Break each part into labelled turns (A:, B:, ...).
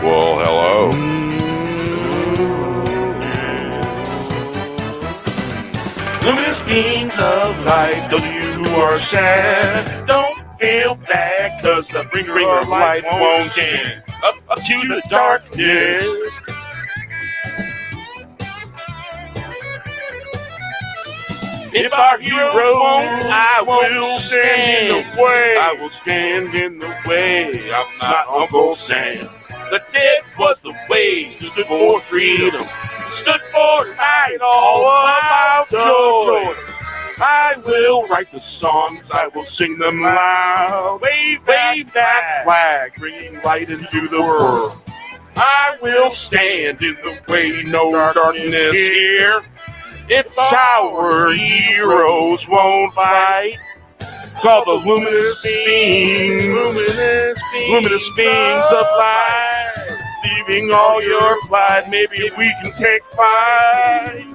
A: Well, hello.
B: Luminous beams of light, those of you who are sad, don't feel bad, cause the bringer of light won't stand up to the darkness. If our hero won't, I will stand in the way. I will stand in the way. I'm not Uncle Sam. The dead was the way, stood for freedom, stood for light, all about joy. I will write the songs, I will sing them loud. Wave that flag, bringing light into the world. I will stand in the way, no darkness here. It's our heroes won't fight. Call the luminous beams of light. Leaving all your pride, maybe we can take flight.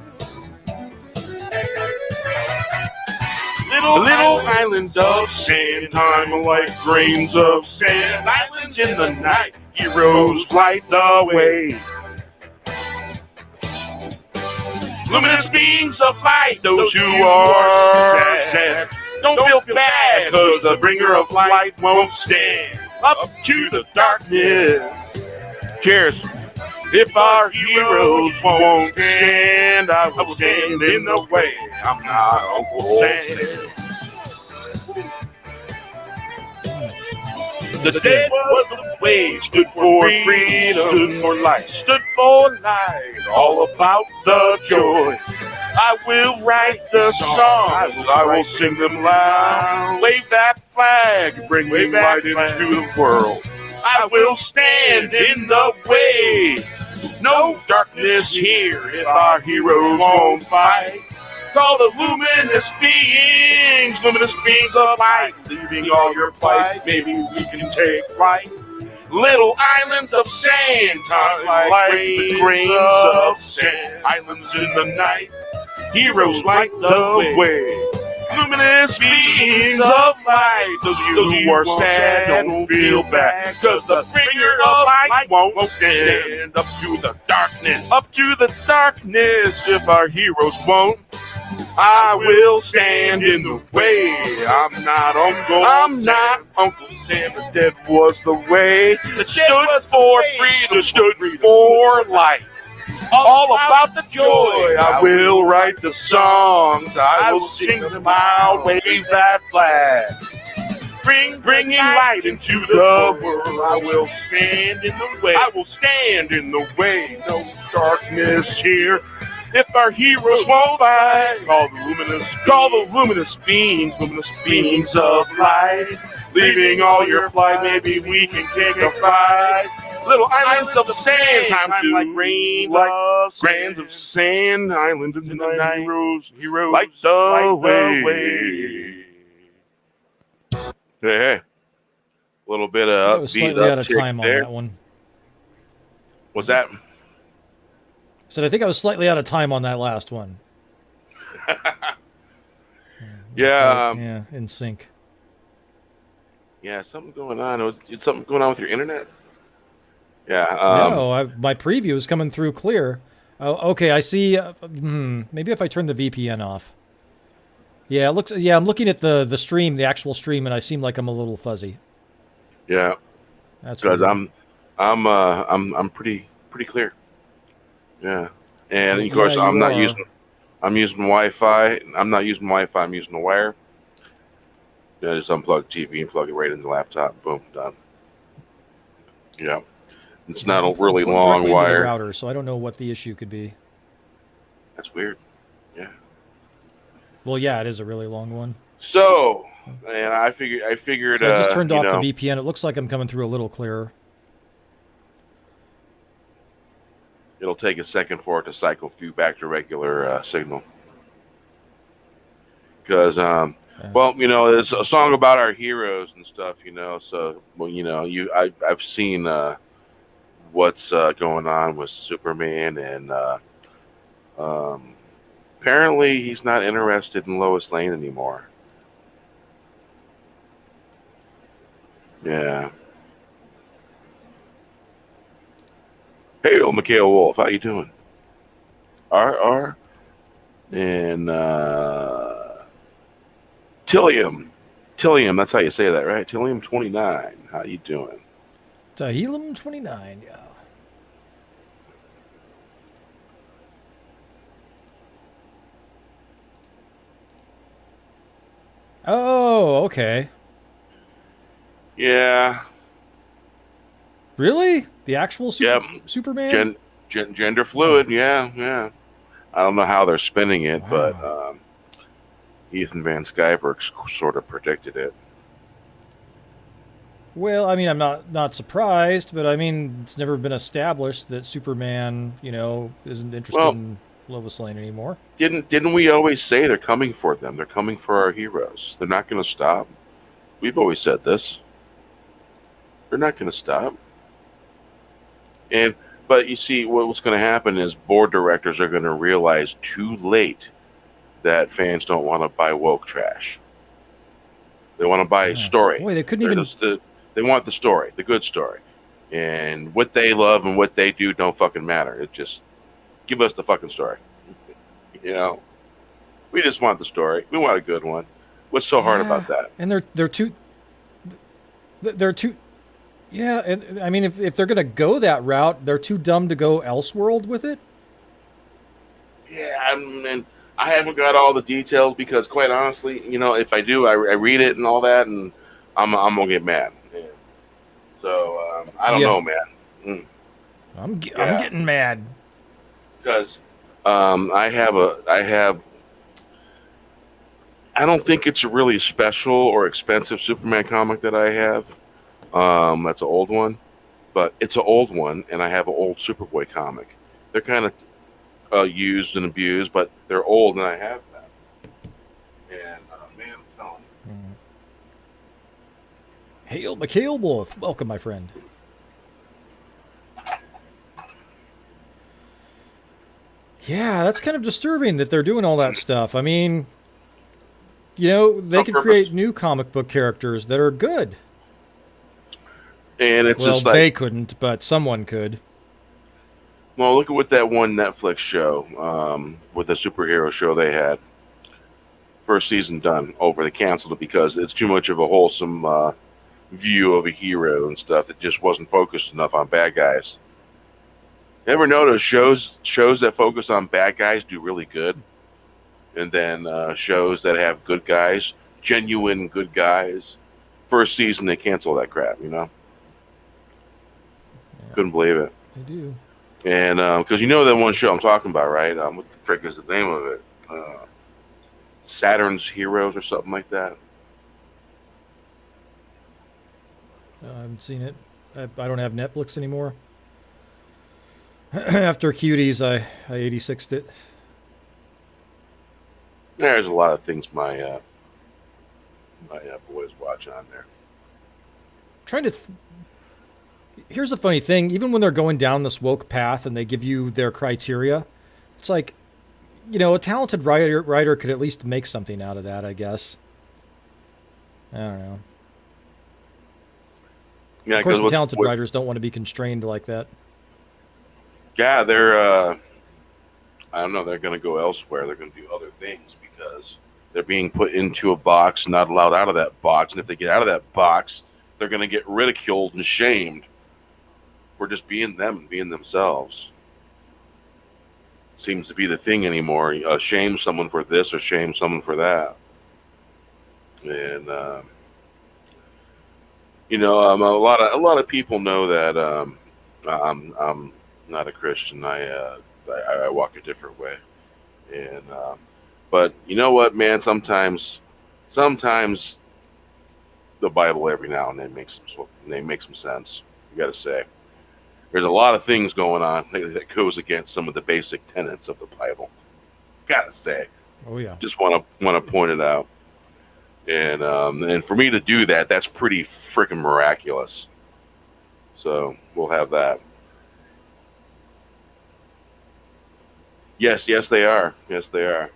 B: Little island of sand, time like grains of sand. Islands in the night, heroes light the way. Luminous beings of light, those who are sad, don't feel bad, cause the bringer of light won't stand up to the darkness. Cheers. If our heroes won't stand, I will stand in the way. I'm not Uncle Sam. The dead was the way, stood for freedom, stood for light, all about the joy. I will write the songs, I will sing them loud. Wave that flag, bring light into the world. I will stand in the way. No darkness here if our heroes won't fight. Call the luminous beings of light. Leaving all your plight, maybe we can take flight. Little islands of sand, time like grains of sand. Islands in the night, heroes light the way. Luminous beings of light, those of you who are sad, don't feel bad, cause the bringer of light won't stand up to the darkness. Up to the darkness, if our heroes won't, I will stand in the way. I'm not Uncle Sam. The dead was the way that stood for freedom, stood for light. All about the joy. I will write the songs, I will sing them loud. Wave that flag, bringing light into the world. I will stand in the way. I will stand in the way. No darkness here if our heroes won't fight. Call the luminous beams of light. Leaving all your flight, maybe we can take a fight. Little islands of sand, time to like grains of sand. Islands in the night, heroes light the way. Hey, a little bit of
C: I was slightly out of time on that one.
B: What's that?
C: So I think I was slightly out of time on that last one.
B: Yeah.
C: In sync.
B: Yeah, something going on. Is something going on with your internet? Yeah.
C: No, my preview is coming through clear. Oh, okay, I see. Maybe if I turn the VPN off. Yeah, it looks. Yeah, I'm looking at the stream, the actual stream, and I seem like I'm a little fuzzy.
B: Yeah.
C: That's
B: because I'm pretty clear. Yeah, and of course I'm using Wi-Fi. I'm not using Wi-Fi. I'm using the wire. Yeah, just unplug the TV and plug it right in the laptop. Boom, done. Yeah, it's not a really long wire.
C: Router, so I don't know what the issue could be.
B: That's weird. Yeah.
C: Well, yeah, it is a really long one.
B: So, and I figured.
C: So I just turned off the VPN. It looks like I'm coming through a little clearer.
B: It'll take a second for it to cycle through back to regular signal. Because, well, it's a song about our heroes and stuff, So, well, I've seen what's going on with Superman, and apparently he's not interested in Lois Lane anymore. Yeah. Hail, Mikhail Wolf. How you doing? R. And Tillium. Tillium, that's how you say that, right? Tillium 29. How you doing?
C: Tahilum 29, yeah. Oh, okay.
B: Yeah.
C: Really? The actual
B: Yep.
C: Superman?
B: Gender fluid. Yeah. I don't know how they're spinning it, but
C: Wow.
B: Ethan Van Sciver's sort of predicted it.
C: Well, I mean, I'm not surprised, but I mean, it's never been established that Superman, isn't interested
B: Well,
C: in Lois Lane anymore.
B: didn't we always say they're coming for them? They're coming for our heroes. They're not going to stop. We've always said this. They're not going to stop. And but you see, what's going to happen is board directors are going to realize too late that fans don't want to buy woke trash. They want to buy a
C: Yeah.
B: story.
C: Boy, they couldn't even.
B: They want the story, the good story, and what they love and what they do don't fucking matter. It just give us the fucking story. You know, we just want the story. We want a good one. What's so hard
C: Yeah,
B: about that?
C: and they're too. Yeah, and I mean, if they're gonna go that route, they're too dumb to go Elseworld with it.
B: Yeah, and I haven't got all the details because, quite honestly, if I do, I read it and all that, and I'm gonna get mad. Yeah. So I don't
C: Yeah,
B: know, man. Mm,
C: I'm
B: yeah,
C: getting mad.
B: because I don't think it's a really special or expensive Superman comic that I have. That's an old one, but it's an old one, and I have an old Superboy comic. They're kind of used and abused, but they're old, and I have that. And man, I'm telling
C: Mm. Hail, Mikhail Wolf. Welcome, my friend. Yeah, that's kind of disturbing that they're doing all that stuff. I mean,
B: you,
C: they
B: on
C: could create
B: purpose.
C: new comic book characters that are good.
B: And it's
C: Well,
B: just like,
C: they couldn't, but someone could.
B: well, look at what that one Netflix show, with a superhero show they had. First season done over. They canceled it because it's too much of a wholesome view of a hero and stuff. It just wasn't focused enough on bad guys. Ever notice shows that focus on bad guys do really good, and then shows that have good guys, genuine good guys. First season they cancel that crap.
C: Yeah,
B: Couldn't believe it.
C: they do.
B: And because that one show I'm talking about, right? What the frick is the name of it? Saturn's Heroes or something like that.
C: I haven't seen it. I don't have Netflix anymore. After Cuties, I 86'd it.
B: There's a lot of things my boys watch on there.
C: Trying to. Here's a funny thing. Even when they're going down this woke path and they give you their criteria, it's like, a talented writer could at least make something out of that. I guess. I don't know.
B: Yeah,
C: Of course,
B: because
C: the talented writers don't want to be constrained like that.
B: yeah, they're I don't know, they're going to go elsewhere. They're going to do other things because they're being put into a box, not allowed out of that box. And if they get out of that box, they're going to get ridiculed and shamed for just being them and being themselves. Seems to be the thing anymore. Shame someone for this or shame someone for that. And a lot of people know that I'm not a Christian. I walk a different way. And but you know what, man? Sometimes the Bible every now and then makes some sense. You got to say there's a lot of things going on that goes against some of the basic tenets of the Bible. Got to say,
C: Oh yeah.
B: just want to point it out. And for me to do that, that's pretty freaking miraculous. So we'll have that. Yes, they are. Yes, they are.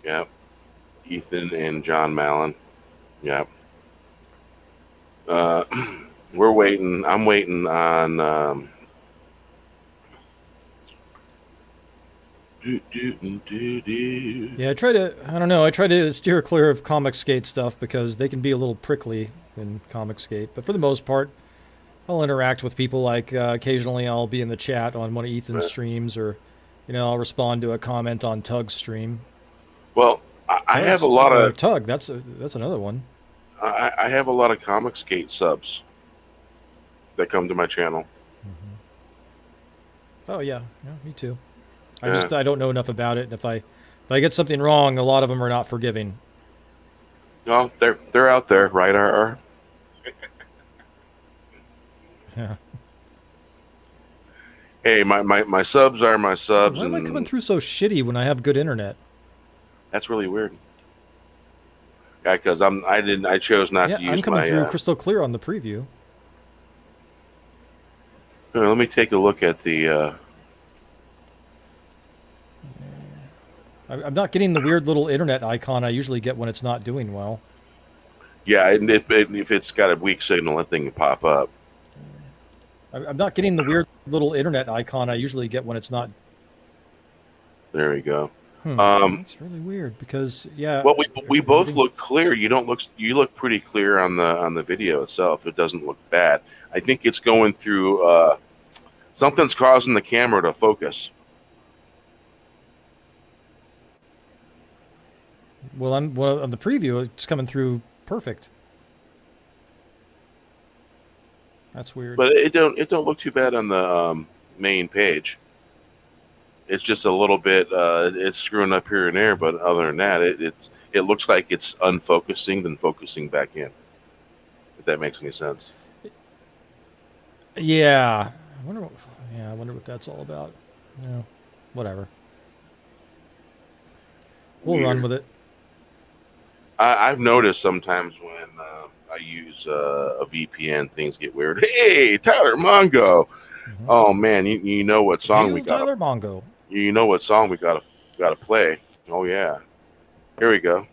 B: Yeah, Ethan and John Mallon. Yeah. Uh, we're waiting. I'm waiting on
C: Yeah, I don't know, I try to steer clear of Comic Skate stuff because they can be a little prickly in Comic Skate. But for the most part, I'll interact with people. Like occasionally, I'll be in the chat on one of Ethan's streams, or I'll respond to a comment on Tug's stream.
B: Well, I have a lot of
C: Tug. That's another one.
B: I have a lot of Comic Skate subs that come to my channel.
C: Oh yeah, me too. I don't know enough about it, and if I get something wrong, a lot of them are not forgiving.
B: No, they're out there, right?
C: Yeah.
B: Hey, my subs are my subs.
C: Why am I coming through so shitty when I have good internet?
B: That's really weird. Yeah, because I chose not to use
C: I'm coming through crystal clear on the preview.
B: Let me take a look at the.
C: I'm not getting the weird little internet icon I usually get when it's not doing well.
B: Yeah, and if it's got a weak signal, that thing can pop up.
C: I'm not getting the weird little internet icon I usually get when it's not.
B: There we go.
C: That's really weird because
B: Well, we both look clear. You look pretty clear on the video itself. It doesn't look bad. I think it's going through something's causing the camera to focus.
C: Well, on the preview, it's coming through perfect. That's weird.
B: But it don't look too bad on the main page. It's just a little bit. It's screwing up here and there, but other than that, it looks like it's unfocusing, then focusing back in. If that makes any sense.
C: Yeah, I wonder what that's all about. Yeah, whatever. We'll run with it.
B: I've noticed sometimes when I use a VPN, things get weird. Hey, Tyler Mongo. Mm-hmm. Oh man, you know what song we got?
C: Tyler Mongo.
B: You know what song we gotta play? Oh yeah, here we go.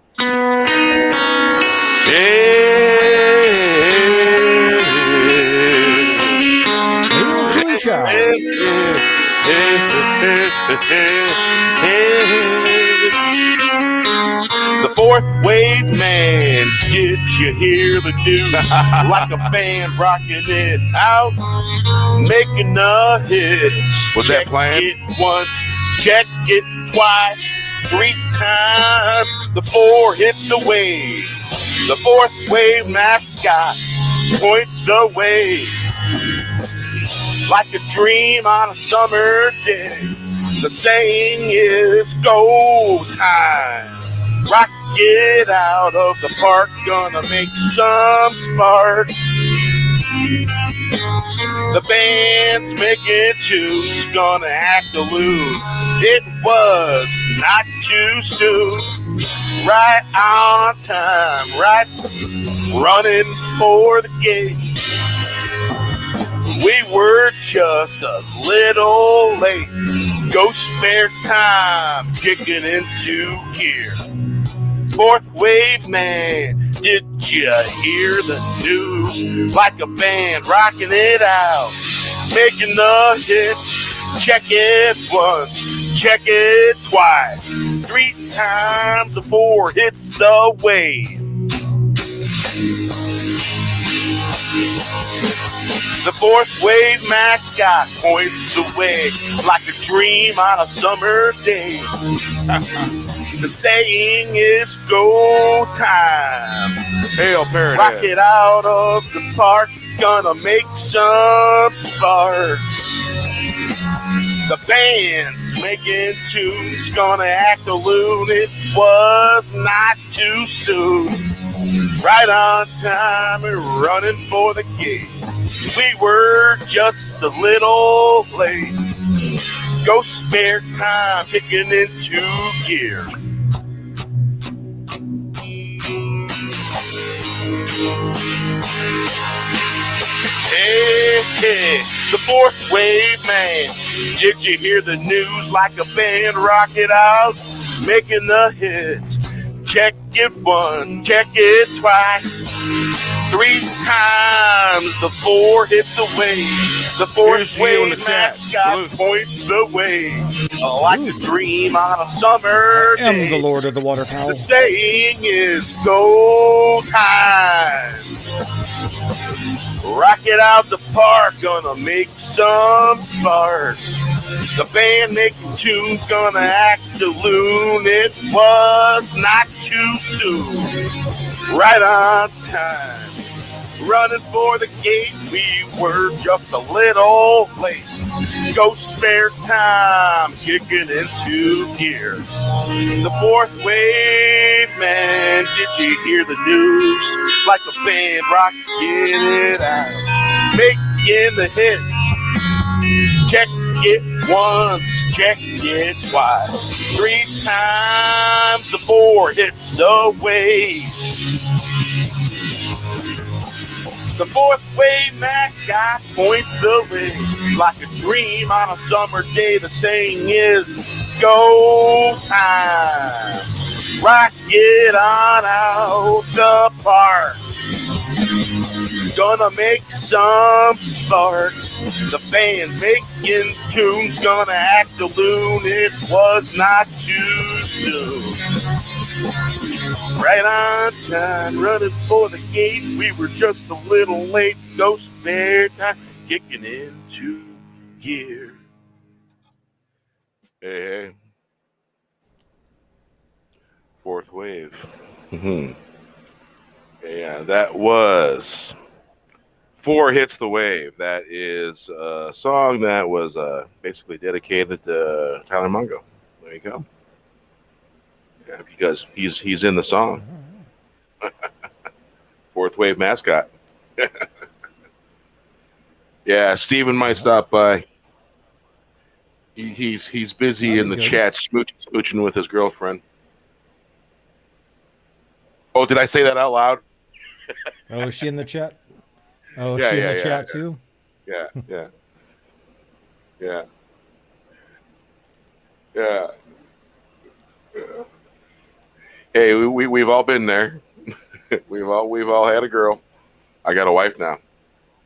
B: The fourth wave man, did you hear the news? Like a band rocking it out, making a hit. Was that playing? Check it once, check it twice, 3 times. The 4 hits the wave. The fourth wave mascot points the way. Like a dream on a summer day. The saying is go time. Rock it out of the park, gonna make some spark. The band's making tunes, gonna act a loon. It was not too soon. Right on time, right running for the gate. We were just a little late. Go spare time, kicking into gear. Fourth wave man, did you hear the news? Like a band rocking it out, making the hits. Check it once, check it twice, 3 times. The 4 hits the wave. The fourth wave mascot points the way like a dream on a summer day. The saying is go time.
A: Hail Paradise.
B: Rock it out of the park, gonna make some sparks. The band's making tunes, gonna act a loon. It was not too soon. Right on time and running for the gate. We were just a little late. Go spare time, kicking into gear. Hey, hey, the fourth wave man. Did you hear the news? Like a band rock it out, making the hits. Check it once, check it twice, 3 times. The 4 hits the wave. The fourth
A: Here's you in the
B: wave
A: chat.
B: mascot
A: Salute.
B: points the way like
C: Ooh.
B: a dream on a summer
C: I am
B: day.
C: the Lord of the Waterfowl.
B: The saying is go time. Rock it out the park, gonna make some sparks. The band making tunes, gonna act the loon. It was not too soon, right on time. Running for the gate, we were just a little late. Go spare time, kicking into gear. The fourth wave, man, did you hear the news? Like a band rocking it out, making the hits. Check it once, check it twice. 3 times the 4 hits the wave. The fourth wave mascot points the way like a dream on a summer day. The saying is go time. Rock it on out the park. Gonna make some sparks. The band making tunes, gonna act a loon. It was not too soon. Right on time, running for the gate. We were just a little late. No spare time, kicking into gear. Hey, hey. Fourth wave. Yeah, that was 4 Hits the Wave. That is a song that was basically dedicated to Tyler Mungo. There you go. Yeah, because he's in the song. Fourth wave mascot. Yeah, Steven might stop by. He's busy
C: That'd
B: in
C: be
B: the
C: good.
B: chat smooching with his girlfriend. Oh, did I say that out loud?
C: Oh, is she in the chat? Oh, is
B: Yeah,
C: she in
B: yeah,
C: the
B: yeah,
C: chat
B: yeah.
C: too?
B: Yeah, yeah, yeah, yeah. Yeah. Hey, we've all been there. we've all had a girl. I got a wife now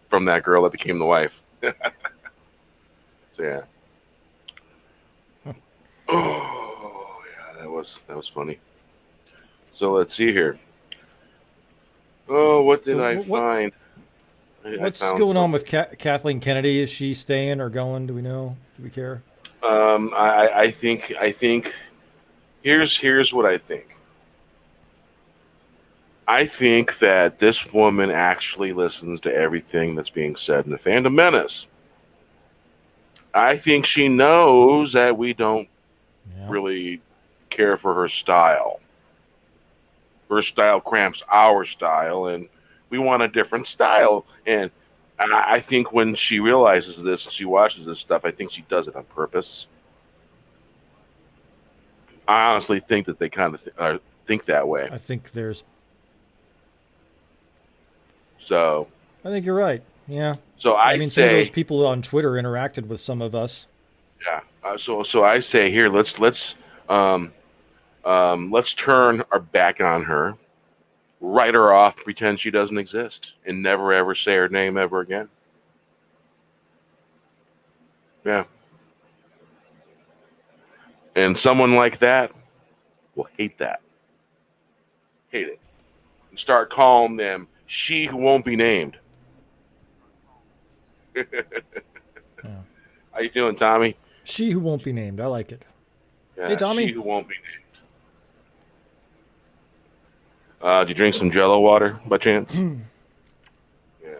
B: from that girl that became the wife. So yeah. Oh yeah, that was funny. So let's see here. Oh, what did
C: So
B: I find? I
C: what's
B: found
C: going on
B: something.
C: with Kathleen Kennedy? Is she staying or going? Do we know? Do we care?
B: I think here's what I think. I think that this woman actually listens to everything that's being said in the Phantom Menace. I think she knows that we don't
C: Yeah.
B: really care for her style. Her style cramps our style, and we want a different style. And I think when she realizes this and she watches this stuff, I think she does it on purpose. I honestly think that they kind of think that way.
C: I think there's.
B: So,
C: I think you're right. Yeah.
B: so
C: I
B: I
C: mean, some of those
B: say,
C: people on Twitter interacted with some of us.
B: yeah. So I say here, um, let's turn our back on her, write her off, pretend she doesn't exist, and never ever say her name ever again. Yeah. And someone like that will hate that. Hate it. And start calling them she who won't be named.
C: Yeah.
B: How you doing, Tommy?
C: She who won't be named. I like it.
B: Yeah,
C: Hey,
B: she
C: Tommy.
B: who won't be named. Did you drink some Jello water by chance? Yeah.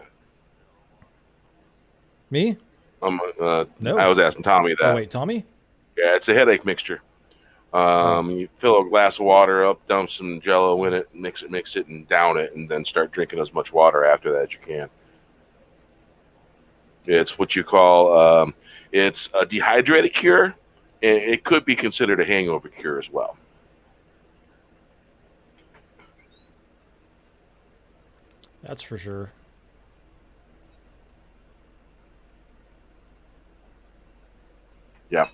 C: Me?
B: I
C: No.
B: was asking Tommy
C: Oh
B: that.
C: wait, Tommy.
B: Yeah, it's a headache mixture.
C: Oh.
B: You fill a glass of water up, dump some Jello in it, mix it, and down it, and then start drinking as much water after that as you can. It's what you call it's a dehydrated cure, and it could be considered a hangover cure as well.
C: That's for sure.
B: Yeah.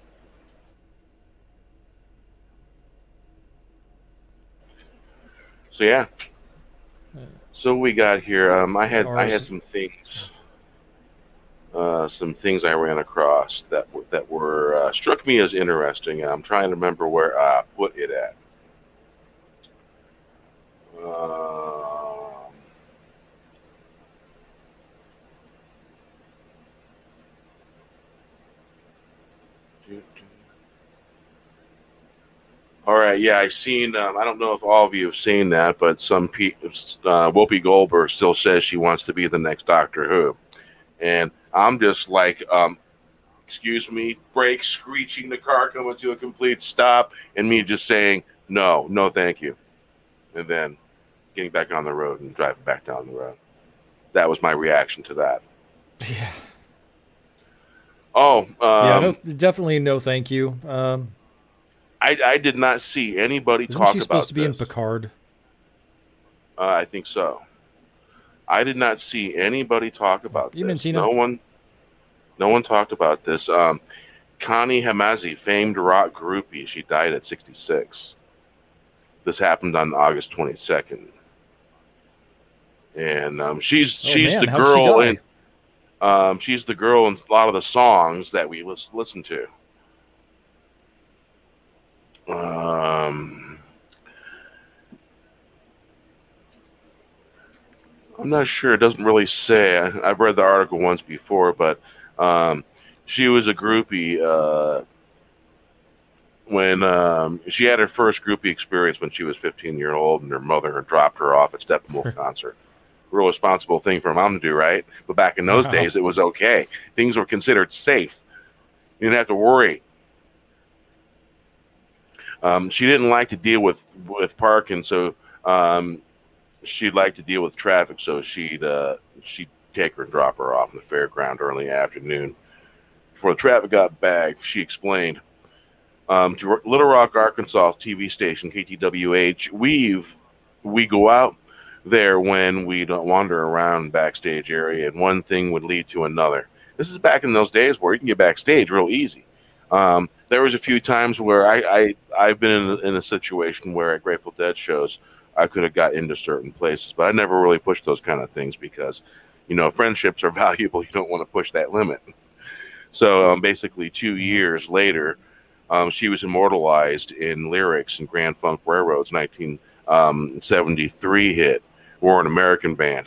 B: So yeah. So we got here. I had some things. some things I ran across that were struck me as interesting. I'm trying to remember where I put it at. Um, All right, yeah, I seen. I don't know if all of you have seen that, but some people, Whoopi Goldberg still says she wants to be the next Doctor Who, and I'm just like, excuse me, brakes screeching, the car coming to a complete stop, and me just saying no, no, thank you, and then getting back on the road and driving back down the road. That was my reaction to that.
C: Yeah.
B: Oh,
C: Yeah, no, definitely no thank you.
B: I did not see anybody
C: Isn't
B: talk
C: she supposed
B: about
C: to be in
B: this.
C: Picard?
B: I think so. I did not see anybody talk about
C: Evening,
B: this.
C: Tina.
B: No one talked about this. Connie Hamazi, famed rock groupie, she died at 66. This happened on August 22nd, and
C: Oh
B: she's
C: man,
B: the
C: how'd she
B: girl
C: die?
B: in she's the girl in a lot of the songs that we listen to. Um, I'm not sure. It doesn't really say. I've read the article once before, but um, she was a groupie when she had her first groupie experience when she was 15 years old, and her mother had dropped her off at Steppenwolf concert. Real responsible thing for a mom to do, right? But back in those
C: Wow.
B: days, it was okay. Things were considered safe. You didn't have to worry. She didn't like to deal with parking, so um, she'd like to deal with traffic. So she'd take her and drop her off in the fairground early afternoon. Before the traffic got back, she explained to Little Rock, Arkansas TV station KTWH. We go out there when we don't wander around backstage area, and one thing would lead to another. This is back in those days where you can get backstage real easy. There was a few times where I've been in a situation where at Grateful Dead shows I could have got into certain places, but I never really pushed those kind of things because, friendships are valuable. You don't want to push that limit. So basically, 2 years later, she was immortalized in lyrics in Grand Funk Railroad's 1973 hit, "We're an American Band."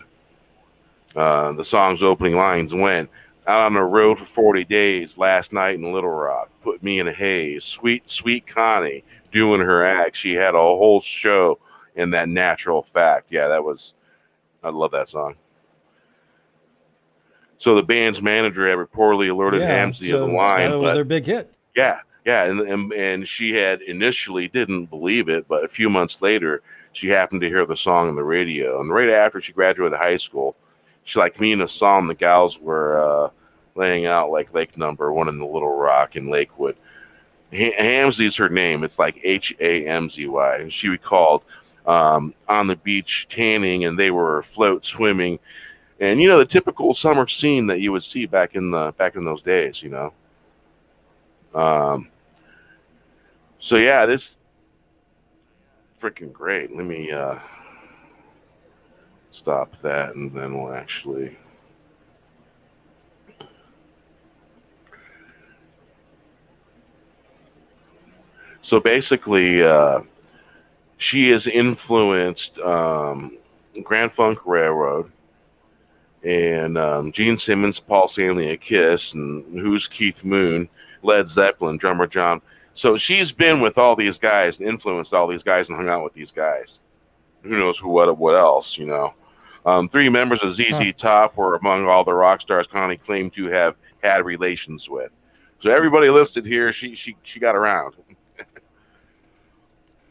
B: The song's opening lines went, "Out on the road for 40 days, last night in Little Rock, put me in a haze. Sweet, sweet Connie doing her act. She had a whole show in that natural fact." Yeah, I love that song. So the band's manager had reportedly alerted
C: Yeah,
B: Hamsey of the
C: so that
B: line,
C: was
B: but
C: their big hit.
B: yeah, and she had initially didn't believe it, but a few months later, she happened to hear the song on the radio, and right after she graduated high school, she like me in a song the gals were laying out like Lake Number One in the Little Rock in Lakewood. Hamsey's her name. It's like Hamzy, and she recalled on the beach tanning, and they were afloat swimming, and the typical summer scene that you would see back in those days. Um, so yeah, this freaking great. Let me stop that, and then we'll actually. So basically, she has influenced Grand Funk Railroad and Gene Simmons, Paul Stanley, a Kiss, and who's Keith Moon, Led Zeppelin, drummer John. So she's been with all these guys and influenced all these guys and hung out with these guys. Who knows what else? Three members of ZZ Top were among all the rock stars Connie claimed to have had relations with. So everybody listed here, she got around.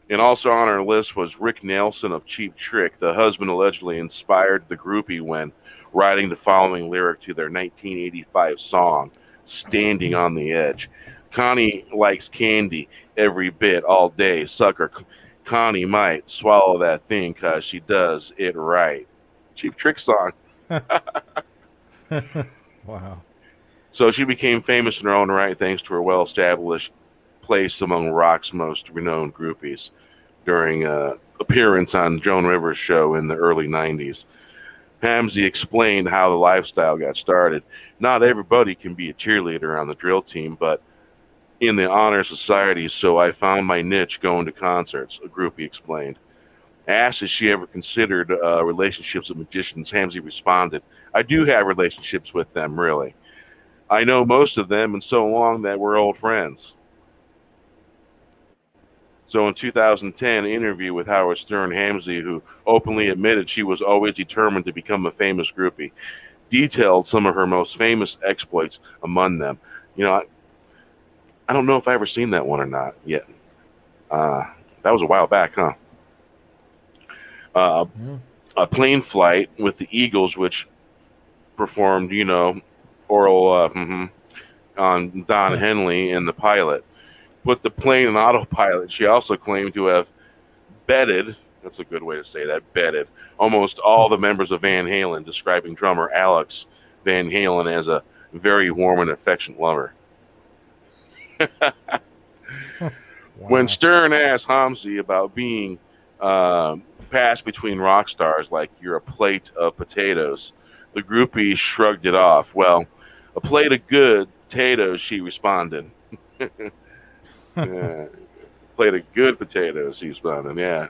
B: And also on our list was Rick Nelson of Cheap Trick. The husband allegedly inspired the groupie when writing the following lyric to their 1985 song, "Standing on the Edge." Connie likes candy every bit all day. Sucker. Connie might swallow that thing because she does it right. Cheap Trick song.
C: Wow.
B: So she became famous in her own right thanks to her well-established place among rock's most renowned groupies during appearance on Joan Rivers' show in the early 90s. Hamzy explained how the lifestyle got started. Not everybody can be a cheerleader on the drill team, but in the honor society, so I found my niche going to concerts, a groupie explained. Asked if she ever considered relationships with magicians, Hamzy responded, I do have relationships with them, really. I know most of them, and so long that we're old friends. So in 2010, an interview with Howard Stern, Hamzy, who openly admitted she was always determined to become a famous groupie, detailed some of her most famous exploits among them. You know, I don't know if I ever seen that one or not yet. That was a while back, huh? A plane flight with the Eagles, which performed, oral on Don Henley and the pilot. Put the plane in autopilot. She also claimed to have bedded, that's a good way to say that, bedded, almost all the members of Van Halen, describing drummer Alex Van Halen as a very warm and affectionate lover.
C: Wow.
B: When Stern asked Hamzy about being passed between rock stars like you're a plate of potatoes, the groupie shrugged it off. Well, a plate of good potatoes, she responded. Yeah. Plate of good potatoes, she responded, yeah.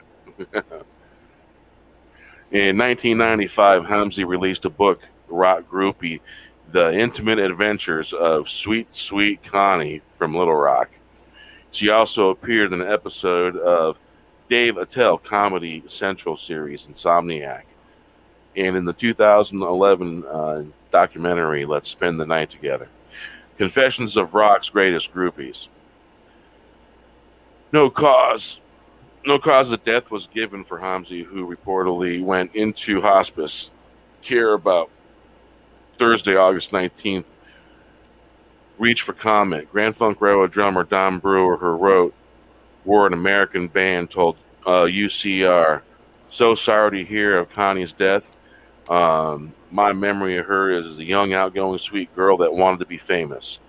B: In 1995, Hamzy released a book, Rock Groupie, The Intimate Adventures of Sweet, Sweet Connie from Little Rock. She also appeared in an episode of Dave Attell Comedy Central series, Insomniac, and in the 2011 documentary, Let's Spend the Night Together. Confessions of Rock's Greatest Groupies. No cause of death was given for Hamzy, who reportedly went into hospice care about Thursday, August 19th. Reach for comment. Grand Funk Railroad drummer Don Brewer, who wore an American band, told UCR, so sorry to hear of Connie's death. My memory of her is a young, outgoing, sweet girl that wanted to be famous.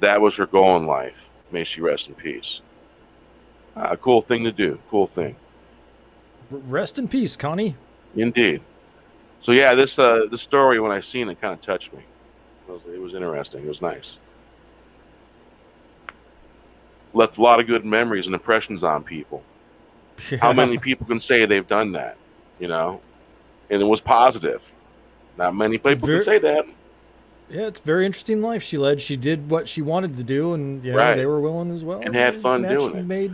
B: That was her goal in life. May she rest in peace. Cool thing to do. Cool thing.
C: Rest in peace, Connie.
B: Indeed. So yeah, this story, when I seen it, kind of touched me. It was interesting. It was nice. Left a lot of good memories and impressions on people.
C: Yeah.
B: How many people can say they've done that? And it was positive. Not many people can say that.
C: Yeah, it's a very interesting life she led. She did what she wanted to do, and
B: Right.
C: they were willing as well.
B: And had fun doing it.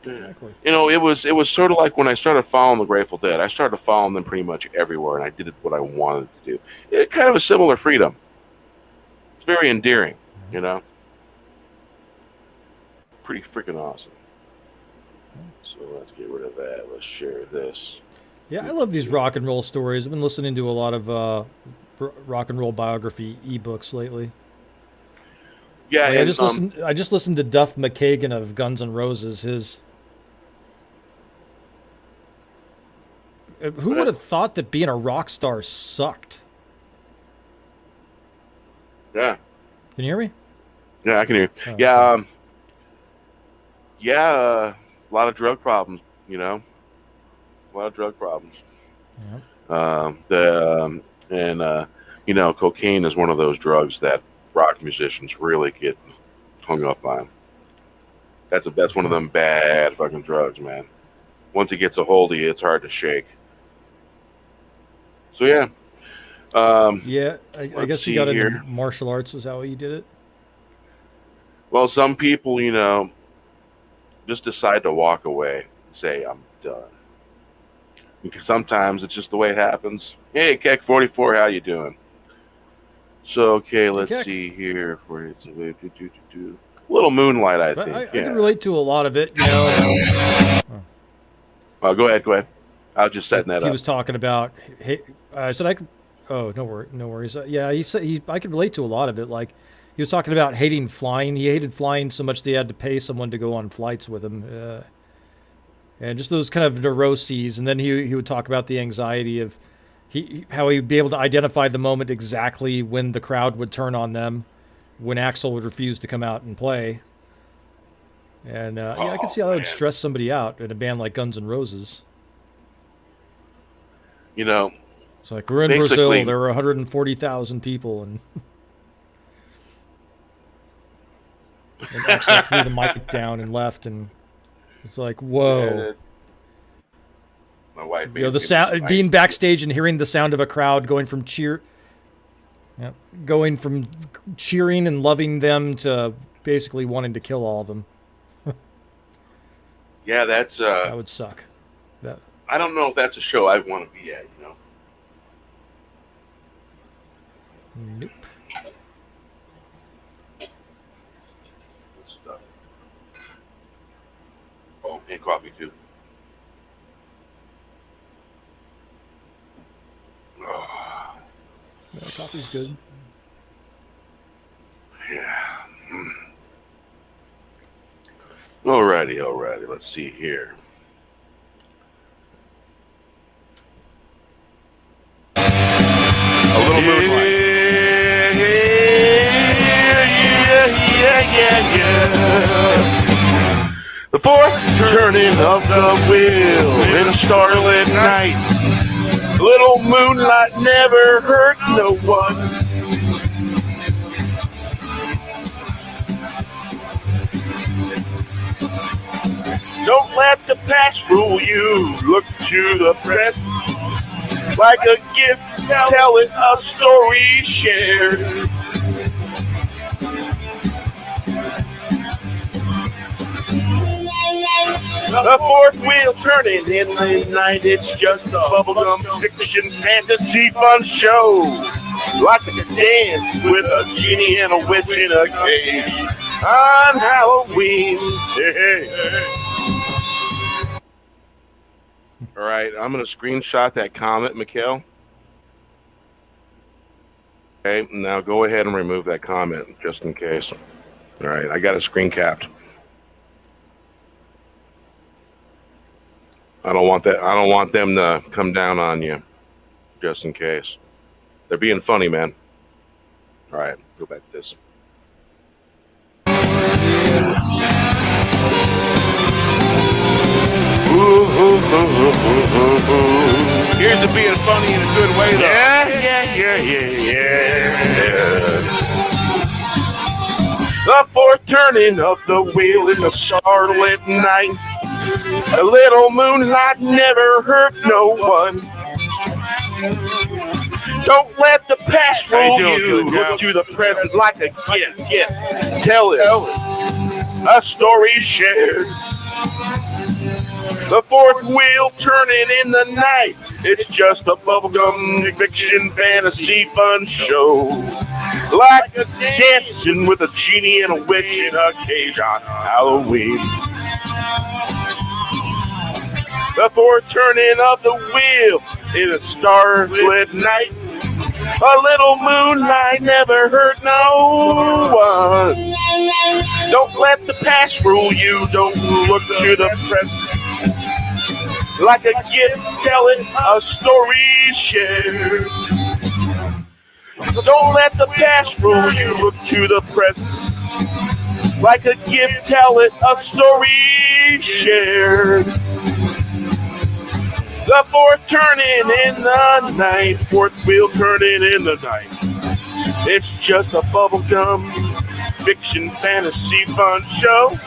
C: Exactly.
B: It was sort of like when I started following the Grateful Dead. I started following them pretty much everywhere, and I did what I wanted to do. It kind of a similar freedom. It's very endearing, Pretty freaking awesome. So let's get rid of that. Let's share this.
C: Yeah, I love these rock and roll stories. I've been listening to a lot of rock and roll biography ebooks lately.
B: Yeah,
C: Like,
B: and
C: I just listened to Duff McKagan of Guns N' Roses. Who would have thought that being a rock star sucked?
B: Yeah.
C: Can you hear me?
B: Yeah, I can hear.
C: Oh,
B: Yeah,
C: okay.
B: a lot of drug problems. A lot of drug problems.
C: Yeah.
B: Cocaine is one of those drugs that rock musicians really get hung up on. That's one of them bad fucking drugs, man. Once it gets a hold of you, it's hard to shake. So yeah.
C: Yeah, I guess you got into martial arts. Was that how you did it?
B: Well, some people, just decide to walk away and say, I'm done. Because sometimes it's just the way it happens. Hey, Keck 44, how you doing? So, okay, let's see here. It's a little Moonlight, I think.
C: I can relate to a lot of it,
B: Go ahead. I was just setting that up.
C: He was talking about, I said I could, oh, no worries. Yeah, he said I could relate to a lot of it. Like, he was talking about hating flying. He hated flying so much they had to pay someone to go on flights with him. And just those kind of neuroses. And then he would talk about the anxiety of how he'd be able to identify the moment exactly when the crowd would turn on them, when Axl would refuse to come out and play. And I could see how that would stress somebody out in a band like Guns N' Roses. It's like, we're in Brazil, there were 140,000 people, and X like threw the mic down and left, and it's like, whoa.
B: My wife,
C: the sound, being backstage and hearing the sound of a crowd going from cheering and loving them to basically wanting to kill all of them.
B: Yeah, that's
C: that would suck.
B: I don't know if that's a show I'd want to be at, you know.
C: Nope.
B: Good stuff. Oh, and coffee too. Oh.
C: Yeah, coffee's good.
B: Yeah. Alrighty. Let's see here. A little moonlight. Yeah. The fourth turning of the wheel in a starlit night. Little moonlight never hurt no one. Don't let the past rule you. Look to the present like a gift, telling a story shared. The fourth wheel turning in the night. It's just a bubblegum fiction fantasy fun show. Like a dance with a genie and a witch in a cage on Halloween. Hey. All right, I'm going to screenshot that comment, Mikhail. Okay, now go ahead and remove that comment just in case. All right, I got it screen capped. I don't want that. I don't want them to come down on you, just in case. They're being funny, man. All right, go back to this. Here's to being funny in a good way, though. Yeah. The fourth turning of the wheel in the starlit night. A little moonlight never hurt no one. Don't let the past rule you. Look to the present like a gift. Tell it. A story shared. The fourth wheel turning in the night. It's just a bubblegum fiction fantasy fun show. Like a dancing with a genie and a witch in a cage on Halloween. The fourth turning of the wheel in a starlit night. A little moonlight never hurt no one. Don't let the past rule you. Don't look to the present. Like a gift, tell it a story shared. Don't let the past rule you. Look to the present. Like a gift, tell it a story shared. The fourth turning in the night. Fourth wheel turning in the night. It's just a bubblegum fiction fantasy fun show.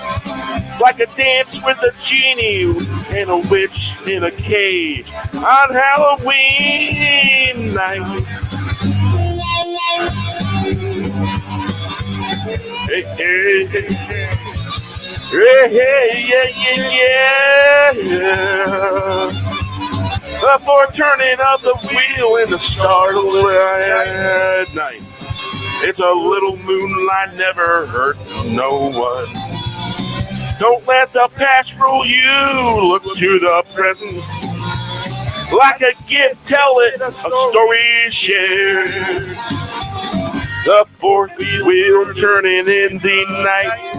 B: Like a dance with a genie and a witch in a cage on Halloween night. Yeah. The fourth turning of the wheel in the starlit night. It's a little moonlight never hurt no one. Don't let the past rule you. Look to the present. Like a gift, tell it a story shared. The fourth wheel turning in the night.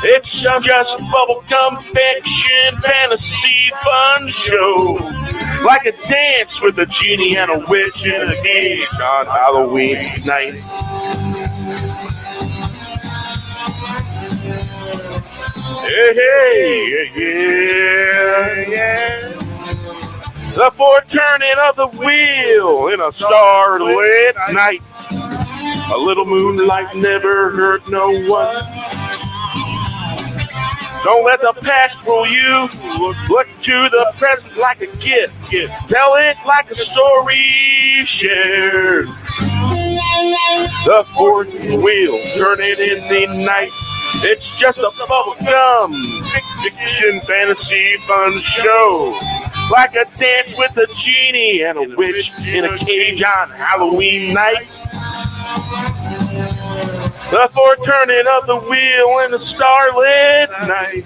B: It's just bubblegum fiction fantasy fun show. Like a dance with a genie and a witch in a cage on Halloween night. Yeah. The foreturning of the wheel in a starlit night. A little moonlight never hurt no one. Don't let the past rule you. Look to the present like a gift. Tell it like a story shared. The fourth wheel's turning in the night. It's just a bubblegum fiction fantasy fun show. Like a dance with a genie and a witch in a cage on Halloween night. The foreturning of the wheel in a starlit night.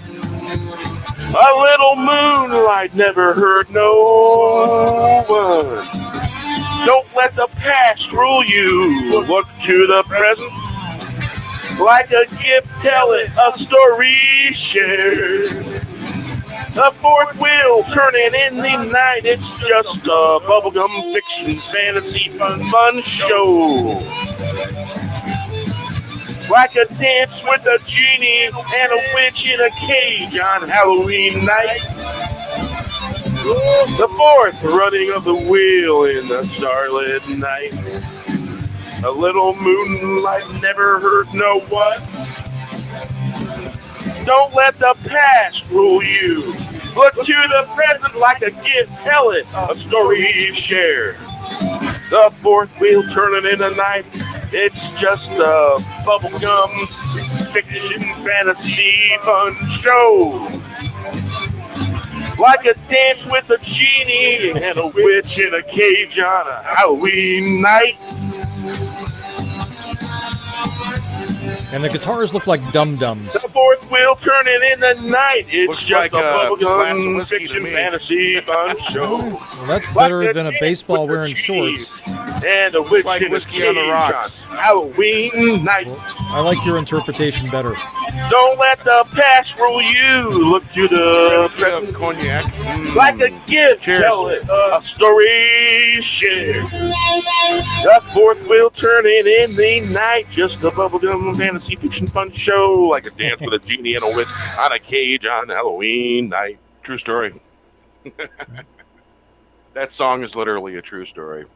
B: A little moonlight never hurt no one. Don't let the past rule you. Look to the present like a gift. Tell it a story shared. The fourth wheel turning in the night. It's just a bubblegum fiction fantasy fun show. Like a dance with a genie and a witch in a cage on Halloween night. The fourth running of the wheel in the starlit night. A little moonlight never hurt no one. Don't let the past rule you. Look to the present like a gift. Tell it a story shared. The fourth wheel turning in the night. It's just a bubblegum fiction fantasy fun show. Like a dance with a genie and a witch in a cage on a Halloween night.
C: And the guitars look like dum-dums.
B: The fourth wheel turning in the night. It's
A: Looks
B: just
A: like
B: a
A: a glass of
B: bubblegum
A: whiskey
B: fiction
A: to me.
B: fantasy fun show.
C: Well, that's better than a baseball wearing shorts.
B: And a witch
A: like
B: in a
A: whiskey on the
B: cage
A: rocks.
B: on Halloween night.
C: I like your interpretation better.
B: Don't let the past rule you. Look to the present
A: Cognac.
B: like a gift.
A: Cheers.
B: Tell it a story shared. The fourth wheel turning in the night. Just a bubblegum fantasy fiction fun show. Like a dance with a genie and a witch on a cage on Halloween night.
A: True story. That song is literally a true story.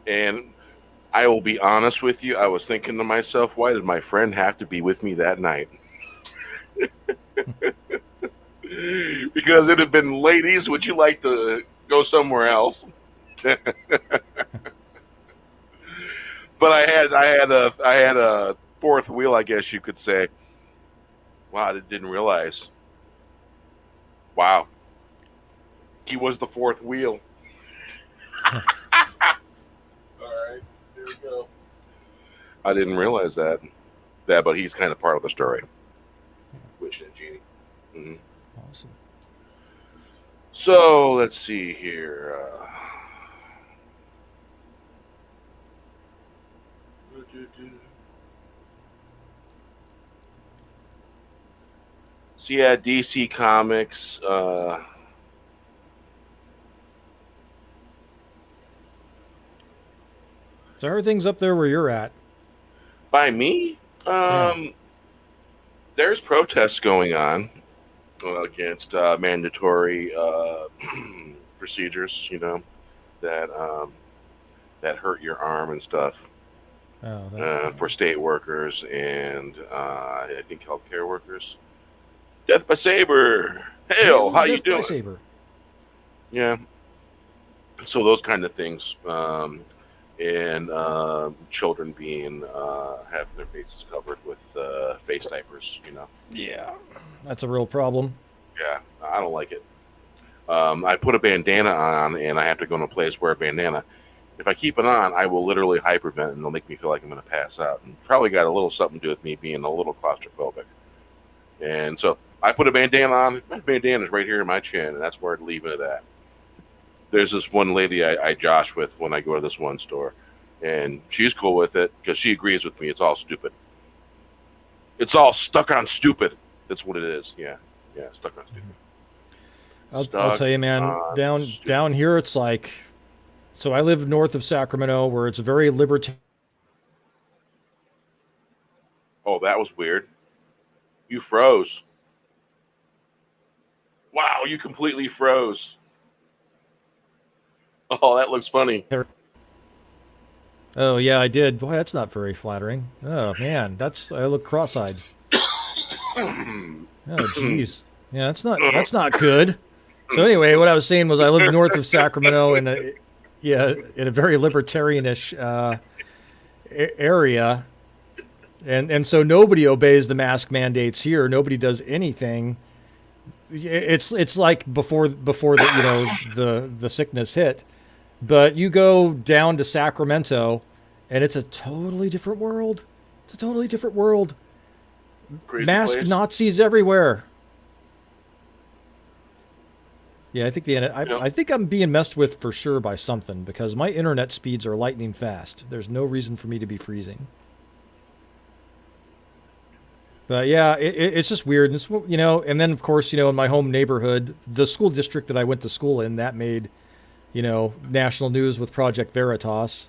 A: And I will be honest with you, I was thinking to myself, why did my friend have to be with me that night? Because it had been, ladies, would you like to go somewhere else? But I had a fourth wheel, I guess you could say. Wow, I didn't realize. Wow. He was the fourth wheel. All right, there we go. I didn't realize that, but he's kind of part of the story. Witch and Genie. Mm-hmm.
C: Awesome.
A: So let's see here. So yeah, DC Comics.
C: So everything's up there where you're at.
A: By me, there's protests going on against mandatory procedures, that hurt your arm and stuff for state workers and I think healthcare workers. Death by Saber. Hail, how you doing?
C: Saber.
A: Yeah. So those kind of things. And children being having their faces covered with face diapers,
C: Yeah, that's a real problem.
A: Yeah, I don't like it. I put a bandana on, and I have to go in a place where a bandana. If I keep it on, I will literally hypervent, and it'll make me feel like I'm going to pass out. And probably got a little something to do with me being a little claustrophobic. And so I put a bandana on. My bandana's right here in my chin, and that's where I'd leave it at. There's this one lady I josh with when I go to this one store, and she's cool with it because she agrees with me. It's all stupid. It's all stuck on stupid. That's what it is. Yeah, stuck on stupid.
C: I'll tell you, man. Down here, it's like. So I live north of Sacramento, where it's very libertarian.
A: Oh, that was weird. You froze. Wow, you completely froze. Oh, that looks funny.
C: Oh yeah, I did. Boy, that's not very flattering. Oh man, I look cross-eyed. Oh geez. Yeah, that's not good. So anyway, what I was saying was I live north of Sacramento in a very libertarianish area, and so nobody obeys the mask mandates here. Nobody does anything. It's like before the sickness hit, but you go down to Sacramento, and it's a totally different world. It's a totally different world.
A: Crazy
C: Masked
A: place.
C: Nazis everywhere. Yeah, I think
A: Yeah.
C: I think I'm being messed with for sure by something because my internet speeds are lightning fast. There's no reason for me to be freezing. But yeah, it's just weird. It's, and then of course, in my home neighborhood, the school district that I went to school in, that made, national news with Project Veritas.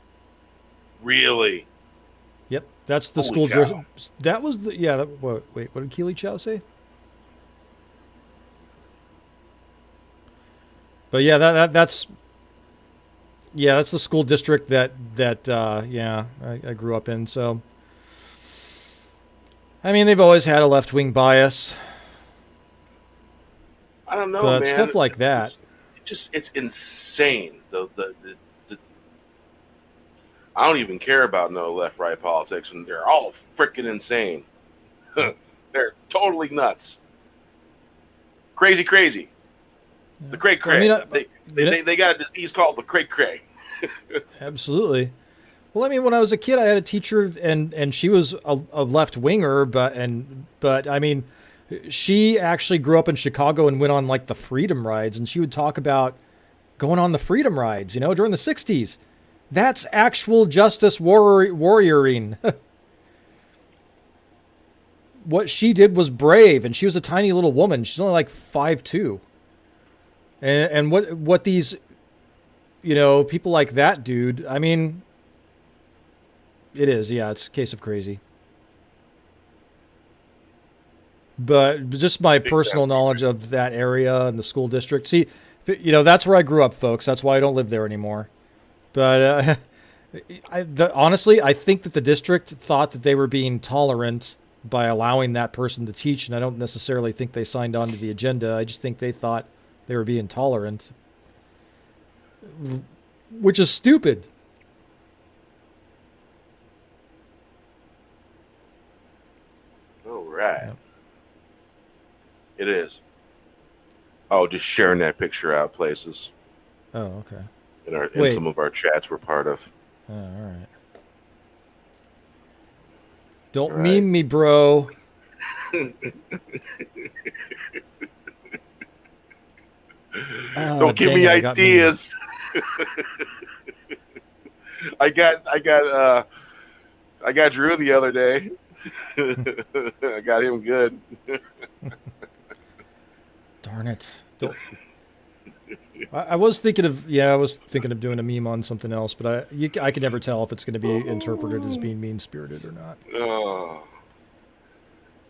A: Really?
C: Yep, that's the
A: Holy
C: school.
A: cow.
C: That was the wait, what did Keely Chow say? But yeah, that's the school district that I grew up in. So I mean, they've always had a left wing bias,
A: I don't know,
C: but
A: man.
C: stuff like that.
A: It's insane. The I don't even care about no left right politics, and they're all freaking insane. They're totally nuts. Crazy, crazy. The cray cray.
C: I mean,
A: They got a disease called the cray cray.
C: absolutely. Well, I mean, when I was a kid, I had a teacher, and she was a left winger, but I mean, she actually grew up in Chicago and went on like the freedom rides, and she would talk about going on the freedom rides, during the '60s. That's actual justice warrioring. What she did was brave, and she was a tiny little woman. She's only like 5'2". And what these, people like that dude, I mean, it's a case of crazy. But just my personal knowledge of that area and the school district. See, that's where I grew up, folks. That's why I don't live there anymore. But honestly, I think that the district thought that they were being tolerant by allowing that person to teach, and I don't necessarily think they signed on to the agenda. I just think they thought they were being tolerant, which is stupid.
A: All right.
C: Yeah.
A: It is. Oh, just sharing that picture out places
C: Oh, okay.
A: in
C: Wait.
A: some of our chats we're part of.
C: Oh, all right. Don't
A: All right.
C: meme me, bro. Oh,
A: Don't give
C: dang
A: me
C: it, I got
A: ideas. I got Drew the other day. I got him good.
C: Darn it. Don't. I was thinking of doing a meme on something else, but I can never tell if it's going to be interpreted as being mean spirited or not.
A: Oh,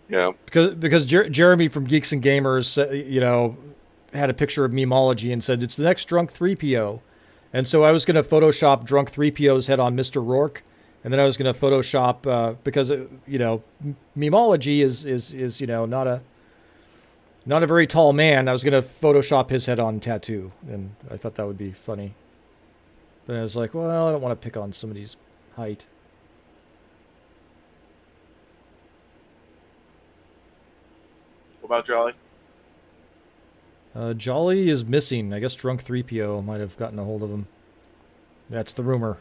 A: yeah.
C: Because Jeremy from Geeks and Gamers, had a picture of memeology and said it's the next drunk 3PO, and so I was going to Photoshop drunk 3PO's head on Mr. Rourke, and then I was going to Photoshop because memeology is not a very tall man. I was going to Photoshop his head on tattoo, and I thought that would be funny. But I was like, well, I don't want to pick on somebody's height.
A: What about Jolly?
C: Jolly is missing. I guess drunk 3PO might have gotten a hold of him. That's the rumor.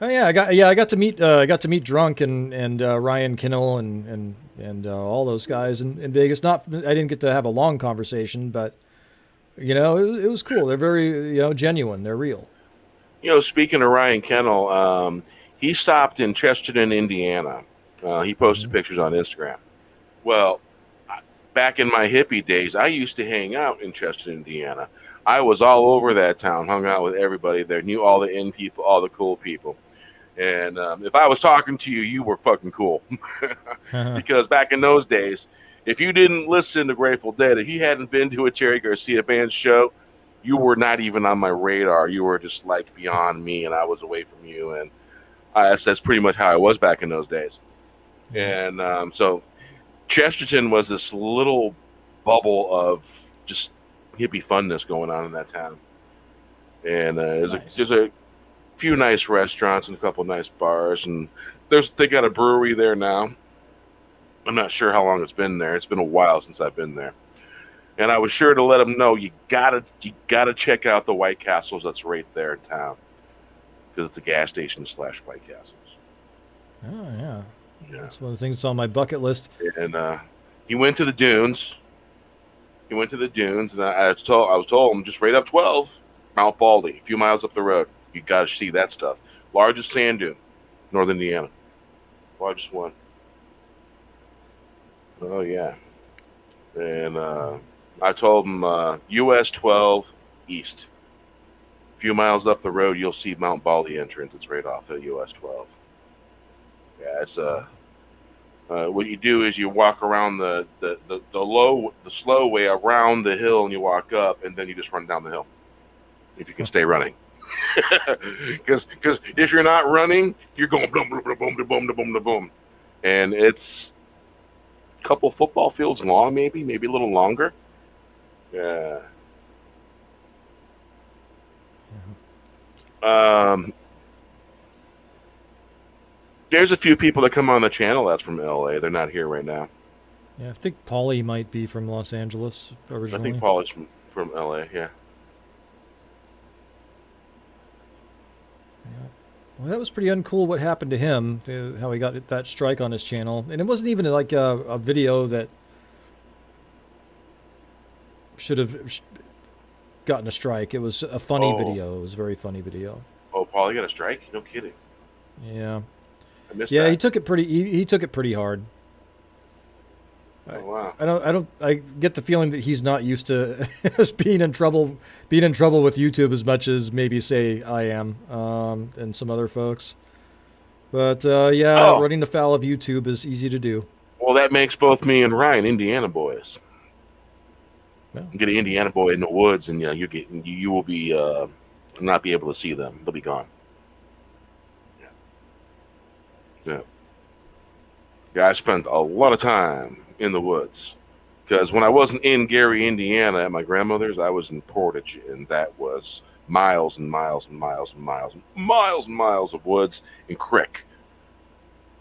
C: Oh yeah, I got to meet Drunk and Ryan Kinnell and all those guys in Vegas. I didn't get to have a long conversation, but it was cool. They're very genuine. They're real.
A: Speaking of Ryan Kennel, he stopped in Chesterton, Indiana. He posted pictures on Instagram. Well, back in my hippie days, I used to hang out in Chesterton, Indiana. I was all over that town, hung out with everybody there, knew all the in people, all the cool people. And if I was talking to you, you were fucking cool. Because back in those days, if you didn't listen to Grateful Dead, if you hadn't been to a Jerry Garcia band show, you were not even on my radar. You were just like beyond me, and I was away from you. And that's pretty much how I was back in those days. And so Chesterton was this little bubble of just hippie funness going on in that town. And there's a few nice restaurants and a couple nice bars, and they got a brewery there now. I'm not sure how long it's been there. It's been a while since I've been there. And I was sure to let them know you gotta check out the White Castles that's right there in town, because it's a gas station / White Castles.
C: Oh yeah,
A: Yeah.
C: That's one of the things that's on my bucket list.
A: And he went to the dunes. And I was told him just right up 12, Mount Baldy, a few miles up the road. You got to see that stuff. Largest sand dune, Northern Indiana. Largest one. Oh yeah. And I told him US 12 east. A few miles up the road, you'll see Mount Baldy entrance. It's right off of US 12. Yeah, it's what you do is you walk around the slow way around the hill, and you walk up, and then you just run down the hill if you can stay running. Because if you're not running, you're going boom boom boom boom boom boom boom boom, and it's a couple football fields long, maybe a little longer. Yeah. There's a few people that come on the channel that's from LA. They're not here right now.
C: Yeah, I think Paulie might be from Los Angeles originally.
A: I think Paul is from LA, yeah.
C: Yeah. Well, that was pretty uncool what happened to him, how he got that strike on his channel. And it wasn't even like a video that should have gotten a strike. It was a funny video. It was a very funny video.
A: Oh, Paul, you got a strike? No kidding.
C: Yeah.
A: I missed
C: that.
A: He
C: took it pretty. He took it pretty hard.
A: Oh wow.
C: I get the feeling that he's not used to being in trouble with YouTube as much as maybe say I am, and some other folks. But running afoul of YouTube is easy to do.
A: Well, that makes both me and Ryan Indiana boys.
C: Yeah.
A: You get an Indiana boy in the woods, and you will be not be able to see them. They'll be gone. Yeah. I spent a lot of time in the woods, because when I wasn't in Gary, Indiana at my grandmother's, I was in Portage, and that was miles and miles and miles and miles and miles and miles of woods and creek.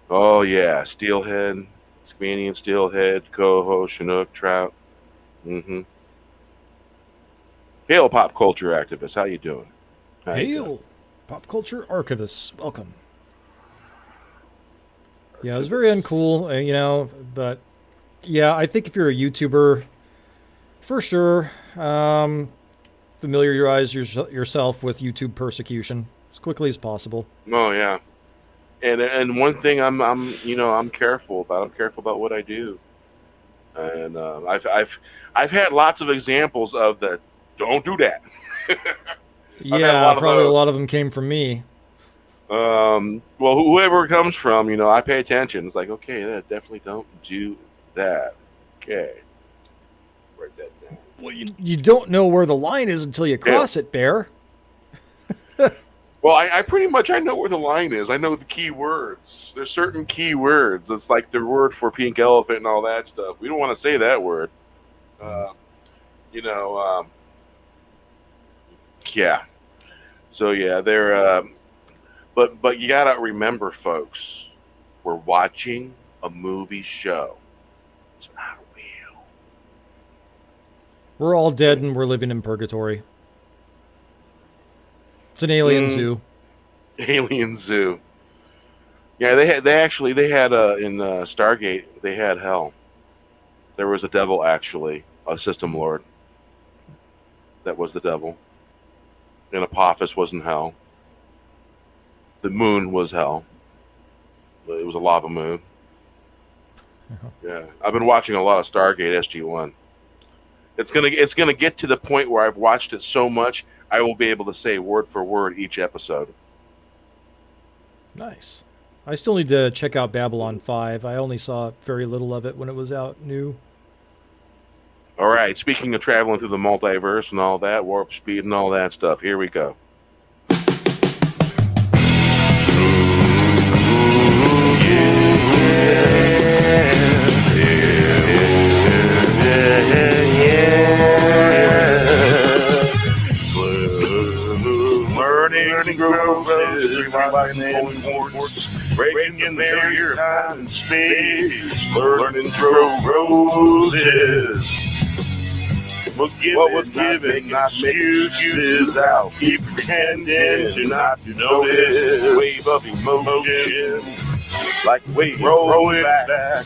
A: Oh yeah, steelhead, Spanian steelhead, coho, chinook, trout. Hail, pop culture activists, how you doing?
C: Hail, pop culture archivists, welcome. Yeah, it was very uncool, but yeah, I think if you're a YouTuber, for sure, familiarize yourself with YouTube persecution as quickly as possible.
A: Oh yeah, and one thing I'm careful about. I'm careful about what I do, and I've had lots of examples of the don't do that.
C: Yeah, probably a lot of them came from me.
A: Well, whoever it comes from, I pay attention. It's like, okay, definitely don't do that. Okay, write that down.
C: Well, you don't know where the line is until you cross it, Bear.
A: Well, I pretty much know where the line is. I know the key words. There's certain key words. It's like the word for pink elephant and all that stuff. We don't want to say that word. Yeah. So yeah, they're. But you gotta remember, folks, we're watching a movie show. It's not real.
C: We're all dead and we're living in purgatory. It's an alien zoo.
A: Alien zoo. Yeah, they had in Stargate, they had hell. There was a devil, actually, a system lord. That was the devil. And Apophis was in hell. The moon was hell. It was a lava moon. Yeah, I've been watching a lot of Stargate SG-1. It's gonna get to the point where I've watched it so much I will be able to say word for word each episode.
C: Nice. I still need to check out Babylon 5. I only saw very little of it when it was out new.
A: All right, speaking of traveling through the multiverse and all that, warp speed and all that stuff, here we go.
B: Learning roses, rewinding quartz, breaking the barrier of time and space. Learning to grow roses. What was given, not excuses. I'll keep pretending to not to notice. Wave of emotion, like wave rolling back.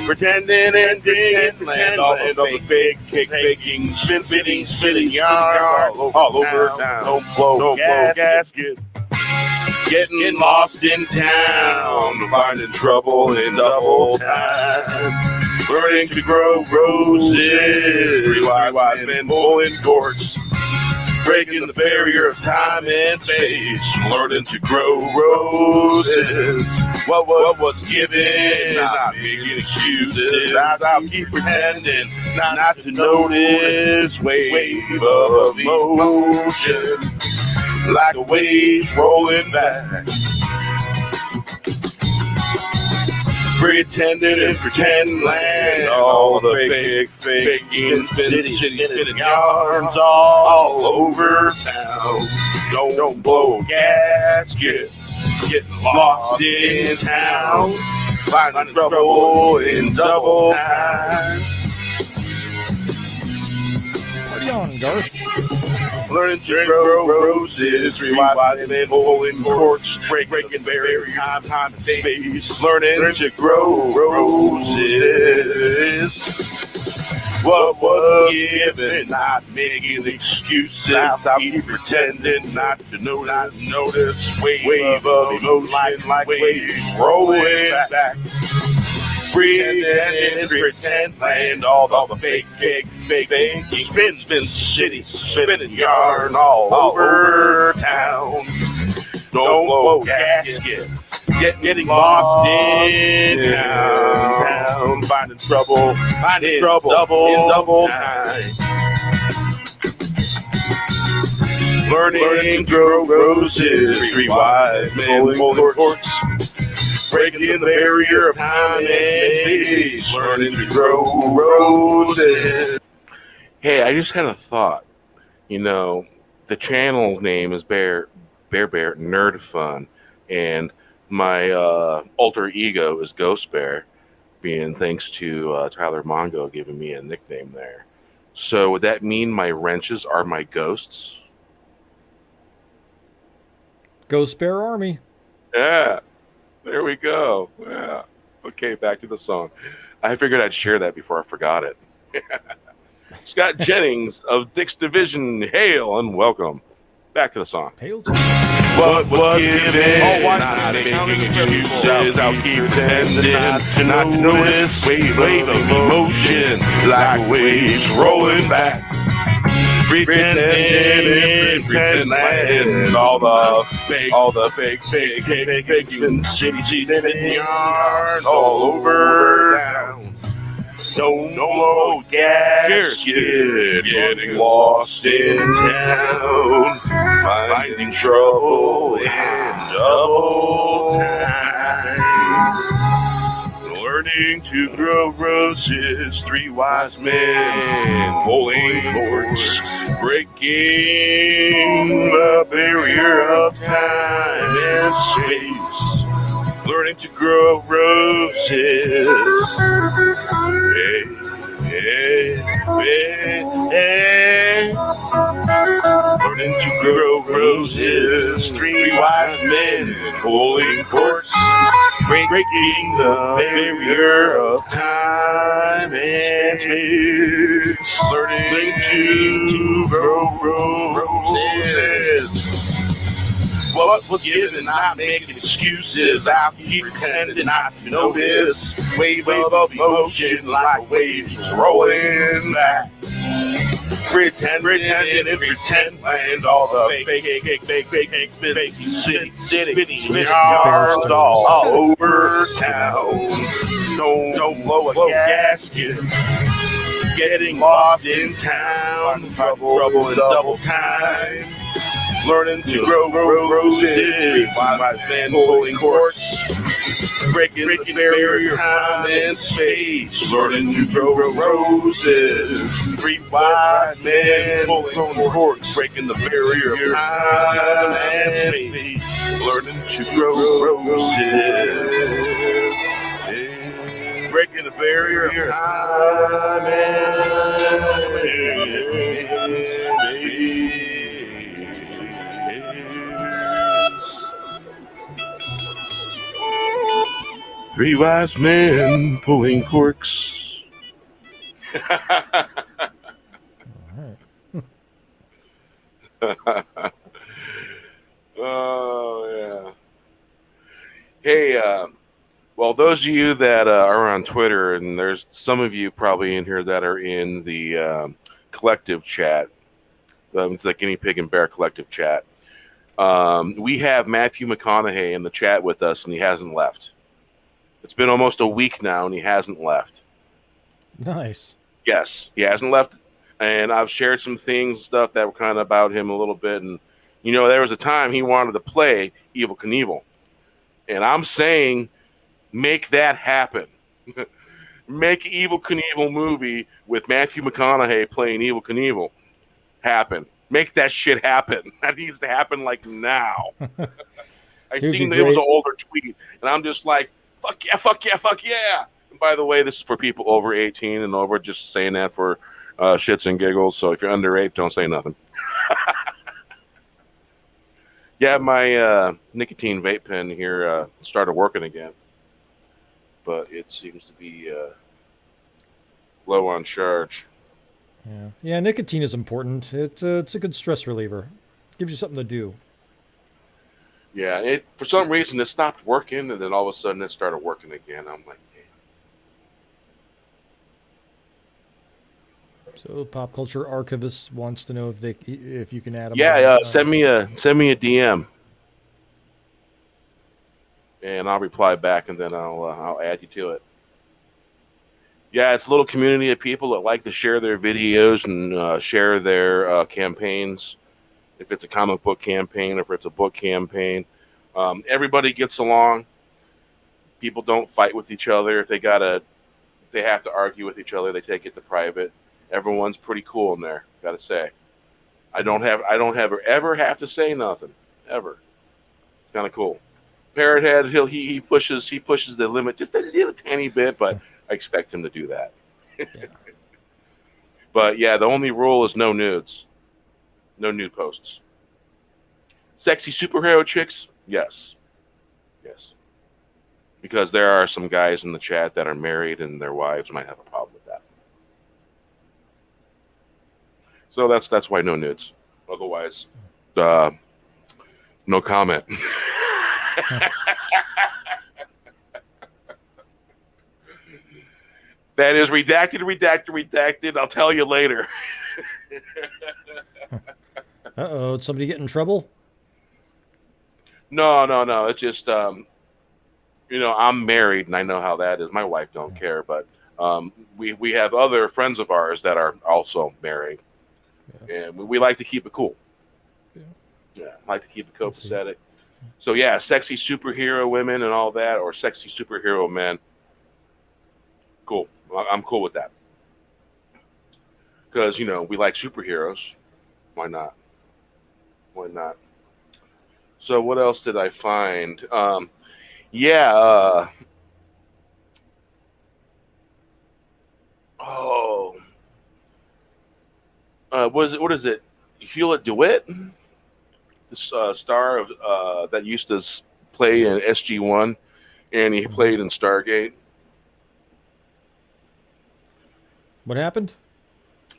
B: Pretending and pretending, land all the fake, faking, spinning yarn all over town. Don't blow gasket. Getting lost in town, finding trouble in double time. Learning to grow roses, three wise men pulling cords. Breaking the barrier of time and space, learning to grow roses. What was given, not making excuses. I'll keep pretending not to notice. Wave of emotion, like a wave rolling back. Pretending and pretend land, all the fake, spinning yarns all over town. Don't blow gasket, getting lost in town, finding trouble in double time.
C: What are you on, Garth?
B: Learning to grow roses, three wise men pulling cords, breaking barrier, time and space. Learning to grow roses. What was given, not making excuses. I'll keep pretending not to notice. Wave of emotion, like waves rolling back. Pretend land, all the fake, spinning yarn all over town. Don't blow gasket, getting lost in town, finding trouble in double time. Learning to grow roses, three wise men pulling cords. Breaking the barrier of time and space, learning to grow roses.
A: Hey, I just had a thought. You know, the channel's name is Bear Nerd Fun, and my alter ego is Ghost Bear, being thanks to Tyler Mongo giving me a nickname there. So would that mean my wrenches are my ghosts?
C: Ghost Bear Army.
A: Yeah. There we go. Yeah. Okay, back to the song. I figured I'd share that before I forgot it. Scott Jennings of Dick's Division, hail and welcome. Back to the song.
C: Hail to
B: What was given, not making excuses. I'll keep pretending not to notice. Wave of emotion, like waves rolling back. Pretending land, all the fake, spinning yarns all over town. No gasket, getting lost in town, finding trouble in double time. Learning to grow roses, three wise men pulling cords, breaking the barrier of time and space. Learning to grow roses. Learning to grow roses, three wise men pulling cords, breaking the barrier of time and space. Learning to grow roses. What was given, not making excuses. I'll keep pretending not to notice. Wave of emotion, like waves rolling back. Pretending and pretend land, all the fake, spinning yarns all over town. Don't blow a gasket, getting lost in town, trouble in double time. Learning to grow roses, wise men pulling corks, breaking the barrier of time and space. Learning to grow roses, 3 wise men pulling corks, breaking the barrier of time and space. Learning to grow roses, breaking the barrier of time and space. 3 wise men pulling corks. Oh, yeah. Hey, well, those of you that are on Twitter, and there's some of you probably in here that are in the collective chat, it's the Guinea Pig and Bear collective chat. We have Matthew McConaughey in the chat with us, and he hasn't left. It's been almost a week now, and he hasn't left.
C: Nice.
A: Yes, he hasn't left, and I've shared some things, stuff that were kind of about him a little bit, and you know, there was a time he wanted to play Evel Knievel, and I'm saying, make that happen. Make Evel Knievel movie with Matthew McConaughey playing Evel Knievel happen. Make that shit happen. That needs to happen like now. I seen it was an older tweet, and I'm just like, fuck yeah, fuck yeah, fuck yeah. And by the way, this is for people over 18 and over, just saying that for shits and giggles. So if you're under 8, don't say nothing. Yeah, my nicotine vape pen here started working again, but it seems to be low on charge.
C: Yeah, nicotine is important. It's a good stress reliever. Gives you something to do.
A: Yeah, it for some reason it stopped working, and then all of a sudden it started working again. I'm like, damn.
C: So, Pop Culture Archivist wants to know if you can add them.
A: Yeah, send me a DM, and I'll reply back, and then I'll add you to it. Yeah, it's a little community of people that like to share their videos and share their campaigns. If it's a comic book campaign, or if it's a book campaign, everybody gets along. People don't fight with each other. If they have to argue with each other, they take it to private. Everyone's pretty cool in there. Gotta say, I don't ever have to say nothing ever. It's kind of cool. Parrothead, he pushes the limit just a little tiny bit, but I expect him to do that. Yeah. But yeah, the only rule is no nudes. No nude posts. Sexy superhero chicks? Yes. Yes. Because there are some guys in the chat that are married and their wives might have a problem with that. So that's why no nudes. Otherwise, no comment. That is redacted. I'll tell you later.
C: Uh-oh, did somebody get in trouble?
A: No. It's just, I'm married and I know how that is. My wife don't care, but we have other friends of ours that are also married. Yeah. And we like to keep it cool. Yeah, like to keep it copacetic. So yeah, sexy superhero women and all that, or sexy superhero men. Cool. I'm cool with that. Because, we like superheroes. Why not? So what else did I find? What is it? Hewlett DeWitt? This star of that used to play in SG-1, and he played in Stargate.
C: What happened?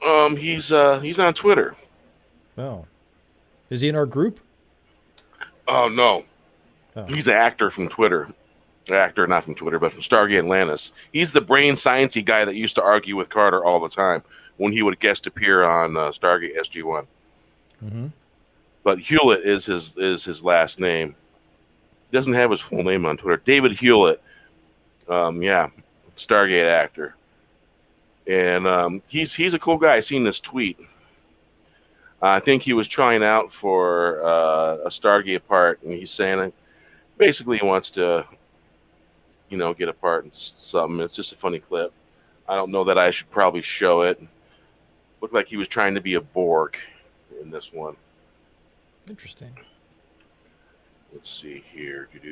A: He's on Twitter.
C: Oh. Is he in our group?
A: Oh, no. Oh. He's an actor from Twitter. Actor, not from Twitter, but from Stargate Atlantis. He's the brain sciencey guy that used to argue with Carter all the time when he would guest appear on Stargate SG-1. Mm-hmm. But Hewlett is his last name. He doesn't have his full name on Twitter. David Hewlett. Stargate actor. And he's a cool guy. I seen this tweet. I think he was trying out for a Stargate part, and he's saying that basically he wants to, get a part in something. It's just a funny clip. I don't know that I should probably show it. Looked like he was trying to be a Borg in this one.
C: Interesting.
A: Let's see here. Was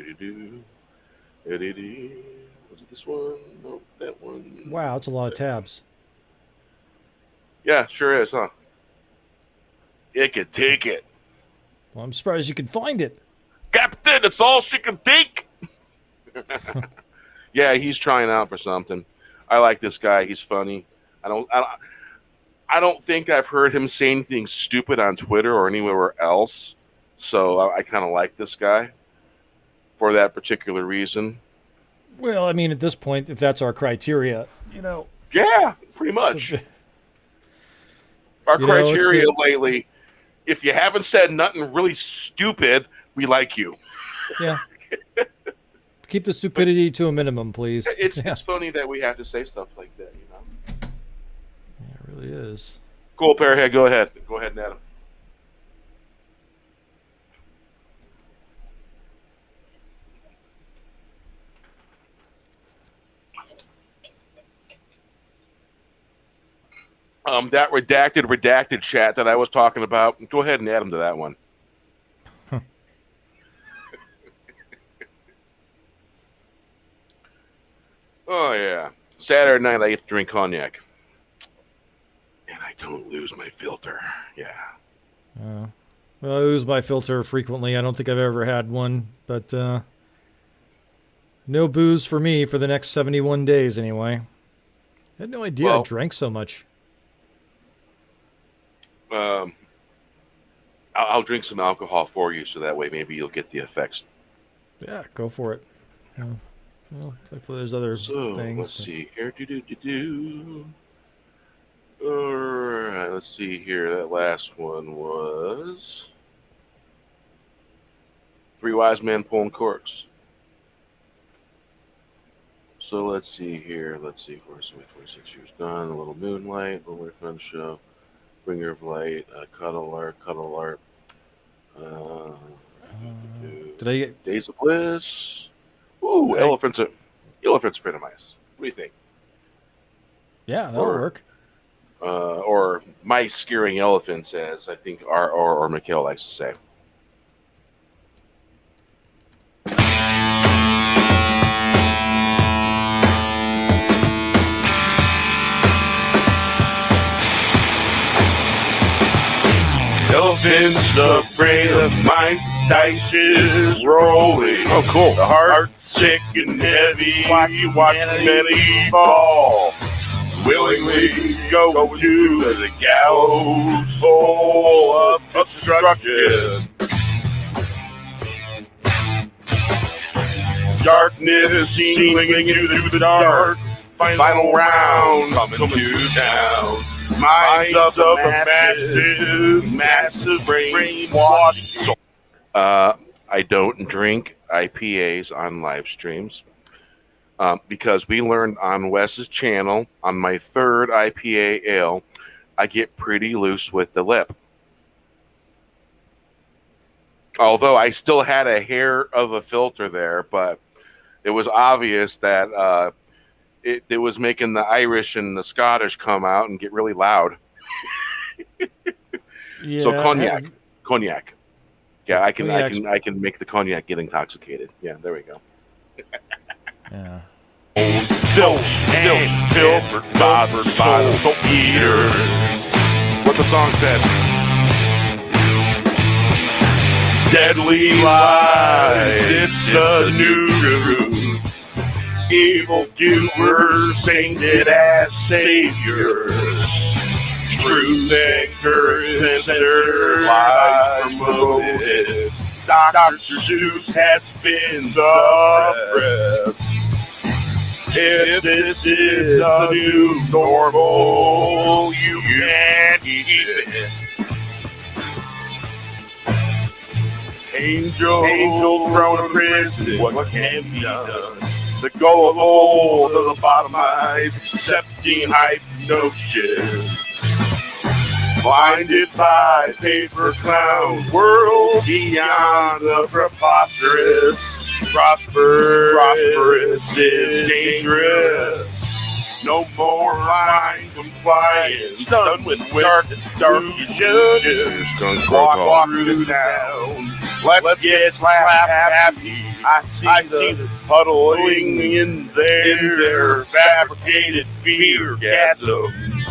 A: it this one? No, that one.
C: Wow, it's a lot of tabs.
A: Yeah, sure is, huh? It could take it.
C: Well, I'm surprised you could find it.
A: Captain, it's all she can take. Yeah, he's trying out for something. I like this guy. He's funny. I don't think I've heard him say anything stupid on Twitter or anywhere else. So I kind of like this guy for that particular reason.
C: Well, I mean, at this point, if that's our criteria,
A: Yeah, pretty much. Our criteria lately, if you haven't said nothing really stupid, we like you.
C: Yeah. Keep the stupidity to a minimum, please.
A: It's funny that we have to say stuff like that,
C: Yeah, it really is.
A: Cool, Pearhead, go ahead. Go ahead, Adam. That redacted chat that I was talking about, go ahead and add them to that one. Oh, yeah. Saturday night, I get to drink cognac. And I don't lose my filter. Yeah.
C: Well, I lose my filter frequently. I don't think I've ever had one, but no booze for me for the next 71 days anyway. I had no idea I drank so much.
A: I'll drink some alcohol for you, so that way maybe you'll get the effects.
C: Yeah, go for it. Well, hopefully there's other things.
A: Let's see here. All right, let's see here. That last one was Three Wise Men Pulling Corks. So let's see here. Let's see. 26 years done. A Little Moonlight. Little Fun Show. Bringer of Light. Cuddle Art.
C: Did I get
A: Days of Bliss? Ooh, Elephants are pretty nice. What do you think?
C: Yeah, that'll work.
A: Or mice scaring elephants, as I think or Mikhail likes to say.
B: Elephants afraid of mice, dice is rolling.
A: Oh, cool.
B: The heart sick and heavy. Watch many fall. Willingly go to the gallows full of destruction. Darkness seeming into the dark. Final round coming to town. Minds of the masses, massive brainwashing.
A: I don't drink IPAs on live streams because we learned on Wes's channel on my third IPA ale, I get pretty loose with the lip. Although I still had a hair of a filter there, but it was obvious that it was making the Irish and the Scottish come out and get really loud.
C: Yeah,
A: so cognac. Yeah, I can make the cognac get intoxicated. Yeah, there we go.
C: Yeah.
B: Filched, pilfered by the soul eaters.
A: What the song said.
B: Deadly lies, it's the new truth. Evil doers, sainted as saviors. Truth and courage censored, lies promoted. Dr. Seuss has been suppressed. If this is the new normal, you can't eat it. Angels thrown in prison, what can be done? The gullible to the bottom eyes, accepting hype notion. Blinded by paper clown world beyond the preposterous. Prosperous is dangerous. No more blind compliance. Done with dark illusions. Walk through the town. Let's get slap happy. I see the huddling in their fabricated fear gasms.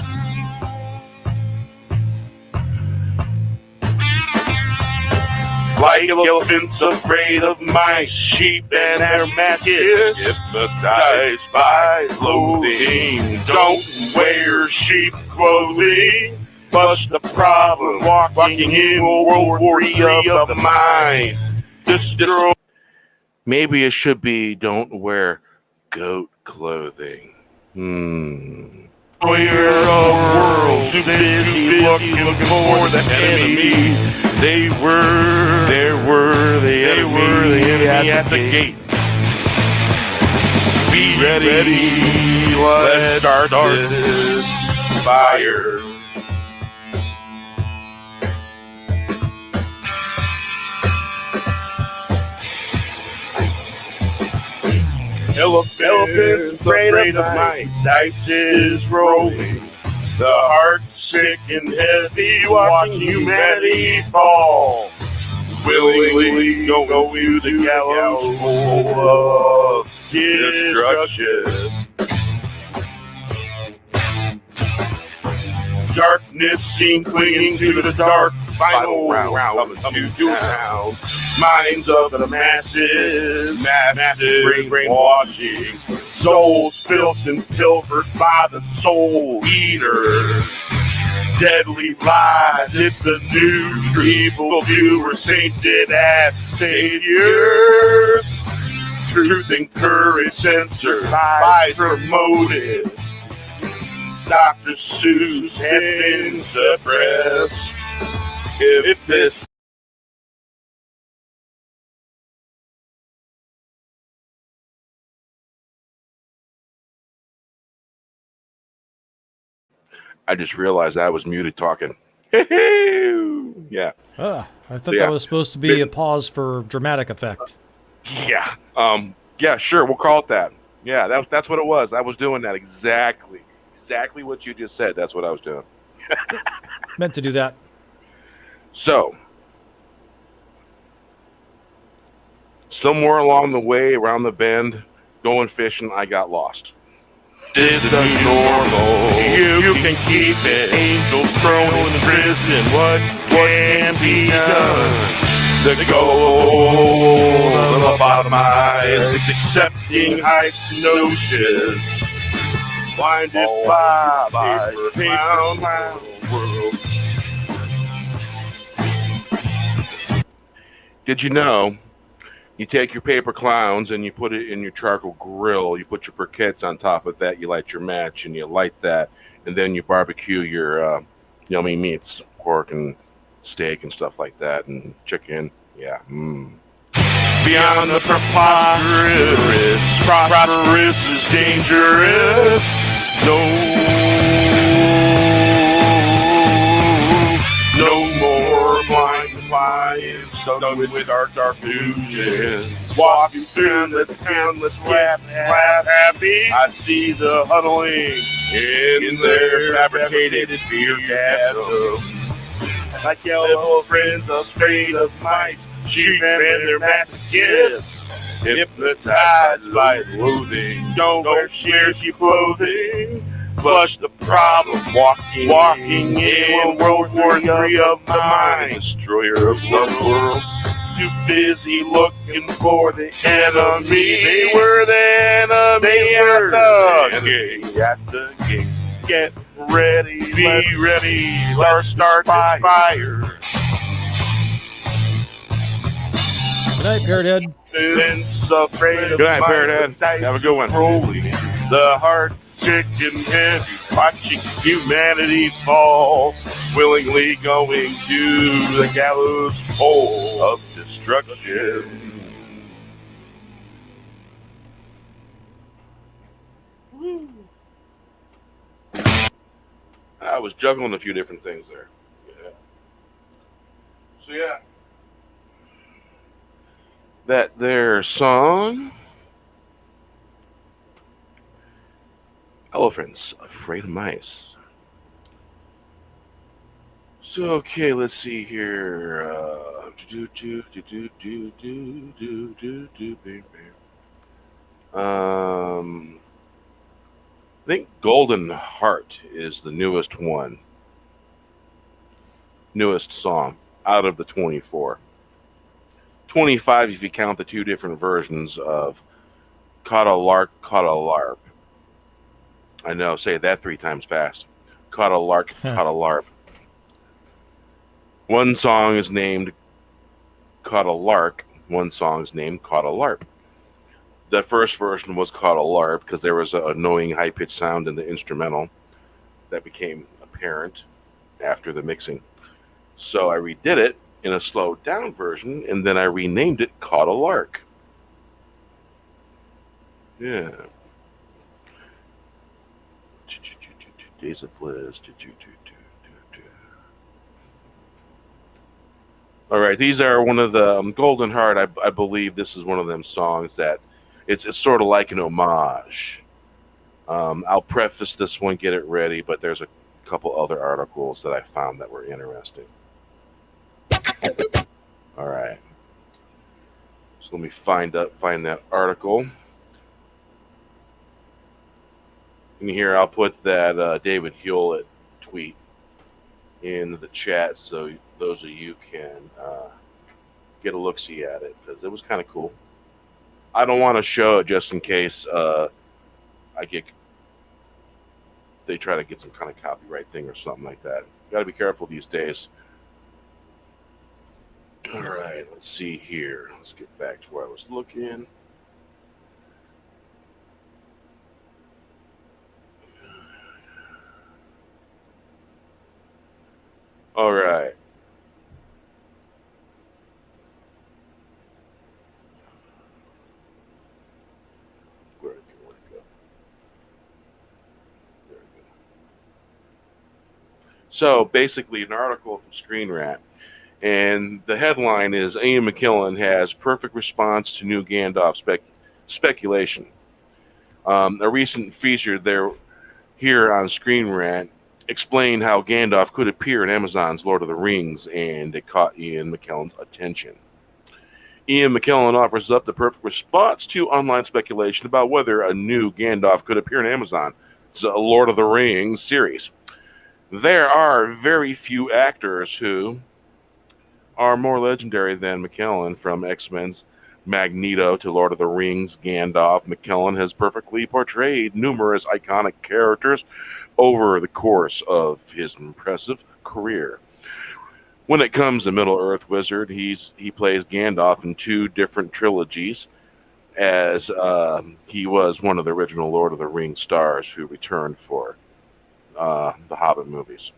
B: Like elephants afraid of mice, sheep and their masters, hypnotized by loathing. Don't wear sheep clothing. Flush the problem, walking in World War III of the mind. Destroy.
A: Maybe it should be don't wear goat clothing.
B: Destroyer of worlds, too busy looking for the enemy. They were the enemy at the gate. Be ready, let's start this fire. Elephants afraid of mice, dice is rolling. The heart's sick and heavy, watching humanity fall. Willingly go to the gallows full of destruction. Darkness seen clinging to the dark. Final round coming to town. Minds of the masses, massive brainwashing. Souls filched and pilfered by the soul eaters. Deadly lies, it's the new evildoers, sainted as saviors. Truth and courage censored, lies promoted. Dr. Seuss has been suppressed. If this
A: I just realized I was muted talking. Yeah.
C: I thought
A: Yeah.
C: that was supposed to be a pause for dramatic effect.
A: Yeah. Yeah, sure. We'll call it that. Yeah, that's what it was. I was doing that exactly what you just said. That's what I was doing.
C: Meant to do that.
A: So, somewhere along the way, around the bend, going fishing, I got lost.
B: is the new normal, you can keep it. Angels thrown in prison, what can be done? The goal of lobotomized, accepting hypnosis. Blinded by paper clown worlds.
A: Did you know you take your paper clowns and you put it in your charcoal grill, you put your briquettes on top of that, you light your match and you light that, and then you barbecue your yummy meats, pork and steak and stuff like that, and chicken. Yeah.
B: Beyond the preposterous, prosperous is dangerous. No more blind compliance, done with dark illusions. Walking through the town, let's get slap happy. I see the huddling in their fabricated fear gasms. Like yellow friends afraid of mice, sheep and their masochists. Hypnotized by loathing, don't wear sheep clothing. Flush the problem, walking in World War III of the mind. Destroyer of the worlds, too busy looking for the enemy. They were the enemy at the gate. Get ready, be ready. Let's start this fire.
C: Good night, Parrothead.
B: Vince afraid of
A: Good night,
B: mice,
A: Parrothead.
B: the dice
A: Have a good one.
B: is rolling. The heart's sick and heavy, watching humanity fall. Willingly going to the gallows pole of destruction.
A: I was juggling a few different things there. Yeah. So yeah, that there song, Elephants Afraid of Mice. So okay, let's see here. I think Golden Heart is the newest one, newest song out of the 24. 25 if you count the two different versions of Caught a Lark, Caught a Larp. I know, say that 3 times fast. Caught a Lark, Caught a Larp. One song is named Caught a Lark, one song is named Caught a Larp. The first version was Caught a Larp because there was an annoying high-pitched sound in the instrumental that became apparent after the mixing. So I redid it in a slowed down version, and then I renamed it Caught a Lark. Yeah. Days of Bliss. All right, these are one of the Golden Heart. I believe this is one of them songs that it's sort of like an homage. I'll preface this one, get it ready, but there's a couple other articles that I found that were interesting. All right, so let me find that article. In here, I'll put that David Hewlett tweet in the chat so those of you can get a look-see at it, because it was kind of cool. I don't want to show it just in case they try to get some kind of copyright thing or something like that. Got to be careful these days. All right, let's see here. Let's get back to where I was looking. All right. Where it go? There we go. So basically, an article from Screen Rant, and the headline is Ian McKellen has perfect response to new Gandalf speculation. A recent feature there here on Screen Rant explained how Gandalf could appear in Amazon's Lord of the Rings, and it caught Ian McKellen's attention. Ian McKellen offers up the perfect response to online speculation about whether a new Gandalf could appear in Amazon's Lord of the Rings series. There are very few actors who are more legendary than McKellen, from X-Men's Magneto to Lord of the Rings Gandalf. McKellen has perfectly portrayed numerous iconic characters over the course of his impressive career. When it comes to Middle-earth Wizard, he plays Gandalf in 2 different trilogies, as he was one of the original Lord of the Rings stars who returned for the Hobbit movies.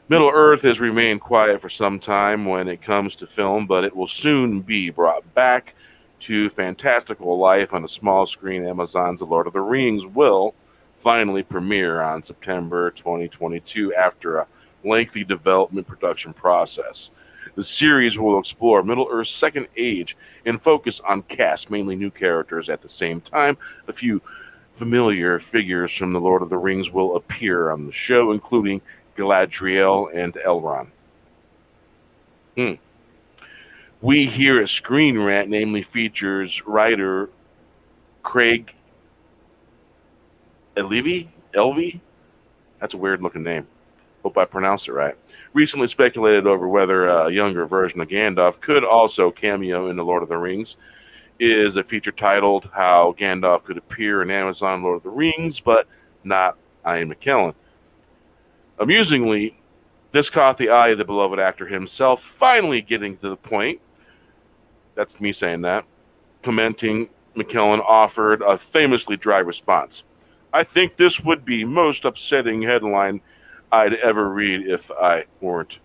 A: Middle-earth has remained quiet for some time when it comes to film, but it will soon be brought back to fantastical life on a small screen. Amazon's The Lord of the Rings will finally premiere on September 2022 after a lengthy development production process. The series will explore Middle-earth's second age and focus on cast mainly new characters. At the same time, a few familiar figures from The Lord of the Rings will appear on the show, including Galadriel and Elrond. We here at Screen Rant namely features writer Craig Elvey? That's a weird looking name. Hope I pronounced it right. Recently speculated over whether a younger version of Gandalf could also cameo in The Lord of the Rings. Is a feature titled How Gandalf Could Appear in Amazon Lord of the Rings, but not Ian McKellen. Amusingly, this caught the eye of the beloved actor himself, finally getting to the point. That's me saying that. Commenting, McKellen offered a famously dry response. I think this would be most upsetting headline I'd ever read if I weren't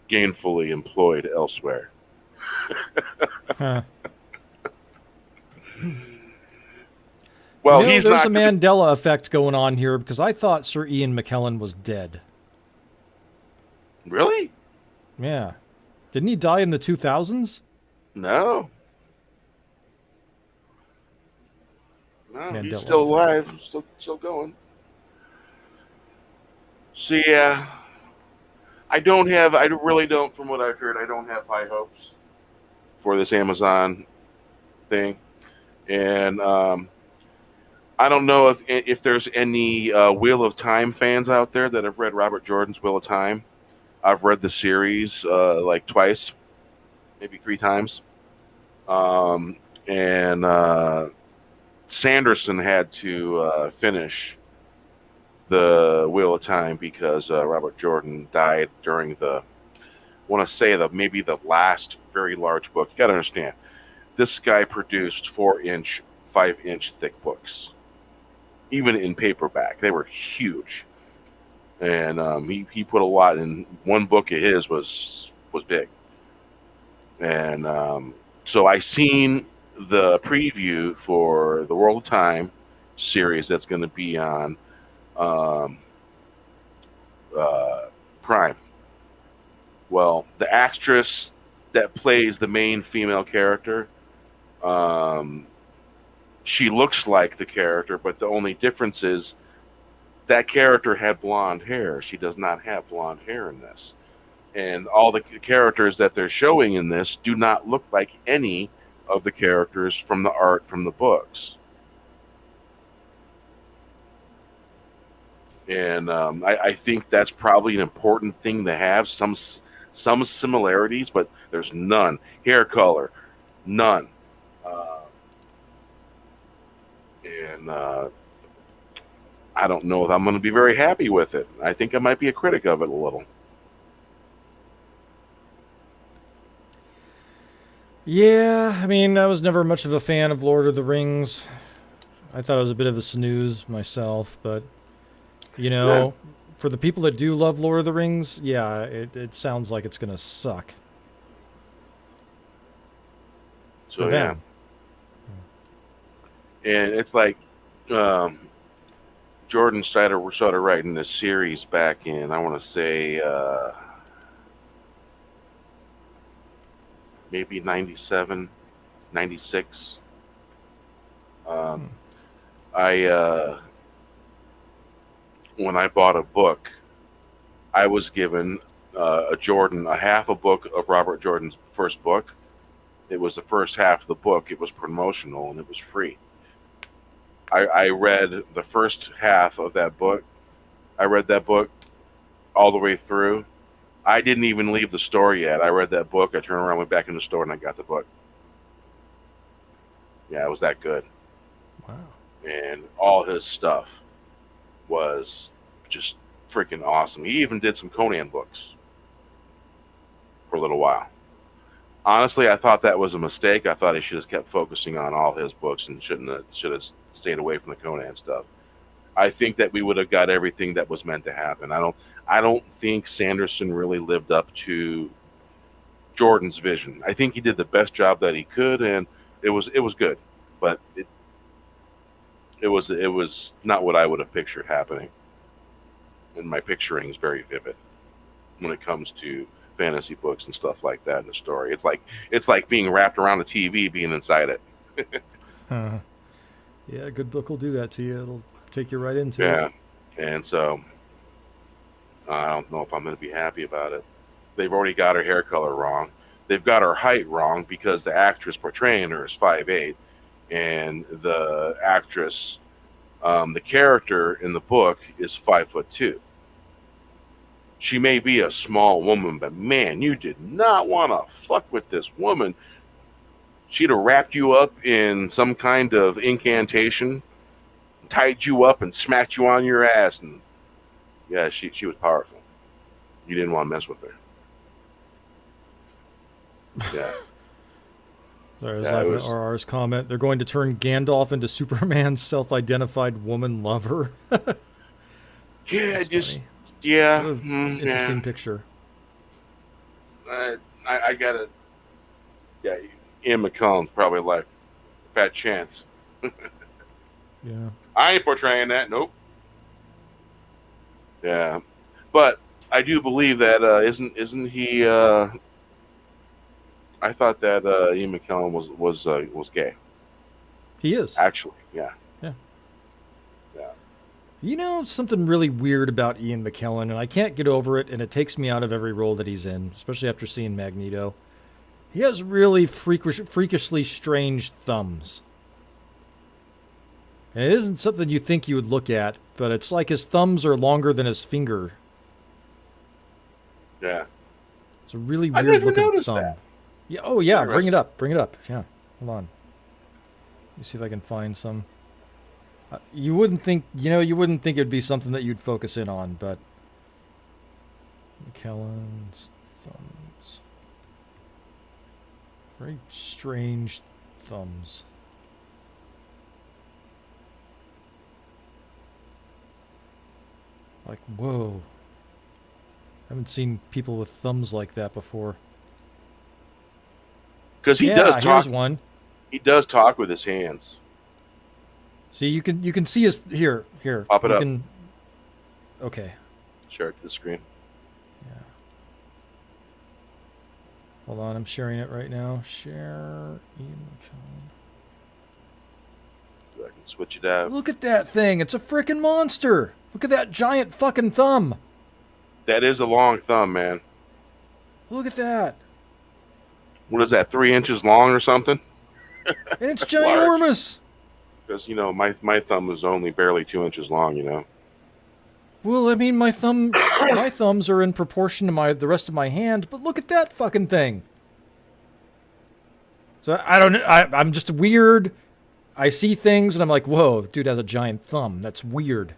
A: gainfully employed elsewhere.
C: Huh.
A: Well,
C: you know,
A: he's
C: there's
A: not
C: a Mandela effect going on here, because I thought Sir Ian McKellen was dead.
A: Really?
C: Yeah. Didn't he die in the 2000s?
A: No. No, he's
C: Mandela
A: still
C: effect.
A: alive, still going. So yeah, I really don't, from what I've heard, I don't have high hopes for this Amazon thing, and I don't know if there's any Wheel of Time fans out there that have read Robert Jordan's Wheel of Time. I've read the series like twice, maybe three times, um, and Sanderson had to finish the Wheel of Time because Robert Jordan died during the, I want to say maybe the last very large book. You got to understand, this guy produced 4-inch, 5-inch thick books, even in paperback. They were huge, and he put a lot in. One book of his was big, and so I seen the preview for the World of Time series that's going to be on um, Prime. Well, the actress that plays the main female character, um, she looks like the character, but the only difference is that character had blonde hair. She does not have blonde hair in this. And all the characters that they're showing in this do not look like any of the characters from the art from the books. And I think that's probably an important thing to have some similarities, but there's none. Hair color, none. Uh, and I don't know if I'm going to be very happy with it. I think I might be a critic of it a little.
C: Yeah, I mean, I was never much of a fan of Lord of the Rings. I thought it was a bit of a snooze myself, but you
A: Yeah.
C: know, for the people that do love Lord of the Rings, yeah, it sounds like it's gonna suck for
A: So yeah,
C: them.
A: and it's like um, Jordan started writing this series back in, I want to say maybe 97, 96. Um,
C: Hmm.
A: I When I bought a book, I was given a half a book of Robert Jordan's first book. It was the first half of the book. It was promotional and it was free. I read the first half of that book. I read that book all the way through. I didn't even leave the store yet. I read that book. I turned around, went back in the store, and I got the book. Yeah, it was that good.
C: Wow.
A: And all his stuff was just freaking awesome. He even did some Conan books for a little while. Honestly, I thought that was a mistake. I thought he should have kept focusing on all his books and should have stayed away from the Conan stuff. I think that we would have got everything that was meant to happen. I don't think Sanderson really lived up to Jordan's vision. I think he did the best job that he could, and it was good, but it was not what I would have pictured happening. And my picturing is very vivid when it comes to fantasy books and stuff like that in the story. It's like being wrapped around a TV, being inside it.
C: Huh. Yeah, a good book will do that to you. It'll take you right into it.
A: Yeah, and so I don't know if I'm going to be happy about it. They've already got her hair color wrong. They've got her height wrong because the actress portraying her is 5'8", and the actress, the character in the book is 5'2". She may be a small woman, but man, you did not want to fuck with this woman. She'd have wrapped you up in some kind of incantation, tied you up, and smacked you on your ass. And yeah, she was powerful. You didn't want to mess with her. Yeah,
C: Sorry, as
A: yeah, it
C: I've
A: was.
C: RR's comment, they're going to turn Gandalf into Superman's self-identified woman lover.
A: Yeah,
C: That's
A: just
C: funny.
A: yeah,
C: What an
A: yeah.
C: interesting picture.
A: I got it. Yeah, Ian McKellen's probably like fat chance.
C: Yeah.
A: I ain't portraying that. Nope. Yeah, but I do believe that isn't he? I thought that Ian McKellen was gay.
C: He is.
A: Actually, yeah.
C: Yeah.
A: Yeah.
C: You know something really weird about Ian McKellen, and I can't get over it, and it takes me out of every role that he's in, especially after seeing Magneto. He has really freakishly strange thumbs. And it isn't something you think you would look at, but it's like his thumbs are longer than his finger.
A: Yeah.
C: It's a really
A: I
C: weird
A: never
C: looking
A: noticed
C: thumb.
A: that.
C: Yeah. Oh yeah.
A: Interesting.
C: Bring it up. Bring it up. Yeah. Hold on. Let me see if I can find some. You wouldn't think. You wouldn't think it'd be something that you'd focus in on, but McKellen's thumbs. Very strange thumbs. Like, whoa. I haven't seen people with thumbs like that before.
A: Because he
C: Yeah,
A: does
C: here's
A: talk.
C: one.
A: He does talk with his hands.
C: See, you can see his here.
A: Pop it
C: you
A: up.
C: Can, okay.
A: Share it to the screen.
C: Yeah. Hold on, I'm sharing it right now. Share Ian McKellen.
A: I can switch it out.
C: Look at that thing. It's a freaking monster. Look at that giant fucking thumb.
A: That is a long thumb, man.
C: Look at that.
A: What is that? 3 inches long or something?
C: And it's
A: That's large.
C: ginormous.
A: Because my thumb is only barely 2 inches long.
C: Well, I mean, my thumbs are in proportion to the rest of my hand, but look at that fucking thing. So I don't know. I'm just weird. I see things and I'm like, whoa, the dude has a giant thumb. That's weird.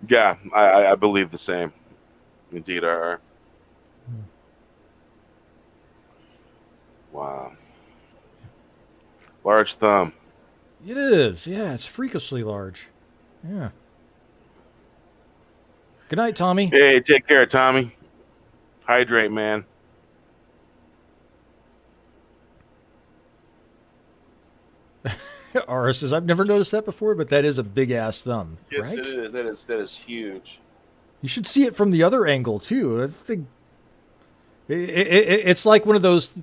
A: Yeah, I believe the same. Indeed, are. Wow. Large thumb.
C: It is. Yeah, it's freakishly large. Yeah. Good night, Tommy.
A: Hey, take care, Tommy. Hydrate, man.
C: Ara says, I've never noticed that before, but that is a big-ass thumb,
A: Yes,
C: right?
A: it is. That is huge.
C: You should see it from the other angle, too. I think it's like one of those...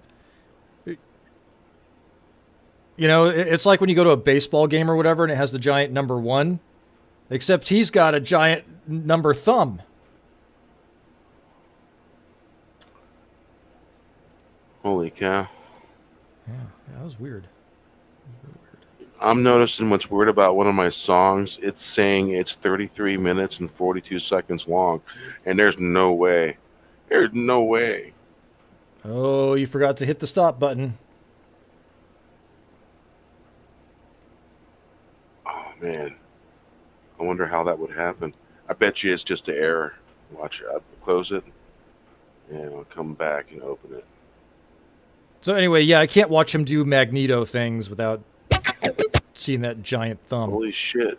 C: it's like when you go to a baseball game or whatever, and it has the giant number 1, except he's got a giant number thumb.
A: Holy cow.
C: Yeah, that was weird.
A: I'm noticing what's weird about one of my songs. It's saying it's 33 minutes and 42 seconds long, and there's no way. There's no way.
C: Oh, you forgot to hit the stop button.
A: Oh, man. I wonder how that would happen. I bet you it's just an error. Watch it. I'll close it, and I'll come back and open it.
C: So anyway, yeah, I can't watch him do Magneto things without seeing that giant thumb.
A: Holy shit.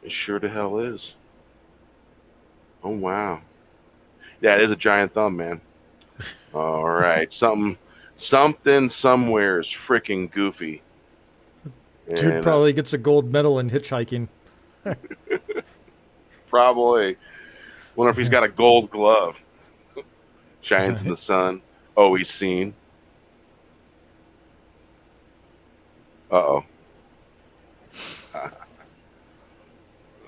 A: It sure to hell is. Oh, wow. Yeah, it is a giant thumb, man. All right. Something somewhere is freaking goofy.
C: Dude
A: And,
C: probably gets a gold medal in hitchhiking.
A: probably. Wonder if he's got a gold glove. Shines in the sun. Oh, he's seen. Uh-oh.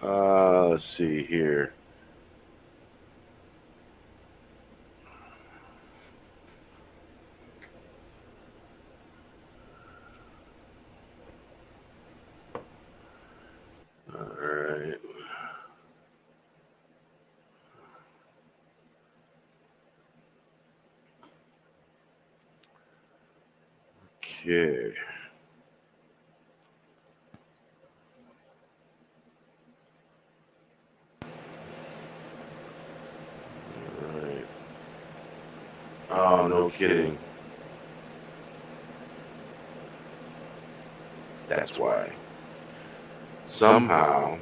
A: Let's see here. All right. Okay. All right. Oh, no kidding. That's why. Somehow.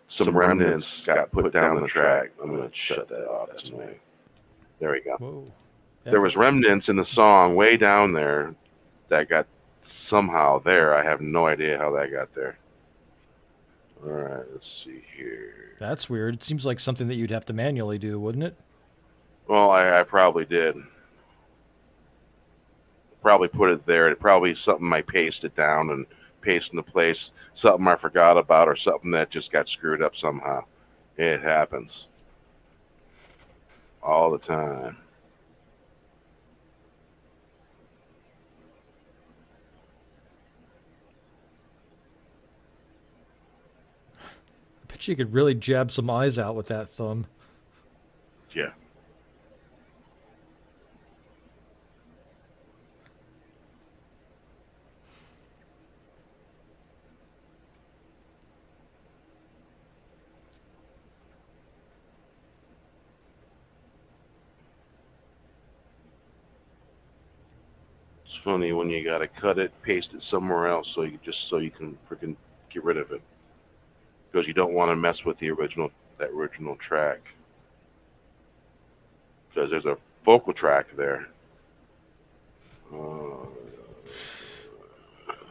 A: Some remnants got put down the track. I'm going to shut that off. That's annoying. There we go.
C: Whoa.
A: There was remnants in the song way down there that got somehow there. I have no idea how that got there. All right, let's see here.
C: That's weird. It seems like something that you'd have to manually do, wouldn't it?
A: Well, I probably did. Probably put it there. It probably something I pasted down and pasted into place. Something I forgot about, or something that just got screwed up somehow. It happens all the time.
C: I bet you could really jab some eyes out with that thumb.
A: Yeah. It's funny when you gotta cut it, paste it somewhere else, so you can freaking get rid of it, because you don't want to mess with that original track, because there's a vocal track there.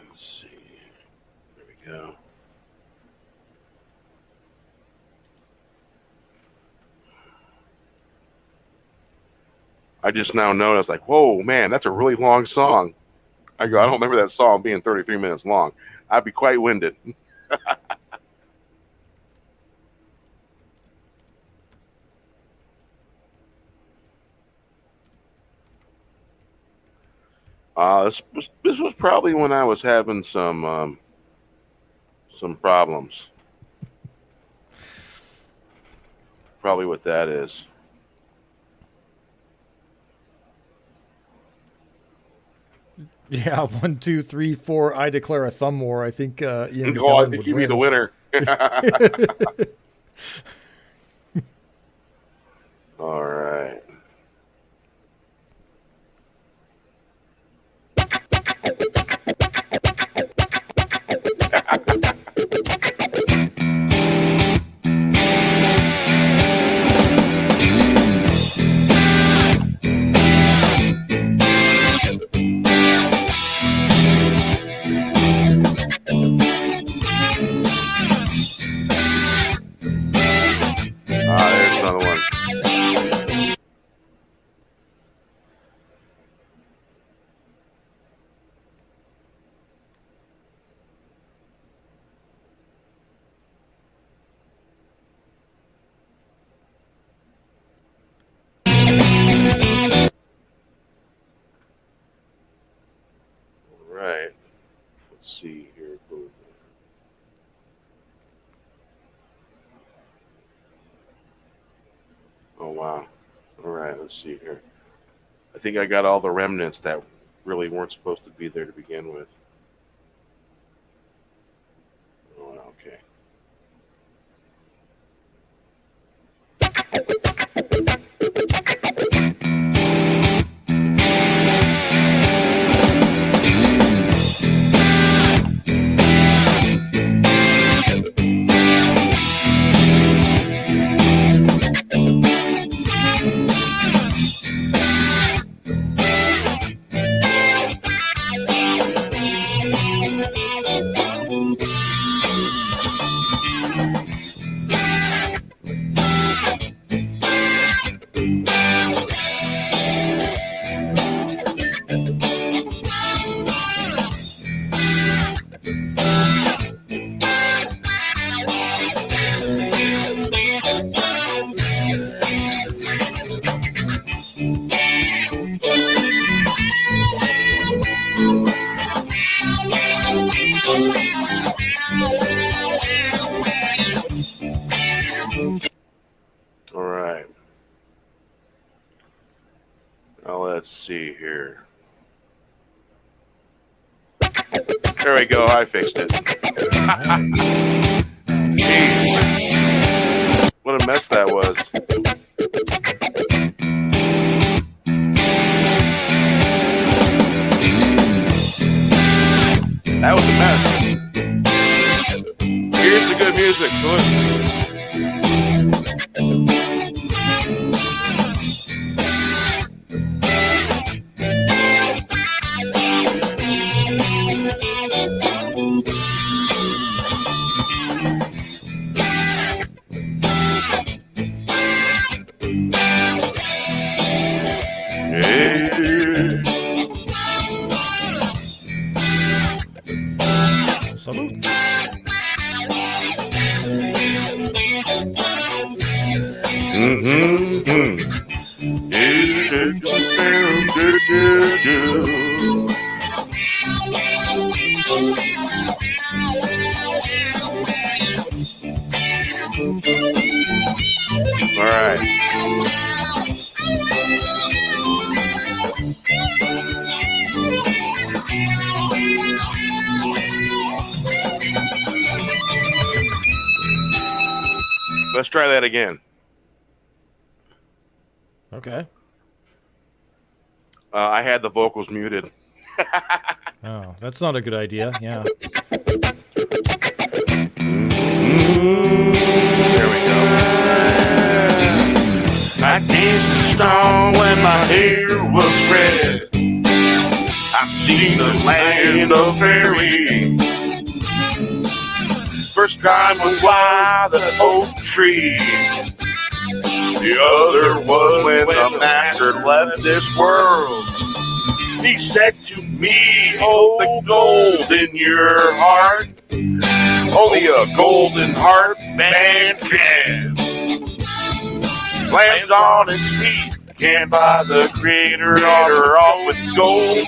A: Let's see. There we go. I just now noticed, like, whoa, man, that's a really long song. I don't remember that song being 33 minutes long. I'd be quite winded. This was probably when I was having some problems. Probably what that is.
C: Yeah, 1, 2, 3, 4. I declare a thumb war. I think Ian
A: Oh, I
C: McKellen
A: think
C: would
A: you'd be the
C: win.
A: winner. All right. There's another one. All right. Let's see here. Oh, wow. All right, let's see here. I think I got all the remnants that really weren't supposed to be there to begin with. Oh, okay. All right. Now let's see here. There we go. I fixed it. Jeez. What a mess that was. That was a mess. Here's the good music. Salute. All right. Let's try that again.
C: Okay.
A: I had the vocals muted.
C: Oh, that's not a good idea. Yeah.
A: There we go.
B: I danced the storm when my hair was red. I've seen the land of fairy. First time was by the oak tree. The other was when the master left this world. He said to me, hold the gold in your heart. Only a golden heart man can. Lands on its feet, can't buy the creator off with gold.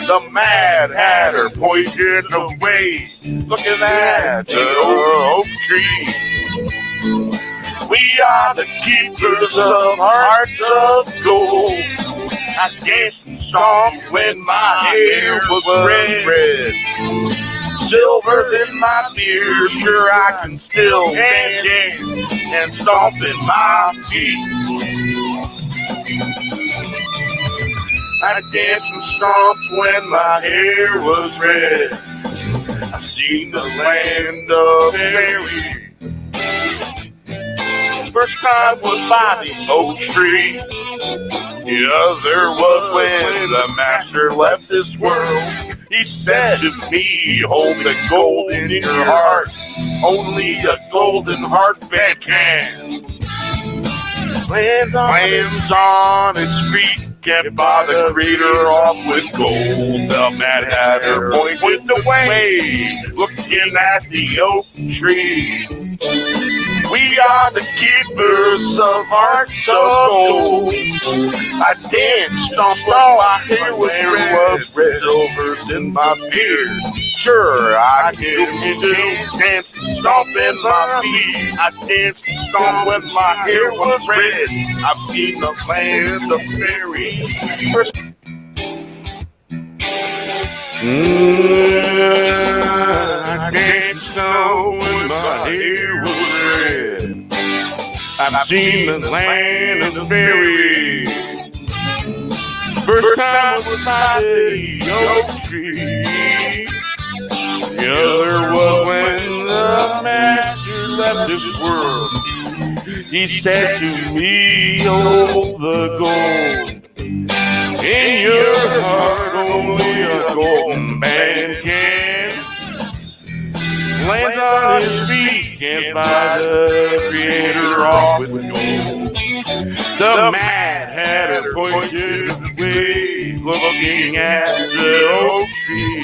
B: The Mad Hatter pointed away, looking at the oak tree. We are the keepers of hearts of gold. I danced and stomped when my hair was red. Silver's in my beard, sure I can still dance and stomp in my feet. I danced and stomped when my hair was red. I seen the land of fairy. First time was by the oak tree. The other was when the master left this world. He said to me, hold the gold in your heart. Only a golden heart man can. Lands on its feet, can't buy the creator off with gold. The Mad Hatter points away, looking at the oak tree. We are the keepers of hearts of gold. I danced, stomped on my hair was red. Silver's in my beard. Sure, I can still dance and stomp in my feet. I danced and stomped when my hair was red. I've seen the land of fairy. I danced and stomped when my hair was red. I've seen the land of the fairy. First time was by the oak tree. The other was when the master left this world. He said to me, hold the gold in your heart. Only a golden man can. Lands on his feet, can't buy the creator off with gold. The Mad Hatter pointed away, looking at the oak tree.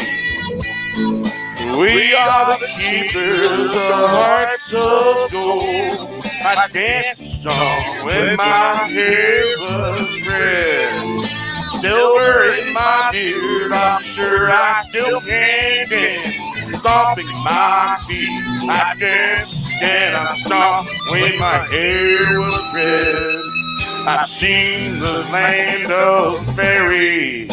B: We are the keepers of hearts of gold. I danced on when my hair was red. Silver in my beard, I'm sure I still can dance. Stomping my feet, I danced and I stomped when my hair was red. I've seen the land of fairy.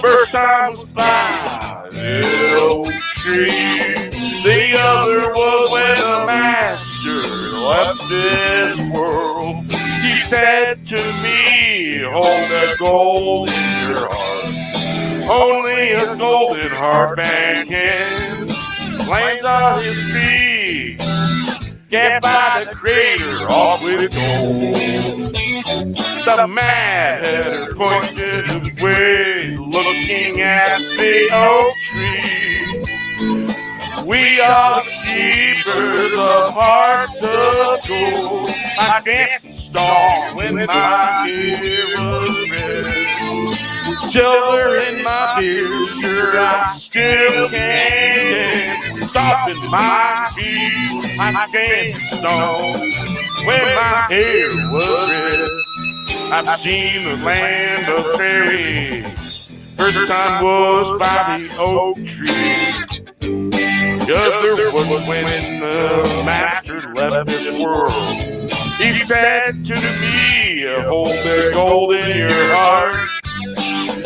B: First time was by the oak tree. The other was when the master left this world. He said to me, hold the gold in your heart. Only a golden heart man can. Lands on his feet, can't buy the creator off with gold. The Mad Hatter pointed away, looking at the oak tree. We are the keepers of hearts of gold. I danced and stomped when my hair was red. Silver in my beard, sure I still can dance. Stomping my feet, I I danced on when my hair was red. I've seen the land of fairies. First time was by the oak tree. The other was when the master left this world. He said to me, hold their gold in your heart.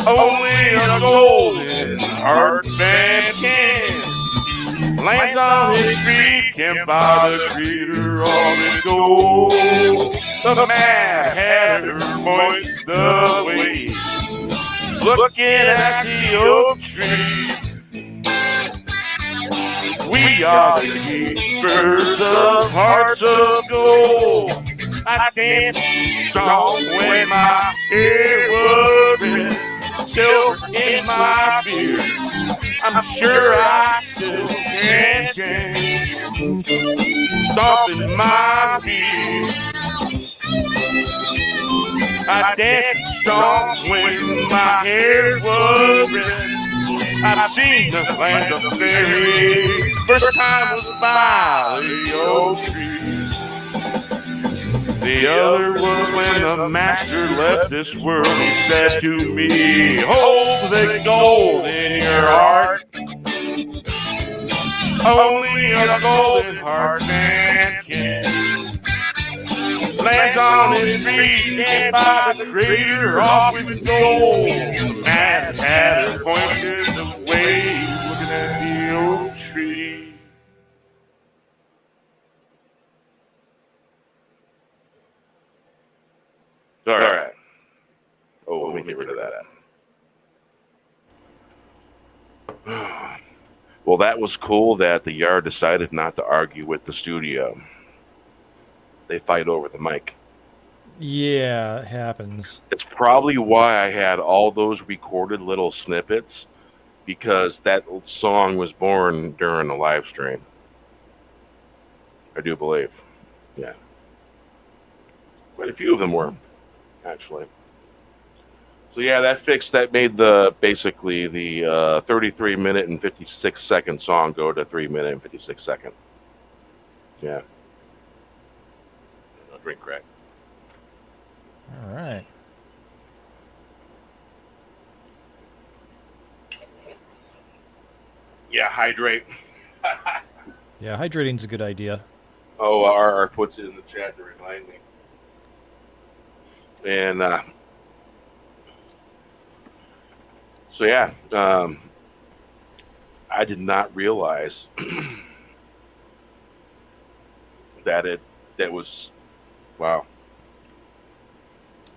B: Only a golden heart man can. Lands on his feet, can buy the creator of his gold. The Mad Hatter points the way, looking at the oak tree. We are the keepers of hearts of gold. I danced song when my hair was red, silver in my beard. I'm sure I still can dance, stomping my feet. I danced song when my hair was red. I've seen the land of fairy. First time was by the oak tree. The other was when the master left this world. He said to me, hold the gold in your heart. Only a golden heart man can. Lands on his feet, can't buy the creator off with gold. The Mad Hatter pointed the way, looking at the oak tree. All right. Oh, let me get rid of that. Well, that was cool that the Yard decided not to argue with the studio. They fight over the mic.
C: Yeah, it happens.
A: That's probably why I had all those recorded little snippets, because that song was born during the live stream. I do believe. Yeah. Quite a few of them were, actually. So yeah, that made basically the 33-minute and 56-second song go to 3-minute and 56-second. Yeah. I'll drink crack.
C: All right.
A: Yeah, hydrate.
C: Yeah, hydrating's a good idea.
A: Oh, R puts it in the chat to remind me. And so yeah, I did not realize that was wow.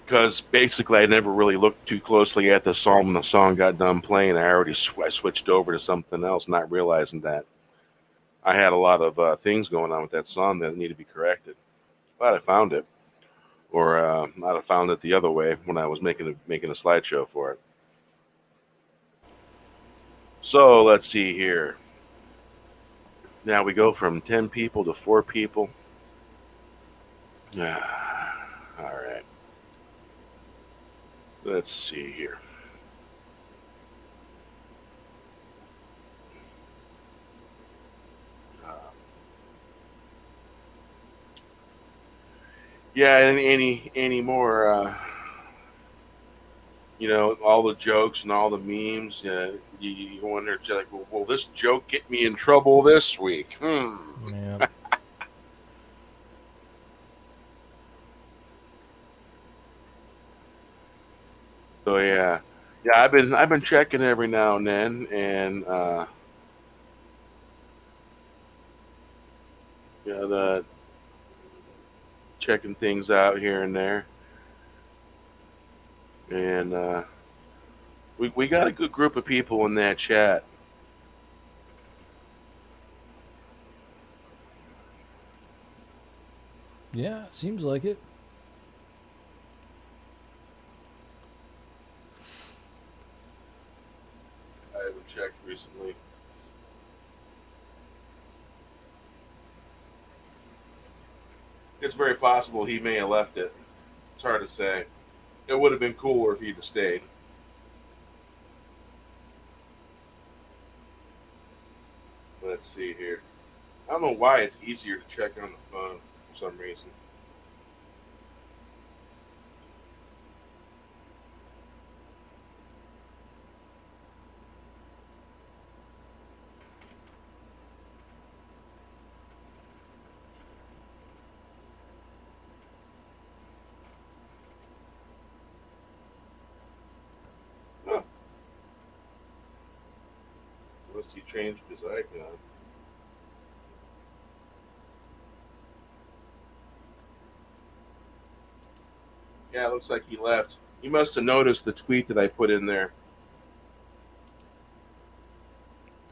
A: Because basically, I never really looked too closely at the song when the song got done playing. I switched over to something else, not realizing that I had a lot of things going on with that song that need to be corrected. Glad I found it, or I'd have found it the other way when I was making a slideshow for it. So let's see here. Now we go from 10 people to 4 people. All right. Let's see here. Yeah, and any more, all the jokes and all the memes, you wonder, like, will this joke get me in trouble this week?
C: Yeah.
A: So yeah, I've been checking every now and then, and the checking things out here and there, and we got a good group of people in that chat.
C: Yeah, seems like it.
A: I haven't checked recently. It's very possible he may have left it. It's hard to say. It would have been cooler if he'd have stayed. Let's see here. I don't know why it's easier to check on the phone for some reason. Huh. Unless he changed his icon. Yeah, it looks like he left. He must have noticed the tweet that I put in there.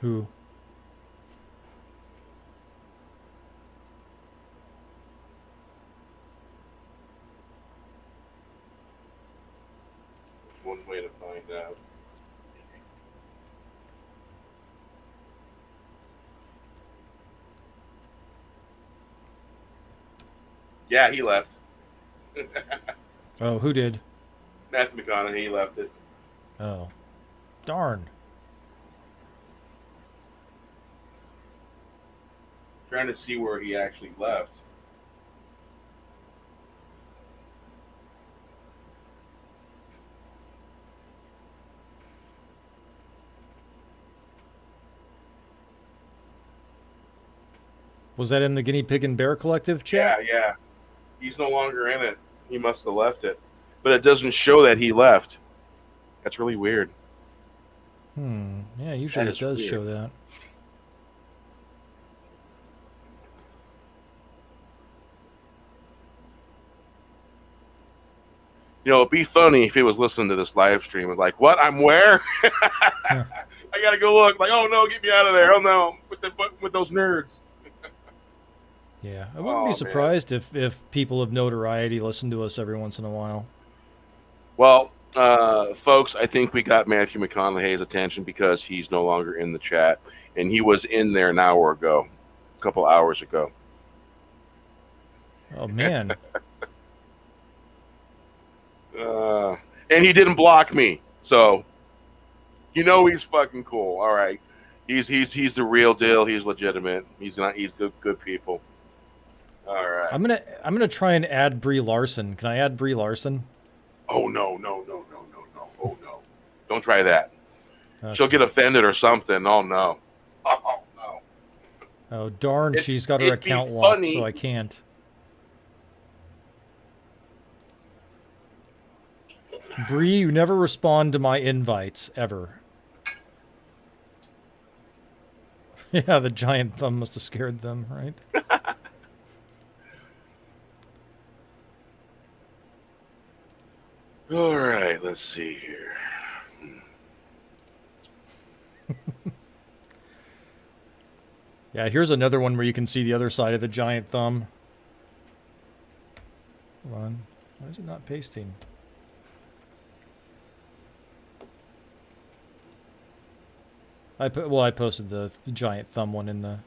C: Who?
A: One way to find out. Yeah, he left.
C: Oh, who did?
A: Matthew McConaughey left it.
C: Oh, darn.
A: Trying to see where he actually left.
C: Was that in the Guinea Pig and Bear Collective chat?
A: Yeah. He's no longer in it. He must have left it. But it doesn't show that he left. That's really weird.
C: Yeah, usually
A: That
C: it does
A: weird.
C: show that.
A: You know, it'd be funny if he was listening to this live stream and like, what? I'm where?
C: Huh.
A: I gotta go look. Like, oh no, get me out of there. Oh no, with those nerds.
C: Yeah, I wouldn't
A: Oh,
C: be
A: man.
C: surprised if people of notoriety listen to us every once in a while.
A: Well, folks, I think we got Matthew McConaughey's attention because he's no longer in the chat, and he was in there an hour ago, a couple hours ago.
C: Oh man.
A: And he didn't block me, so you know he's fucking cool. All right, he's the real deal. He's legitimate. He's good people. All right.
C: I'm gonna try and add Brie Larson. Can I add Brie Larson?
A: Oh no. Oh no! Don't try that.
C: Okay.
A: She'll get offended or something. Oh no. Oh no.
C: Oh darn, she's got her
A: it'd be
C: account locked,
A: funny.
C: so I can't. Brie, you never respond to my invites ever. Yeah, the giant thumb must have scared them, right?
A: All right, let's see here.
C: Yeah, here's another one where you can see the other side of the giant thumb. Hold on. Why is it not pasting? I posted the giant thumb one in the...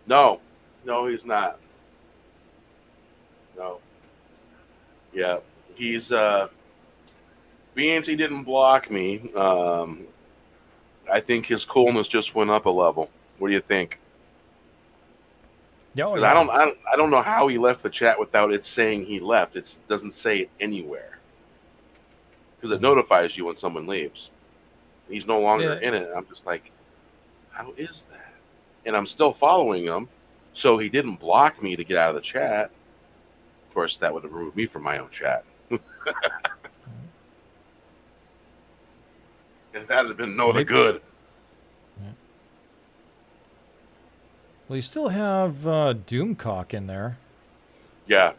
A: No, he's not. No. Yeah, he's BNC didn't block me. I think his coolness just went up a level. What do you think?
C: Yeah,
A: 'Cause I don't know how he left the chat without it saying he left. It doesn't say it anywhere because it notifies you when someone leaves. He's no longer in it. I'm just like, how is that? And I'm still following him, so he didn't block me to get out of the chat. Of course, that would have removed me from my own chat. And that'd have been no the good.
C: Well, you still have Doomcock in there.
A: Yeah.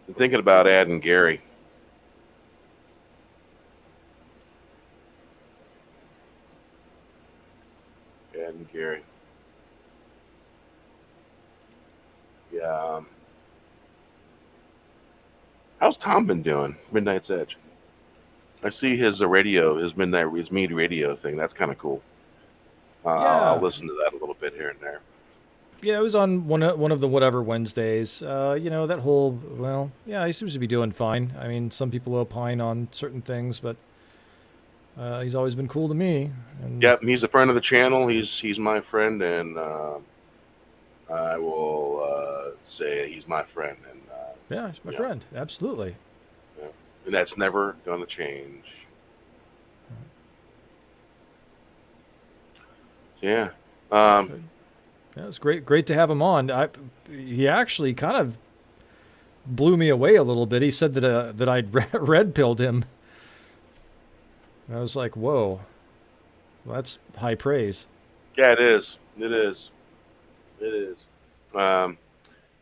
A: I'm thinking about adding Gary. Adding Gary. Yeah. How's Tom been doing? Midnight's Edge. I see his his Mead radio thing. That's kind of cool. I'll listen to that a little bit here and there.
C: Yeah, it was on one of the whatever Wednesdays. That whole, well, yeah, he seems to be doing fine. I mean, some people opine on certain things, but He's always been cool to me. And
A: Yep, he's a friend of the channel. He's my friend, and I will say he's my friend, and
C: yeah, he's my
A: you know,
C: friend. Absolutely.
A: yeah. And that's never gonna change. So, yeah.
C: Good. Yeah, it's great to have him on. He actually kind of blew me away a little bit. He said that I'd red pilled him. I was like, whoa, well, that's high praise.
A: Yeah, it is. It is. It is. Um,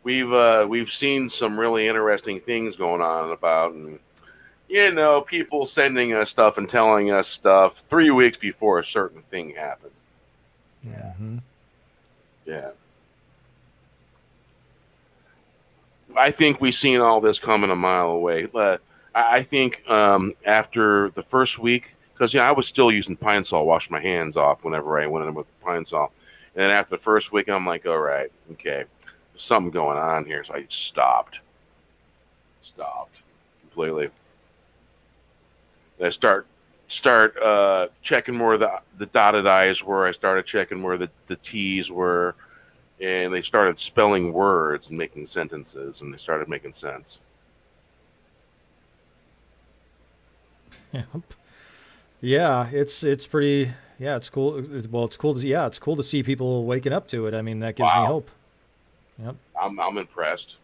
A: we've seen some really interesting things going on about, and people sending us stuff and telling us stuff 3 weeks before a certain thing happened. Yeah.
C: Mm-hmm.
A: Yeah. I think we've seen all this coming a mile away. I think after the first week, because I was still using Pine Sol, wash my hands off whenever I went in with Pine Sol, and then after the first week, I'm like, all right, okay, there's something going on here, so I just stopped completely. And I start checking where the dotted I's were. I started checking where the T's were, and they started spelling words and making sentences, and they started making sense.
C: Yep. Yeah, it's pretty. Yeah, it's cool. Well, it's cool to it's cool to see people waking up to it. I mean, that gives me
A: Wow,
C: hope. Yep.
A: I'm impressed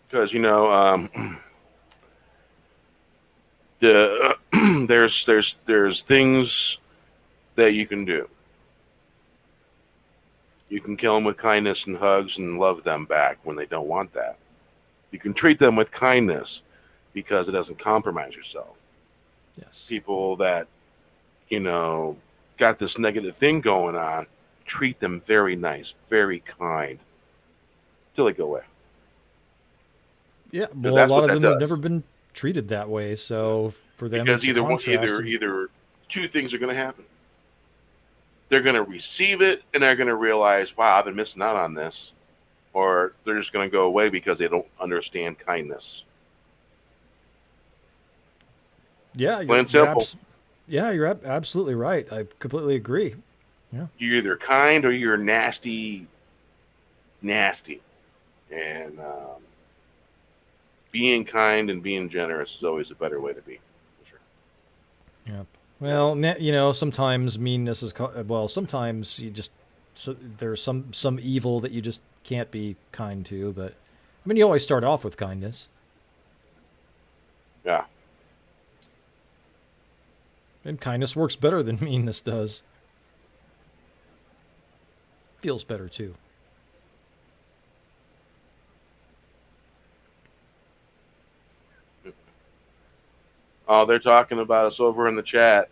A: because the there's things that you can do. You can kill them with kindness and hugs and love them back when they don't want that. You can treat them with kindness because it doesn't compromise yourself.
C: Yes.
A: People that got this negative thing going on, treat them very nice, very kind till they go away.
C: Yeah.
A: Because
C: Well, a
A: that's
C: lot
A: what
C: of
A: that
C: them have never
A: does.
C: been treated that way, so for them,
A: Because
C: it's a contrast.
A: either two things are going to happen. They're going to receive it and they're going to realize, wow, I've been missing out on this, or they're just going to go away because they don't understand kindness.
C: Yeah,
A: Plain and simple.
C: you're absolutely right. I completely agree. Yeah.
A: You're either kind or you're nasty, nasty. And being kind and being generous is always a better way to be. For sure.
C: Yep. Well, sometimes meanness is well. Sometimes there's some evil that you just can't be kind to. But I mean, you always start off with kindness,
A: Yeah.
C: and kindness works better than meanness does. Feels better too.
A: Oh, they're talking about us over in the chat.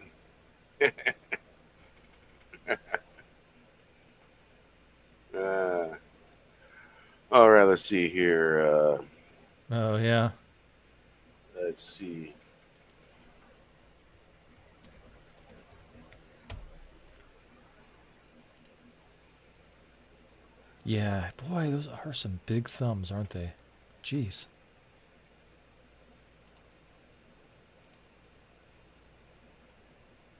A: uh, all right, let's see here.
C: Oh yeah.
A: Let's see.
C: Yeah, boy, those are some big thumbs, aren't they? Jeez.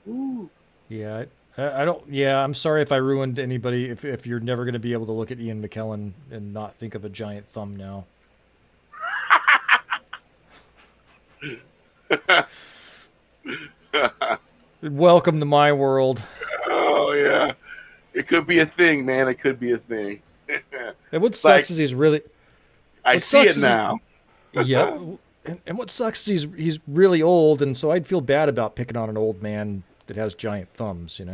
A: Ooh.
C: Yeah, I don't. Yeah, I'm sorry if I ruined anybody. If you're never going to be able to look at Ian McKellen and not think of a giant thumb now. Welcome to my world.
A: Oh yeah, it could be a thing, man. It could be a thing.
C: And what sucks is he's really.
A: I
C: What
A: see
C: sucks
A: it
C: is
A: now.
C: yep. And what sucks is he's really old, and so I'd feel bad about picking on an old man that has giant thumbs. I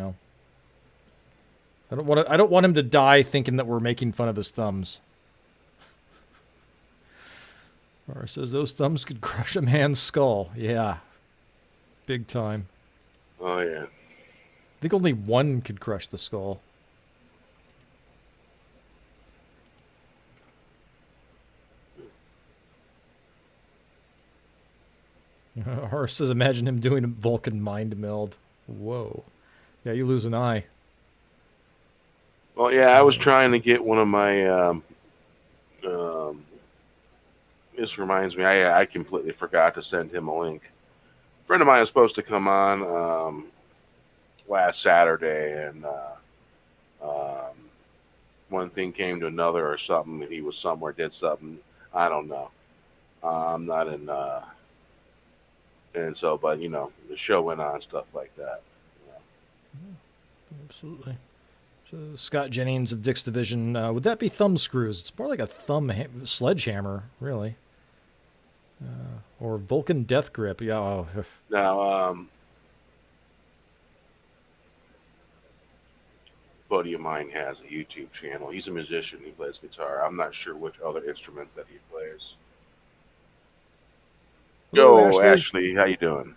C: don't want him to die thinking that we're making fun of his thumbs. Or says those thumbs could crush a man's skull. Yeah, big time.
A: Oh yeah.
C: I think only one could crush the skull. Horse says, imagine him doing a Vulcan mind meld. Whoa. Yeah, you lose an eye.
A: Well, yeah, I was trying to get one of my. This reminds me, I completely forgot to send him a link friend of mine is supposed to come on last Saturday, and um, one thing came to another or something, and he was somewhere, did something. I don't know. I'm not in, and so, but the show went on, stuff like that.
C: Absolutely. So Scott Jennings of Dick's Division, would that be thumb screws? It's more like a sledgehammer, really. Or Vulcan Death Grip. Yeah. Oh.
A: Now, buddy of mine has a YouTube channel. He's a musician. He plays guitar. I'm not sure which other instruments that he plays.
C: Hello,
A: Yo,
C: Ashley.
A: Ashley, how you doing?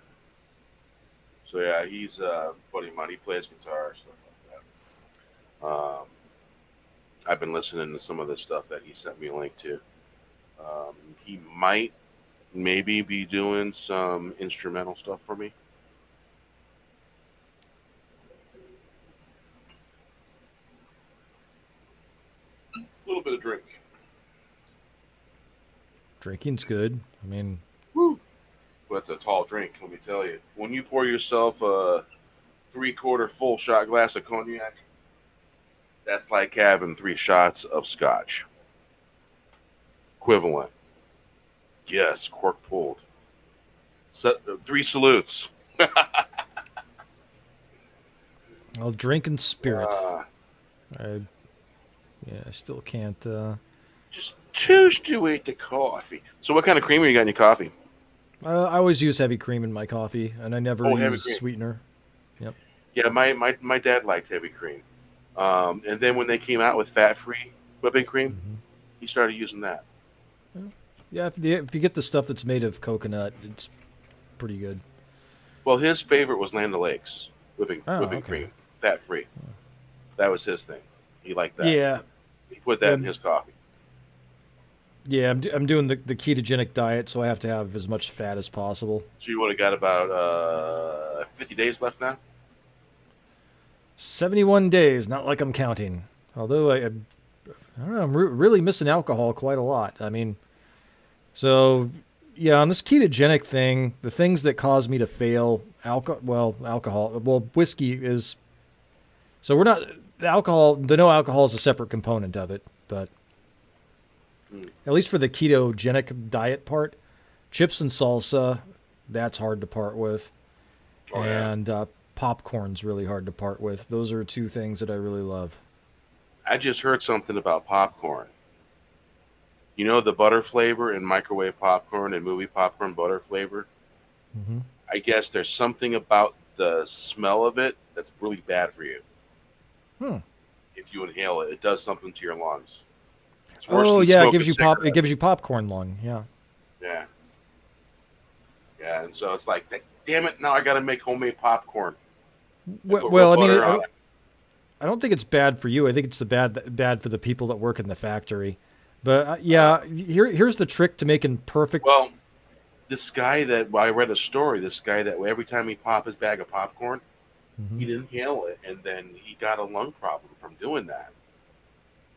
A: So yeah, he's a buddy of mine. He plays guitar, stuff like that. I've been listening to some of the stuff that he sent me a link to. He might maybe be doing some instrumental stuff for me. A little bit of drink.
C: Drinking's good. I mean,
A: Woo! Well, that's a tall drink, let me tell you. When you pour yourself a 3/4 full shot glass of cognac, that's like having 3 shots of scotch. Equivalent. Yes, cork pulled. 3 salutes.
C: I'll drink in spirit.
A: Uh,
C: I still can't.
A: just choose to eat the coffee. So what kind of creamer you got in your coffee?
C: I always use heavy cream in my coffee, and I never
A: Heavy
C: use
A: cream.
C: sweetener. Yep.
A: Yeah, my dad liked heavy cream. And then when they came out with fat-free whipping cream, he started using that.
C: Yeah, if you get the stuff that's made of coconut, it's pretty good.
A: Well, his favorite was Land O'Lakes whipping
C: okay.
A: cream, fat-free. That was his thing. He liked that.
C: Yeah.
A: He put that in his coffee.
C: Yeah, I'm doing the ketogenic diet, so I have to have as much fat as possible.
A: So you would have got about 50 days left now?
C: 71 days, not like I'm counting. Although I don't know, I'm really missing alcohol quite a lot. I mean, so yeah, on this ketogenic thing, the things that cause me to fail, whiskey is. So we're not the no alcohol is a separate component of it, but at least for the ketogenic diet part, chips and salsa, that's hard to part with, and popcorn's really hard to part with. Those are 2 things that I really love.
A: I just heard something about popcorn. You know the butter flavor in microwave popcorn and movie popcorn butter flavor?
C: Mm-hmm.
A: I guess there's something about the smell of it that's really bad for you. If you inhale it, it does something to your lungs. It's worse than
C: it gives you
A: cigarette.
C: It gives you popcorn lung. Yeah.
A: Yeah. Yeah, and so it's like, damn it! Now I got to make homemade popcorn.
C: Well, I mean, I don't think it's bad for you. I think it's bad for the people that work in the factory. But here's the trick to making perfect.
A: Well, this guy that I read a story. This guy that every time he popped his bag of popcorn, he'd inhale it, and then he got a lung problem from doing that.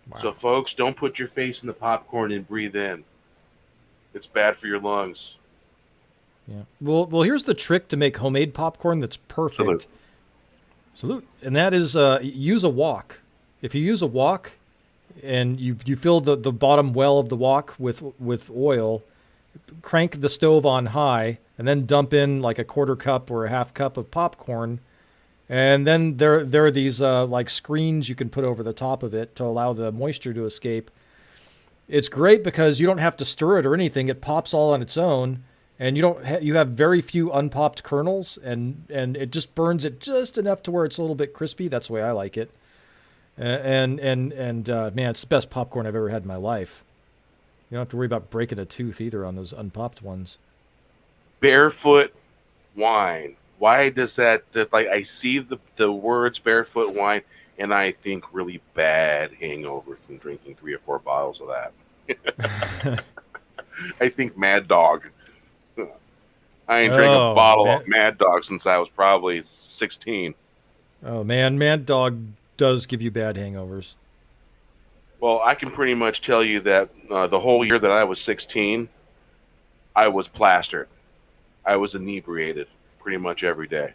A: Wow. So, folks, don't put your face in the popcorn and breathe in. It's bad for your lungs.
C: Yeah. Well, here's the trick to make homemade popcorn that's perfect. Salute. And that is use a wok. If you use a wok and you fill the bottom well of the wok with oil, crank the stove on high, and then dump in like a 1/4 cup or a 1/2 cup of popcorn. And then there are these like screens you can put over the top of it to allow the moisture to escape. It's great because you don't have to stir it or anything. It pops all on its own, and you have very few unpopped kernels, and it just burns it just enough to where it's a little bit crispy. That's the way I like it. Man, it's the best popcorn I've ever had in my life. You don't have to worry about breaking a tooth either on those unpopped ones.
A: Barefoot wine. Why does that like I see the words barefoot wine and I think really bad hangover from drinking 3 or 4 bottles of that. I think Mad Dog. I ain't drank a bottle of Mad Dog since I was probably 16.
C: Oh man, Mad Dog does give you bad hangovers.
A: Well, I can pretty much tell you that the whole year that I was 16, I was plastered. I was inebriated. pretty much every day.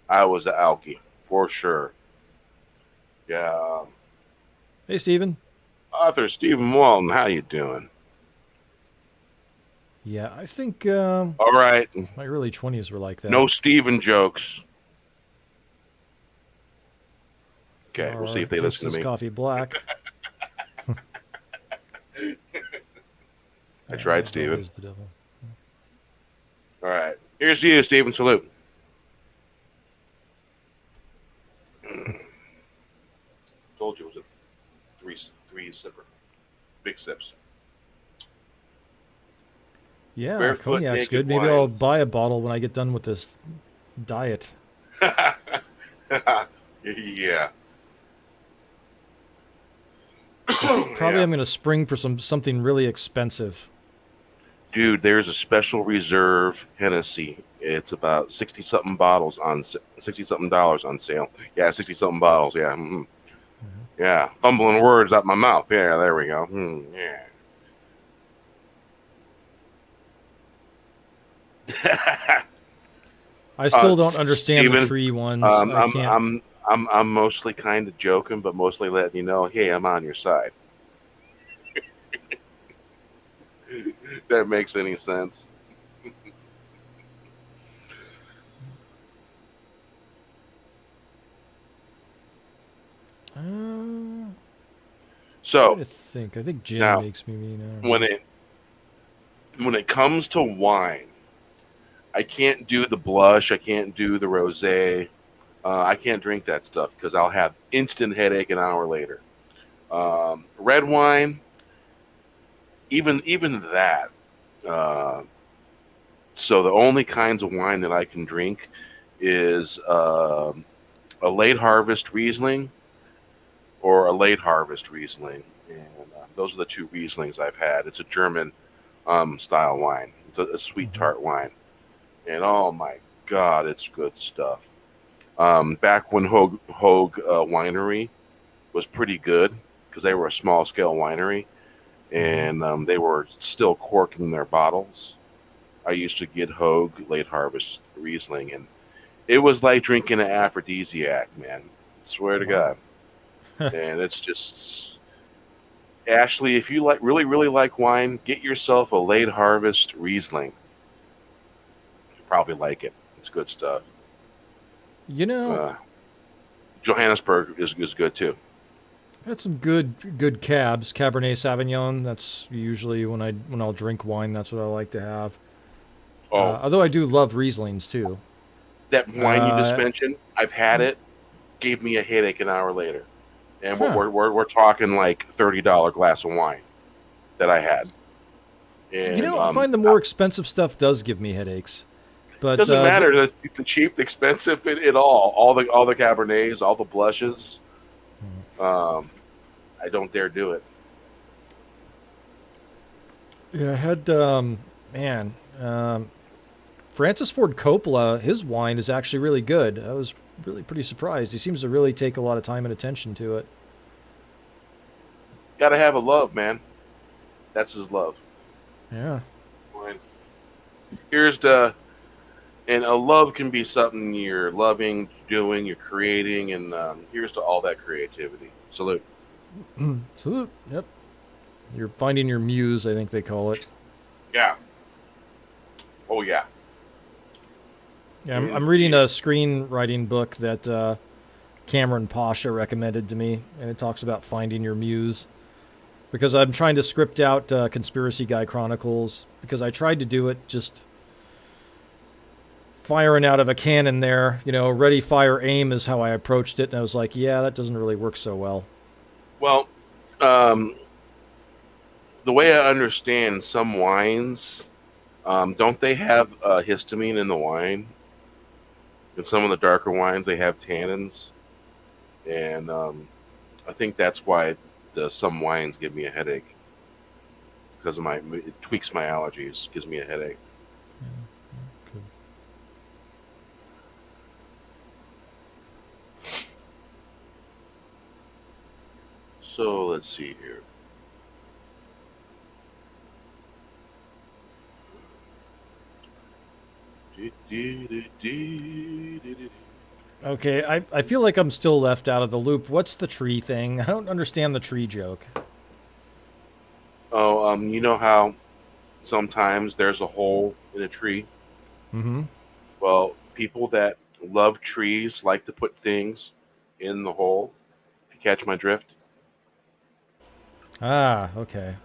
A: I was an alkie for sure. Yeah.
C: Hey, Steven.
A: Author Stephen Walton, how you doing?
C: Yeah, I think
A: All right.
C: my early 20s were like that.
A: No Stephen jokes. Okay, we'll see
C: Or
A: if they
C: just
A: listen to
C: this
A: me.
C: coffee black.
A: I tried,
C: That
A: Stephen.
C: is the devil.
A: All right. Here's to you, Stephen. Salute. Told you it was a three sipper. Big sips.
C: Yeah,
A: Barefoot
C: cognac's
A: Naked
C: good. Maybe I'll
A: Wines.
C: buy a bottle when I get done with this diet.
A: Yeah.
C: Probably
A: Yeah.
C: I'm going to spring for something really expensive.
A: Dude, there's a special reserve Hennessy. It's about 60 something bottles on 60 something dollars on sale. Yeah, 60 something bottles. Yeah. Mm-hmm. Yeah. Fumbling words out my mouth. Yeah, there we go. Yeah.
C: I still don't understand
A: Steven,
C: the tree ones. I can't.
A: I'm mostly kind of joking, but mostly letting you know, hey, I'm on your side. That makes any sense.
C: Try
A: So
C: to think. I think gin
A: now,
C: makes me mean.
A: when it comes to wine, I can't do the blush. I can't do the rosé. I can't drink that stuff because I'll have instant headache an hour later. Red wine, even that. Uh, so the only kinds of wine that I can drink is a late harvest Riesling or a late harvest Riesling, and those are the two Rieslings I've had. It's a German style wine. It's a sweet tart wine, and oh my god, it's good stuff. Back when Hogue Winery was pretty good because they were a small scale winery and they were still corking their bottles. I used to get Hogue late harvest Riesling, and it was like drinking an aphrodisiac, man. Swear to God. And it's just Ashley, if you really like wine, get yourself a late harvest Riesling. You probably like it. It's good stuff.
C: You know,
A: Johannesburg is good too.
C: I had some good cabs, Cabernet Sauvignon. That's usually when I'll drink wine. That's what I like to have.
A: Oh,
C: Although I do love Rieslings too.
A: that wine you just
C: Uh,
A: mentioned, I've had it. Gave me a headache an hour later, and
C: Huh.
A: we're talking like $30 glass of wine that I had.
C: You
A: And
C: know, I find the more expensive stuff does give me headaches. But
A: doesn't matter the cheap, the expensive, it all the Cabernets, all the blushes. I don't dare do it.
C: yeah, I had man, Francis Ford Coppola. His wine is actually really good. I was really pretty surprised. He seems to really take a lot of time and attention to it.
A: Got to have a love, man. That's his love.
C: Yeah.
A: Wine. Here's the and a love can be something you're loving, doing, you're creating, and here's to all that creativity. Salute.
C: Salute. Yep. You're finding your muse, I think they call it.
A: Yeah. Oh yeah.
C: Yeah, I'm reading a screenwriting book that Cameron Pasha recommended to me, and it talks about finding your muse. Because I'm trying to script out Conspiracy Guy Chronicles, because I tried to do it just firing out of a cannon there. You know, ready, fire, aim is how I approached it, and I was like, yeah, that doesn't really work so well.
A: Well, the way I understand some wines, don't they have histamine in the wine? In some of the darker wines, they have tannins, and I think that's why some wines give me a headache because of it tweaks my allergies, gives me a headache.
C: Okay.
A: So let's see here.
C: Okay, I feel like I'm still left out of the loop. What's the tree thing? I don't understand the tree joke.
A: Oh, you know how sometimes there's a hole in a tree?
C: Mm-hmm.
A: Well, people that love trees like to put things in the hole. If you catch my drift.
C: Ah, okay.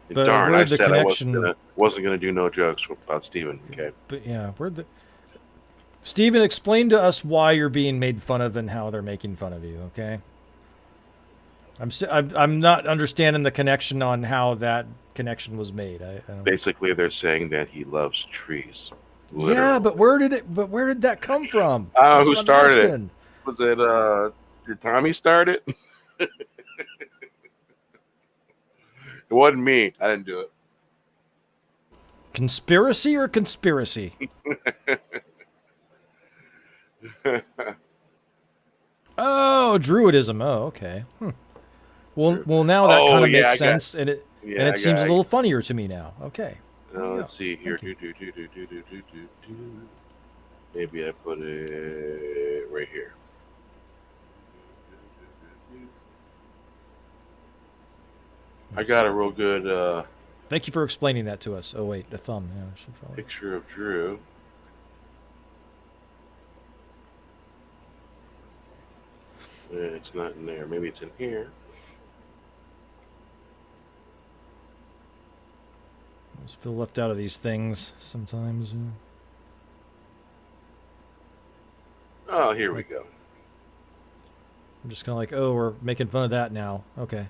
A: And
C: But
A: darn,
C: where
A: I
C: did the
A: said I
C: connection?
A: wasn't gonna do no jokes about Steven. Okay.
C: But yeah, where'd the Steven, explain to us why you're being made fun of and how they're making fun of you, okay? I'm not understanding the connection on how that connection was made. I don't.
A: Basically, they're saying that he loves trees,
C: Yeah,
A: literally.
C: but where did that come from? That's
A: Who
C: what I'm
A: started it?
C: asking.
A: Was it did Tommy start it? It wasn't me. I didn't do
C: Conspiracy or conspiracy?
A: it.
C: Oh, druidism. Oh, okay. Well, now that
A: Oh
C: kind of
A: yeah,
C: makes
A: I got
C: sense, and
A: yeah,
C: it seems a little funnier to me now. Okay, there you go.
A: let's see here.
C: Thank you.
A: Maybe I put it right here. I got a real good
C: Thank you for explaining that to us. Oh wait, the thumb. Yeah, I should probably.
A: picture of Drew. It's not in there. Maybe it's in here.
C: I just feel left out of these things sometimes.
A: Oh, here we
C: Like
A: go.
C: I'm just kind of like, oh, we're making fun of that now. Okay.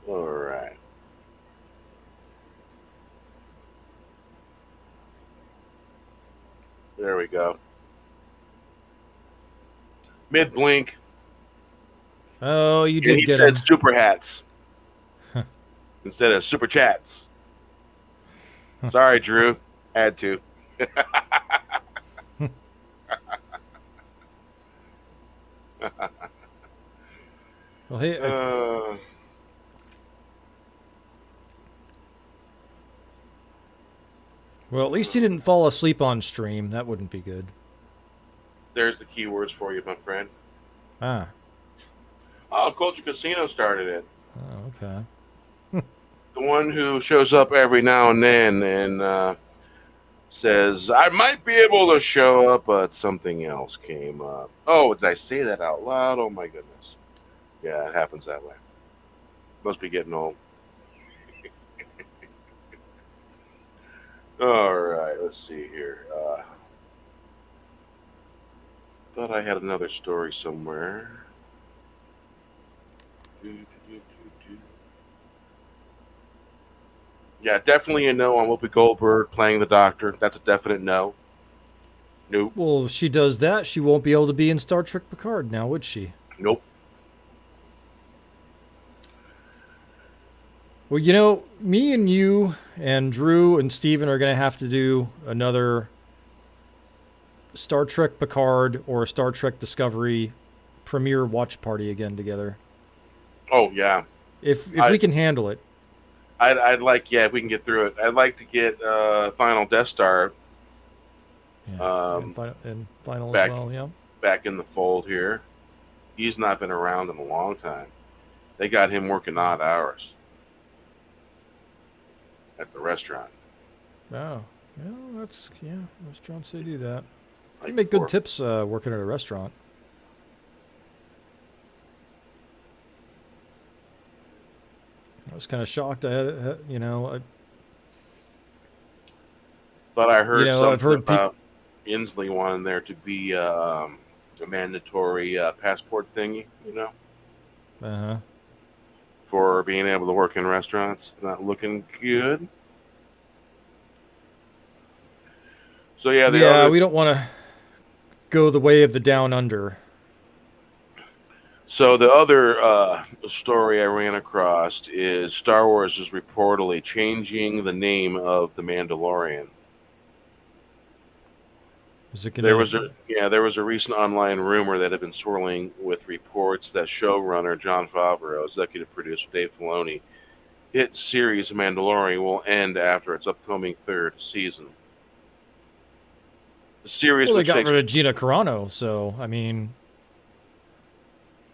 A: All right. There we go. Mid blink,
C: Oh, you
A: and
C: did
A: he
C: get
A: said
C: him.
A: super hats instead of super chats. Sorry, Drew. Had to.
C: Well, hey,
A: uh,
C: well, at least he didn't fall asleep on stream. That wouldn't be good.
A: there's the keywords for you, my friend.
C: Ah.
A: Oh, Culture Casino started it.
C: Oh, okay.
A: The one who shows up every now and then and says, I might be able to show up, but something else came up. Oh, did I say that out loud? Oh, my goodness. Yeah, it happens that way. Must be getting old. All right, let's see here. Thought I had another story somewhere. Yeah, definitely a no on Whoopi Goldberg playing the Doctor. That's a definite no. Nope.
C: Well, if she does that, she won't be able to be in Star Trek Picard now, would she?
A: Nope.
C: Well, you know, me and you and Drew and Steven are going to have to do another Star Trek Picard or Star Trek Discovery premiere watch party again together.
A: Oh yeah.
C: If
A: I,
C: we can handle it.
A: I'd like, yeah, if we can get through it. I'd like to get Final Death Star
C: Yeah.
A: um,
C: And final as
A: back
C: well, yeah.
A: back in the fold here. He's not been around in a long time. They got him working odd hours at the restaurant.
C: Oh. Yeah, restaurants they do that.
A: Like
C: You make good tips working at a restaurant. I was kind of shocked. I had,
A: Thought I heard
C: I've
A: something
C: heard people.
A: about Inslee wanting there to be a mandatory passport thingy,
C: Uh-huh.
A: for being able to work in restaurants. Not looking good. So yeah, the
C: Yeah,
A: other.
C: we don't want to go the way of the down under.
A: So the other story I ran across is Star Wars is reportedly changing the name of the Mandalorian.
C: Is it gonna?
A: There was a recent online rumor that had been swirling with reports that showrunner Jon Favreau, executive producer Dave Filoni, its series Mandalorian will end after its upcoming third season. The series,
C: Well, they
A: which
C: got
A: takes,
C: rid of Gina Carano, so I mean,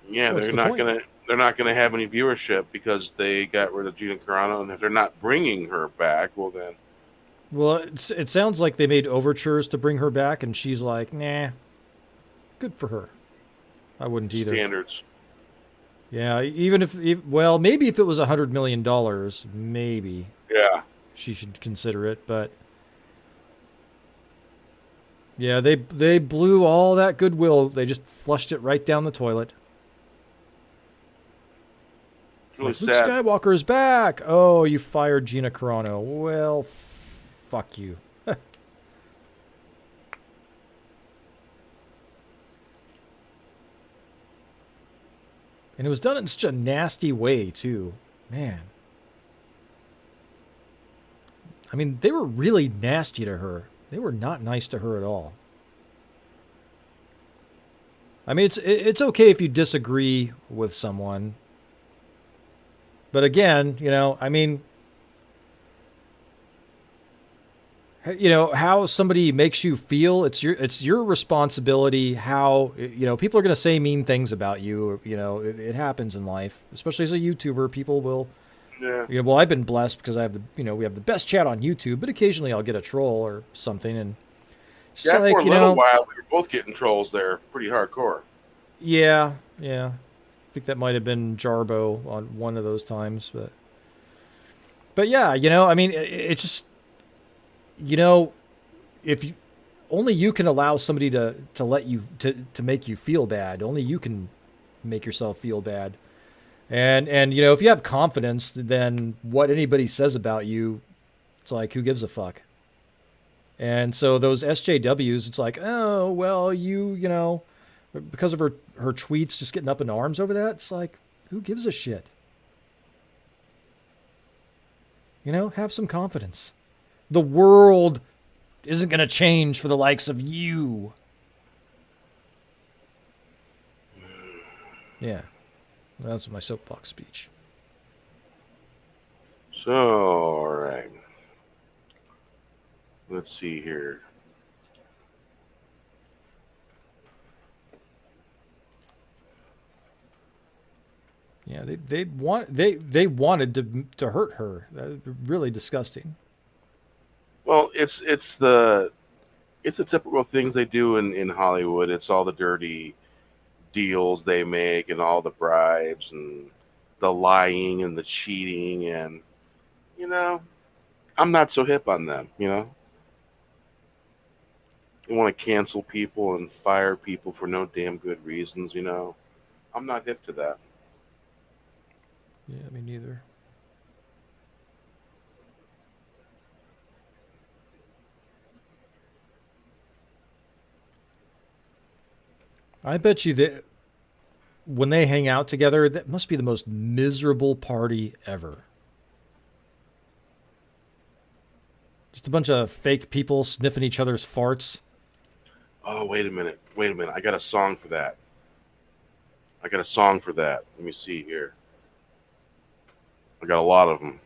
A: yeah,
C: what's the point?
A: they're not gonna have any viewership because they got rid of Gina Carano, and if they're not bringing her back, well then,
C: Well, it sounds like they made overtures to bring her back, and she's like, nah, good for her. I wouldn't either.
A: standards.
C: Yeah, even well, maybe if it was $100 million, maybe
A: Yeah,
C: she should consider it. But yeah, they blew all that goodwill. They just flushed it right down the toilet.
A: it's really
C: Like, Luke
A: sad.
C: Skywalker is back. Oh, you fired Gina Carano. Well, fuck you. And it was done in such a nasty way, too. Man. I mean, they were really nasty to her. They were not nice to her at all. I mean, it's okay if you disagree with someone. But again, I mean, how somebody makes you feel, it's your responsibility. How people are going to say mean things about you. It happens in life, especially as a YouTuber. People will.
A: Yeah,
C: Well, I've been blessed because I have we have the best chat on YouTube, but occasionally I'll get a troll or something, and it's
A: yeah.
C: like,
A: For a little while, we were both getting trolls there, pretty hardcore.
C: yeah. I think that might have been Jarbo on one of those times, but yeah, I mean, it's just, if you only you can allow somebody to let you to make you feel bad. Only you can make yourself feel bad. And if you have confidence, then what anybody says about you, it's like, who gives a fuck? And so those SJWs, it's like, oh well, because of her tweets, just getting up in arms over that. It's like, who gives a shit? Have some confidence. The world isn't going to change for the likes of you. Yeah. That's my soapbox speech.
A: So, all right. Let's see here.
C: Yeah, they wanted to hurt her. Really disgusting.
A: Well, it's the typical things they do in Hollywood. It's all the dirty deals they make and all the bribes and the lying and the cheating, and I'm not so hip on them. They want to cancel people and fire people for no damn good reasons. I'm not hip to that.
C: Yeah, me neither. I bet you that when they hang out together, that must be the most miserable party ever. Just a bunch of fake people sniffing each other's farts.
A: Oh, wait a minute. I got a song for that. Let me see here. I got a lot of them,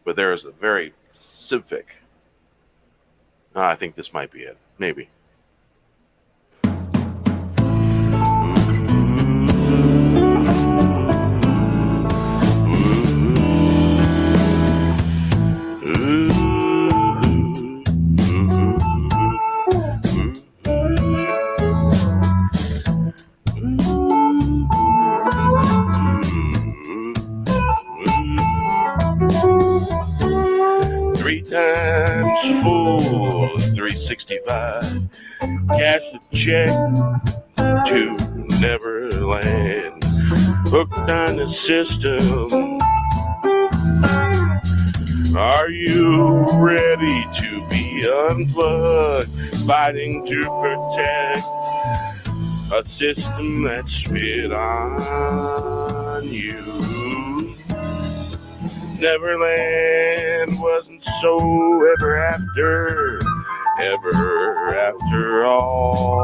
A: but there is a very specific. I think this might be it. Maybe. Three times full, 365. Cash the check to Neverland. Hooked on the system. Are you ready to be unplugged? Fighting to protect a system that spit on you. Neverland wasn't so ever after all.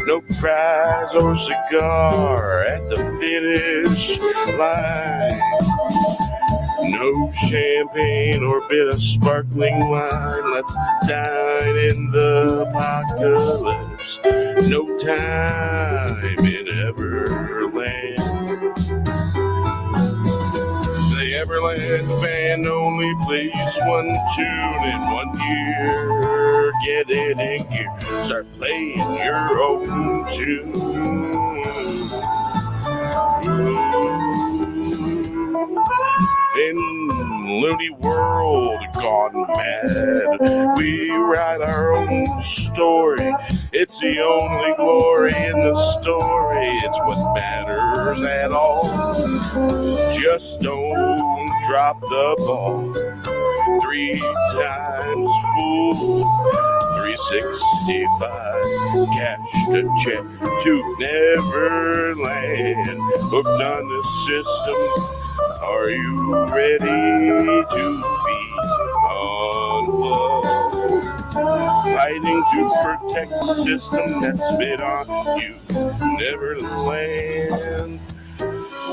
A: No prize or cigar at the finish line.
B: No champagne or bit of sparkling wine. Let's dine in the apocalypse. No time in Everland. The Everland band only plays one tune in 1 year. Get it in gear. Start playing your own tune. In loony world gone mad, we write our own story. It's the only glory in the story. It's what matters at all. Just don't drop the ball. 3 times full, 365. Cash to check to Neverland. Hooked on the system. Are you ready to be unplugged? Fighting to protect the system that spit on you. Neverland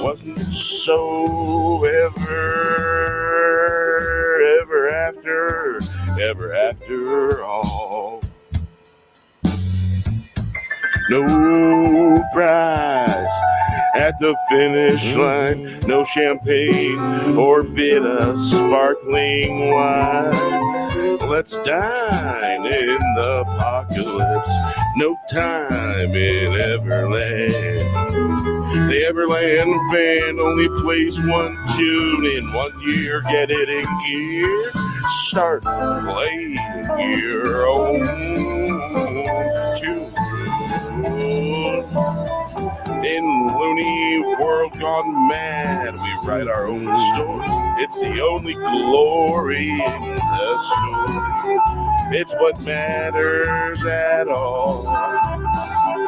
B: wasn't so ever after all. No prize at the finish line, no champagne or bit of sparkling wine. Let's dine in the apocalypse, no time in Everland. The Everland band only plays one tune in 1 year. Get it in gear, start playing your own tune. In loony world gone mad, we write our own story. It's the only glory in the story. It's what matters at all.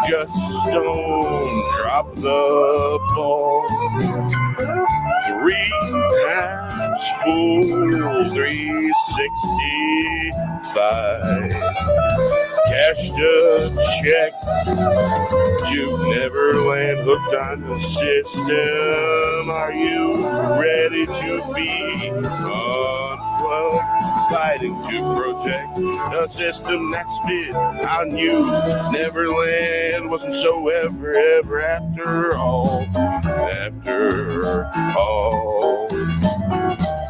B: Just don't drop the ball. 3 times full, 365. Cash to check to Neverland, hooked on the system. Are you ready to be unplugged? Fighting to protect a system that spit on you. Neverland wasn't so ever after all. After all.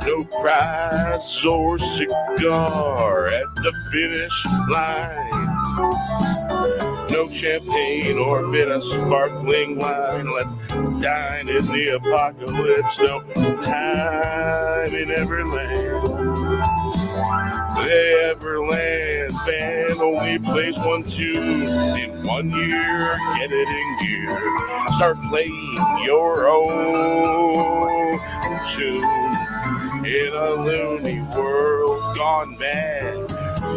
B: No prize or cigar at the finish line. No champagne or bit of sparkling wine. Let's dine in the apocalypse. No time in Everland. The Everland band only plays one tune in 1 year. Get it in gear. Start playing your own tune. In a loony world gone mad,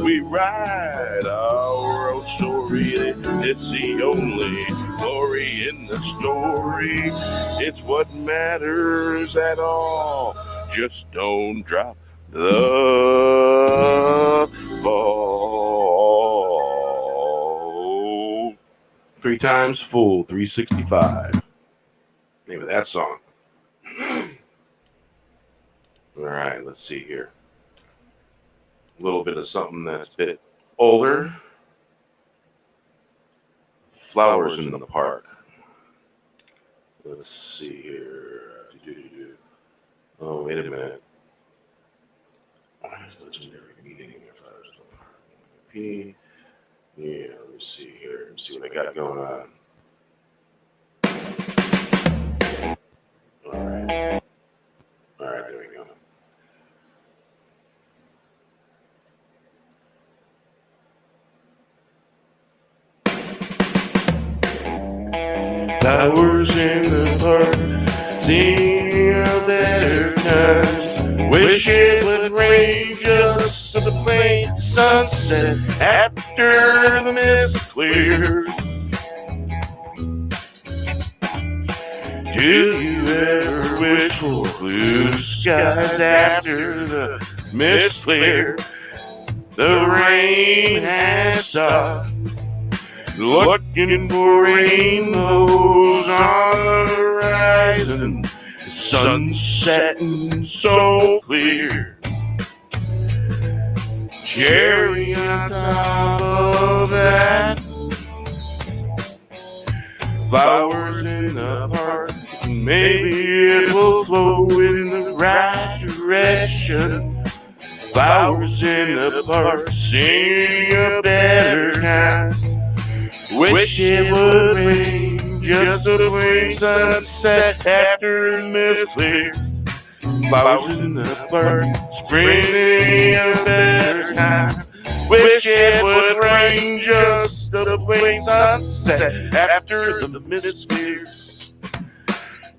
B: we write our own story. It's the only glory in the story. It's what matters at all. Just don't drop the ball.
A: 3 times full, 365. Name of that song. All right, let's see here. A little bit of something that's a bit older. Flowers in the Park. Let's see here. Oh, wait a minute. Why is legendary meaning of Flowers in the Park? P. Yeah, let me see here. Let's see what I got going on. All right. All right, there we go.
B: Flowers in the park, seeing a better times. Wish it would rain just to the plain sunset after the mist clears. Do you ever wish for blue skies after the mist clears? The rain has stopped. Looking for rainbows on the horizon. sun setting so clear. Cherry on top of that. Flowers in the park, maybe it will flow in the right direction. Flowers in the park, singing a better time. Wish it would rain, just a plain sunset after the mist clears. Flowers in the park, springing a better time. Wish it would rain, just a plain sunset after the mist clears.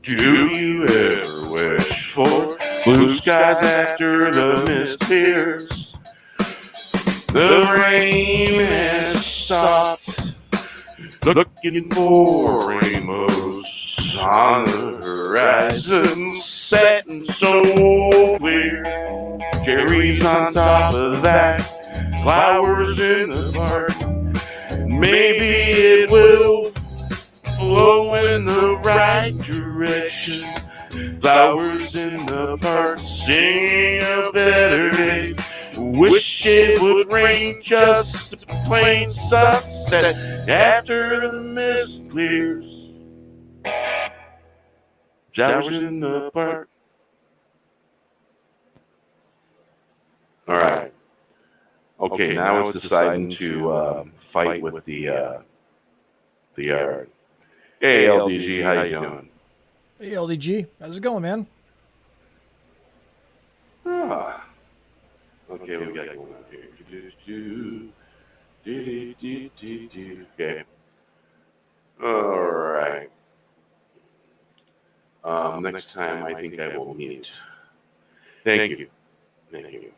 B: Do you ever wish for blue skies after the mist clears? The rain has stopped, looking for rainbows on the horizon, setting so clear. Cherries on top of that, flowers in the park. Maybe it will flow in the right direction. Flowers in the park, singing a better day. Wish it would rain, just a plain sunset after the mist clears. Flowers in the park.
A: All right. Okay, now it's deciding to fight with the yard. Hey, LDG, how you doing?
C: Hey, LDG. How's it going, man?
A: Ah. Okay, we got going on here. Okay. All right. Next time, I think I will meet. Thank you. Thank you.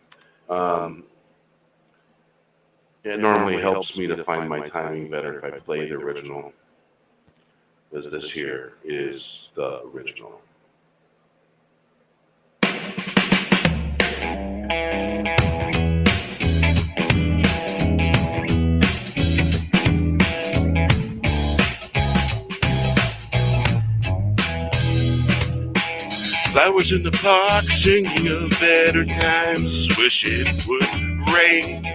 A: It normally helps me to find my timing better if I play the original, because this here is the original.
B: Flowers in the park, singing of better times. Wish it would rain,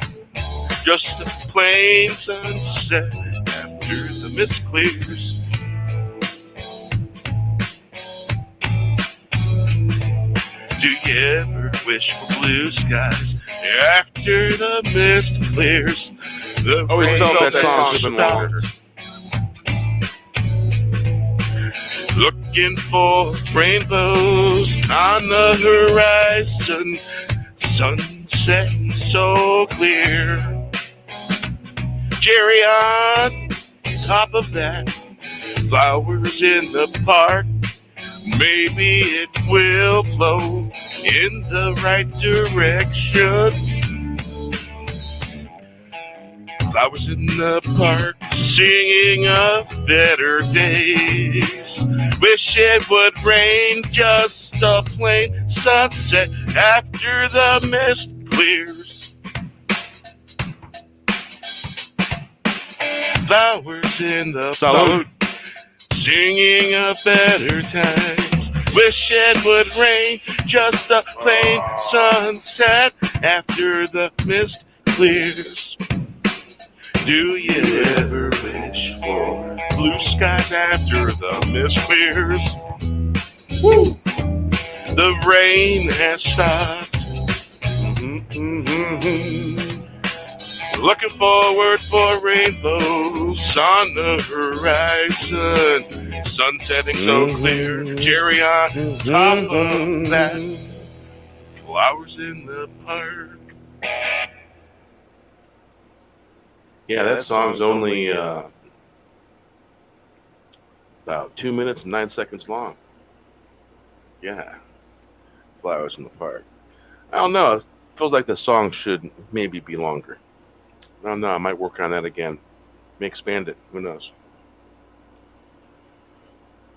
B: just a plain sunset after the mist clears. Do you ever wish for blue skies after the mist clears? The
A: Always
B: rain
A: felt that song
B: has
A: should have been longer.
B: Looking for rainbows on the horizon, sunset so clear. Cherry on top of that, flowers in the park. Maybe it will flow in the right direction. Flowers in the park, singing of better days. Wish it would rain, just a plain sunset after the mist clears. Flowers in the
A: Salute.
B: park, singing of better times. Wish it would rain, just a plain sunset after the mist clears. Do you ever wish for blue skies after the mist clears? Woo! The rain has stopped. Looking forward for rainbows on the horizon. Sun setting so clear. Cherry on top of that. Flowers in the park.
A: Yeah, that song's only about 2 minutes and 9 seconds long. Yeah. Flowers in the Park. I don't know. It feels like the song should maybe be longer. I don't know. I might work on that again. May expand it. Who knows?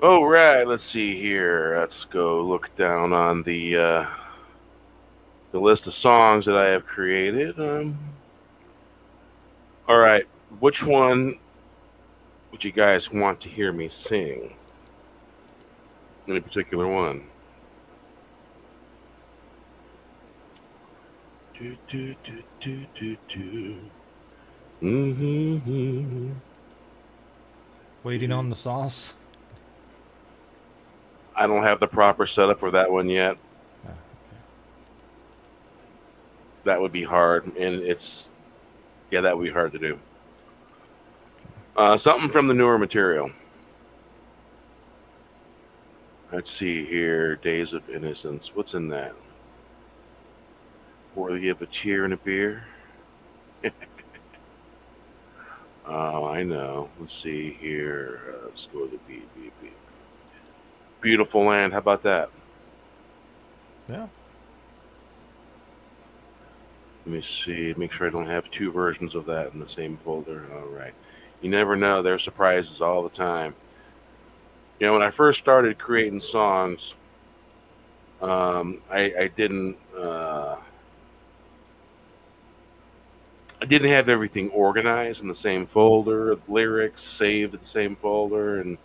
A: All right. Let's see here. Let's go look down on the list of songs that I have created. All right. Which one would you guys want to hear me sing? Any particular one? Do, do, do, do, do, do. Mm-hmm.
C: Waiting on the sauce.
A: I don't have the proper setup for that one yet.
C: Oh, okay.
A: That would be hard, and that would be hard to do. Something from the newer material. Let's see here. Days of Innocence. What's in that? Worthy of a cheer and a beer? Oh, I know. Let's see here. Let's go to the beat. Beautiful Land. How about that?
C: Yeah.
A: Let me see. Make sure I don't have two versions of that in the same folder. All right. You never know. There's surprises all the time. You know, when I first started creating songs, I didn't have everything organized in the same folder, lyrics saved in the same folder, and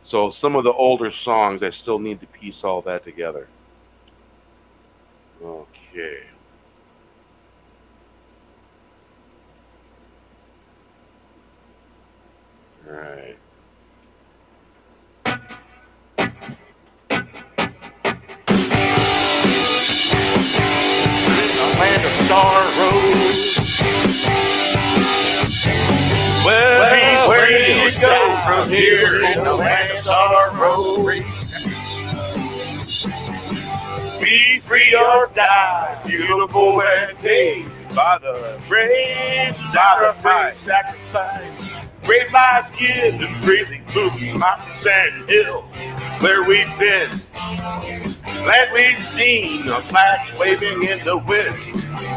A: so some of the older songs I still need to piece all that together. Okay. All right.
B: Land of sorrow. Well, where do you go from here in the land of sorrow? Be free or die, beautiful and paid by the brave sacrifice. Great lives given freely, moving mountains and hills where we've been. Land we've seen, the flags waving in the wind.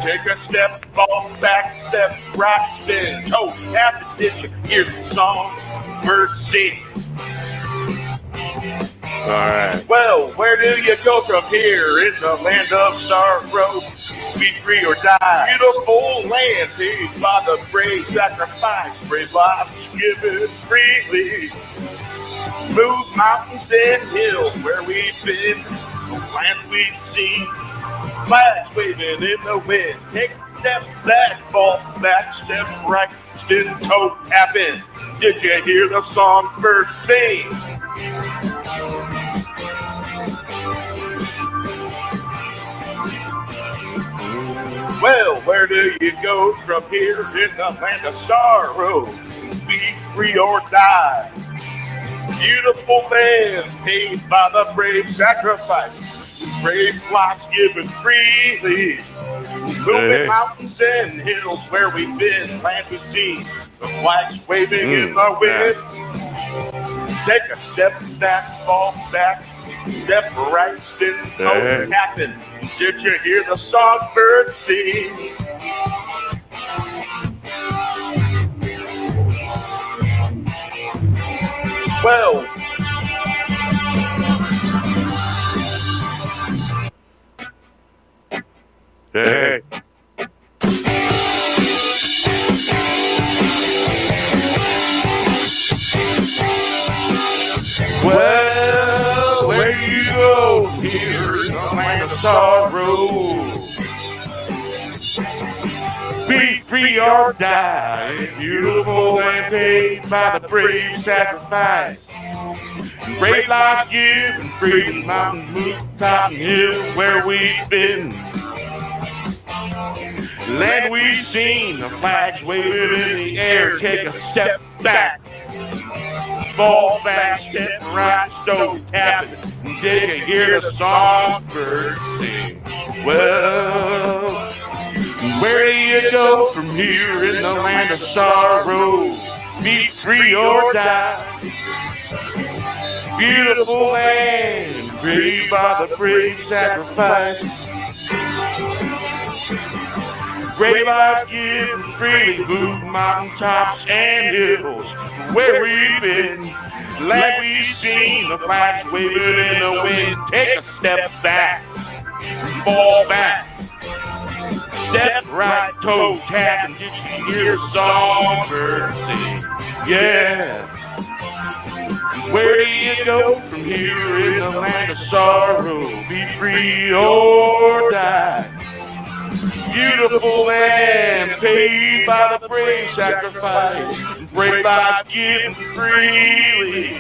B: Take a step, fall back, step right, spin. Oh, tap the ditch, hear the song, birds sing.
A: All right.
B: Well, where do you go from here in the land of sorrow? Be free or die. Beautiful land paved by the brave sacrifice. Brave lives given freely. Move mountains and hills where we've been. The lands we've seen. Flags waving in the wind. Take a step back, fall back, step right, spin toe tapping. Did you hear the songbird sing? Well, where do you go from here in the land of sorrow? Be free or die. Beautiful land paid by the brave sacrifice. Brave flocks given freely. Moving mountains and hills where we've been. Land we've seen. The flags waving in the wind. Take a step back, fall back. Step right, spin, toe tapping. Did you hear the songbird sing? Well,
A: Hey.
B: well, where you go here in the land of sorrow? Be free or die, beautiful and paid by the brave sacrifice. Great lives given, free mountain, mountain hills where we've been. Land we've seen, the flags waving in the air. Take a step back, fall back, step right, stove tapping. Did you hear the songbird sing? Well, where do you go from here in the land of sorrow? Be free or die. Beautiful land, brave by the brave sacrifice. Great lives given freely, move mountain tops and hills where we've been. Land we've seen, the flags waving in the wind. Take a step back, fall back, step right, toe tap, and did you hear the songbird sing? Yeah. Where do you go from here in the land of sorrow? Be free or die. Beautiful land paid by the brave sacrifice. Brave lives given freely.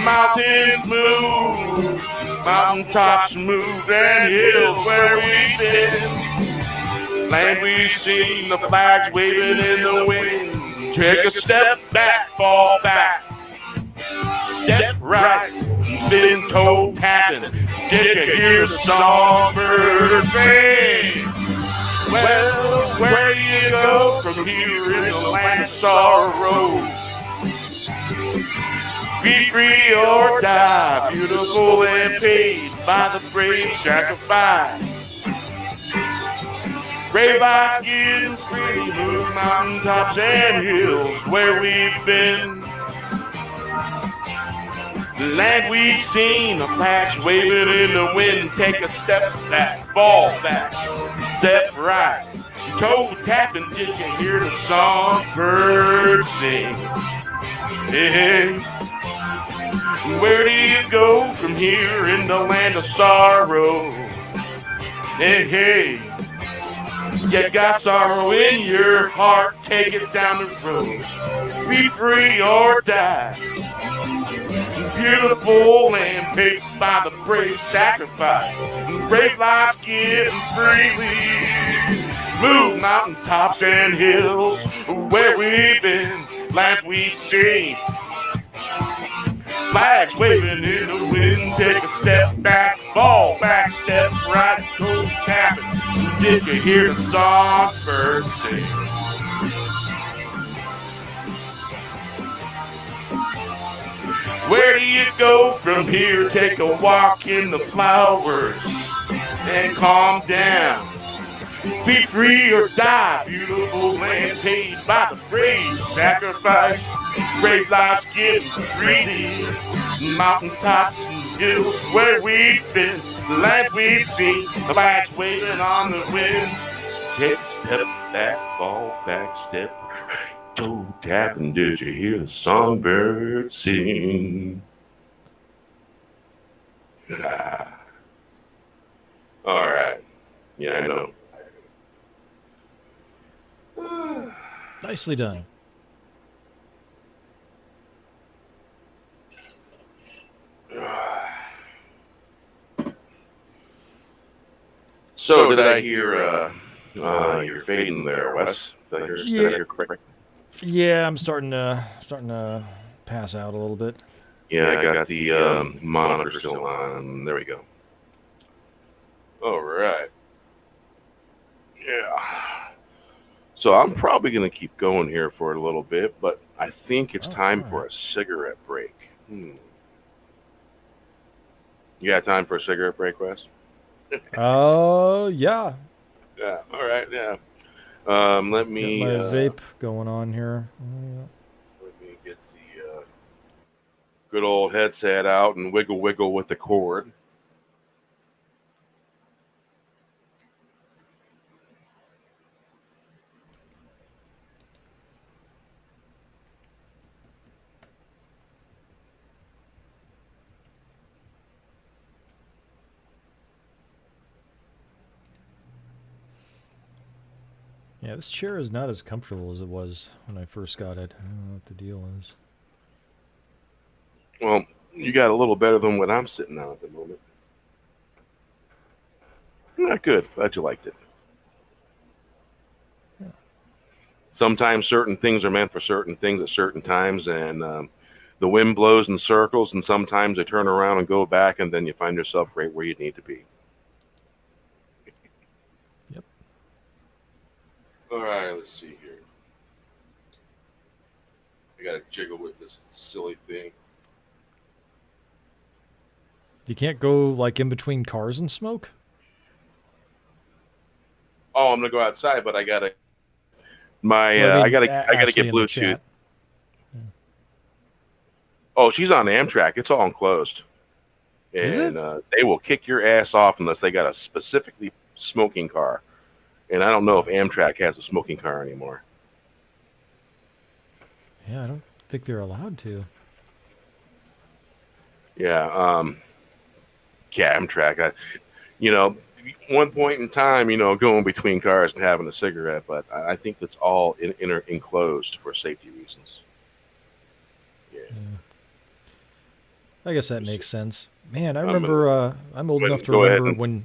B: Mountains move, mountaintops move, and hills where we've been. Land we've seen, the flags waving in the wind. Take a step back, fall back. Step right, spin toe tapping. Did you hear the songbird sing? Well, where do you go from here in the land of sorrow? Be free or die, beautiful and paid by the brave sacrifice. Brave eyes getting free, move mountaintops and hills where we've been. The land we've seen, the flags waving in the wind. Take a step back, fall back, step right. Toe tapping, did you hear the songbird sing? Hey, where do you go from here in the land of sorrow? Hey, hey, you got sorrow in your heart, take it down the road. Be free or die. Beautiful land paid by the brave sacrifice. Brave lives given freely. Move mountaintops and hills where we've been. Lands we've seen. Flags waving in the wind. Take a step back, fall back, step right, toe tapping. Did you hear the songbird sing? Where do you go from here? Take a walk in the flowers and calm down. Be free or die, beautiful land paid by the brave sacrifice. Brave lives given freely. Mountaintops and hills where we've been. The land we've seen, the flags waving on the wind. Take a step back, fall back, step right. Toe tapping, did you hear the songbird sing? All right. Yeah, I know.
C: Nicely done.
A: So did I hear you're fading there, Wes? Did I hear correctly?
C: Yeah, I'm starting to pass out a little bit.
A: Yeah, I got the monitor still on. There we go. All right. Yeah. So I'm probably going to keep going here for a little bit, but I think it's time for a cigarette break. You got time for a cigarette break, Wes?
C: Oh, yeah.
A: Yeah. All right. Yeah. Let me
C: get my vape going on here.
A: Let me get the good old headset out and wiggle with the cord.
C: Yeah, this chair is not as comfortable as it was when I first got it. I don't know what the deal is.
A: Well, you got a little better than what I'm sitting on at the moment. Not good. Glad you liked it.
C: Yeah.
A: Sometimes certain things are meant for certain things at certain times, and the wind blows in circles, and sometimes they turn around and go back, and then you find yourself right where you need to be.
C: Yep.
A: All right, let's see here. I got to jiggle with this silly thing.
C: You can't go like in between cars and smoke?
A: Oh, I'm gonna go outside, but I gotta I gotta get Bluetooth.
C: Yeah.
A: Oh, she's on Amtrak. It's all enclosed, and they will kick your ass off unless they got a specifically smoking car. And I don't know if Amtrak has a smoking car anymore.
C: Yeah, I don't think they're allowed to.
A: Yeah, Amtrak. one point in time, going between cars and having a cigarette, but I think that's all enclosed for safety reasons. Yeah.
C: I guess that makes sense. Man, I
A: I'm
C: remember. I'm old enough to
A: go ahead
C: remember
A: and
C: when.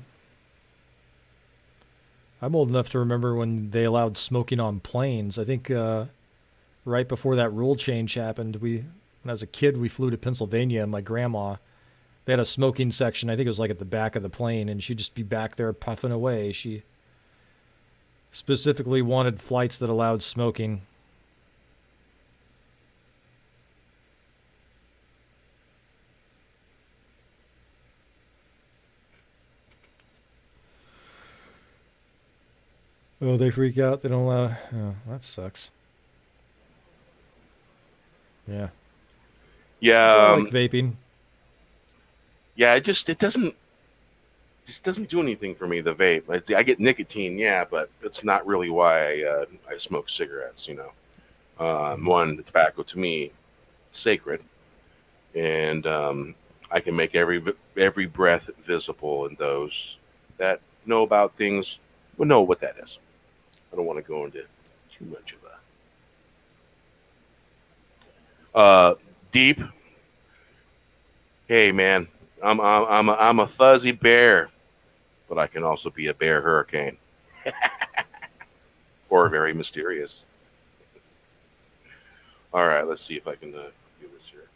C: I'm old enough to remember when they allowed smoking on planes. I think right before that rule change happened, when I was a kid, we flew to Pennsylvania, and my grandma, they had a smoking section. I think it was like at the back of the plane, and she'd just be back there puffing away. She specifically wanted flights that allowed smoking. Oh, they freak out. They don't allow. Oh, that sucks. Yeah.
A: yeah,
C: So I like vaping.
A: yeah. It doesn't do anything for me. The vape, I get nicotine, yeah, but that's not really why I smoke cigarettes. One, the tobacco to me sacred, and I can make every breath visible, and those that know about things will know what that is. I don't want to go into too much of a deep. Hey man, I'm a fuzzy bear, but I can also be a bear hurricane or very mysterious. All right, let's see if I can do this here.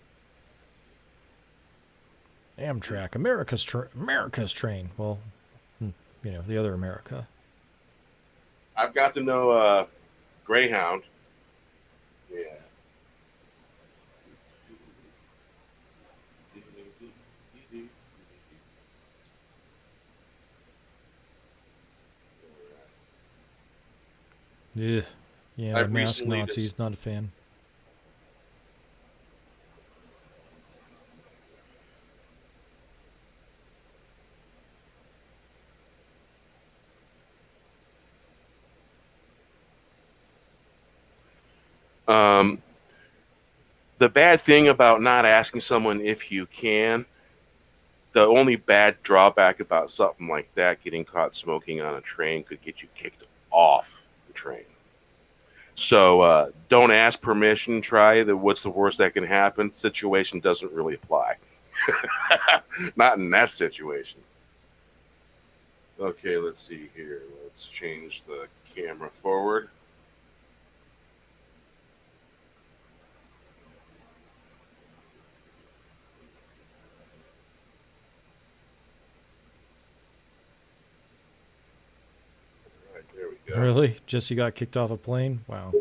C: Amtrak, America's train. Well, the other America.
A: I've got to know Greyhound. Yeah.
C: Yeah, yeah. The
A: I've
C: mask
A: recently just
C: Nazis. Not a fan.
A: um, the bad thing about not asking someone if you can, the only bad drawback about something like that, getting caught smoking on a train, could get you kicked off the train. So don't ask permission. Try the what's the worst that can happen. Situation doesn't really apply. Not in that situation. Okay, let's see here. Let's change the camera forward. All right, there we go.
C: Really? Jesse got kicked off a plane? Wow.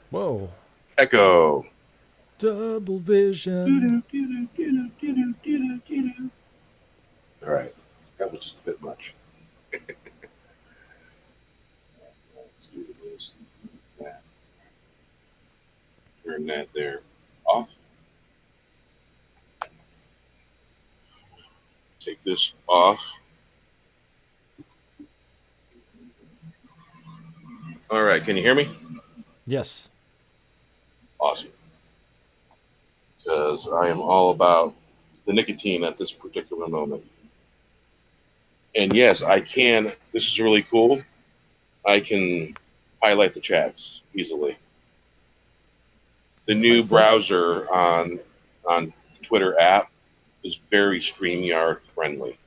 C: Whoa.
A: Echo.
C: Double vision.
A: All right, that was just a bit much. Let's do this. That. Turn that there off. Take this off. All right, can you hear me?
C: Yes.
A: Awesome. Because I am all about the nicotine at this particular moment. And yes, I can. This is really cool. I can highlight the chats easily. The
C: My
A: new
C: phone.
A: browser on Twitter app is very StreamYard friendly.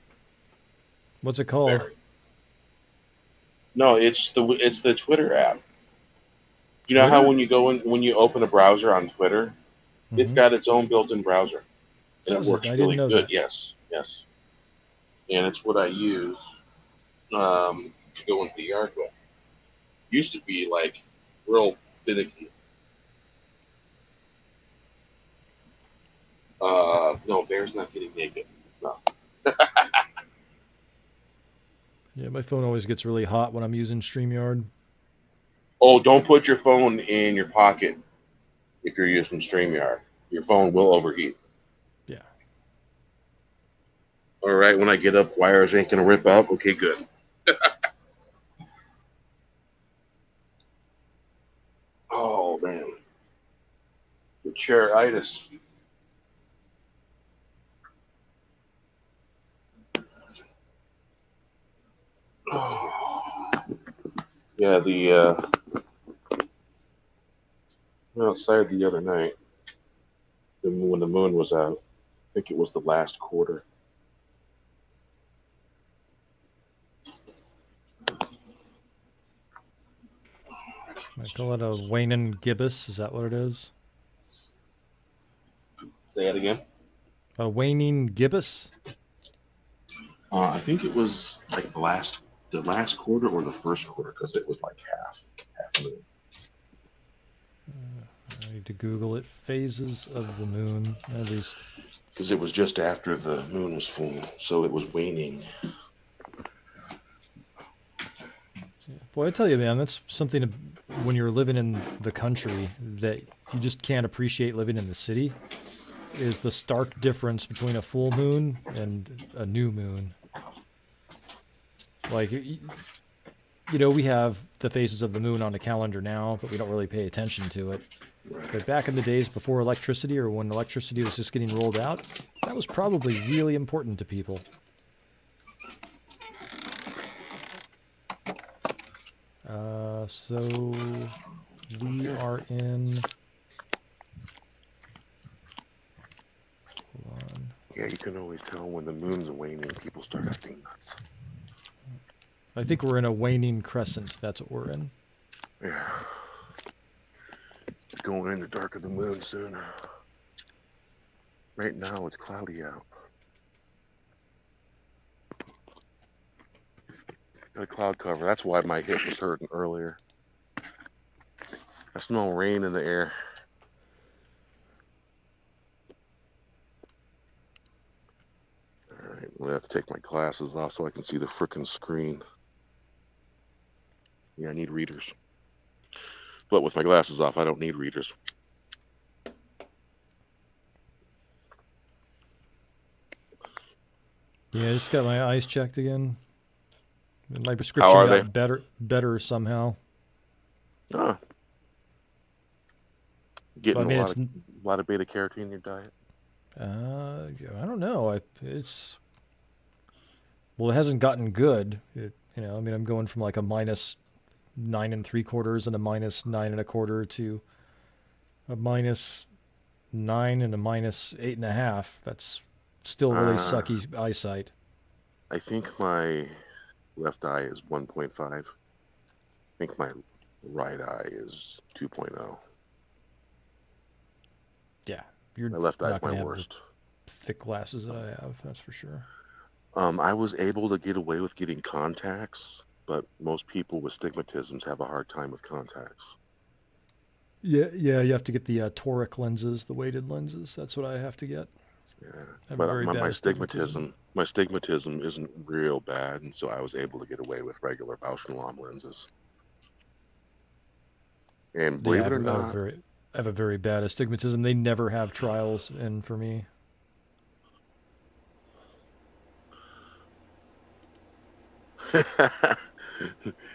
C: What's it called?
A: Very. No, it's the Twitter app. You know how
C: Twitter?
A: when you open a browser on Twitter, it's
C: Mm-hmm.
A: got its own built-in browser, and it
C: Does it?
A: works
C: I didn't
A: really
C: know
A: good.
C: that.
A: Yes, yes, and it's what I use to go into the yard with. Used to be like real finicky. No, Bear's not getting naked. No.
C: Yeah, my phone always gets really hot when I'm using StreamYard.
A: Oh, don't put your phone in your pocket if you're using StreamYard. Your phone will overheat.
C: Yeah.
A: All right, when I get up, wires ain't gonna rip out. Okay, good. Oh man, the chairitis. Yeah, went outside the other night when the moon was out. I think it was the last quarter.
C: I call it a waning gibbous. Is that what it is?
A: Say that again.
C: A waning gibbous?
A: I think it was like the last quarter or the first quarter because it was like half moon.
C: I need to Google it. Phases of the moon. These.
A: Because it was just after the moon was full, so it was waning.
C: Boy, I tell you, man, that's something when you're living in the country that you just can't appreciate living in the city. Is the stark difference between a full moon and a new moon. Like, we have the phases of the moon on the calendar now, but we don't really pay attention to it. But back in the days before electricity, or when electricity was just getting rolled out, that was probably really important to people. So we are in. Hold on.
A: Yeah, you can always tell when the moon's waning, people start acting nuts.
C: I think we're in a waning crescent. That's what we're in.
A: Yeah. Going in the dark of the moon soon. Right now, it's cloudy out. Got a cloud cover. That's why my hip was hurting earlier. I smell rain in the air. Alright, I'm gonna have to take my glasses off so I can see the frickin' screen. Yeah, I need readers. But with my glasses off, I don't need readers.
C: Yeah, I just got my eyes checked again. My
A: How
C: prescription
A: are
C: got
A: they?
C: better somehow.
A: Ah,
C: But
A: getting
C: I mean,
A: a
C: it's
A: lot of beta carotene in your diet.
C: I don't know. It's well, it hasn't gotten good. I mean, I'm going from like a minus 9 3/4 and a minus 9 1/4 to a minus 9 and a minus 8.5. That's still really
A: Uh,
C: sucky eyesight.
A: I think my left eye is 1.5. I think my right eye is 2.0.
C: Yeah, you're
A: My left eye is
C: not
A: my
C: going to have the
A: worst.
C: thick glasses that I have. That's for sure.
A: I was able to get away with getting contacts, but most people with stigmatisms have a hard time with contacts.
C: Yeah. You have to get the toric lenses, the weighted lenses. That's what I have to get.
A: Yeah,
C: I have
A: but
C: very bad astigmatism.
A: my stigmatism isn't real bad, and so I was able to get away with regular Bausch and Lomb lenses. And
C: Yeah,
A: believe it or not,
C: I have a very bad astigmatism. They never have trials in for me.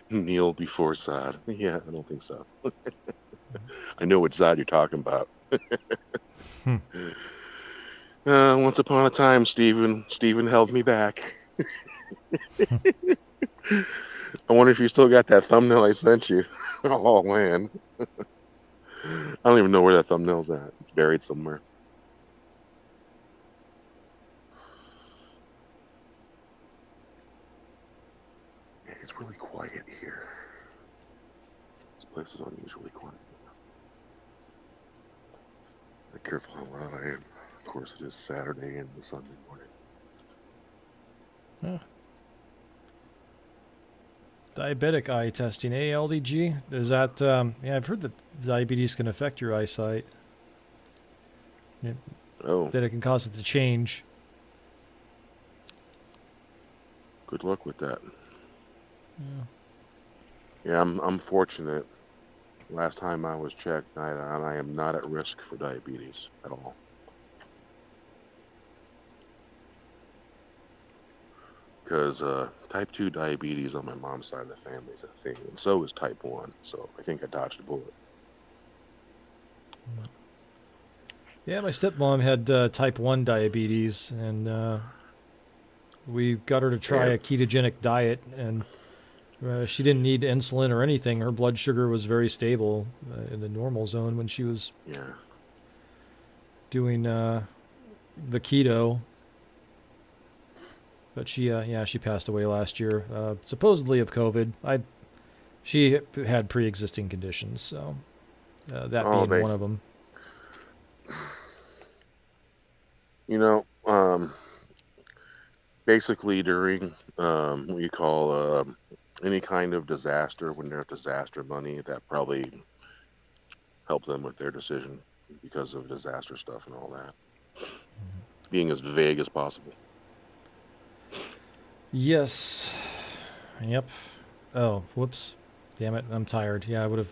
A: kneel before sod. Yeah, I don't think so. I know which side you're talking about.
C: Hmm.
A: Once upon a time, Stephen held me back. I wonder if you still got that thumbnail I sent you. Oh man, I don't even know where that thumbnail's at. It's buried somewhere. Man, it's really quiet here. This place is unusually quiet. Be careful how loud I am. Of course, it is Saturday and Sunday morning.
C: Huh. Diabetic eye testing, ALDG. Is that? Yeah, I've heard that diabetes can affect your eyesight.
A: Oh,
C: That it can cause it to change.
A: good luck with that.
C: Yeah.
A: Yeah, I'm fortunate. Last time I was checked, I am not at risk for diabetes at all. Because type 2 diabetes on my mom's side of the family is a thing, and so is type 1. So I think I dodged a bullet.
C: Yeah, my stepmom had type 1 diabetes, and we got her to try
A: Yeah.
C: a ketogenic diet, and She didn't need insulin or anything. Her blood sugar was very stable in the normal zone when she was
A: Yeah.
C: doing the keto. But she passed away last year, supposedly of COVID. She had pre-existing conditions, so that
A: Oh,
C: being
A: they.
C: one of them.
A: You know, basically during what you call any kind of disaster, when there's disaster money, that probably helped them with their decision because of disaster stuff and all that. Being as vague as possible.
C: Yes. Yep. Oh, whoops. Damn it, I'm tired. Yeah, I would have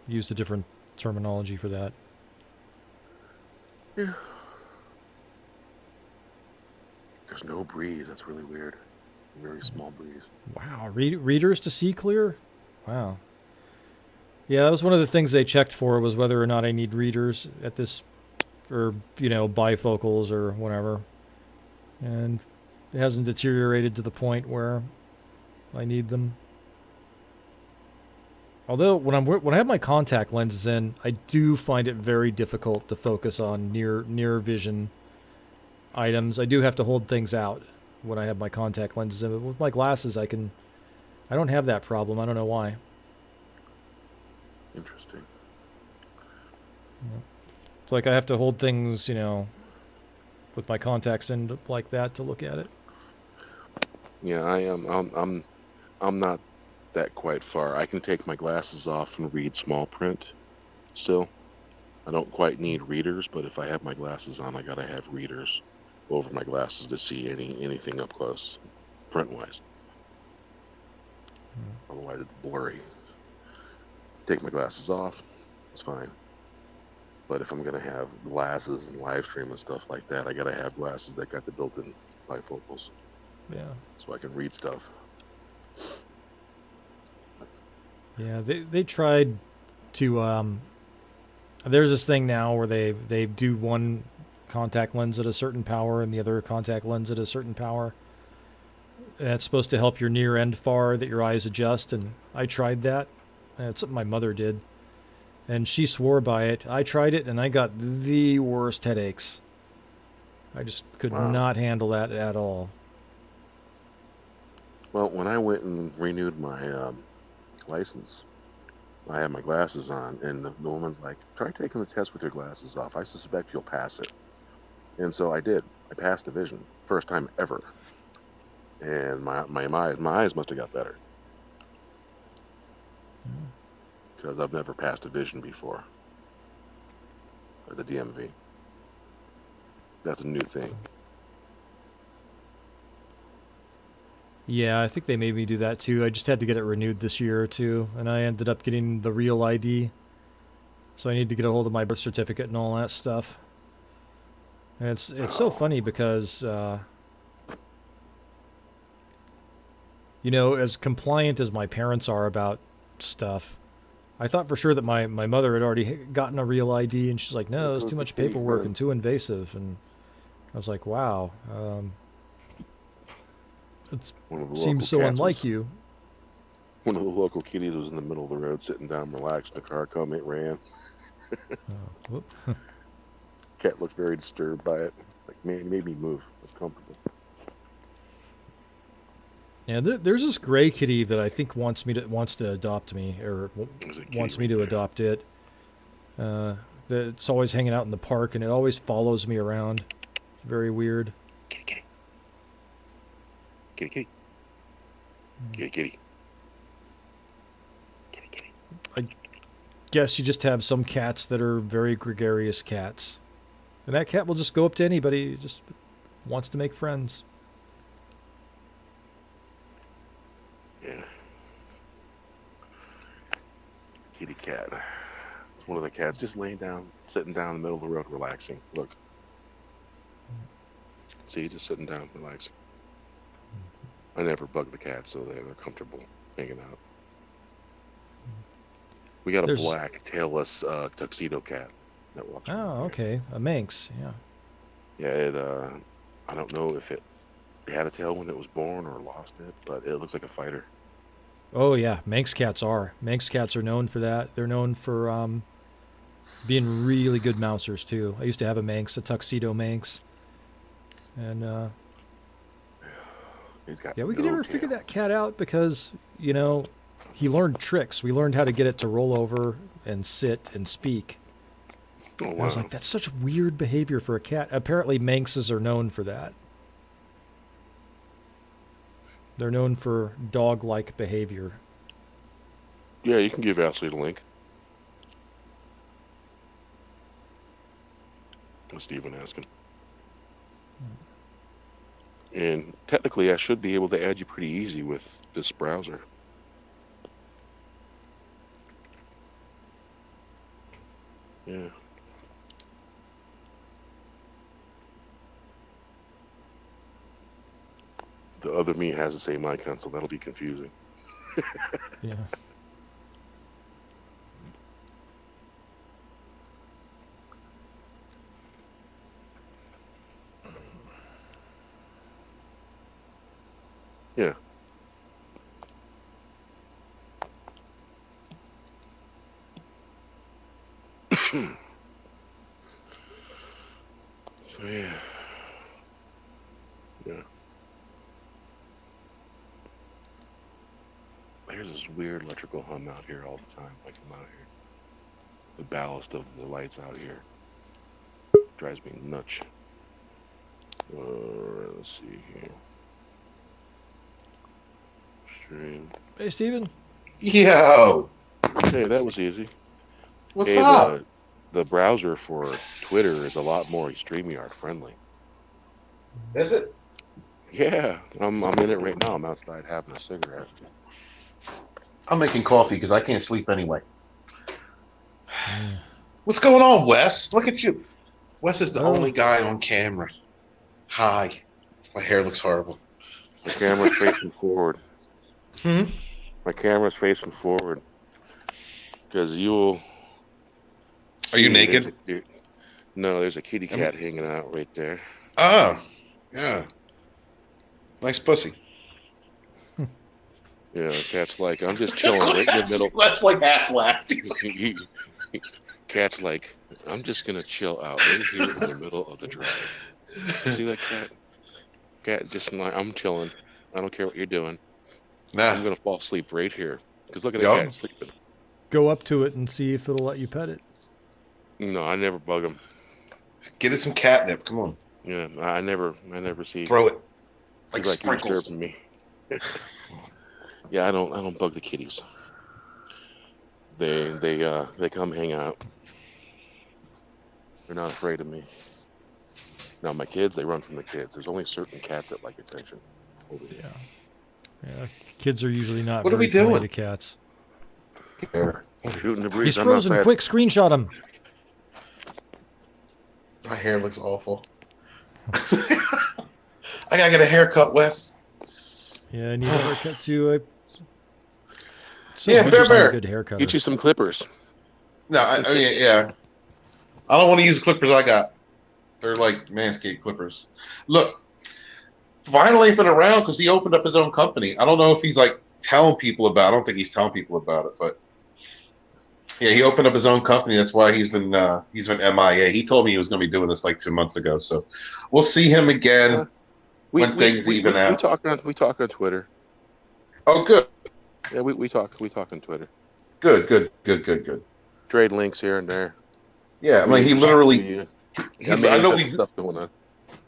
C: used a different terminology for that.
A: Yeah. There's no breeze. That's really weird. Very small breeze.
C: Wow, readers to see clear? Wow. Yeah, that was one of the things they checked for was whether or not I need readers at this, or, bifocals or whatever. And it hasn't deteriorated to the point where I need them. Although when I have my contact lenses in, I do find it very difficult to focus on near vision items. I do have to hold things out when I have my contact lenses in. But with my glasses, I don't have that problem. I don't know why.
A: Interesting.
C: It's like I have to hold things, with my contacts in like that to look at it.
A: Yeah, I am. I'm not that quite far. I can take my glasses off and read small print still. I don't quite need readers, but if I have my glasses on, I gotta have readers over my glasses to see anything up close, print wise. Otherwise, it's blurry. Take my glasses off, it's fine. But if I'm gonna have glasses and live stream and stuff like that, I gotta have glasses that got the built-in bifocals,
C: Yeah.
A: so I can read stuff.
C: Yeah, they tried to there's this thing now where they do one contact lens at a certain power and the other contact lens at a certain power. And it's supposed to help your near and far that your eyes adjust, and I tried that. It's something my mother did. And she swore by it. I tried it and I got the worst headaches. I just could
A: Wow.
C: not handle that at all.
A: Well, when I went and renewed my license, I had my glasses on, and the woman's like, "Try taking the test with your glasses off. I suspect you'll pass it." And so I did. I passed the vision, first time ever, and my eyes must have got better because I've never passed a vision before at the DMV. That's a new thing.
C: Yeah, I think they made me do that too. I just had to get it renewed this year or two, and I ended up getting the real ID. So I need to get a hold of my birth certificate and all that stuff. And it's so funny because as compliant as my parents are about stuff, I thought for sure that my mother had already gotten a real ID, and she's like, "No, it's too much paperwork and too invasive." And I was like, "Wow, it seems so unlike you."
A: One of the local kitties was in the middle of the road, sitting down, relaxed. The car come, it ran.
C: Whoop.
A: Cat looked very disturbed by it. Like, man, it made me move. It's comfortable.
C: Yeah, there's this gray kitty that I think wants to adopt me, or wants me to adopt it. It's always hanging out in the park, and it always follows me around. It's very weird.
A: Kitty, kitty. Kitty, kitty. Kitty, kitty. Kitty, kitty.
C: I guess you just have some cats that are very gregarious cats. And that cat will just go up to anybody, just wants to make friends.
A: Yeah. Kitty cat. It's one of the cats just laying down, sitting down in the middle of the road, relaxing. Look. See, just sitting down, relaxing. I never bug the cats, so they're comfortable hanging out. We got a black tailless tuxedo cat that walks around.
C: Oh, okay. A Manx, yeah.
A: Yeah, it I don't know if it had a tail when it was born or lost it, but it looks like a fighter.
C: Oh yeah, Manx cats are. Manx cats are known for that. They're known for being really good mousers too. I used to have a Manx, a tuxedo Manx, and
A: He's got
C: yeah, we could
A: no
C: never
A: tail.
C: figure that cat out because he learned tricks. We learned how to get it to roll over and sit and speak.
A: Oh,
C: And I was
A: wow.
C: like, that's such weird behavior for a cat. Apparently, Manxes are known for that. They're known for dog-like behavior.
A: Yeah, you can give Ashley the link. Steven asking. And technically, I should be able to add you pretty easy with this browser. Yeah. The other me has the same icon, so that'll be confusing.
C: Yeah.
A: Yeah. So yeah. Yeah. There's this weird electrical hum out here all the time. I come out here. The ballast of the lights out here drives me nuts. Let's see here. Stream.
C: Hey, Steven.
B: Yo,
A: Hey, that was easy.
B: what's
A: Hey,
B: up?
A: the browser for Twitter is a lot more StreamYard friendly.
B: Is it?
A: Yeah, I'm in it right now. I'm outside having a cigarette.
B: I'm making coffee because I can't sleep anyway. What's going on, Wes? Look at you. Wes is the
C: Oh.
B: only guy on camera. Hi. My hair looks horrible.
A: My camera's facing forward.
B: Hmm?
A: My camera's facing forward. Because you'll.
B: Are you
A: see
B: naked?
A: No, there's a kitty cat hanging out right there.
B: Oh, yeah. Nice pussy.
A: Yeah, the cat's like, I'm just chilling right in the middle.
B: That's like half laughed.
A: Cat's like, I'm just gonna chill out right here in the middle of the drive. See that cat? Cat just like, I'm chilling. I don't care what you're doing. I'm
B: Nah.
A: gonna fall asleep right here. Because look at
B: Yup.
A: the cat sleeping.
C: Go up to it and see if it'll let you pet it.
A: No, I never bug him.
B: Get it some catnip. Come on.
A: Yeah, I never see.
B: Throw it.
A: He's like you're disturbing me. Yeah, I don't bug the kitties. They come hang out. They're not afraid of me. Now my kids, they run from the kids. There's only certain cats that like attention. Over there.
C: Yeah. Kids are usually not
B: What are
C: very
B: we doing?
C: kind to cats.
A: Shooting the breeze.
C: He's
A: I'm
C: frozen.
A: outside.
C: Quick, screenshot him.
B: My hair looks awful. I gotta get a haircut, Wes.
C: Yeah, I need a haircut too.
B: Yeah,
C: hard to
B: Bear
C: find a
B: Bear.
C: good haircut.
A: Get you some clippers.
B: No, I mean, yeah. I don't want to use the clippers I got. They're like Manscaped clippers. Look, Vinyl ain't been around because he opened up his own company. I don't know if he's like telling people about it. I don't think he's telling people about it, but yeah, he opened up his own company. That's why he's been MIA. He told me he was going to be doing this like 2 months ago. So we'll see him again when things even out.
A: We talk on Twitter.
B: Oh, good.
A: Yeah, we talk on Twitter.
B: Good.
A: Trade links here and there.
B: Yeah, I mean, he literally. I know
A: stuff going on.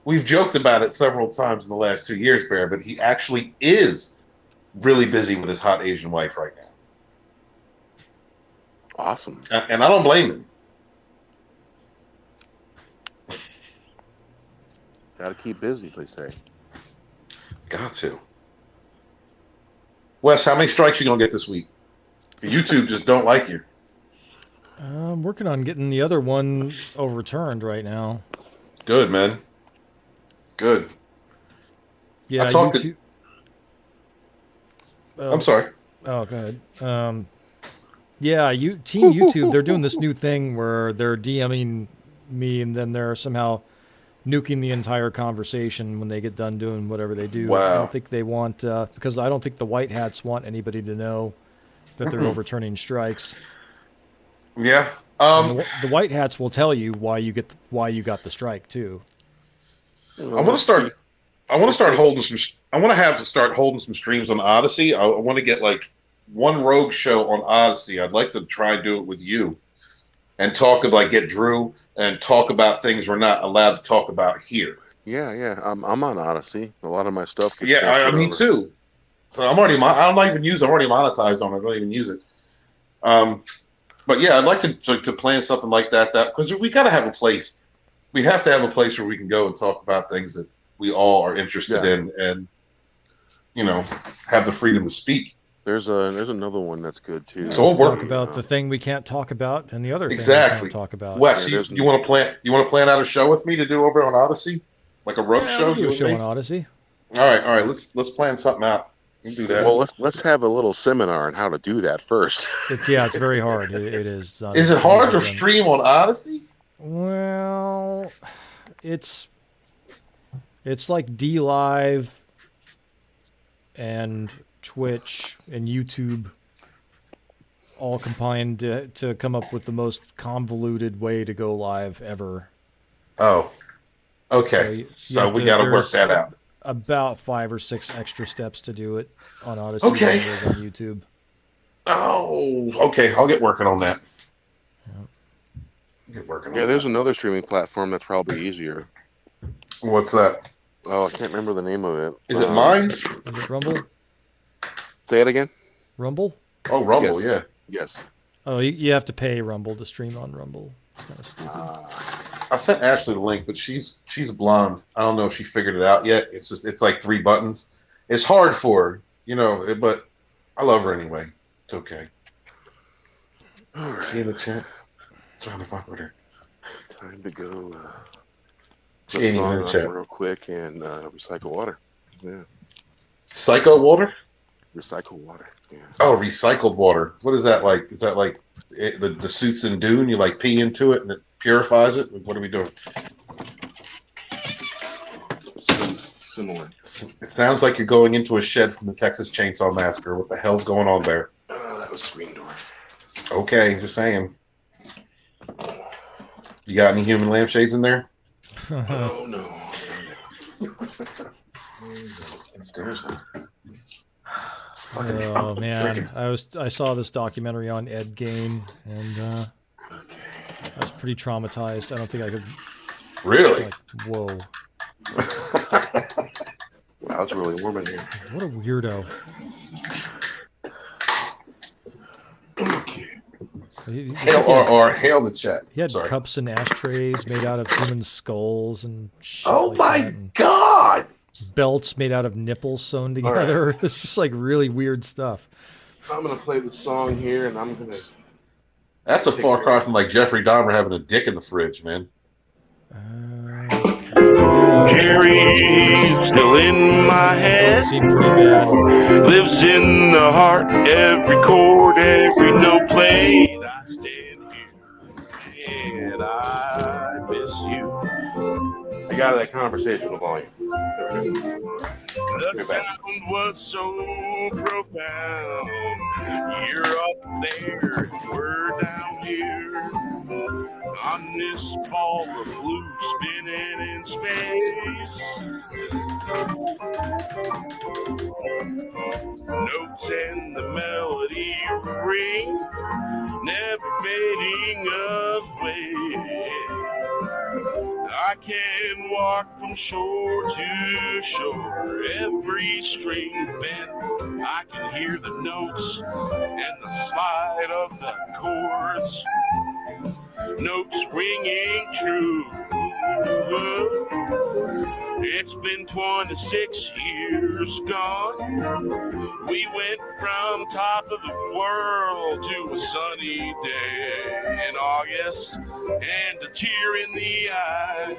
B: we've joked about it several times in the last 2 years, Bear, but he actually is really busy with his hot Asian wife right now.
A: Awesome.
B: And I don't blame him.
A: Got to keep busy, they say.
B: Got to. Wes, how many strikes you gonna get this week? YouTube just don't like you.
C: I'm working on getting the other one overturned right now.
B: Good, man. Good.
C: Yeah,
B: I talked to-
C: YouTube.
B: I'm sorry.
C: Oh, go ahead. Yeah, Team YouTube, they're doing this new thing where they're DMing me and then they're somehow nuking the entire conversation when they get done doing whatever they do. I
B: Wow.
C: don't think they want, because I don't think the white hats want anybody to know that they're overturning strikes.
B: Yeah.
C: And the white hats will tell you why you got the strike too.
B: I want to start. I want to start holding some. I want to start holding some streams on Odyssey. I want to get like one rogue show on Odyssey. I'd like to try and do it with you, and get Drew and talk about things we're not allowed to talk about here.
A: Yeah. I'm on Odyssey. A lot of my stuff gets
B: Me too. So I'm already. I'm not even using. I'm already monetized on it. I don't even use it. But yeah, I'd like to plan something like that. Because we got to have a place. We have to have a place where we can go and talk about things that we all are interested in, and have the freedom to speak.
A: There's another one that's good too.
C: So we'll talk about the thing we can't talk about and the other thing we can't talk about.
B: Wes, you want to plan? You want to plan out a show with me to do over on Odyssey, like a rogue show?
C: We'll do a show on Odyssey.
B: All right. Let's plan something out. We can do that.
A: Well, let's have a little seminar on how to do that first.
C: It's very hard. It is.
B: Is it hard to stream on Odyssey?
C: Well, it's like D Live and Twitch and YouTube all combined to come up with the most convoluted way to go live ever.
B: Oh, okay. So we got to work that out.
C: About 5 or 6 extra steps to do it on Odyssey than it is on YouTube.
B: Oh, okay. I'll get working on that.
A: There's another streaming platform that's probably easier.
B: What's that?
A: Oh, I can't remember the name of it.
B: Is it Minds?
C: Is it Rumble?
A: Say it again.
C: Rumble?
B: Oh, Rumble, yeah.
A: Yes.
C: Oh, you have to pay Rumble to stream on Rumble. It's kind of stupid.
B: I sent Ashley the link, but she's blonde. I don't know if she figured it out yet. It's like 3 buttons. It's hard for her, but I love her anyway. It's okay.
A: All right.
B: See in the chat. Trying to fuck with her.
A: Time to go.
B: She ain't even in the chat.
A: Real quick and recycle water. Yeah.
B: Psycho water?
A: Recycle water. Yeah.
B: Oh, recycled water. What is that like? Is that like the suits in Dune? You like pee into it and it purifies it? What are we doing?
A: Similar.
B: It sounds like you're going into a shed from the Texas Chainsaw Massacre. What the hell's going on there?
A: That was screen door.
B: Okay, just saying. You got any human lampshades in there?
A: Oh no.
C: Oh man, I saw this documentary on Ed Gein, and I was pretty traumatized. I don't think I could.
B: Really?
C: Whoa.
A: Wow, it's really warm in here.
C: What a weirdo.
A: Okay.
B: Hail the chat.
C: He had
B: Sorry.
C: cups and ashtrays made out of human skulls and shit.
B: Oh
C: like
B: my
C: that, and
B: god!
C: belts made out of nipples sewn together. Right. It's just like really weird stuff.
A: I'm gonna play the song here, and I'm gonna.
B: That's a far cry from like Jeffrey Dahmer having a dick in the fridge, man. Jerry's still in my head. Lives in the heart, every chord, every note played. I stand here and I miss you.
A: I got that conversational volume.
B: The sound was so profound. You're up there, we're down here. On this ball of blue spinning in space. Notes and the melody ring, never fading away. I can walk from shore to shore, every string bent. I can hear the notes and the slide of the chords. Notes ringing true. It's been 26 years gone. We went from top of the world to a sunny day in August and a tear in the eye.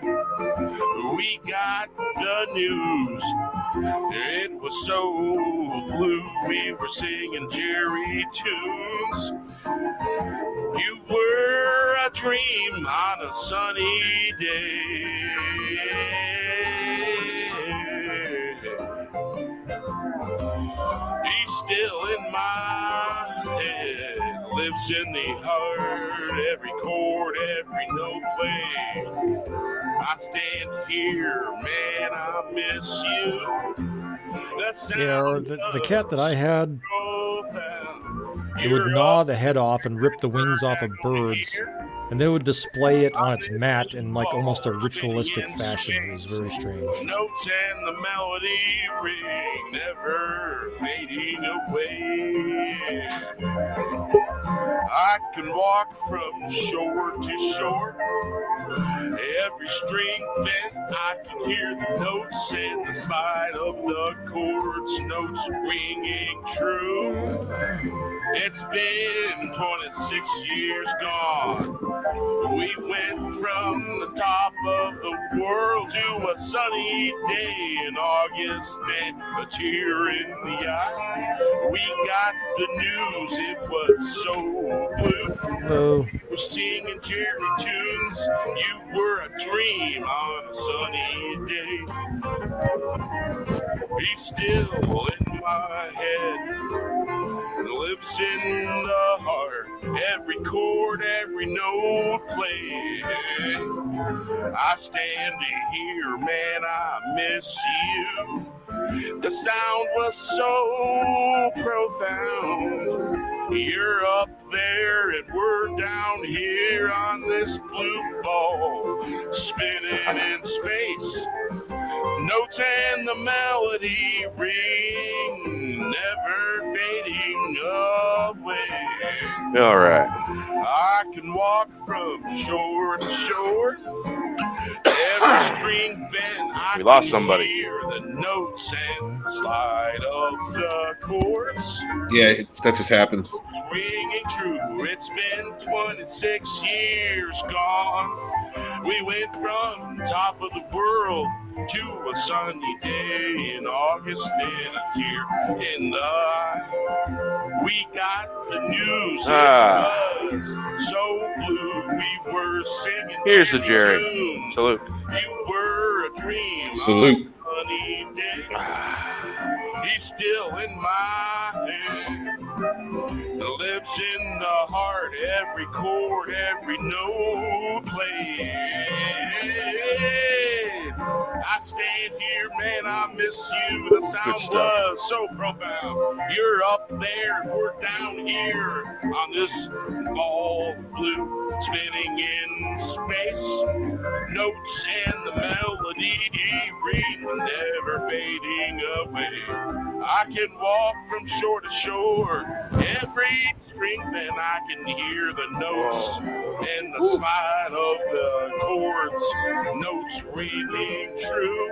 B: We got the news. It was so blue we were singing Jerry tunes. You were a dream on a sunny day. He's still in my head, lives in the heart, every chord, every note played. I stand here, man, I miss you. The sound
C: the cat that I had, it would gnaw the head off and rip the wings off of birds, and then it would display it on its mat in like almost a ritualistic fashion. It was very strange.
B: Notes and the melody ring, never fading away. I can walk from shore to shore, every string bent, I can hear the notes and the slide of the chords, notes ringing true. It's been 26 years gone. We went from the top of the world to a sunny day in August and a tear in the eye. We got the news, it was so blue.
C: Hello.
B: We're singing Jerry tunes, you were a dream on a sunny day. He's still in my head, lives in the heart, every chord, every note played. I stand here, man, I miss you. The sound was so profound. You're up there and we're down here on this blue ball, spinning in space. Notes and the melody ring, never fading away.
A: All right.
B: I can walk from shore to shore, every string bent.
A: We lost somebody.
B: Hear the notes and the slide of the chords.
D: Yeah, that just happens.
B: Ringing true, it's been 26 years gone. We went from top of the world to a sunny day in August and a tear in the eye. We got the news, it was so blue. We were singing.
A: Here's the Jerry.
B: tunes.
A: Salute.
B: You were a dream.
D: Salute.
B: On a sunny day. He's still in my head. Lives in the heart, every chord, every note played. I stand here, man, I miss you. The sound was so profound. You're up there, and we're down here on this ball blue, spinning in space. Notes and the melody ring, never fading away. I can walk from shore to shore, every string bend I can hear the notes and the slide of the chords, notes ringing true.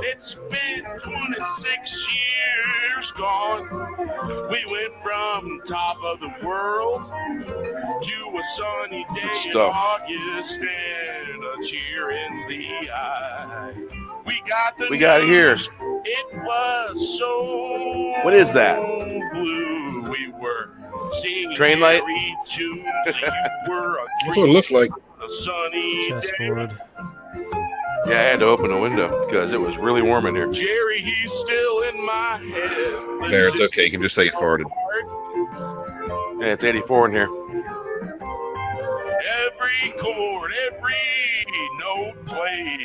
B: It's been 26 years gone. We went from top of the world to a sunny day in August and a tear in the eye. We got it here. It was so
A: What is that?
B: blue. We were singing
A: Train light?
B: Jerry tunes. You were a
D: That's what it looks like.
B: a sunny
C: Chessboard.
B: day.
A: Yeah, I had to open the window because it was really warm in here.
B: Jerry, he's still in my head.
D: There, it's okay. You can just say you farted.
A: Yeah, it's 84 in here.
B: Every chord, every note played.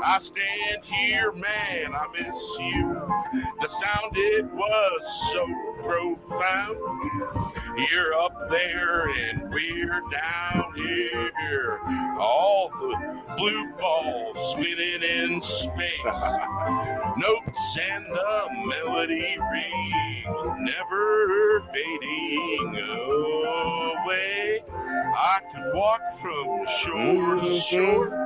B: I stand here, man, I miss you. The sound, it was so profound. You're up there and we're down here. All the blue balls spinning in space. Notes and the melody ring, never fading away. I could walk from shore to shore.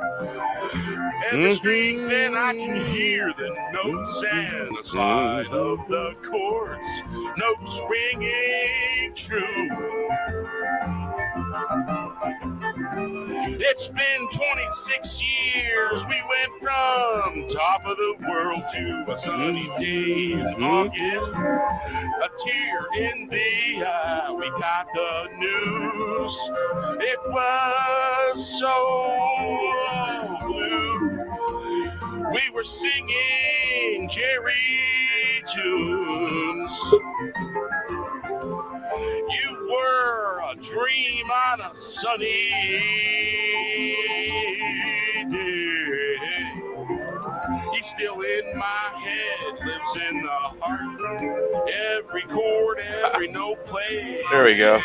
B: Every string, then I can hear the notes and the slide of the chords, notes ringing true. It's been 26 years. We went from top of the world to a sunny day in August. A tear in the eye. We got the news. It was so blue. We were singing Jerry tunes. You were a dream on a sunny day. He's still in my head, lives in the heart. Every chord, every note played.
A: There we go.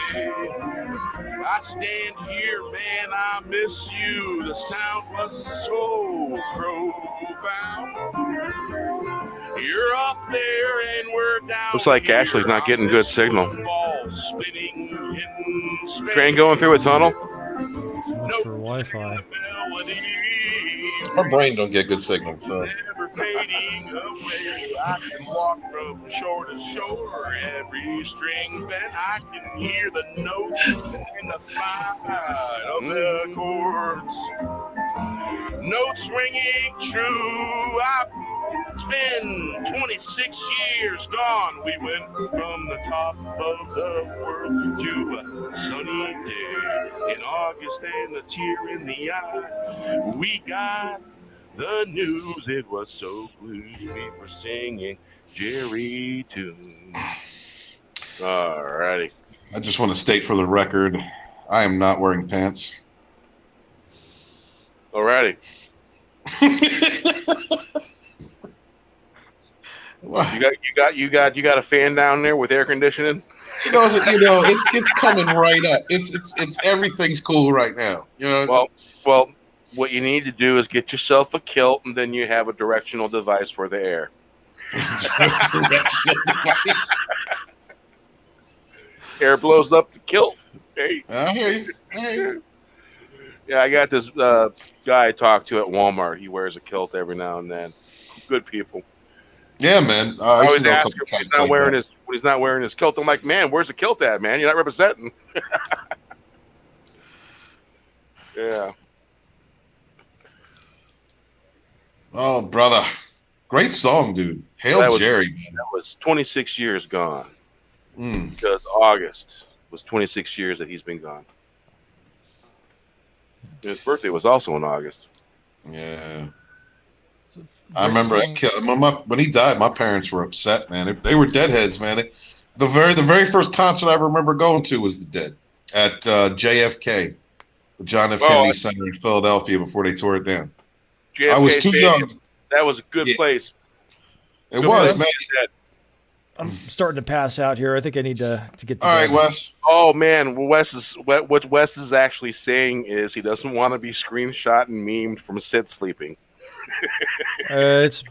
B: I stand here, man, I miss you. The sound was so profound. You're up there and we're down.
A: Looks like
B: here
A: Ashley's not
B: on
A: getting
B: this
A: good signal.
B: ball spinning in space.
A: Train going through a tunnel?
C: Much for Wi-Fi.
D: Her brain don't get good signal, so.
B: Never fading away. I can walk from shore to shore. Every string bent, I can hear the notes in the slide of the chords. Notes ringing true. It's been 26 years gone. We went from the top of the world to a sunny day in August and a tear in the eye. We got the news. It was so blues. We were singing Jerry tunes.
A: Alrighty.
D: I just want to state for the record, I am not wearing pants.
A: Alrighty. You got a fan down there with air conditioning?
D: It's coming right up. It's everything's cool right now.
A: Well, what you need to do is get yourself a kilt, and then you have a directional device for the air.
D: Directional device.
A: Air blows up the kilt. Hey.
D: I hear you.
A: Yeah, I got this guy I talk to at Walmart. He wears a kilt every now and then. Good people.
D: Yeah, man.
A: I always ask him when he's not wearing his kilt. I'm like, man, where's the kilt at, man? You're not representing. Yeah.
D: Oh, brother. Great song, dude. Hail Jerry, man.
A: That was 26 years gone.
D: Mm.
A: Because August was 26 years that he's been gone. His birthday was also in August.
D: Yeah. I remember when he died, my parents were upset, man. They were Deadheads, man. The very first concert I remember going to was the Dead at JFK, the John F. Kennedy Center in Philadelphia before they tore it down.
A: JFK
D: I was too
A: Stadium.
D: young.
A: That was a good place.
D: It was, man.
C: I'm starting to pass out here. I think I need to get to
D: All right,
C: bed.
D: Wes.
A: Oh man, what Wes is actually saying is he doesn't want to be screenshot and memed from Sid sleeping.
C: It's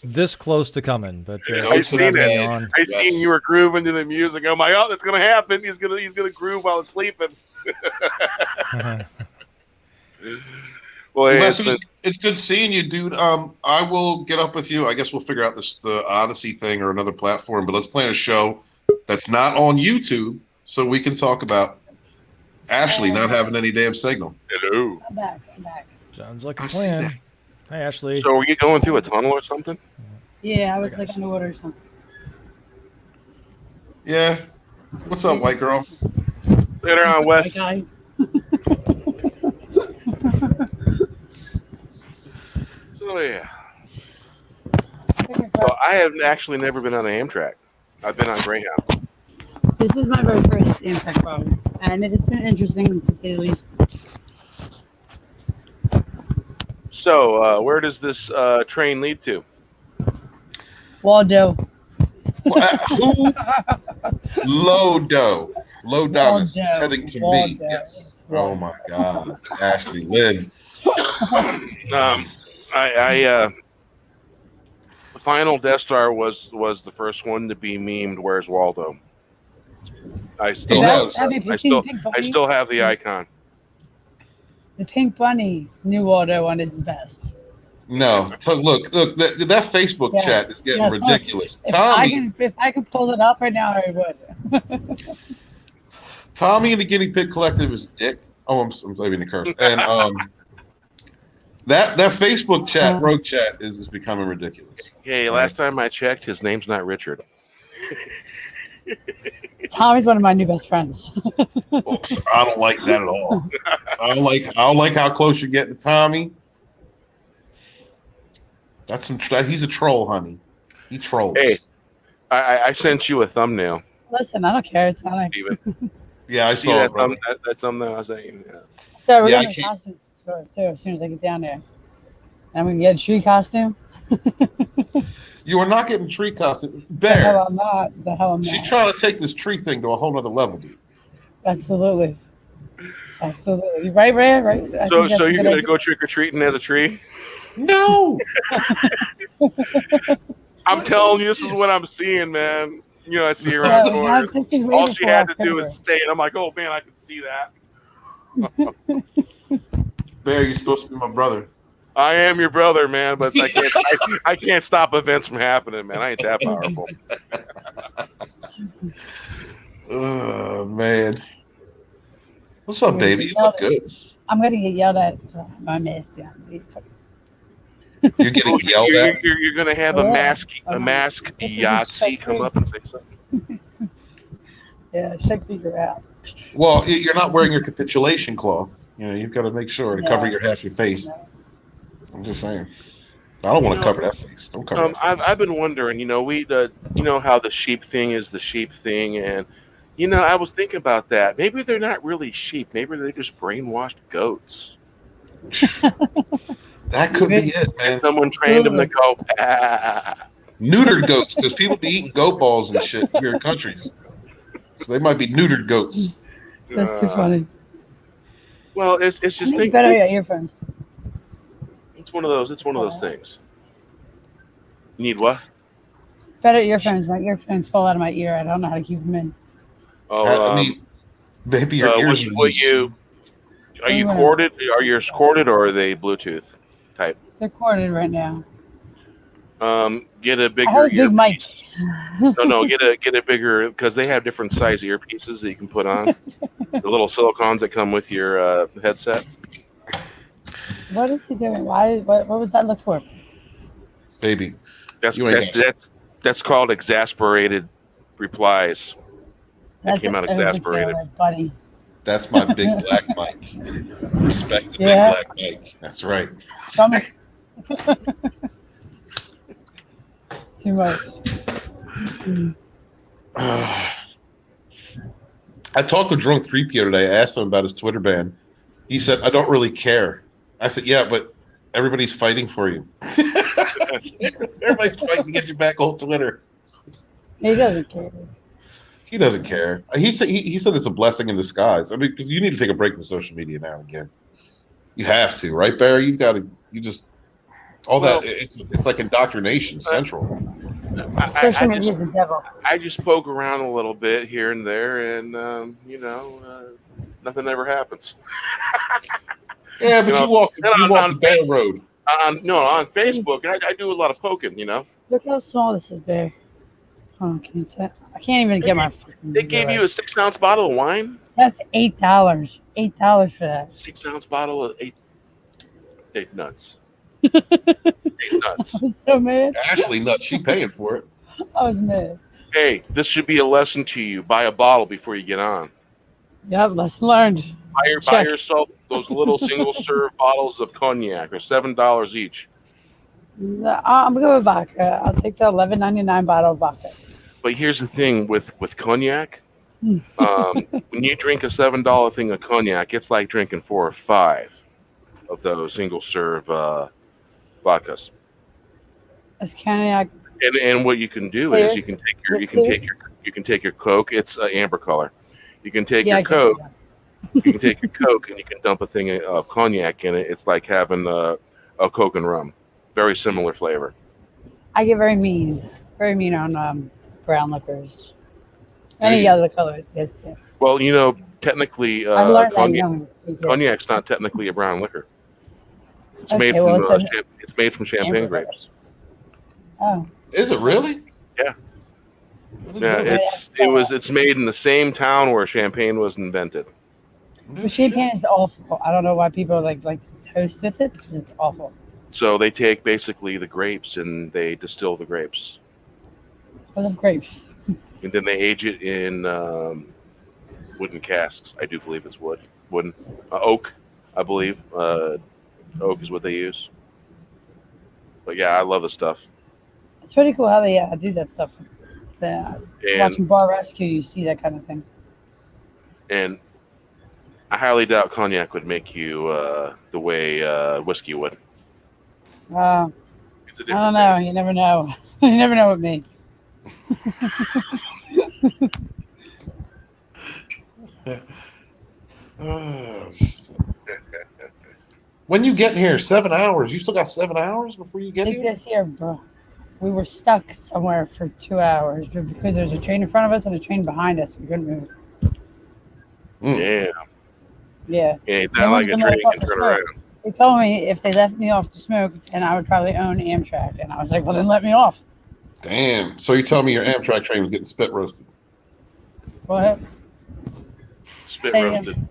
C: this close to coming, but
A: I seen it. I seen you were grooving to the music. I'm like, oh, that's gonna happen. He's gonna groove while he's sleeping. Well, hey,
D: it's good seeing you, dude. I will get up with you. I guess we'll figure out the Odyssey thing or another platform, but let's plan a show that's not on YouTube so we can talk about Ashley not having any damn signal.
A: Hello.
E: I'm back.
C: Sounds like a plan. Hi, Ashley.
A: So were you going through a tunnel or something?
E: Yeah, I was like underwater or something.
D: Yeah. What's up, white girl?
A: Later on, Wes.
E: Guy.
A: So yeah. So I have actually never been on an Amtrak. I've been on Greyhound.
E: This is my very first impact problem, and it has been interesting to say the least.
A: So where does this train lead to?
E: Waldo.
D: Who? Low Donis is heading to
E: Waldo.
D: me. Yes. Oh my God, Ashley Lynn.
A: The final Death Star was the first one to be memed. Where's Waldo? I still have the icon.
E: The Pink Bunny new Waldo one is the best.
D: No, look, that Facebook chat is getting ridiculous.
E: If I can pull it up right now, I would.
D: Tommy and the Guinea Pig Collective is dick. Oh, I'm leaving the curse. And that Facebook chat, rogue chat, is becoming ridiculous.
A: Hey, last time I checked, his name's not Richard.
E: Tommy's one of my new best friends.
D: Oops, I don't like that at all. I don't like how close you're getting to Tommy. That's he's a troll, honey. He trolls.
A: Hey, I sent you a thumbnail.
E: Listen, I don't care. It's not like
D: Yeah, I
A: See
D: saw
A: that,
D: it.
A: that thumbnail I was saying. Yeah.
E: so we're
D: Yeah, I
E: getting a
D: can't-
E: costume for it too as soon as I get down there. And we can get a tree costume.
D: You are not getting tree costume.
E: The hell
D: Bear,
E: I'm not. The hell I'm
D: she's
E: not.
D: trying to take this tree thing to a whole nother level, dude.
E: Absolutely. Absolutely. Right, Ray? Right. I
A: So
E: think that's a
A: you're
E: good
A: gonna
E: idea.
A: go trick or treating as a tree?
D: No.
A: I'm telling you, this is what I'm seeing, man. You know, I see her
E: Yeah,
A: around corners.
E: this is way
A: All she
E: before
A: had to do
E: October.
A: is say it. I'm like, oh man, I can see that.
D: Bear, you're supposed to be my brother.
A: I am your brother, man, but I can't stop events from happening, man. I ain't that powerful.
D: Oh man. What's up, baby? You look good.
E: I'm going to get yelled at by Misty.
D: You're getting yelled at.
A: You're gonna have a
E: Yeah.
A: mask
E: This is
A: Yahtzee
E: so
A: come
E: free.
A: up and say something.
E: Yeah, check figure out.
D: Well, you're not wearing your capitulation cloth. You know, you've got to make sure to
E: No.
D: cover your half your face.
E: No.
D: I'm just saying. I don't want to
A: You know,
D: cover that face. Don't cover that face.
A: I've been wondering, you know, you know how the sheep thing is the sheep thing, and you know, I was thinking about that. Maybe they're not really sheep. Maybe they're just brainwashed goats.
D: That could be it, man.
A: And someone trained them to go. Ah.
D: Neutered goats, because people be eating goat balls and shit in weird countries. So they might be neutered goats.
E: That's too funny.
A: Well, it's just
E: You
A: think.
E: better get earphones.
A: It's one of those. It's one of those things. You need what?
E: Better earphones. My earphones fall out of my ear. I don't know how to keep them in.
A: Oh,
D: I mean, maybe your ears are loose.
A: Are you corded? Are yours corded or are they Bluetooth type?
E: They're corded right now.
A: Get a
E: I
A: bigger
E: have a big mic.
A: earpiece. No, get a bigger, because they have different size earpieces that you can put on. The little silicons that come with your headset.
E: What is he doing? Why? What was that look for?
D: Baby.
A: That's
D: You ain't
A: that's called exasperated replies. That came out
E: everybody
A: exasperated.
E: feel like, buddy.
D: That's my big black mic. Respect the
E: Yeah.
D: big black mic. That's right.
E: Stomach. Too much.
D: I talked with Drunk 3PO today. I asked him about his Twitter ban. He said, I don't really care. I said, yeah, but everybody's fighting for you. Everybody's fighting to get you back on Twitter.
E: He doesn't care.
D: He doesn't care. He said it's a blessing in disguise. I mean, 'cause you need to take a break from social media now and again. You have to, right, Barry? You've got to. You just all that. It's like indoctrination central.
E: Social media is the devil.
A: I just poke around a little bit here and there, and you know, nothing ever happens.
D: Yeah, but you walk the bad road.
A: On Facebook, I do a lot of poking. You know,
E: Look how small this is, Bear. Oh, can you tell? I can't even get my.
A: they gave you a 6-ounce bottle of wine.
E: That's $8. $8 for that.
A: 6-ounce bottle of eight nuts. 8 nuts.
E: I was so mad.
D: Ashley nuts. She paying for it.
E: I was mad.
A: Hey, this should be a lesson to you. Buy a bottle before you get on.
E: Yep, lesson learned.
A: Buy
E: Check.
A: yourself those little single-serve bottles of cognac. They're $7 each.
E: No, I'm good with vodka. I'll take the $11.99 bottle of vodka.
A: But here's the thing with cognac. When you drink a $7 thing of cognac, it's like drinking 4 or 5 of those single-serve vodkas.
E: That's cognac.
A: And what you can do is you can take your Coke. It's amber color. You can take your Coke. You can take your Coke and you can dump a thing of cognac in it. It's like having a Coke and rum. Very similar flavor.
E: I get very mean on brown liquors. Any other colors, yes.
A: Well, you know, technically,
E: I learned that young.
A: cognac's not technically a brown liquor. It's
E: Okay,
A: made from
E: well,
A: it's made from champagne
E: amber
A: grapes.
E: Oh,
D: Is it really?
A: Yeah. Yeah, it's made in the same town where champagne was invented.
E: The champagne is awful. I don't know why people like to toast with it because it's awful.
A: So they take basically the grapes and they distill the grapes,
E: I love grapes.
A: and then they age it in wooden casks. I do believe it's wooden, oak. I believe oak is what they use. But yeah, I love the stuff.
E: It's pretty cool how they do that stuff.
A: And
E: Watching Bar Rescue, you see that kind of thing.
A: and I highly doubt cognac would make you the way whiskey would. It's a
E: I
A: different
E: don't know.
A: thing.
E: You never know. You never know with me.
D: When you get here, 7 hours. You still got 7 hours before you get
E: Take
D: here?
E: this here, bro. We were stuck somewhere for 2 hours but because there's a train in front of us and a train behind us. We couldn't move.
A: Yeah,
E: Yeah.
A: it's
E: They
A: not like
E: wouldn't
A: a
E: even
A: train
E: let us off
A: can
E: the
A: turn
E: smoke.
A: around.
E: They told me if they left me off to smoke, then I would probably own Amtrak. And I was like, well, then let me off.
D: Damn. So you telling me your Amtrak train was getting spit roasted?
E: What?
A: Spit
E: Say it
A: roasted.
E: again.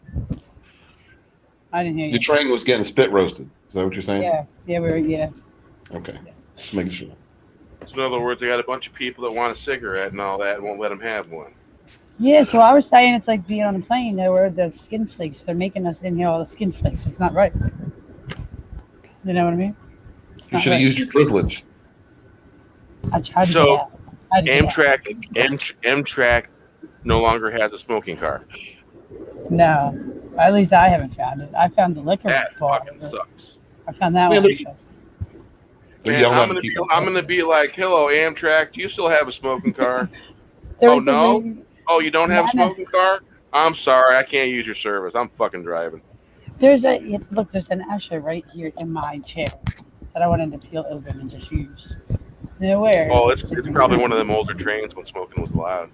E: I didn't hear you.
D: Your train was getting spit roasted. Is that what you're saying?
E: Yeah. Yeah, we were, yeah.
D: Okay. Just making sure.
A: So in other words, they got a bunch of people that want a cigarette and all that and won't let them have one.
E: Yeah, so I was saying it's like being on a plane there where the skin flakes, they're making us inhale all the skin flakes. It's not right. You know what I mean? It's
D: You
E: not
D: should have
E: right.
D: used your privilege.
E: I tried to
A: So,
E: get out. I tried to get
A: Amtrak no longer has a smoking car.
E: out. No. At least I haven't found it. I found the liquor
A: That
E: bar.
A: fucking sucks.
E: I found that
D: Man,
E: one.
D: they're
A: Man,
D: yelling
A: I'm
D: at
A: gonna be
D: people.
A: I'm gonna be like, hello Amtrak, do you still have a smoking car?
E: There
A: Oh
E: was a
A: no?
E: lady-
A: Oh, you don't have a
E: Nana.
A: smoking car? I'm sorry, I can't use your service. I'm fucking driving.
E: There's an ashtray right here in my chair that I wanted to peel open and just use. Nowhere.
A: Oh, it's probably one of them older trains when smoking was allowed.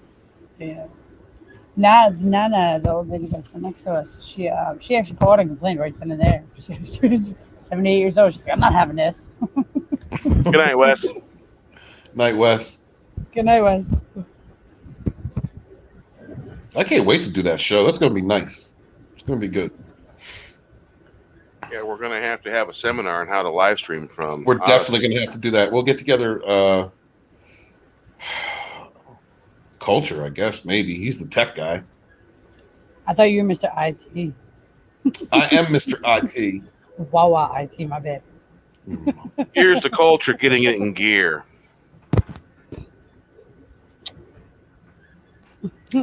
E: Yeah. Nana, the old lady that's next to us, she actually called and complained right then and there. She was 78 years old. She's like, I'm not having this.
A: Good night, Wes.
D: Night West.
E: Good night, Wes.
D: I can't wait to do that show. That's going to be nice. It's going to be good.
A: Yeah, we're gonna have to have a seminar on how to live stream from.
D: We're definitely going to have to do that. We'll get together. Culture, I guess, maybe. He's the tech guy.
E: I thought you were Mr. IT.
D: I am Mr. IT.
E: Wawa IT, my bad.
A: Here's the culture getting it in gear.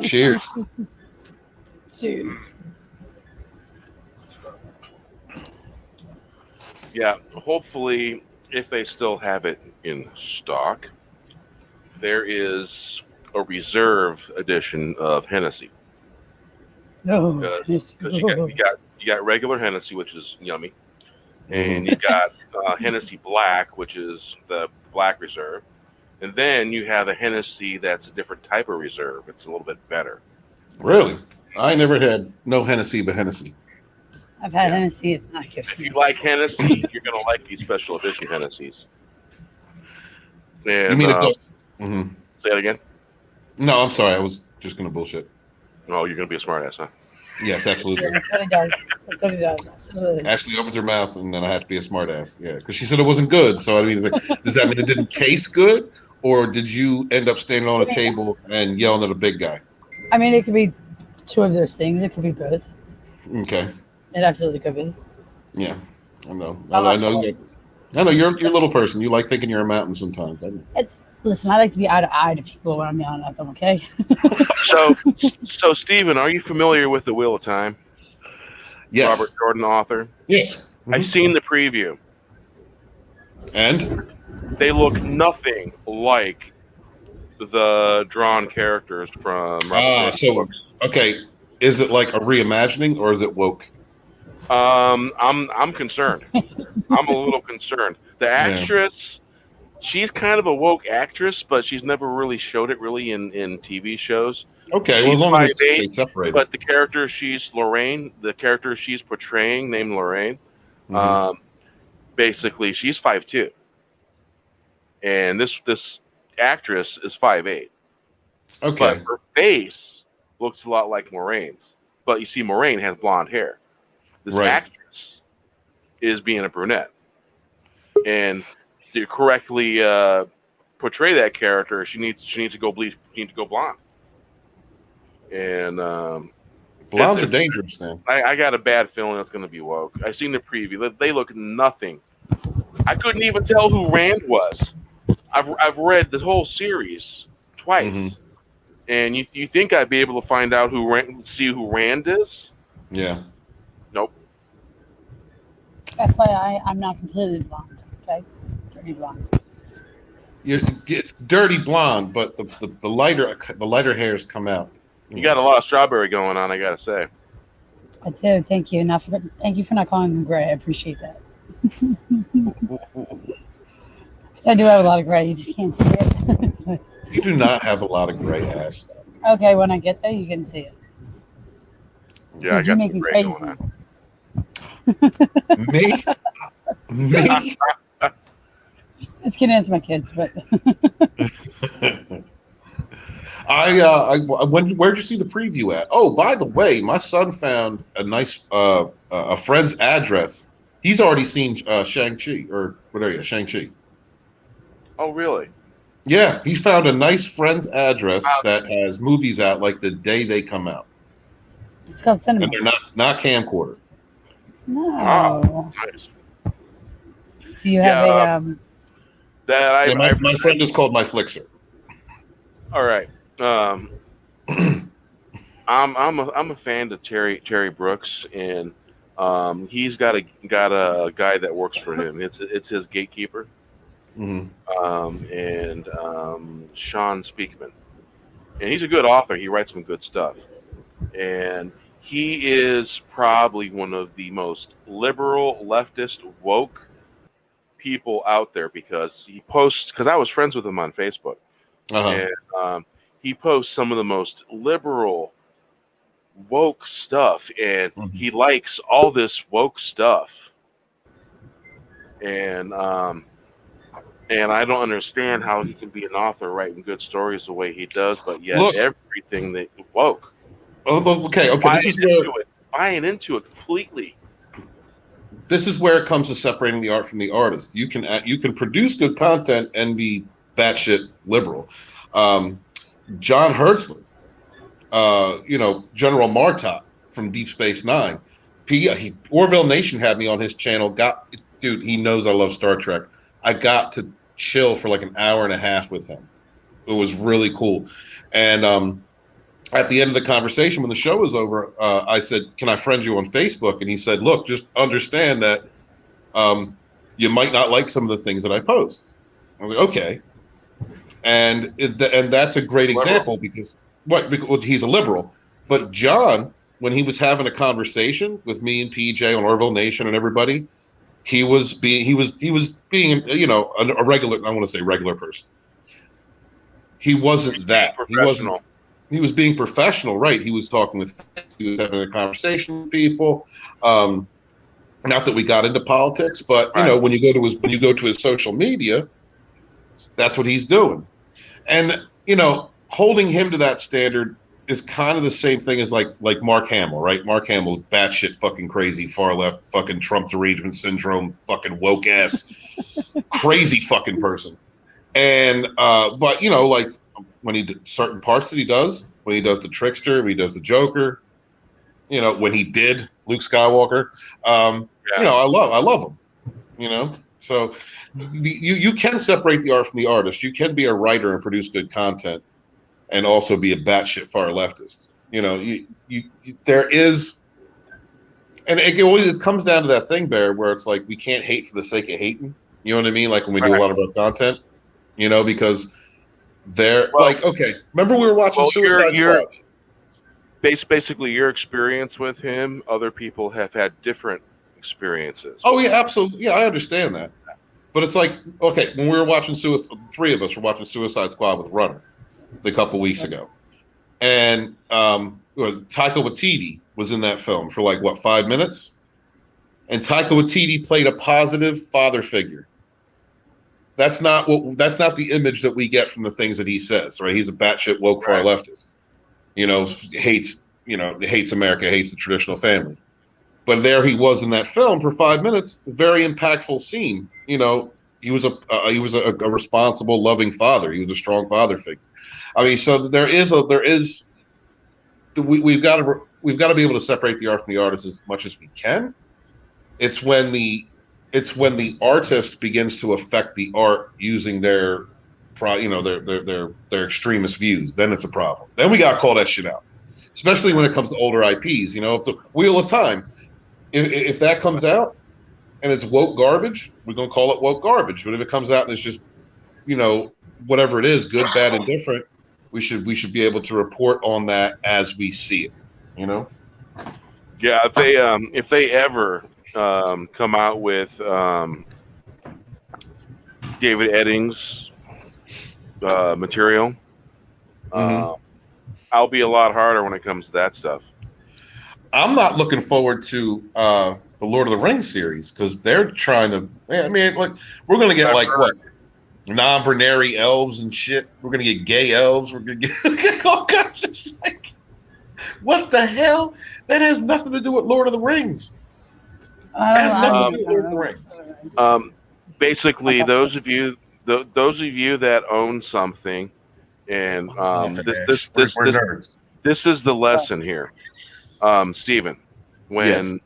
D: Cheers.
E: Cheers.
A: Yeah, hopefully, if they still have it in stock, there is a reserve edition of Hennessy.
E: No.
A: Because you got regular Hennessy, which is yummy, and you got Hennessy Black, which is the Black Reserve, and then you have a Hennessy that's a different type of reserve. It's a little bit better.
D: Really? I never had no Hennessy but Hennessy.
E: I've had Hennessy. It's not good.
A: If you like Hennessy, you're gonna like these special edition Hennessy's. And,
D: You mean if
A: say it again?
D: No, I'm sorry. I was just going to bullshit.
A: Oh, you're gonna be a smartass, huh?
D: Yes, absolutely.
E: Yeah, that's what it does. That's what it does. Absolutely.
D: Ashley opens her mouth, and then I have to be a smartass. Yeah, because she said it wasn't good. So I mean, it's like, does that mean it didn't taste good, or did you end up standing on a table and yelling at a big guy?
E: I mean, it could be two of those things. It could be both.
D: Okay.
E: It absolutely could be.
D: Yeah, I know. I know. You're a little person. You like thinking you're a mountain sometimes. I know.
E: Listen, I like to be eye to eye to people when I'm yelling at them. Okay.
A: So Stephen, are you familiar with The Wheel of Time?
D: Yes.
A: Robert Jordan, author.
D: Yes.
A: I've seen the preview.
D: And
A: They look nothing like the drawn characters from Robert Jordan's books.
D: Okay, is it like a reimagining or is it woke?
A: I'm concerned. I'm a little concerned. The actress, she's kind of a woke actress, but she's never really showed it really in TV shows.
D: Okay,
A: She's
D: well, as long as
A: 5'8",
D: they separate.
A: But the character she's portraying, named Lorraine, basically she's 5'2", and this actress is 5'8".
D: Okay.
A: But her face looks a lot like Moraine's. But you see, Moraine has blonde hair. This
D: Right.
A: actress is being a brunette, and to correctly portray that character, she needs to go bleach. She needs to go blonde. And
D: Blondes are dangerous, man.
A: I got a bad feeling it's going to be woke. I seen the preview. They look nothing. I couldn't even tell who Rand was. I've read the whole series twice, and you think I'd be able to find out see who Rand is?
D: Yeah.
A: Nope.
E: FYI, I'm not completely blonde. Okay, dirty blonde.
D: It's dirty blonde, but the lighter hairs come out.
A: You got a lot of strawberry going on, I gotta say.
E: I do. Thank you. Thank you for not calling them gray. I appreciate that. So I do have a lot of gray. You just can't see it. So
D: You do not have a lot of gray ass.
E: okay, when I get there, you can see it.
A: Yeah, I got some gray going on.
D: Me?
E: Just kidding, it's my kids, but
D: where'd you see the preview at? Oh, by the way, my son found a nice a friend's address. He's already seen Shang-Chi or whatever. Shang-Chi.
A: Oh, really?
D: Yeah, he found a nice friend's address that has movies out like the day they come out.
E: it's called cinema.
D: And they're not camcorder.
E: No.
A: Oh, nice.
E: Do you have
D: My friend is called my Flixer.
A: All right. I'm a fan of Terry Brooks, and he's got a guy that works for him. It's his gatekeeper.
D: Mm-hmm.
A: And Sean Speakman, and he's a good author. He writes some good stuff, and he is probably one of the most liberal, leftist, woke people out there because he posts. Because I was friends with him on Facebook, and he posts some of the most liberal, woke stuff, and he likes all this woke stuff, and I don't understand how he can be an author writing good stories the way he does, but yet everything that woke.
D: Oh, okay.
A: Buying into it completely.
D: This is where it comes to separating the art from the artist. You can produce good content and be batshit liberal. John Hertzler, General Martok from Deep Space Nine. Orville Nation had me on his channel. Dude, he knows I love Star Trek. I got to chill for like an hour and a half with him. It was really cool. And at the end of the conversation, when the show was over, I said, "Can I friend you on Facebook?" And he said, "Look, just understand that you might not like some of the things that I post." I was like, "Okay." And that's a great example because he's a liberal. But John, when he was having a conversation with me and PJ on Orville Nation and everybody, he was being a regular. I want to say regular person. He wasn't that. He was being professional, right? He was talking with friends. He was having a conversation with people. Not that we got into politics, but when you go to his social media, that's what he's doing. And holding him to that standard is kind of the same thing as like Mark Hamill, right? Mark Hamill's batshit fucking crazy, far left, fucking Trump derangement syndrome, fucking woke ass, crazy fucking person. And but like when he did certain parts that he does, when he does the trickster, when he does the Joker, when he did Luke Skywalker, I love him. So you can separate the art from the artist. You can be a writer and produce good content, and also be a batshit far leftist. There is, and it comes down to that thing, Bear, where it's like we can't hate for the sake of hating. You know what I mean? Like when we do a lot of our content, because they're okay. Remember we were watching Suicide Squad.
A: Basically, your experience with him, other people have had different experiences.
D: Oh yeah, absolutely. Yeah, I understand that. But it's like, okay, when we were watching three of us were watching Suicide Squad with Runner a couple weeks ago. And Taika Waititi was in that film for 5 minutes? And Taika Waititi played a positive father figure. that's not the image that we get from the things that he says, right? He's a batshit woke far leftist. Hates America, hates the traditional family. But there he was in that film for 5 minutes, very impactful scene. He was a responsible, loving father. He was a strong father figure. I mean, so we've got to be able to separate the art from the artist as much as we can. It's when the artist begins to affect the art using their extremist views. Then it's a problem. Then we got to call that shit out, especially when it comes to older IPs. It's a Wheel of Time. If that comes out and it's woke garbage, we're gonna call it woke garbage. But if it comes out and it's just, whatever it is, good, bad, and different, we should be able to report on that as we see it.
A: Yeah, if they ever come out with David Eddings material, I'll be a lot harder when it comes to that stuff.
D: I'm not looking forward to the Lord of the Rings series because they're trying to. I mean, like we're gonna get what non-binary elves and shit. We're gonna get gay elves. We're gonna get all kinds of what the hell? That has nothing to do with Lord of the Rings. Has nothing to do with Lord of the Rings.
A: Basically, those of you that own something, and this is the lesson here. Stephen, when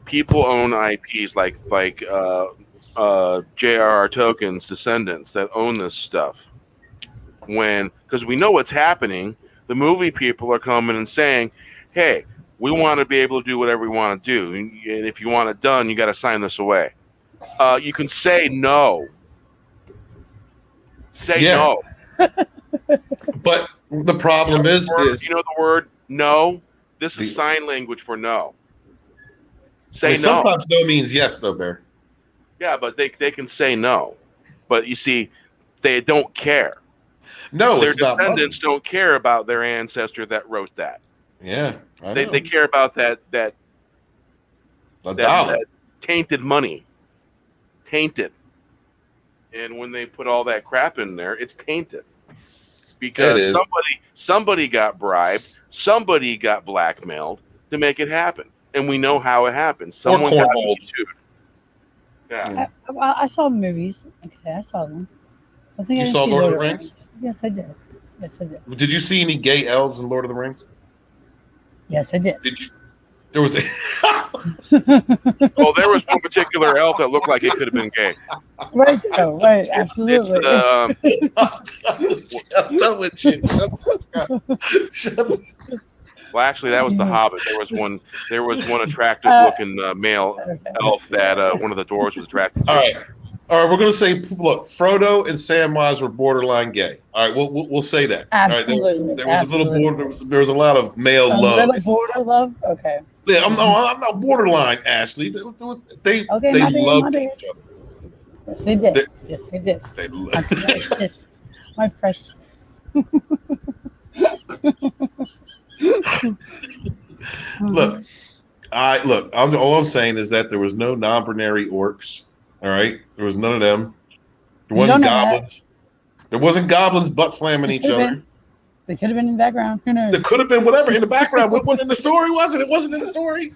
A: people own IPs like J.R.R. Tolkien's Descendants that own this stuff, because we know what's happening, the movie people are coming and saying, hey, we want to be able to do whatever we want to do, and if you want it done, you got to sign this away. You can say no. No.
D: But the problem is
A: the word no? This is sign language for no. Say no.
D: Sometimes no means yes, though, Bear.
A: Yeah, but they can say no. But you see, they don't care.
D: No,
A: their descendants don't care about their ancestor that wrote that.
D: Yeah,
A: they care about that tainted money, tainted. And when they put all that crap in there, it's tainted. Because somebody got bribed, somebody got blackmailed to make it happen, and we know how it happened. Someone got YouTube.
E: Yeah, I saw movies. Okay, I saw them. I think
D: you saw Lord of the Rings?
E: Yes, I did.
D: Did you see any gay elves in Lord of the Rings?
E: Yes, I did.
D: There was
A: well, there was one particular elf that looked like it could have been gay.
E: Right, though. Right, absolutely.
A: Well, actually, that was the Hobbit. There was one attractive-looking male elf that one of the dwarves was attracted to.
D: All right. We're going to say, look, Frodo and Samwise were borderline gay. All right, we'll say that.
E: Absolutely.
D: There was a little border. There was a lot of male love.
E: A little border love. Okay.
D: Yeah, I'm not borderline, Ashley. They loved each other.
E: Yes, they did.
D: They
E: my precious.
D: Look. All I'm saying is that there was no non-binary orcs. All right, there was none of them. There wasn't goblins. There wasn't goblins butt slamming each other.
E: They could have been in the background. Who knows?
D: There could have been whatever in the background. What wasn't in the story? Was it? It wasn't in the story.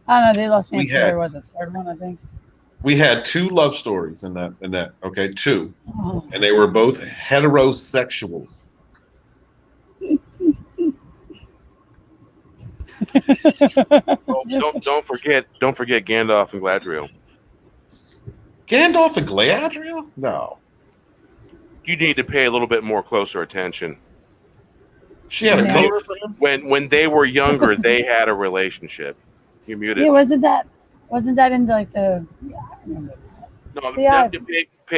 E: I don't know. They lost me. There was a third one, I think.
D: We had 2 love stories in that. Okay, 2, and they were both heterosexuals.
A: Don't forget Gandalf and Galadriel.
D: Gandalf and Galadriel? No.
A: You need to pay a little bit more closer attention.
D: She had a cover for him?
A: When they were younger, they had a relationship. You muted.
E: Yeah, wasn't that in like the? Yeah, I remember that.
A: No,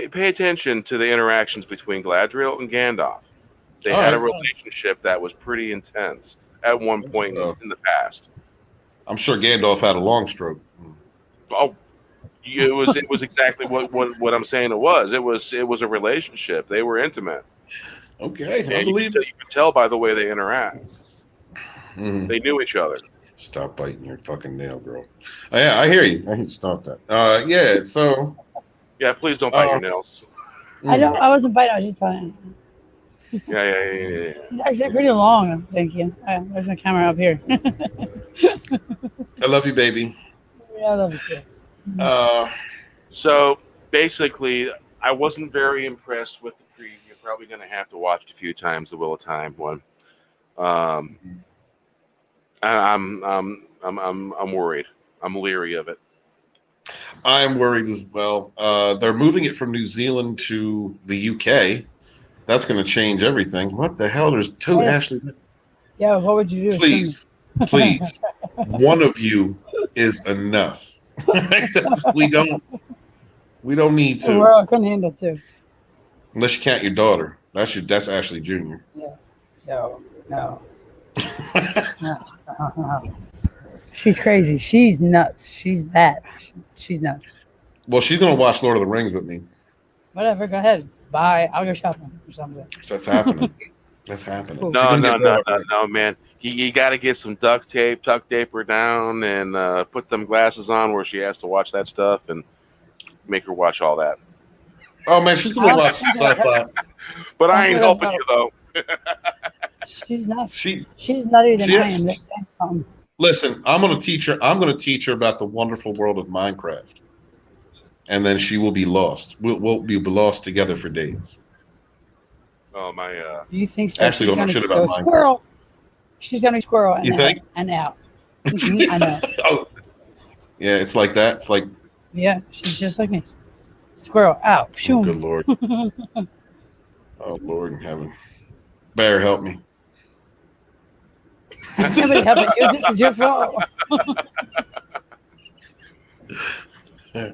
A: pay attention to the interactions between Galadriel and Gandalf. They had a relationship that was pretty intense at one point in the past.
D: I'm sure Gandalf had a long stroke.
A: Oh, it was exactly what I'm saying. It was a relationship. They were intimate.
D: Okay,
A: and you can tell by the way they interact. Mm-hmm. They knew each other.
D: Stop biting your fucking nail, girl. Oh, yeah, I hear you. I stop that. Yeah. So
A: Yeah, please don't bite your nails.
E: I don't. I wasn't biting. I was just biting.
A: Yeah.
E: It's actually pretty long. I'm thinking. There's a camera up here.
D: I love you, baby.
E: Yeah, I love it too.
A: So basically, I wasn't very impressed with the preview. You're probably going to have to watch it a few times. The Wheel of Time one. I'm worried. I'm leery of it.
D: I'm worried as well. They're moving it from New Zealand to the UK. That's going to change everything. What the hell? There's two Ashley.
E: Yeah, what would you do?
D: Please, one of you is enough. we don't need to.
E: Well, I couldn't handle two.
D: Unless you count your daughter. That's Ashley Jr.
E: Yeah. No. No. She's crazy. She's nuts. She's bad. She's nuts.
D: Well, she's gonna watch Lord of the Rings with me.
E: Whatever. Go ahead. Bye. I'll go shopping or something.
D: That's happening. That's happening.
E: Cool.
A: No, man. You got to get some duct tape, tuck tape her down, and put them glasses on where she has to watch that stuff, and make her watch all that.
D: Oh man, she's gonna watch sci-fi.
A: But I ain't helping you though.
E: She's not. She's nuttier than
D: she
E: I
D: is.
E: am.
D: Listen, I'm gonna teach her about the wonderful world of Minecraft, and then she will be lost. We'll be lost together for days.
A: Oh my!
E: Do you think so?
D: Ashley don't know shit about Minecraft.
E: Squirrel. She's gonna be squirrel. And
D: You think?
E: And out. I know.
D: Oh, yeah, it's like that. It's like.
E: Yeah, she's just like me. Squirrel out.
D: Oh, good Lord. Oh Lord in heaven. Bear, help me.
E: Nobody helping you. This is your fault.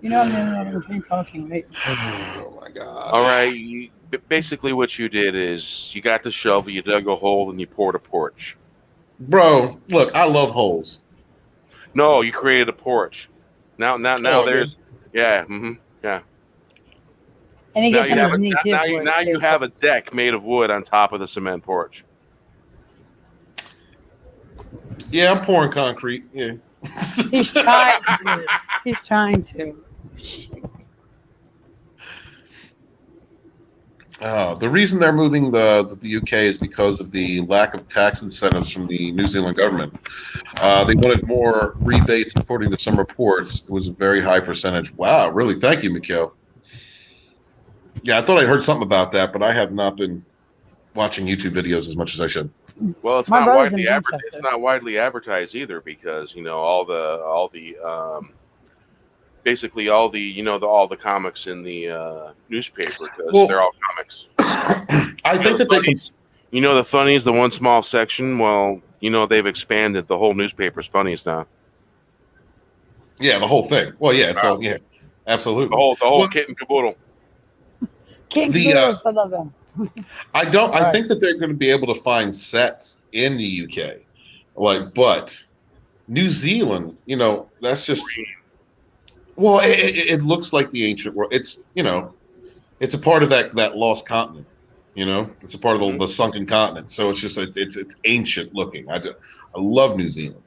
E: You know I'm the only one between talking, right?
D: Oh my God.
A: All right. Basically, what you did is you got the shovel, you dug a hole, and you poured a porch.
D: Bro, look, I love holes.
A: No, you created a porch. Now there's, yeah, yeah.
E: And he gets on his knee too.
A: Now you have a deck made of wood on top of the cement porch.
D: Yeah, I'm pouring concrete. Yeah.
E: He's trying to. He's trying to.
D: The reason they're moving the UK is because of the lack of tax incentives from the New Zealand government. They wanted more rebates, according to some reports. It was a very high percentage. Wow, really? Thank you, Mikhail. Yeah, I thought I'd heard something about that, but I have not been watching YouTube videos as much as I should.
A: Well, it's not widely advertised either, because all the basically all the comics in the newspaper, because they're all comics.
D: I think that they can.
A: The funnies, the one small section. Well, they've expanded the whole newspaper's funnies now.
D: Yeah, the whole thing. Well, yeah, it's all absolutely.
A: The whole kit and caboodle.
E: I love them.
D: I think that they're going to be able to find sets in the UK, but New Zealand, that's just. Well, it looks like the ancient world. It's it's a part of that lost continent. It's a part of the sunken continent. So it's just it's ancient looking. I love New Zealand.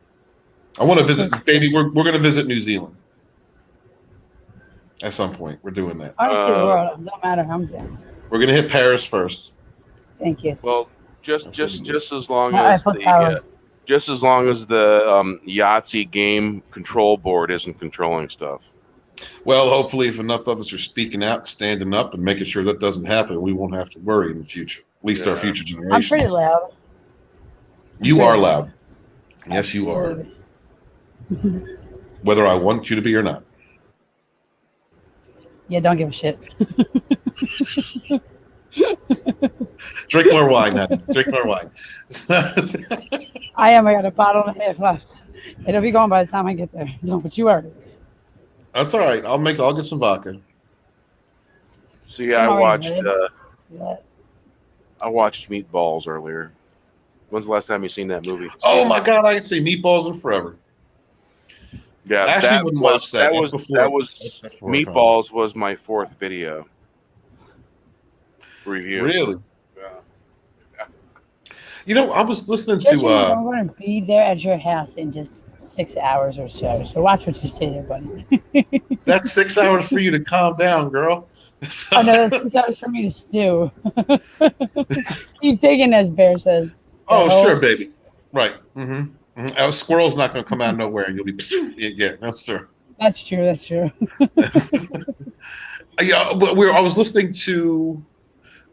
D: I want to visit, baby. We're going to visit New Zealand at some point. We're doing that.
E: I want to see the world. It don't matter. I'm down.
D: We're going to hit Paris first.
E: Thank you.
A: Well, just as long as the Yahtzee game control board isn't controlling stuff.
D: Well, hopefully, if enough of us are speaking out, standing up, and making sure that doesn't happen, we won't have to worry in the future. At least our future generations.
E: I'm pretty loud.
D: You are loud. Yes, you are. Whether I want you to be or not.
E: Yeah, don't give a shit.
D: Drink more wine, honey. Drink more wine.
E: I got a bottle and a half left. It'll be gone by the time I get there. Don't put you out.
D: That's all right. I'll get some vodka.
A: So yeah, I watched Meatballs earlier. When's the last time you seen that movie?
D: Oh my God, I ain't seen Meatballs in forever.
A: Yeah,
D: I actually wouldn't watch that.
A: Meatballs was my fourth video review.
D: Really?
A: Yeah.
D: You know, I was listening
E: Just
D: to.
E: remember, I'm going to be there at your house in just 6 hours or so. So watch what you say there, buddy.
D: That's 6 hours for you to calm down, girl.
E: Oh no, that's 6 hours for me to stew. Keep digging, as Bear says.
D: Oh,
E: The
D: sure,
E: whole-
D: baby. Right. Mm-hmm. A squirrel's not going to come out of nowhere, and you'll be. Yeah, no, sir.
E: That's true. That's true.
D: Yeah, but I was listening to.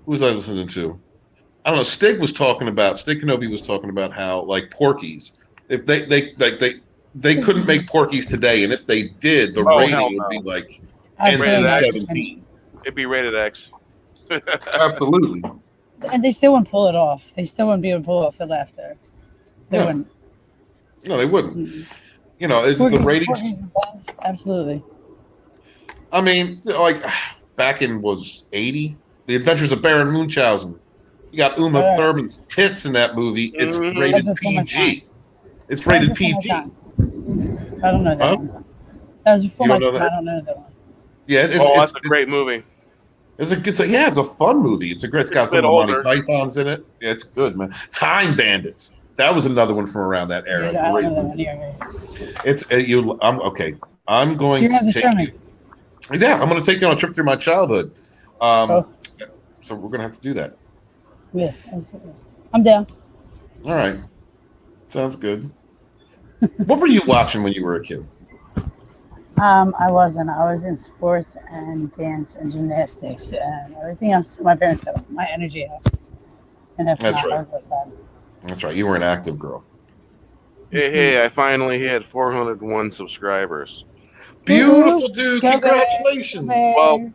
D: Who was I listening to? I don't know. Stig Kenobi was talking about how like Porky's, if they couldn't make Porky's today, and if they did, the
A: Oh,
D: rating
A: hell
D: would
A: no.
D: be like
A: Rated X.
D: NC-17.
A: It'd be rated X.
D: Absolutely.
E: And they still wouldn't pull it off. They still wouldn't be able to pull off the laughter. They
D: No.
E: wouldn't.
D: No, they wouldn't.
E: Mm.
D: You know, it's the ratings.
E: Absolutely.
D: I mean, like back in was 80, The Adventures of Baron Munchausen. You got Uma
E: Yeah.
D: Thurman's tits in that movie. It's
A: Mhm.
D: rated
E: That was before my
D: PG. It's rated
E: That was before
D: PG.
E: my time. I don't know that
D: Huh?
E: one. That was before
D: You
E: my
D: don't know
E: time.
D: that?
E: I don't know that one.
D: Yeah, it's
A: That's a great movie.
D: it's a fun movie. It's got
A: It's a
D: some
A: bit
D: Monty
A: older.
D: Pythons in it. Yeah, it's good, man. Time Bandits. That was another one from around that era.
E: Yeah, I
D: Great
E: don't know that
D: movie.
E: one either.
D: It's I'm okay. I'm going
E: You have
D: to
E: to
D: take
E: show
D: you. Yeah, I'm going to take you on a trip through my childhood.
E: Oh.
D: So we're going to have to do that.
E: Yeah, absolutely. I'm down.
D: All right. Sounds good. What were you watching when you were a kid?
E: I wasn't. I was in sports and dance and gymnastics and everything else. My parents got my energy out. And if
D: That's
E: not,
D: right.
E: I was outside.
D: That's right. You were an active girl.
A: Hey, I finally hit 401 subscribers.
D: Beautiful, dude.
E: Go back.
D: Congratulations.
A: Well,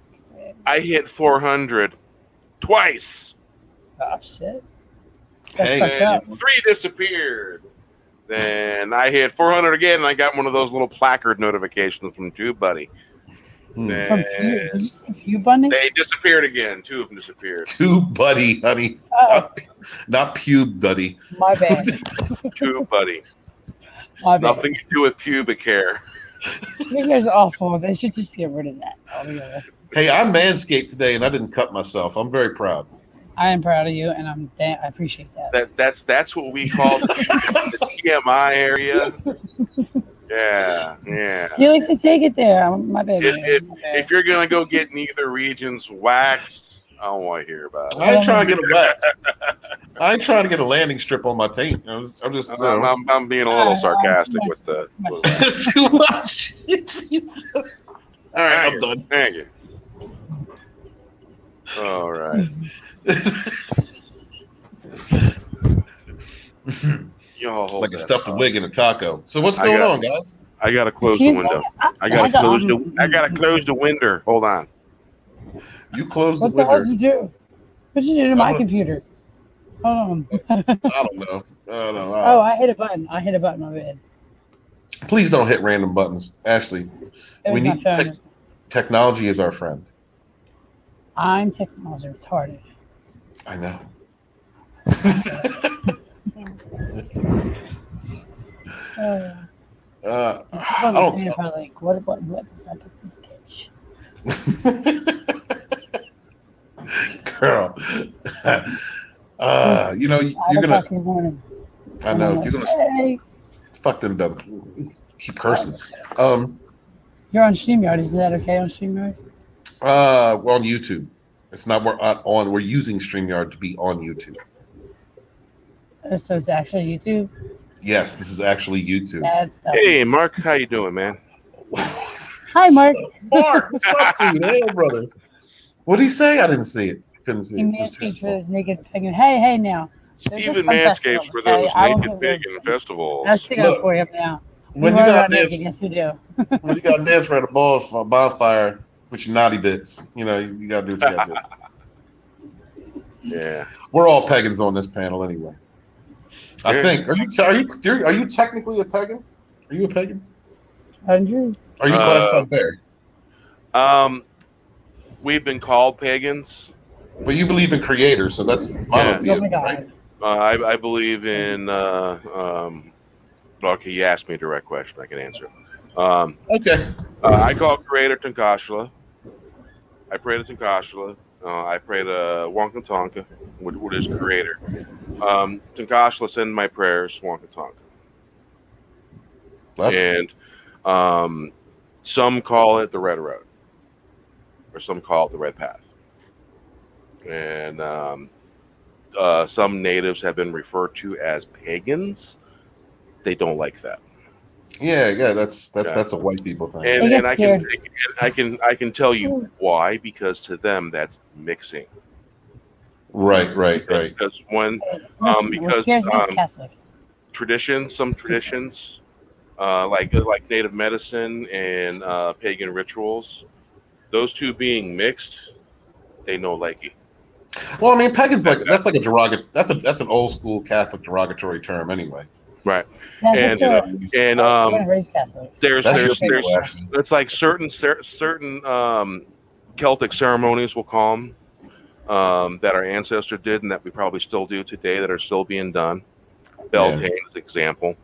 A: I hit 400 twice.
E: Oh shit.
D: Hey,
E: That's fucked up.
A: And 3 disappeared. Then I hit 400 again, and I got one of those little placard notifications from TubeBuddy.
D: Hmm.
A: Then
E: From Pew, did you say Pew Bunny?
A: they disappeared again. 2 of them disappeared.
D: Buddy, honey.
E: Oh,
D: Not pube, buddy.
E: my bad.
A: TubeBuddy.
E: My bad.
A: Nothing to do with pubic hair.
E: It's awful. They should just get rid of that altogether.
D: Hey, I manscaped today, and I didn't cut myself. I'm very proud.
E: I am proud of you, and I appreciate that.
A: That's what we call the TMI area. Yeah.
E: He likes to take it there. My bad.
A: If you're gonna go get neither regions waxed, I don't want to hear about it.
D: I ain't trying to get a wax. I ain't trying to get a landing strip on my taint. I'm just. You know.
A: I'm being a little sarcastic with the.
D: It's too much. All right, I'm done.
A: Thank you. All right. Y'all hold
D: Like a
A: that
D: stuffed
A: thought.
D: wig in a taco. So what's
A: I
D: going
A: got-
D: on, guys?
A: I gotta close
E: Excuse
A: the
E: me?
A: window. I gotta close the window. Hold on.
D: You closed the
E: What the hell
D: window.
E: did you do? What did you do to my
D: I'm a-
E: computer? Hold on.
D: I don't know.
E: Oh, I hit a button. My bad.
D: Please don't hit random buttons, Ashley.
E: It
D: We
E: was my
D: need
E: phone.
D: technology is our friend.
E: I'm technology retarded.
D: I know. I
E: I
D: don't.
E: don't like what is up with this bitch?
D: Girl. You know, you're gonna. I know you're gonna
E: Hey,
D: fuck them. Keep cursing.
E: you're on StreamYard. Is that okay on StreamYard?
D: We're on YouTube. It's not we're on. We're using StreamYard to be on YouTube.
E: So it's actually YouTube.
D: Yes, this is actually YouTube.
E: That's the
A: Hey, Mark, how you doing, man?
E: Hi, Mark.
D: Mark, what's up, dude? Hey, brother. What did he say? I didn't see it. Couldn't see
E: He
D: it. It was too
E: manscapes for
D: small.
E: those naked penguin. Hey, now. There's a
A: Even
E: fun festival,
A: manscapes for
E: okay?
A: those
E: I will
A: naked
E: get rid of
A: pagan
E: some.
A: festivals.
E: I'll stick up
D: Look,
E: for you now.
D: When
E: We
D: you
E: were
D: got
E: naked,
D: dance,
E: yes, we do.
D: when you got dance around a bonfire with your naughty bits, you know you got to do what you got to do.
A: Yeah.
D: We're all pagans on this panel anyway. I
A: Yeah.
D: think. Are you technically a pagan? Are you a pagan?
E: Andrew.
D: Are you classified there?
A: We've been called pagans.
D: But you believe in creators, so that's monotheism,
E: Oh my God.
D: right?
A: I believe in. Okay, you asked me a direct question. I can answer.
D: Okay.
A: I call Creator Tankashla. I pray to Tankashla. I pray to Wonka Tonka, what is Creator. Tankashla, send my prayers, Swankatonk. And some call it the Red Road, or some call it the Red Path. And some natives have been referred to as pagans. They don't like that.
D: Yeah, that's a white people thing.
A: And I can tell you why, because to them that's mixing.
D: Right.
A: Because some traditions, like native medicine and pagan rituals, those two being mixed, they know likey.
D: Well, I mean, pagan's that's like a derogatory. That's an old school Catholic derogatory term, anyway.
A: Right.
E: Yeah,
A: There's it's like certain Celtic ceremonies, we'll call them, that our ancestors did and that we probably still do today that are still being done. Beltane is an example.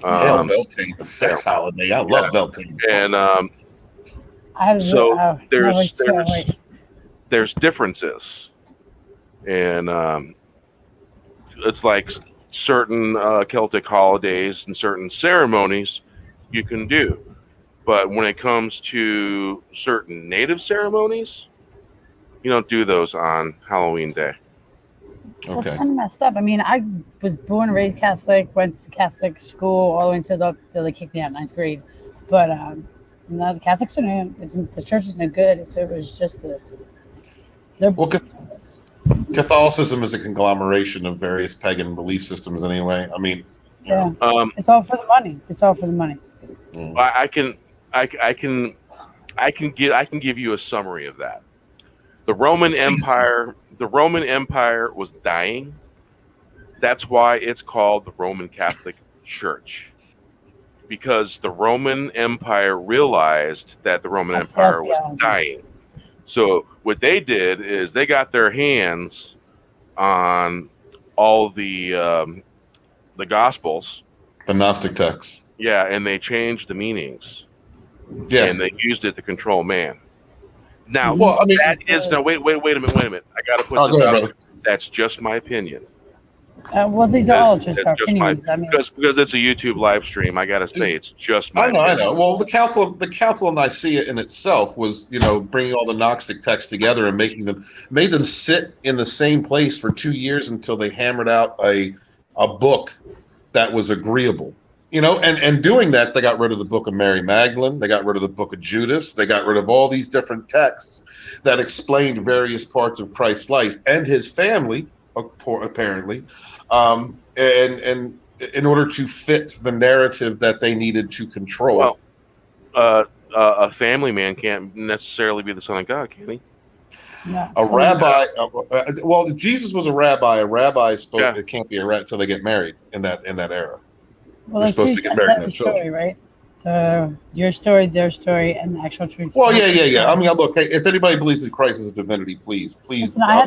D: Beltane, the sex holiday. I love Beltane.
A: And there's differences, and it's like certain Celtic holidays and certain ceremonies you can do, but when it comes to certain native ceremonies, you don't do those on Halloween Day.
E: Well, it's kind of messed up. I mean, I was born and raised Catholic, went to Catholic school all the way until they kicked me out in 9th grade. But no, the Catholics are the church is no good. If it was just
D: Catholicism is a conglomeration of various pagan belief systems. Anyway, I mean,
E: it's all for the money. It's all for the money.
A: I can give you a summary of that. The Roman Empire was dying. That's why it's called the Roman Catholic Church, because the Roman Empire realized that the Roman Empire was dying. So what they did is they got their hands on all the Gospels,
D: the Gnostic texts.
A: Yeah, and they changed the meanings.
D: Yeah,
A: and they used it to control man. Now,
D: well, I mean,
A: that is no. Wait a minute. I got to put this out. That's just my opinion.
E: Well, these are all just our opinions.
A: Because it's a YouTube live stream, I got to say it's just my opinion.
D: I know. Well, the council of Nicaea in itself was, bringing all the Gnostic texts together and made them sit in the same place for 2 years until they hammered out a book that was agreeable. And doing that, they got rid of the book of Mary Magdalene. They got rid of the book of Judas. They got rid of all these different texts that explained various parts of Christ's life and his family, apparently, and in order to fit the narrative that they needed to control.
A: Well, a family man can't necessarily be the son of God, can he?
E: No,
D: a rabbi. Well, Jesus was a rabbi. A rabbi spoke. It can't be a rabbi until they get married in that era.
E: Well, they're supposed to get married. That's story, right? Your story, their story, and the actual truth.
D: Well, yeah. I mean, look, if anybody believes that Christ is a divinity, please.
E: Listen,
D: I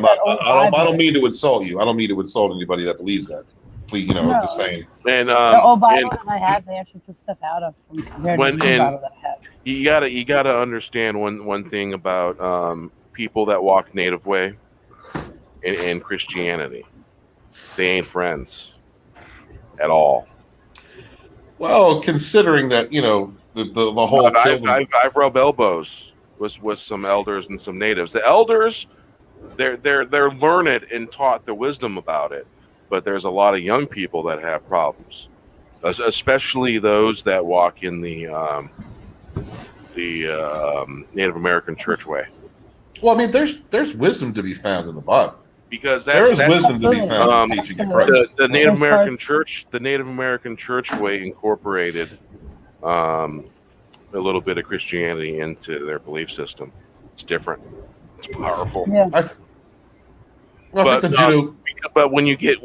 D: don't mean to insult you. I don't mean to insult anybody that believes that. Please, I'm just saying.
A: And
E: the old Bible that I have, they actually took stuff out of from compared to the Bible that I have.
A: You gotta understand one thing about people that walk native way in Christianity. They ain't friends at all.
D: Well, considering that the whole
A: I've rubbed elbows with some elders and some natives. The elders, they're learned and taught the wisdom about it, but there's a lot of young people that have problems, especially those that walk in the Native American church way.
D: Well, I mean, there's wisdom to be found in the Bible.
A: Because
D: there's wisdom to be found in the teaching of Christ.
A: The Native American Church way incorporated a little bit of Christianity into their belief system. It's different. It's powerful.
E: Yeah.
A: But when you get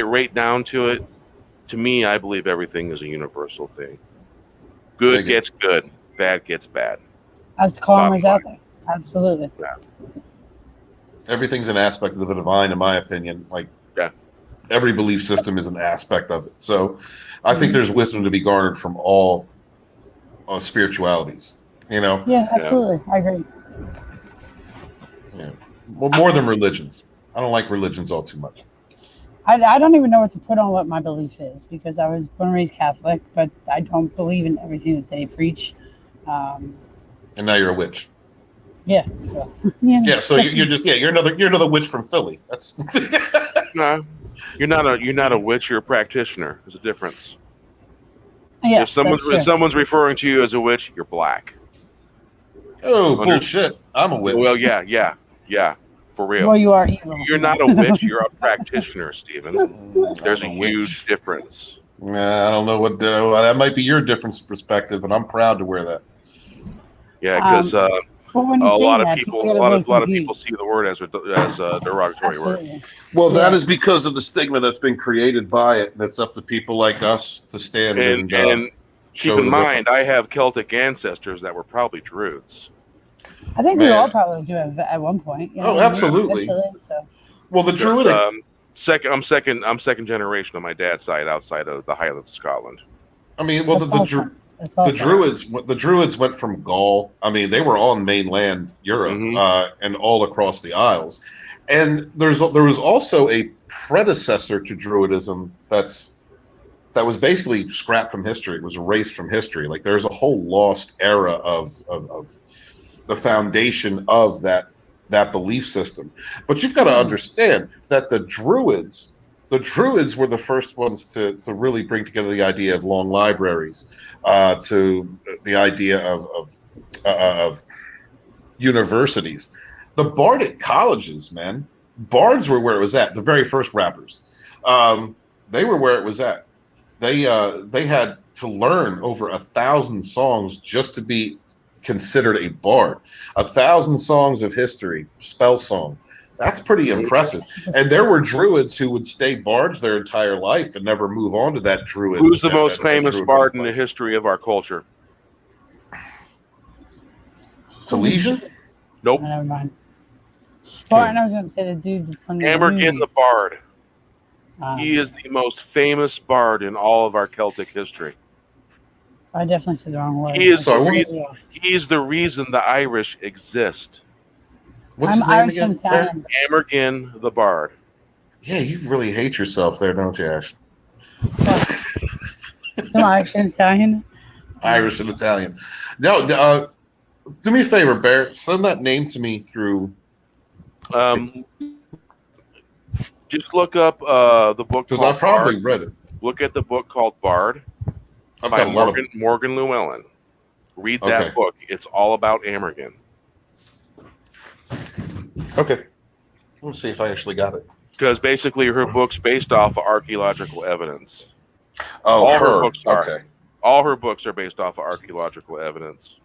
A: right down to it, to me, I believe everything is a universal thing. Good gets good, bad gets bad.
E: As karma's out there. Absolutely.
A: Yeah.
D: Everything's an aspect of the divine, in my opinion. Every belief system is an aspect of it. So I think there's wisdom to be garnered from all spiritualities,
E: Yeah, absolutely. I agree.
D: Yeah. Well, more than religions. I don't like religions all too much.
E: I don't even know what to put on what my belief is because I was born and raised Catholic, but I don't believe in everything that they preach.
D: And now you're a witch.
E: Yeah. So, yeah.
D: Yeah. So you're another witch from Philly. That's
A: No, you're not a witch. You're a practitioner. There's a difference.
E: Yes,
A: If someone's referring to you as a witch, you're black.
D: bullshit. I'm a witch.
A: Well, yeah. For real.
E: Well, you are evil.
A: You're not a witch. You're a practitioner, Stephen. There's a huge difference.
D: I don't know what that might be your different perspective, and I'm proud to wear that.
A: Yeah, because a lot of people see the word as a derogatory
E: Absolutely.
A: word.
D: Well, that is because of the stigma that's been created by it, and it's up to people like us to stand
A: And keep in mind, I have Celtic ancestors that were probably Druids.
E: I think we all probably do at one point. You know,
D: absolutely.
E: So.
D: Well, the Druidic.
A: I'm second generation on my dad's side, outside of the Highlands of Scotland.
D: I mean, well, the Druids went from Gaul. I mean, they were on mainland Europe and all across the Isles. And there was also a predecessor to Druidism that was basically scrapped from history. It was erased from history. Like there's a whole lost era of the foundation of that belief system. But you've got to understand that the Druids were the first ones to really bring together the idea of long libraries, to the idea of universities. The Bardic colleges, man. Bards were where it was at. The very first rappers, they were where it was at. They had to learn over 1,000 songs just to be considered a bard. 1,000 songs of history, spell song. That's pretty impressive. And there were Druids who would stay bards their entire life and never move on to that Druid.
A: Who's the most famous bard in the history of our culture?
D: Talesian?
A: Nope.
E: Never mind. Spartan, I was going to say the dude from the
A: Amergin the Bard. He is the most famous bard in all of our Celtic history.
E: I definitely said the wrong word.
A: He is the reason the Irish exist.
D: What's his name again?
A: Amergin the Bard.
D: Yeah, you really hate yourself there, don't you, Ash?
E: Irish and Italian.
D: Irish and Italian. No, do me a favor, Bear. Send that name to me through.
A: Just look up the book.
D: Because I probably read it.
A: Look at the book called Bard by Morgan Llewellyn. Read that book. It's all about Amergin.
D: Okay. Let's see if I actually got it.
A: Because basically her book's based off of archaeological evidence.
D: Oh,
A: all her books are. Okay. All her books are based off of archaeological evidence.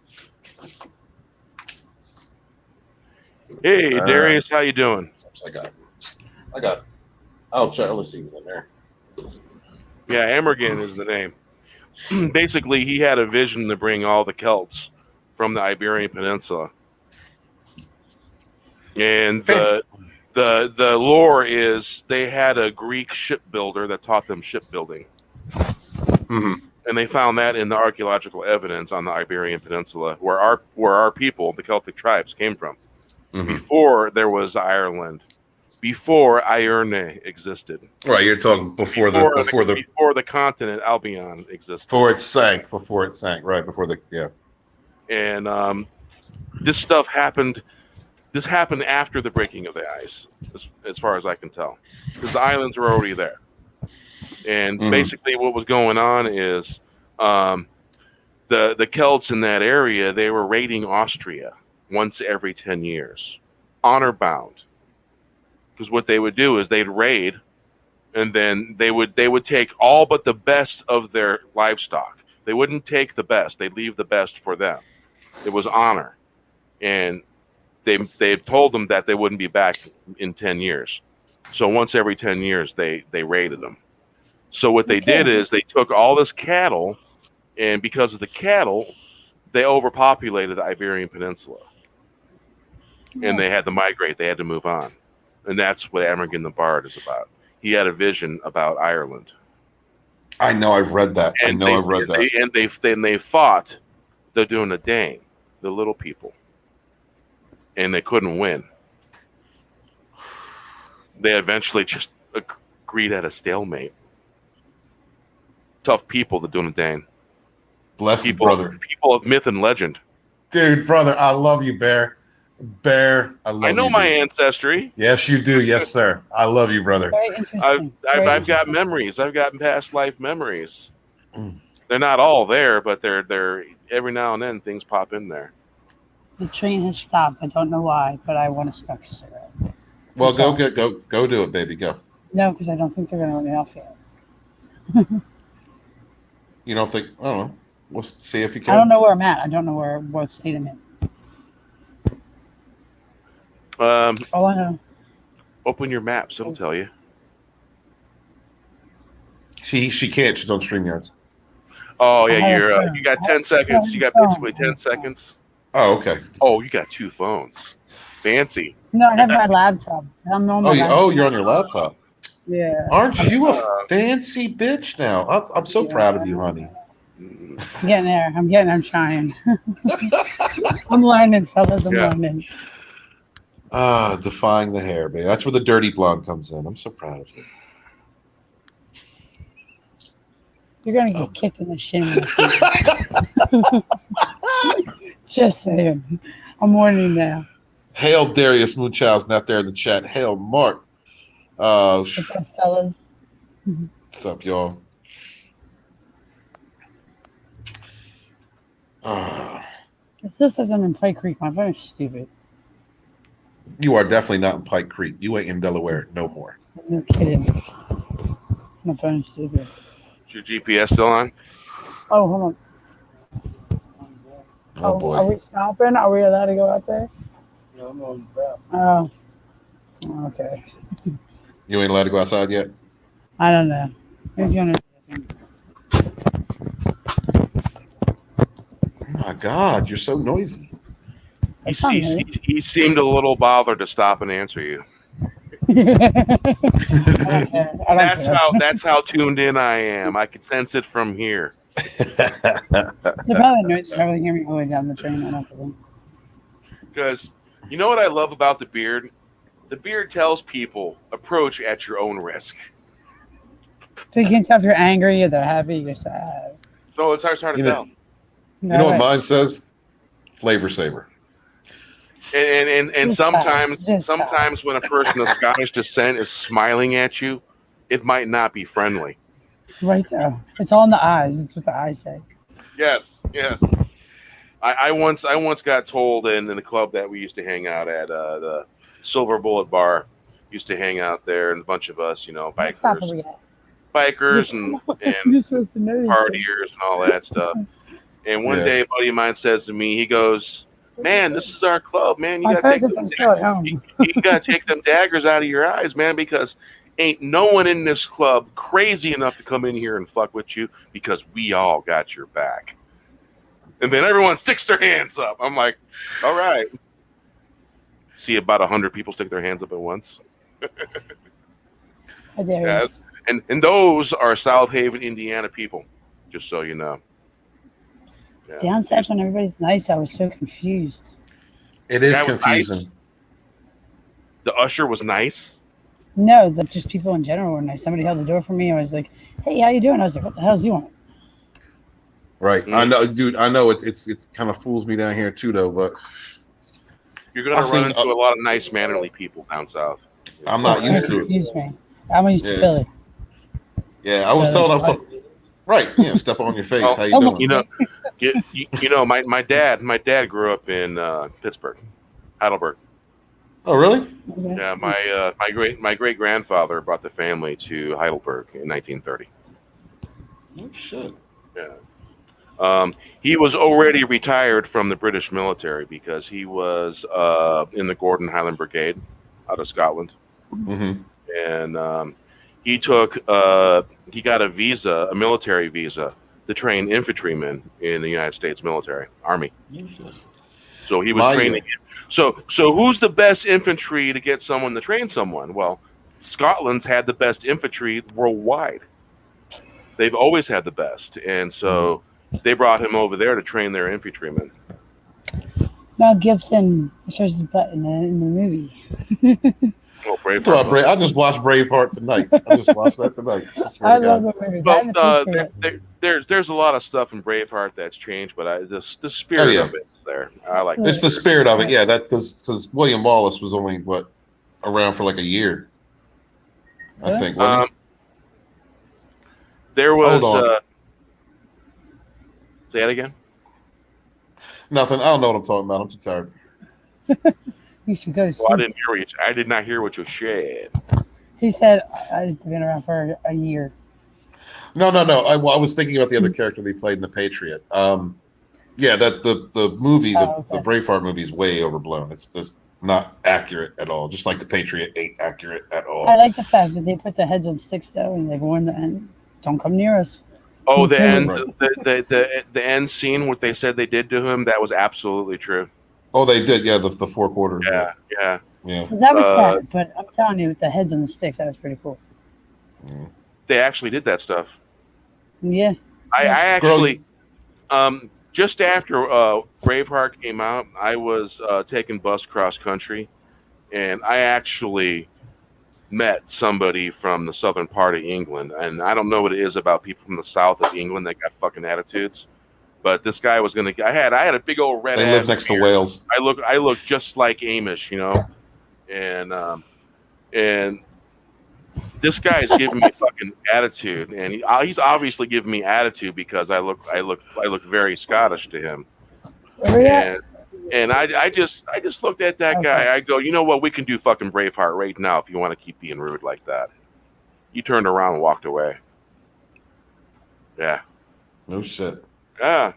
A: Hey, Darius, how you doing?
D: I got it. I'll check. Let's see what's in there.
A: Yeah, Amergin is the name. Basically, he had a vision to bring all the Celts from the Iberian Peninsula. And the lore is they had a Greek shipbuilder that taught them shipbuilding.
D: Mm-hmm.
A: And they found that in the archaeological evidence on the Iberian Peninsula, where our people, the Celtic tribes, came from. Mm-hmm. Before there was Ireland, before Ierne existed.
D: Right, you're talking before
A: the continent Albion existed.
D: Before it sank. Right before
A: And this stuff happened. This happened after the breaking of the ice, as far as I can tell, because the islands were already there. And basically, what was going on is the Celts in that area, they were raiding Austria once every 10 years, honor bound. Because what they would do is they'd raid, and then they would take all but the best of their livestock. They wouldn't take the best; they'd leave the best for them. It was honor, and they told them that they wouldn't be back in 10 years. So once every 10 years, they raided them. So what they did is they took all this cattle, and because of the cattle, they overpopulated the Iberian Peninsula. And they had to migrate. They had to move on. And that's what Amergin the Bard is about. He had a vision about Ireland.
D: I know, I've read that.
A: And they fought the Dunedain, the little people. And they couldn't win. They eventually just agreed at a stalemate. Tough people that doing a dang.
D: Bless you, brother.
A: People of myth and legend.
D: Dude, brother, I love you, Bear. Bear, I love you.
A: I know my ancestry.
D: Yes, you do. Yes, sir. I love you, brother.
E: Very interesting.
A: I've got memories. I've got past life memories. They're not all there, but they're every now and then things pop in there.
E: The train has stopped. I don't know why, but I want to smoke a cigarette.
D: Well, go do it, baby. Go.
E: No, because I don't think they're going to let me off yet.
D: You don't think? I don't know. We'll see if you can.
E: I don't know where I'm at. I don't know what state I'm in. All I know.
A: Open your maps. It'll tell you.
D: She can't. She's on StreamYards.
A: Oh yeah, you got 10 seconds. You got basically 10 seconds.
D: Oh, okay.
A: Oh, you got 2 phones. Fancy.
E: No, I have my laptop. I'm on my laptop.
D: You're on your laptop.
E: Yeah.
D: Aren't you a fancy bitch now? I'm so proud of you, honey.
E: I'm getting there. I'm trying. I'm learning, fellas. I'm learning.
D: Defying the hair, baby. That's where the dirty blonde comes in. I'm so proud of you.
E: You're going to get kicked in the shin. Just saying. I'm warning now.
D: Hail Darius Moonchild's not there in the chat. Hail Mark.
E: What's up, fellas?
D: What's up, y'all?
E: It still says I'm in Pike Creek. My phone is stupid.
D: You are definitely not in Pike Creek. You ain't in Delaware no more.
E: No kidding. My phone is stupid.
A: Is your GPS still on?
E: Oh, hold on.
D: Oh, boy.
E: Are we stopping? Are we allowed to go out there?
F: No, I'm on the
E: Oh. Okay.
D: You ain't allowed to go outside yet?
E: I don't know. Who's gonna?
D: Oh my God, you're so noisy.
A: He seemed a little bothered to stop and answer you. That's how tuned in I am. I can sense it from here.
E: They probably hear me all the way down the train. I don't know.
A: Because you know what I love about the beard? The beard tells people approach at your own risk.
E: So you can't tell if you're angry or they're happy, you're sad.
A: No, it's hard to tell.
D: You know what mine says? Flavor saver.
A: And sometimes when a person of Scottish descent is smiling at you, it might not be friendly.
E: Right there. It's all in the eyes. It's what the eyes say.
A: Yes. I once got told in the club that we used to hang out at, the Silver Bullet Bar, used to hang out there, and a bunch of us, bikers and partiers and all that stuff. And one day, a buddy of mine says to me, he goes, "Man, this is our club, man. You gotta take them daggers out of your eyes, man, because ain't no one in this club crazy enough to come in here and fuck with you because we all got your back." And then everyone sticks their hands up. I'm like, all right. See about 100 people stick their hands up at once. Yes. And those are South Haven, Indiana people, just so you know. Yeah.
E: Down south when everybody's nice, I was so confused.
D: It is confusing.
A: Nice. The usher was nice.
E: No, just people in general were nice. Somebody held the door for me. I was like, "Hey, how you doing?" I was like, "What the hell does he want?"
D: Right. Mm-hmm. I know, dude. I know it's kind of fools me down here too, though. But
A: you're gonna run into a lot of nice, mannerly people down south.
D: I'm not used to it.
E: Excuse me. I'm used to Philly.
D: Yeah, I was telling. Right. Yeah. Step on your face. How you doing?
A: My dad grew up in Pittsburgh, Heidelberg.
D: Oh, really?
A: Yeah. My great grandfather brought the family to Heidelberg in 1930.
D: Oh shit.
A: Yeah. He was already retired from the British military because he was in the Gordon Highland Brigade out of Scotland.
D: Mm-hmm.
A: And he got a military visa to train infantrymen in the United States military, Army. So he was training. So who's the best infantry to get someone to train someone? Well, Scotland's had the best infantry worldwide. They've always had the best. And so they brought him over there to train their infantrymen.
E: Mel Gibson shows his butt in the movie.
A: Oh,
D: I just watched Braveheart tonight. I just watched that tonight. I swear
E: I
D: to God.
E: love the movie.
A: Well,
E: That and the Patriot.
A: there's a lot of stuff in Braveheart that's changed, but the
D: Oh
A: spirit
D: yeah,
A: of it is there. I like
D: it's the spirit of it. Yeah, that because William Wallace was only around for like a year, I
E: Really?
D: think. Wasn't
A: there
D: he? Hold
A: was
D: on,
A: say that again.
D: nothing. I don't know what I'm talking about. I'm too tired.
E: You should go to
A: Well,
E: sleep.
A: I did not hear what you said.
E: He said, I've been around for a year.
D: No. I was thinking about the other character they played in The Patriot. Yeah, that the movie,
E: Oh,
D: the
E: okay.
D: Braveheart movie is way overblown. It's just not accurate at all. Just like The Patriot ain't accurate at all.
E: I like the fact that they put their heads on sticks, though, and they warn the end. Don't come near us.
A: Oh, the
E: Kill
A: end,
E: him.
A: the end scene, what they said they did to him, that was absolutely true.
D: Oh, they did. Yeah, the four quarters.
A: Yeah, yeah.
D: Yeah.
E: That was sad, but I'm telling you, with the heads on the sticks, that was pretty cool.
A: They actually did that stuff.
E: Yeah.
A: I actually, just after Braveheart came out, I was taking bus cross country, and I actually met somebody from the southern part of England, and I don't know what it is about people from the south of England that got fucking attitudes, but this guy was gonna. I had a big old red.
D: They live next to Wales.
A: I look just like Amish, you know, and this guy is giving me fucking attitude, and he's obviously giving me attitude because I look very Scottish to him. And I just looked at that guy. I go, you know what? We can do fucking Braveheart right now if you want to keep being rude like that. He turned around and walked away. Yeah.
D: No shit.
A: Yeah.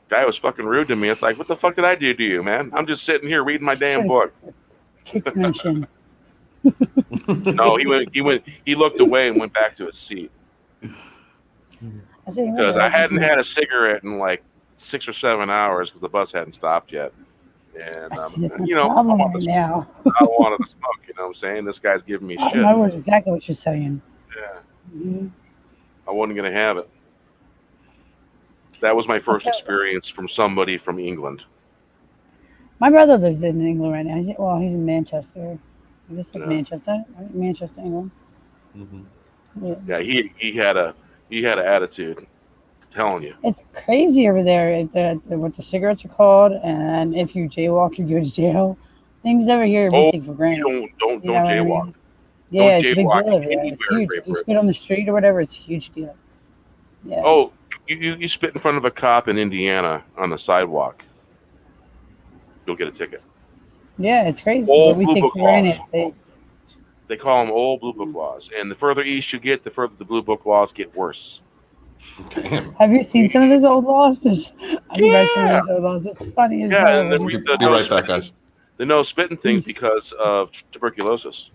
A: Guy was fucking rude to me. It's like, what the fuck did I do to you, man? I'm just sitting here reading my damn book.
E: Kicked my shin.
A: No, he looked away and went back to his seat. Because I hadn't had a cigarette in like 6 or 7 hours because the bus hadn't stopped yet. And you know, I wanted to smoke. You know what I'm saying? This guy's giving me shit.
E: I know exactly what you're saying.
A: Yeah. I wasn't gonna have it. That was my first experience from somebody from England.
E: My brother lives in England right now. He's in Manchester. This is Manchester, right? Manchester, England.
D: Mm-hmm.
A: Yeah, he had an attitude. I'm telling you,
E: it's crazy over there. What the cigarettes are called, and if you jaywalk, you go to jail. Things over here we take for granted.
A: Don't jaywalk.
E: I mean? Yeah, it's a big deal over there. It's huge. If you spit on the street or whatever, it's a huge deal. Yeah.
A: Oh, you spit in front of a cop in Indiana on the sidewalk, you'll get a ticket.
E: Yeah, it's crazy. But we take for granted.
A: They call them old blue book laws, and the further east you get, the further the blue book laws get worse.
D: Damn.
E: Have you seen some of those old laws? I've read some of those old laws. It's funny as hell.
A: And
D: Be right back, guys.
A: The no spitting thing because of tuberculosis.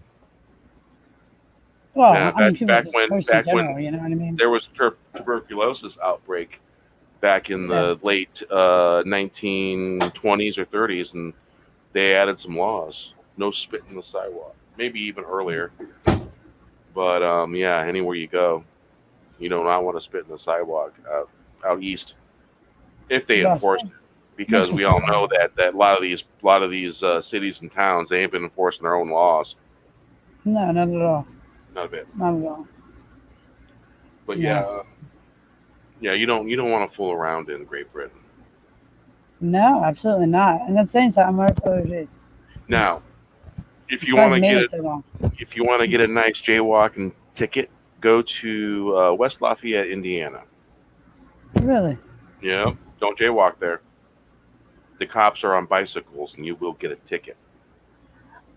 E: Well,
A: Yeah,
E: I mean, people
A: back
E: just
A: when
E: post in general, you know what I mean?
A: there was tuberculosis outbreak back in the late 1920s or 30s, and they added some laws. No spit in the sidewalk. Maybe even earlier. But yeah, anywhere you go, you do not want to spit in the sidewalk out east if they enforce it, because we all know that a lot of these cities and towns, they ain't been enforcing their own laws.
E: No, not at all.
A: Not a bit.
E: Not at all.
A: But yeah, you don't want to fool around in Great Britain.
E: No, absolutely not. And that's saying something.
A: Now, if you want to get a nice jaywalking ticket, go to West Lafayette, Indiana.
E: Really?
A: Yeah, don't jaywalk there. The cops are on bicycles, and you will get a ticket.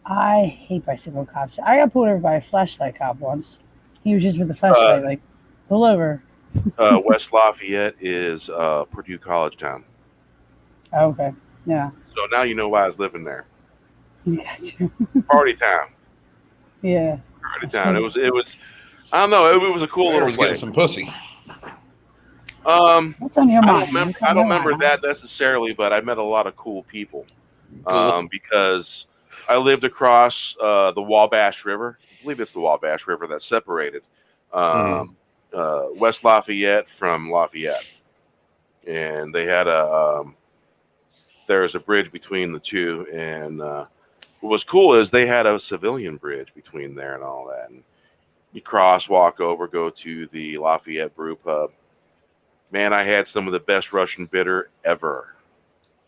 E: I hate bicycle cops. I got pulled over by a flashlight cop once. He was just with the flashlight, like, pull over.
A: West Lafayette is Purdue College town.
E: Oh, okay. Yeah.
A: So now you know why I was living there.
E: Got you.
A: Party town.
E: Yeah.
A: Party town. It was. I don't know. It was a cool little place.
D: Getting some pussy.
E: What's on your mind?
A: I don't remember that necessarily, but I met a lot of cool people. Because I lived across the Wabash River. I believe it's the Wabash River that separated West Lafayette from Lafayette, and they had there's a bridge between the two, and what was cool is they had a civilian bridge between there and all that. And you cross, walk over, go to the Lafayette Brew Pub. Man, I had some of the best Russian bitter ever.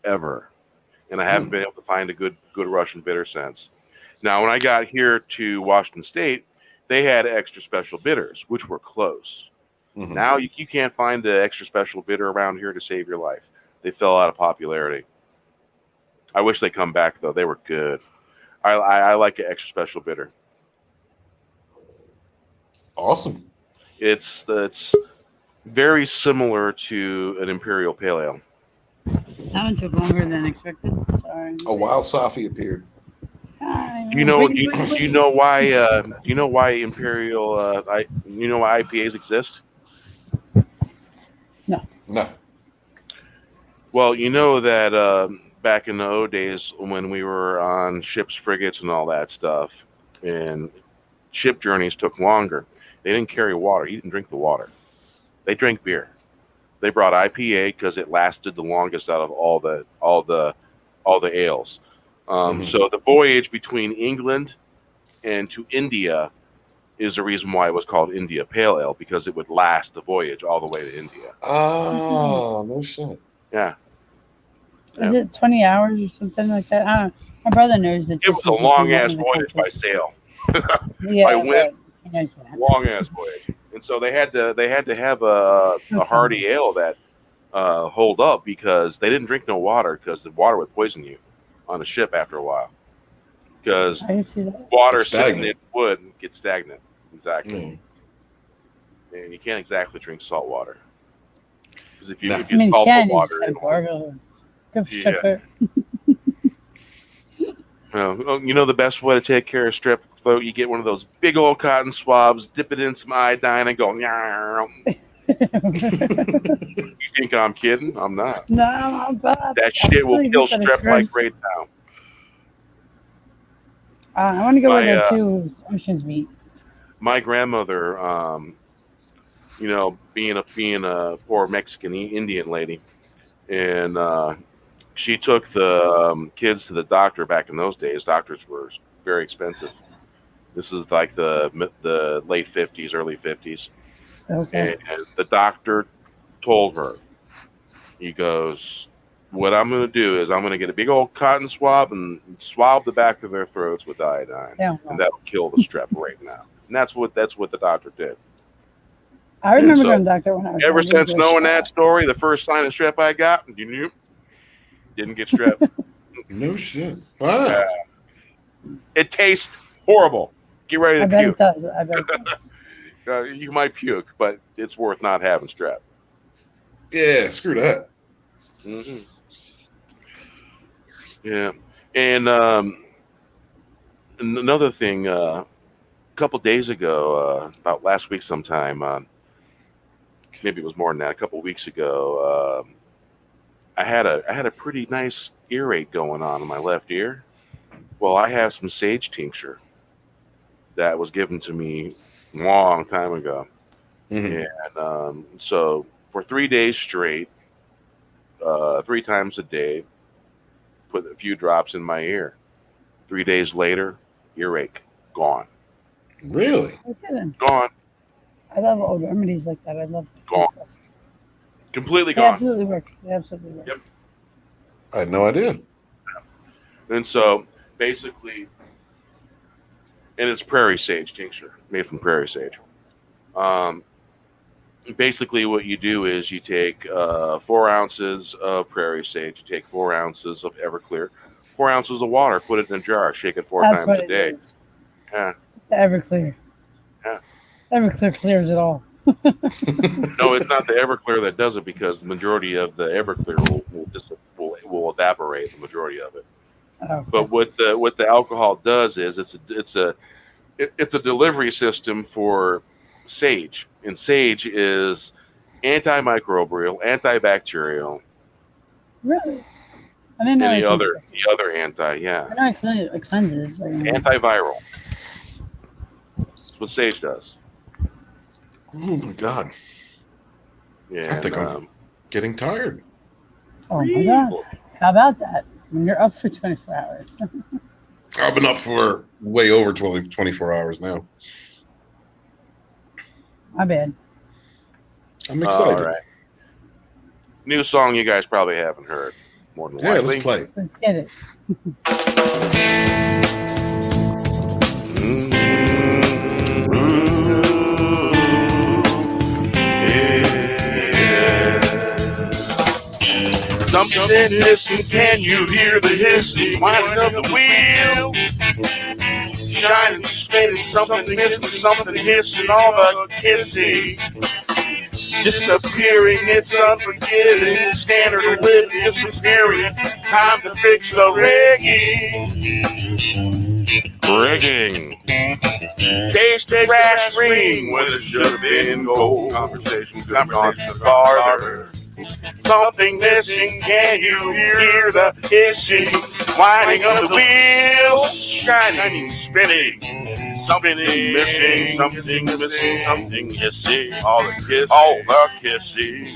A: And I haven't been able to find a good Russian bitter since. Now, when I got here to Washington State, they had extra special bitters, which were close.
D: Mhm.
A: Now you can't find the extra special bitter around here to save your life. They fell out of popularity. I wish they'd come back, though. They were good. I like an extra special bitter.
D: Awesome.
A: It's very similar to an Imperial Pale Ale.
E: That one took longer than expected. Sorry.
D: A wild Safi appeared.
E: Hi.
A: Do you know why Imperial why IPAs exist?
D: No.
A: Well, you know that back in the old days when we were on ships, frigates, and all that stuff, and ship journeys took longer, they didn't carry water. You didn't drink the water. They drank beer. They brought IPA because it lasted the longest out of all the ales. So the voyage between England and to India is the reason why it was called India Pale Ale, because it would last the voyage all the way to India.
D: Oh, no shit.
A: Yeah.
E: Is it 20 hours or something like that? I don't know. My brother knows that.
A: It was a long ass voyage by sail.
E: Yeah,
A: I went
E: he knows that.
A: long ass voyage, and so they had to have a hearty ale that hold up, because they didn't drink no water, because the water would poison you on a ship after a while, because
E: I can see that.
A: water
D: It's
A: sitting
D: stagnant.
A: in wood gets stagnant. Exactly.
D: Mm.
A: And you can't exactly drink salt water, because if you
D: No.
A: if
E: I
A: you
E: mean,
A: salt
E: can
A: the
E: you just
A: water,
E: gotta
A: it'll-
E: gargle? Go for
A: Yeah.
E: sugar.
A: you know the best way to take care of strep throat, you get one of those big old cotton swabs, dip it in some iodine, and go. "Meow." You think I'm kidding? I'm not.
E: No, I'm bad.
A: That shit will
E: really
A: kill
E: think that it's
A: strep like
E: gross.
A: right now.
E: I want to go
A: My,
E: where the two oceans meet.
A: My grandmother, being a poor Mexican Indian lady, and she took the kids to the doctor back in those days. Doctors were very expensive. This is like the late 50s, early 50s.
E: Okay.
A: And the doctor told her, he goes, what I'm going to do is I'm going to get a big old cotton swab and swab the back of their throats with iodine.
E: Yeah.
A: And that'll kill the strep right now. And that's what the doctor did.
E: I remember
A: so,
E: going to the doctor when I was
A: Ever
E: young.
A: since knowing that story, the first sign of strep I got, you knew, didn't get strep.
D: No shit. Wow.
A: It tastes horrible. Get ready
E: I
A: to
E: bet
A: puke.
E: it does. I bet it does.
A: You might puke, but it's worth not having strep.
D: Yeah, screw that.
A: Mm-hmm. Yeah, and another thing, a couple days ago, about last week sometime, maybe it was more than that, a couple weeks ago, I had a pretty nice earache going on in my left ear. Well, I have some sage tincture that was given to me a long time ago, and so for 3 days straight, 3 times a day, put a few drops in my ear. 3 days later, earache gone.
D: Really?
E: Okay, then.
A: Gone.
E: I love old remedies like that. I love that
A: Gone.
E: stuff.
A: Completely
E: They
A: gone.
E: absolutely work. They absolutely work.
A: Yep.
D: I had no idea.
A: And so basically, and it's prairie sage tincture made from prairie sage. Basically, what you do is you take 4 ounces of prairie sage, you take 4 ounces of Everclear, 4 ounces of water, put it in a jar, shake it 4
E: That's
A: times
E: what
A: a
E: it
A: day.
E: is.
A: Yeah.
E: It's the Everclear.
A: Yeah.
E: Everclear clears it all.
A: No, it's not the Everclear that does it, because the majority of the Everclear will evaporate, the majority of it.
E: Oh,
A: But what the alcohol does is it's a delivery system for sage, and sage is antimicrobial, antibacterial,
E: really? I didn't know.
A: and
E: it was-
A: the other anti, yeah,
E: I know it cleanses.
A: it's antiviral. That's what sage does.
D: Oh my god.
A: Yeah,
D: I think I'm getting tired.
E: Oh my god! How about that? When you're up for 24 hours.
D: I've been up for way over 24 hours now.
E: My bad.
D: I'm excited.
A: All right. New song you guys probably haven't heard. More than
D: Yeah,
A: likely.
D: let's play.
E: Let's get it.
B: Something hissing, can you hear the hissing? Winding of the wheel. Shining, spinning, something missing, something hissing, all the kissing. Disappearing, it's unforgiving. Standard of living, disappearing. Time to fix the rigging.
A: Rigging.
B: Taste the brass ring when it should have been gold. Conversation farther. Something missing, can you hear the hissing? Winding of the wheels, shining, spinning. Something missing, something missing, something hissing. All the kissing.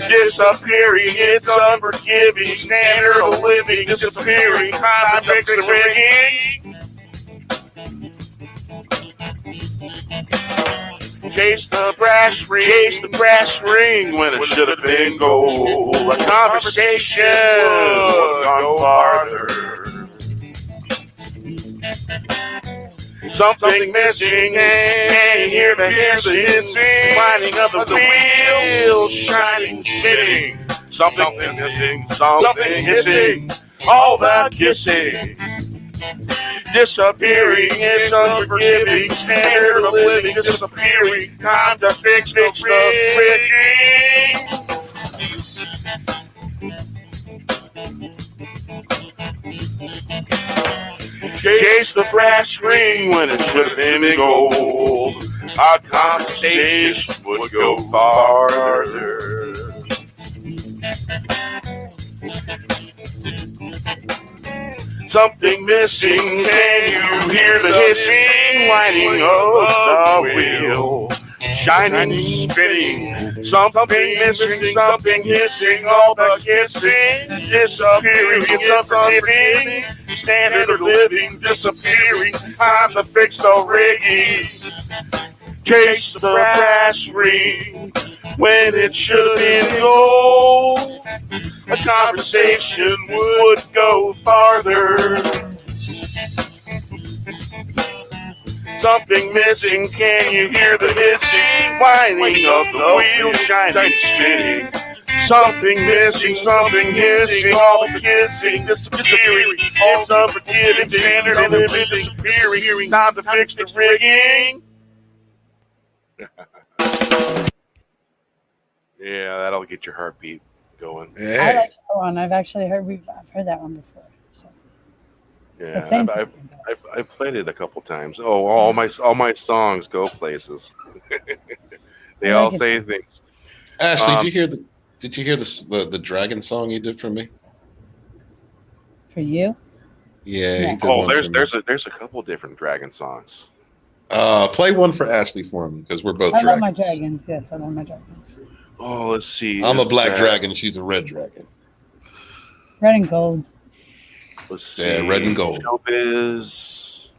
B: Disappearing, it's unforgiving. Standard of living, disappearing. Time to fix the rigging. Chase the brass ring when it should have been gold. A conversation would have gone farther. Something missing, and you hear the hissing, winding of the wheels, shining, spinning. Something missing, something hissing, all the kissing. Disappearing, it's unforgiving. Standard of living, disappearing. Time to fix the rigging. Chase the brass ring when it should have been gold. Our conversation would go farther. Something missing, can you hear the hissing, whining of the wheel? Shining, spinning, something missing, something hissing, all the kissing, disappearing, it's unforgiving, standard of living, disappearing, time to fix the rigging. Chase the brass ring when it should have been gold. A conversation would go farther. Something missing, can you hear the hissing, whining of the wheel, shining, spinning. Something missing, something hissing, all the kissing, disappearing, it's unforgiving, standard of living, disappearing, time to fix the rigging.
A: Yeah, that'll get your heartbeat going.
E: I
D: Hey,
E: like that one. I've actually heard I've heard that one before. So
A: Yeah,
E: that's saying
A: I've
E: something.
A: I've played it a couple times. Oh, all my songs go places. They
E: I
A: all
E: like it.
A: say things.
D: Ashley,
A: Um,
D: did you hear the dragon song you did for me?
E: For you?
D: Yeah, he did
A: Oh,
D: one for me.
A: there's a couple different dragon songs.
D: Play one for Ashley for me because we're both
E: I love
D: dragons.
E: my dragons. Yes, I love my dragons.
A: Oh, let's see.
D: I'm a
A: Is
D: black
A: that-
D: dragon. She's a red dragon.
E: Red and gold.
A: Let's see.
D: Yeah, red and gold.
A: Showbiz.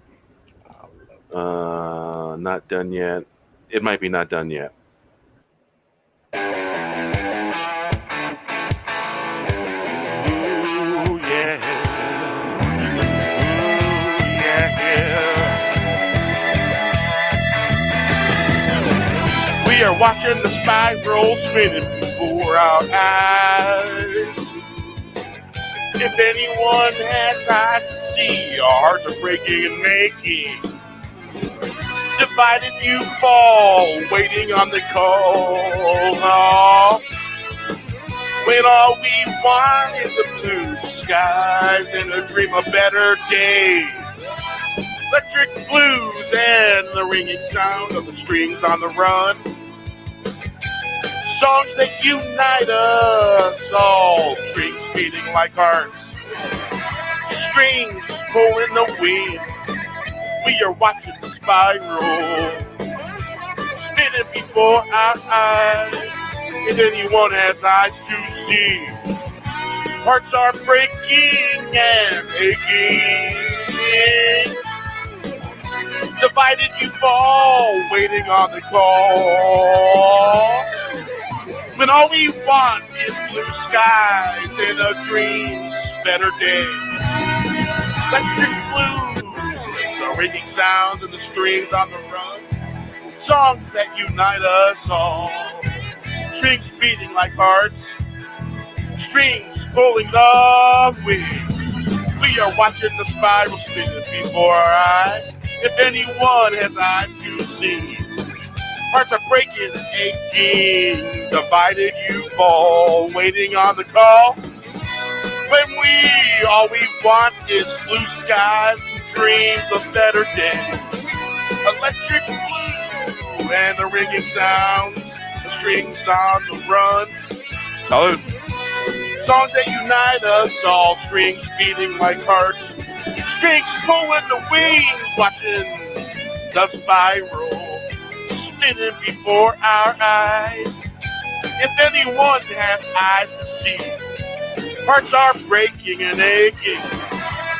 A: Not done yet. It might be not done yet.
B: Ooh, yeah. Ooh, yeah. We are watching the spiral spinning before our eyes. If anyone has eyes to see, our hearts are breaking and making. Divided you fall, waiting on the call. When all we want is the blue skies and a dream of better days. Electric blues and the ringing sound of the strings on the run. Songs that unite us all, strings beating like hearts. Strings pulling the winds. We are watching the spiral spinning before our eyes. If anyone has eyes to see, Hearts are breaking and aching. Divided you fall, waiting on the call. When all we want is blue skies and a dream's better day. Electric blues, the ringing sounds and the streams on the run. Songs that unite us all. Strings beating like hearts. Strings pulling the wings. We are watching the spiral spinning before our eyes. If anyone has eyes to see, hearts are breaking and aching. Divided you fall, waiting on the call. When all we want is blue skies and dreams of better days. Electric blue and the ringing sounds, the strings on the run. Salute. Songs that unite us all, strings beating like hearts. Strings pulling the wings, watching the spiral spinning before our eyes. If anyone has eyes to see, hearts are breaking and aching.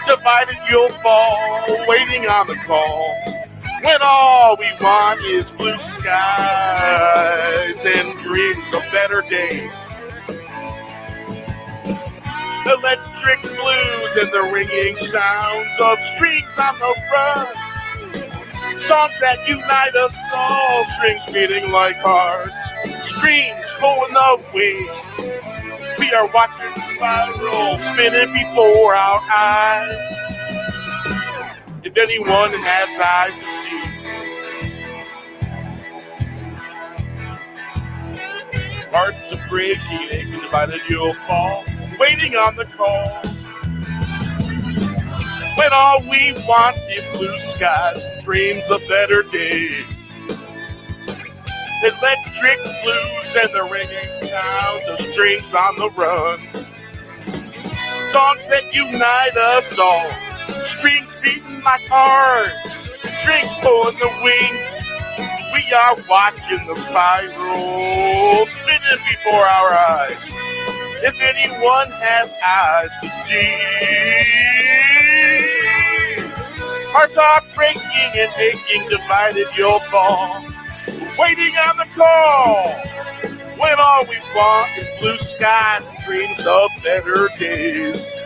B: Divided you'll fall, waiting on the call. When all we want is blue skies and dreams of better days. Electric blues and the ringing sounds of strings on the run. Songs that unite us all, strings beating like hearts. Strings pulling the wings. We are watching spiral spinning before our eyes. If anyone has eyes to see, hearts are breaking, aching, divided you'll fall, waiting on the call. When all we want is blue skies and dreams of better days. Electric blues and the ringing sounds of strings on the run. Songs that unite us all, strings beating like hearts, strings pulling the wings. We are watching the spiral spinning before our eyes. If anyone has eyes to see, hearts are breaking and aching, divided you'll fall, waiting on the call. When all we want is blue skies and dreams of better days.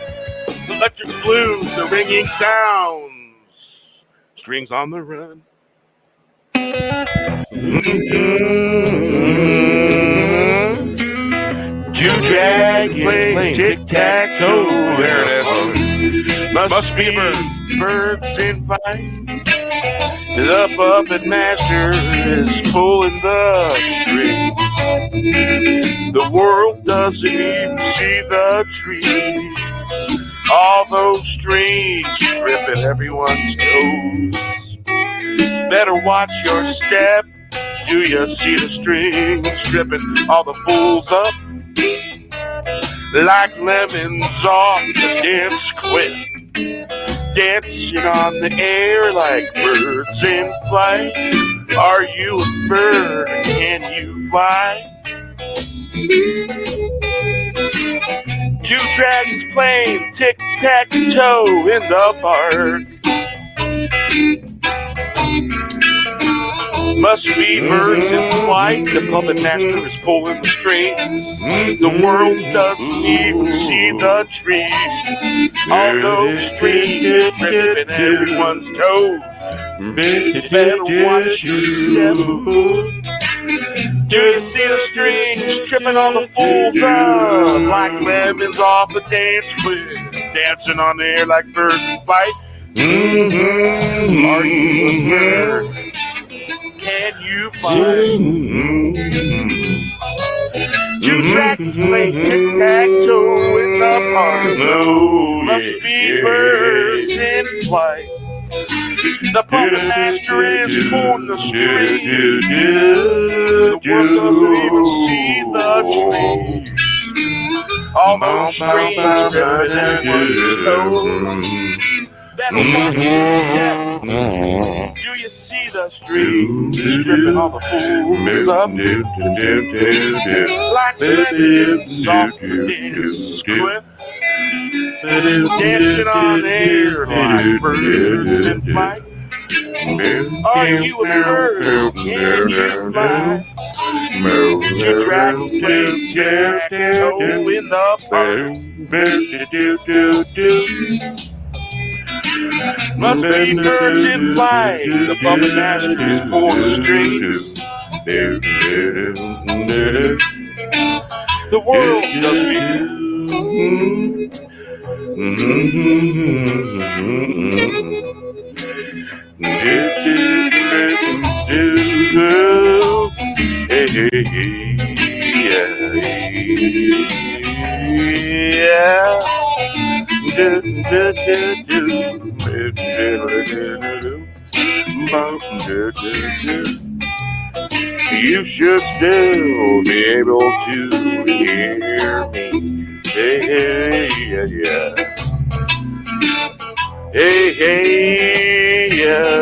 B: Electric blues, the ringing sounds, strings on the run. Two dragons playing tic-tac-toe. There it is. Must be birds in fight. The puppet master is pulling the strings. The world doesn't even see the trees. All those strings tripping everyone's toes. Better watch your step. Do you see the strings tripping all the fools up? Like lemons off the dance cliff. Dancing on the air like birds in flight. Are you a bird or can you fly? Two dragons playing tic-tac-toe in the park. Must be birds in flight. The puppet master is pulling the strings. The world doesn't even see the trees. All those strings tripping everyone's toes. Better watch your step. Do you see the strings tripping all the fools up? Like lemons off the dance cliff. Dancing on the air like birds in flight. Are you a bird? Can you find? Two dragons playing tic-tac-toe in the park. Must be birds in flight. The puppet master is pulling the strings. The world doesn't even see the trees. All those strings tripping everyone's toes. Better watch your step. Do you see the strings stripping all the fools up? Like lemons off the dance cliff. dancing on air like birds in flight. Are you a bird? Can you fly? Two dragons play tic-tac-toe in the park. Must be birds in flight. The puppet master is pulling the strings. The world doesn't need. You should still be able to hear me. Hey, yeah, yeah. Hey, hey, yeah.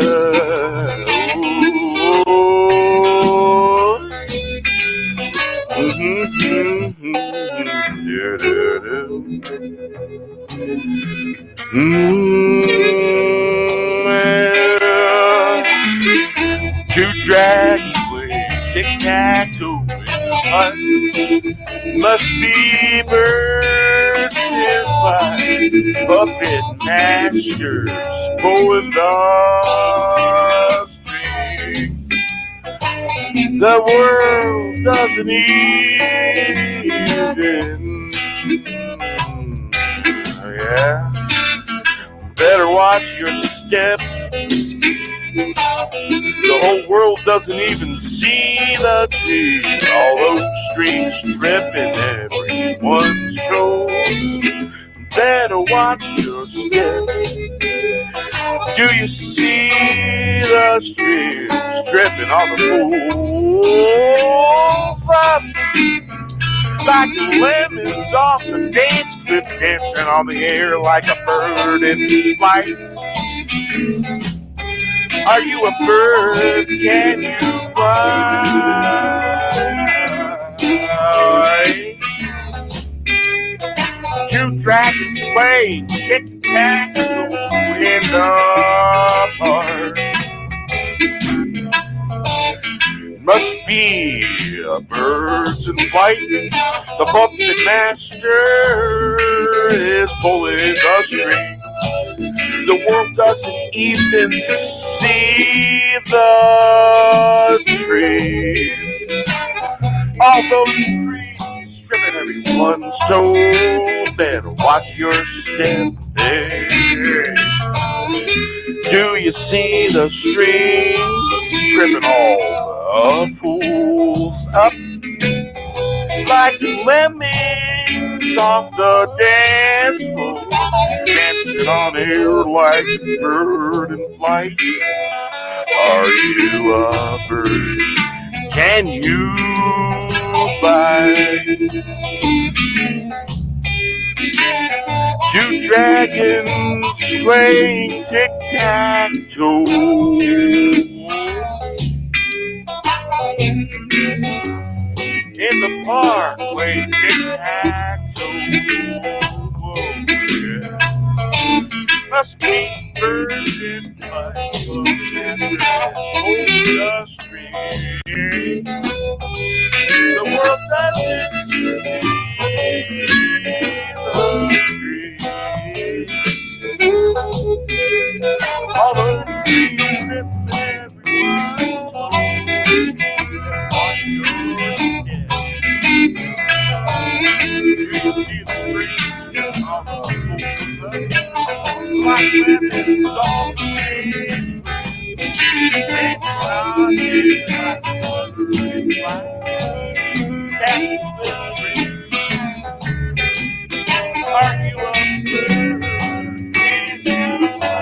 B: Two dragons play tic-tac-toe in the park. Must be birds in flight. Puppet masters pulling the strings. The world doesn't even. Yeah. Better watch your step. The whole world doesn't even see the trees. All those streets tripping everyone's toes. Better watch your step. Do you see the streets tripping all the fools up? Like lemons off the dance cliff, dancing on the air like a bird in flight. Are you a bird? Can you fly? Two dragons play tic-tac-toe in the park. Must be birds in flight. The puppet master is pulling the string. The world doesn't even see the trees. All those trees stripping everyone's toe. Better watch your step. Hey. Do you see the strings stripping all the fools up? Like lemons off the dance floor, dancing on air like a bird in flight. Are you a bird? Can you fly? Two dragons playing tic-tac-toe in the park, playing tic-tac-toe. Yeah. Must be birds in flight. The master has pulled the strings. The world doesn't see the trees. All those trees rip everyone's toes. Watch your step. Do you see the strings sitting on the fools up? Like lemons off the maze cliff. It's not here like a bird in flight. Catch the breeze. Are you a bird? Can you fly?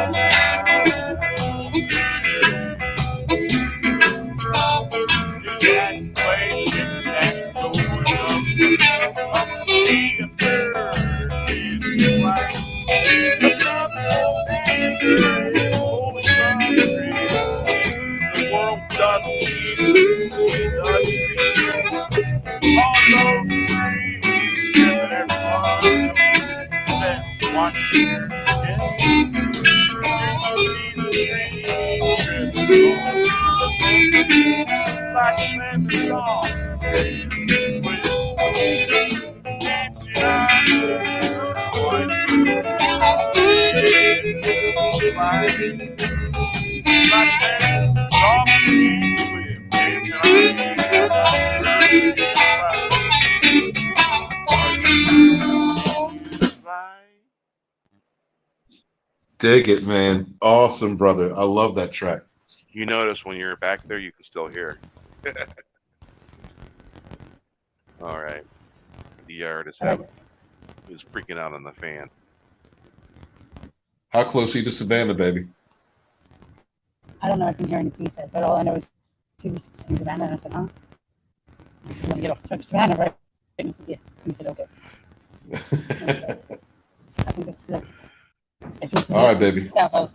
B: Do that play tic-tac-toe in the must be a bird in flight. The puppet master is pulling the strings. The world doesn't even see the trees. All those
D: Dig it, man. Awesome, brother. I love that track.
A: You notice when you're back there, you can still hear. All right. The yard is freaking out on the fan.
D: How close are you to Savannah, baby?
E: I don't know. I couldn't hear anything he said, but all I know is he was saying Savannah, and I said, huh? He said, let me get off Savannah, right? And he said, yeah. And he said, okay. I think this is it. If this is
D: All
E: it,
D: right, baby.
E: South,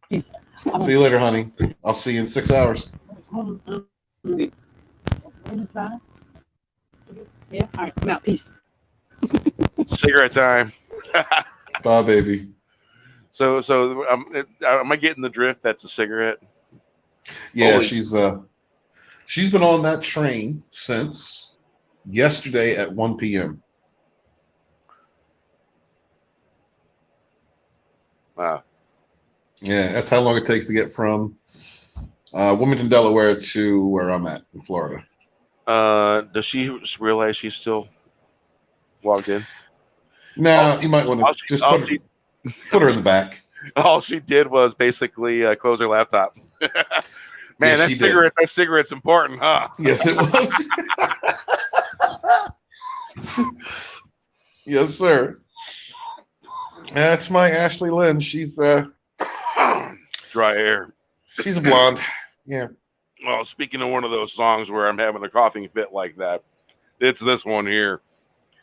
E: peace.
D: See you later, honey. I'll see you in 6 hours.
E: Hold on. Is this Savannah? Yeah? All right. I'm out. Peace.
A: Cigarette time.
D: Bye, baby.
A: So am I getting the drift? That's a cigarette.
D: Yeah,
A: Holy-
D: she's been on that train since yesterday at 1 p.m.
A: Wow.
D: Yeah, that's how long it takes to get from Wilmington, Delaware to where I'm at in Florida.
A: Does she realize she's still logged in?
D: No, you might want to just put her in the back.
A: All she did was basically close her laptop. Man,
D: Yes, she did.
A: that cigarette's important, huh?
D: Yes, it was. Yes, sir. That's my Ashley Lynn. She's
A: Dry air.
D: she's a blonde. Yeah.
A: Well, speaking of one of those songs where I'm having a coughing fit like that, it's this one here.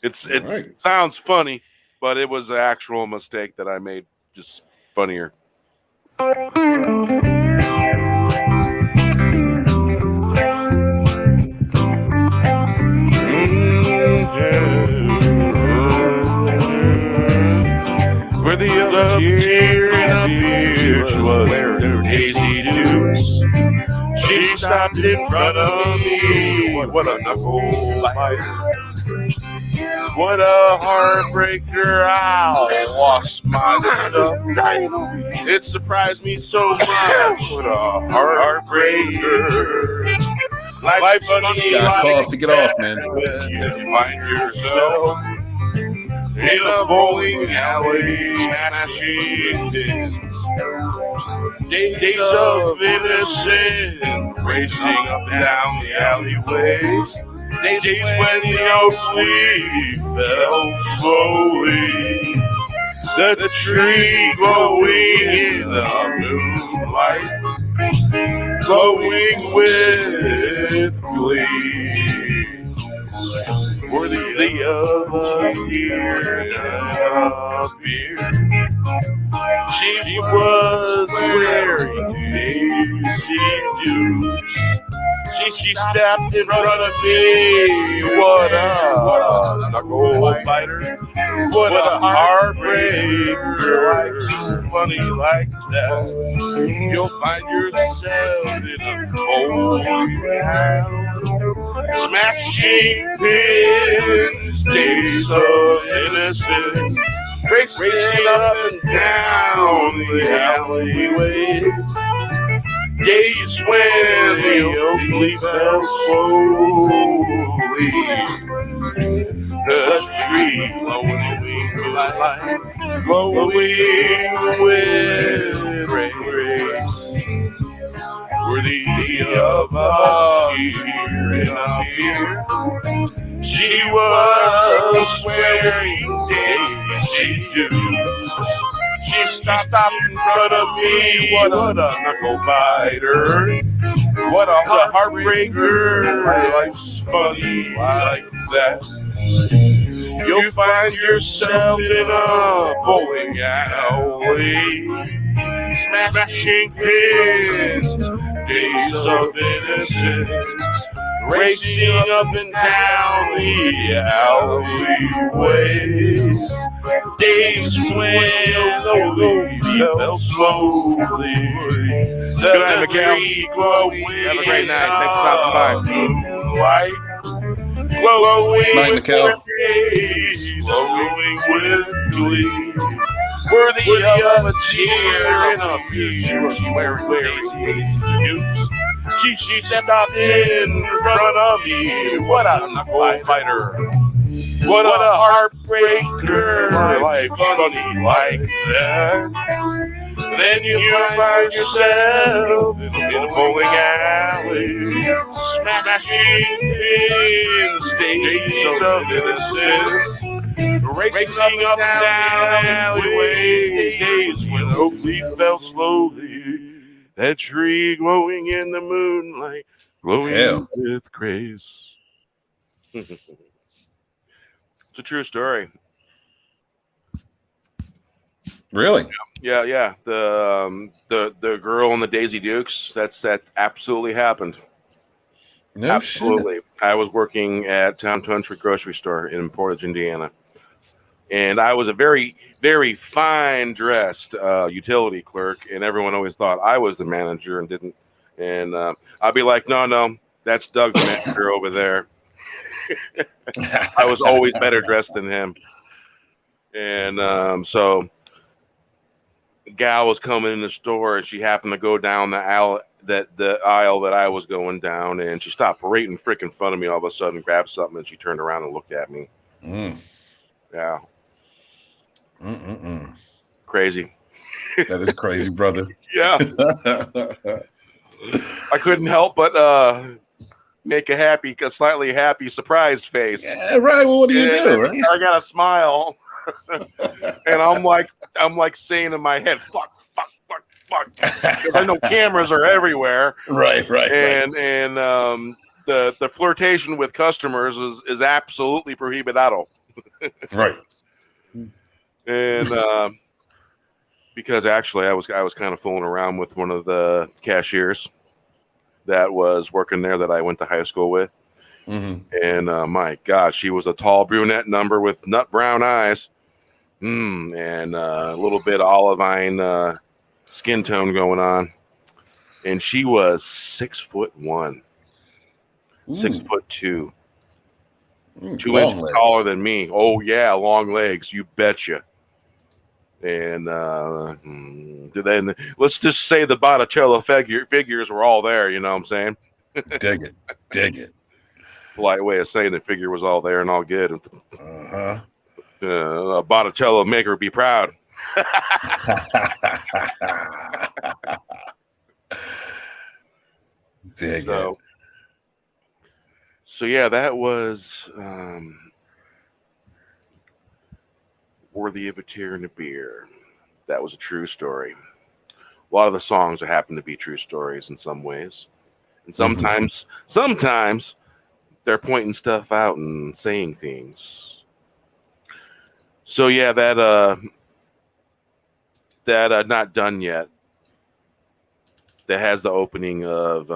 A: It
D: Right.
A: sounds funny, but it was an actual mistake that I made just funnier. Where the other cheer in a beer, she was wearing Daisy Dukes. She stopped in front of me. What a knuckle biter. What a heartbreaker. I lost my stuff. It surprised me so much. What a heartbreaker. Life's funny.
D: Got calls to get off, man.
A: You find yourself in a bowling alley, smashing discs. Days of innocence, racing up and down the alleyways. Days when the oak leaf fell slowly. The tree glowing in the moonlight, glowing with glee. Worthy of a year and a beer. She was wearing Daisy Dukes. She stepped in front of me. What a knuckle biter. What a heartbreaker. Life's funny like that. You'll find yourself in a bowling alley, smashing pins. Days of innocence, racing up and down the alleyways. Days when the oak leaf fell slowly. The tree glowing light, glowing with grace. Worthy of a cheer in a beer. She was wearing Daisy Dukes. She stopped in front of me. What a knuckle biter. What a heartbreaker. Life's funny like that. You'll find yourself in a bowling alley, smashing pins. Days of innocence, racing up and down the alleyways. Days when the leaf fell slowly. The tree glowing. Have a great night. Thanks for stopping by.
B: light, glowing
D: Night,
B: with
D: Mikhail.
B: grace, glowing with glee. Worthy of a cheer and a beer. She was wearing Daisy Dukes. She stepped in front of me. What a knuckle biter. What a heartbreaker. Life's funny like that. Then you find yourself in a bowling alley, smashing in stages of innocence, racing up and down alleyways, days when oak leaf fell slowly, that tree glowing in the moonlight, glowing
D: Hell.
B: with grace.
A: It's a true story.
D: Really?
A: Yeah. The girl in the Daisy Dukes. That absolutely happened.
D: No
A: Absolutely. I was working at Town Country Grocery Store in Portage, Indiana, and I was a very, very fine dressed utility clerk, and everyone always thought I was the manager and didn't. And I'd be like, no, that's Doug, the manager over there. I was always better dressed than him, and so. Gal was coming in the store and she happened to go down the aisle that I was going down, and she stopped right in freaking front of me all of a sudden, grabbed something, and she turned around and looked at me. Yeah. Crazy.
D: That is crazy, brother.
A: Yeah. I couldn't help but make a slightly happy, surprised face.
D: Yeah, right. Well, what do you do, right?
A: I got a smile. And I'm like saying in my head, fuck, because I know cameras are everywhere.
D: Right.
A: And the flirtation with customers is absolutely prohibitado.
D: Right.
A: And because actually I was kind of fooling around with one of the cashiers that was working there that I went to high school with.
D: Mm-hmm.
A: And my God, she was a tall brunette number with nut brown eyes. And a little bit olivine skin tone going on, and she was 6'1", 6'2", 2 inches
D: legs.
A: taller than me. Oh yeah, long legs, you betcha. And then let's just say the Botticello figures were all there. You know what I'm saying?
D: Dig it.
A: Polite way of saying the figure was all there and all good.
D: Uh-huh.
A: A Botticello maker be proud.
D: Dig it.
A: So yeah, that was worthy of a tear and a beer. That was a true story. A lot of the songs happen to be true stories in some ways, and sometimes they're pointing stuff out and saying things. So yeah, that not done yet. That has the opening of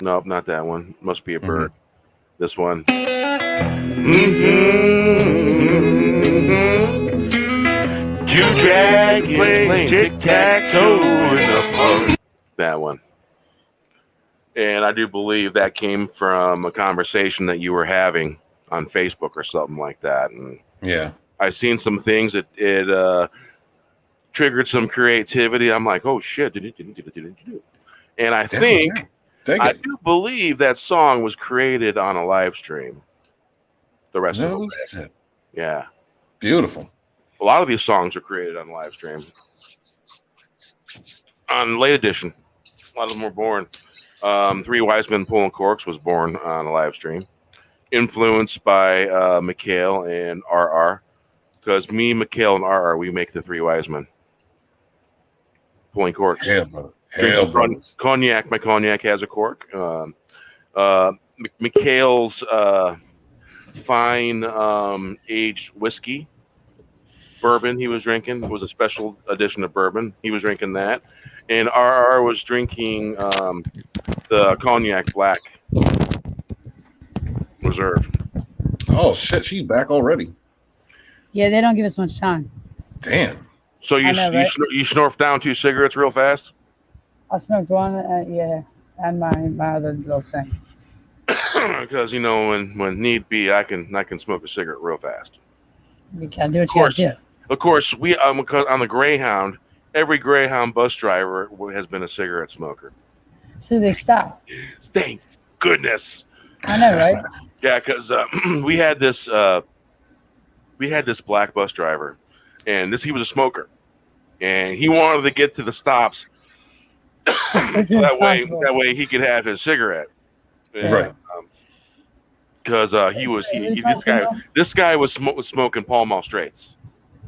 A: nope, not that one. Must be a bird. This one. Two dragons playing tic-tac-toe in the park. That one. And I do believe that came from a conversation that you were having on Facebook or something like that. And
D: yeah,
A: I've seen some things that it triggered some creativity. I'm like, oh shit. And I think, I do believe that song was created on a live stream. The rest of it. Yeah.
D: Beautiful.
A: A lot of these songs are created on live stream. On Late Edition, a lot of them were born. Three Wise Men Pulling Corks was born on a live stream. Influenced by Mikhail and RR. Because me, Mikhail, and RR, we make the Three Wise Men. Pulling corks.
D: Hell, brother.
A: Cognac. My cognac has a cork. Mikhail's fine aged whiskey. Bourbon he was drinking. It was a special edition of bourbon. He was drinking that. And RR was drinking the cognac black reserve.
D: Oh, shit. She's back already.
E: Yeah, they don't give us much time.
D: Damn.
A: So you snort down 2 cigarettes real fast?
E: I smoked one, yeah. and my other little thing.
A: Because when need be, I can smoke a cigarette real fast.
E: You gotta do what you gotta do.
A: Of course, we because on the Greyhound, every Greyhound bus driver has been a cigarette smoker.
E: So they stop.
A: Thank goodness.
E: I know, right?
A: Yeah, because we had this black bus driver, and he was a smoker, and he wanted to get to the stops that way he could have his cigarette.
D: Right.
A: Because this guy was smoking Pall Mall straights.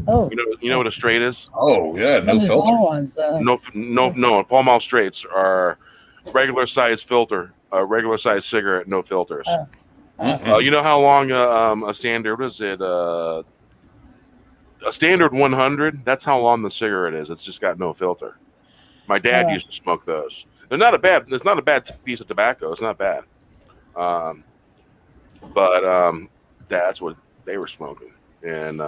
E: Oh,
A: You know what a straight is?
D: Oh yeah, no
E: there's
D: filter.
E: small ones.
A: No. Pall Mall straights are regular size filter, regular size cigarette, no filters. You know how long a standard is it? A standard 100. That's how long the cigarette is. It's just got no filter. My dad used to smoke those. They're not a bad. It's not a bad piece of tobacco. It's not bad. But that's what they were smoking. And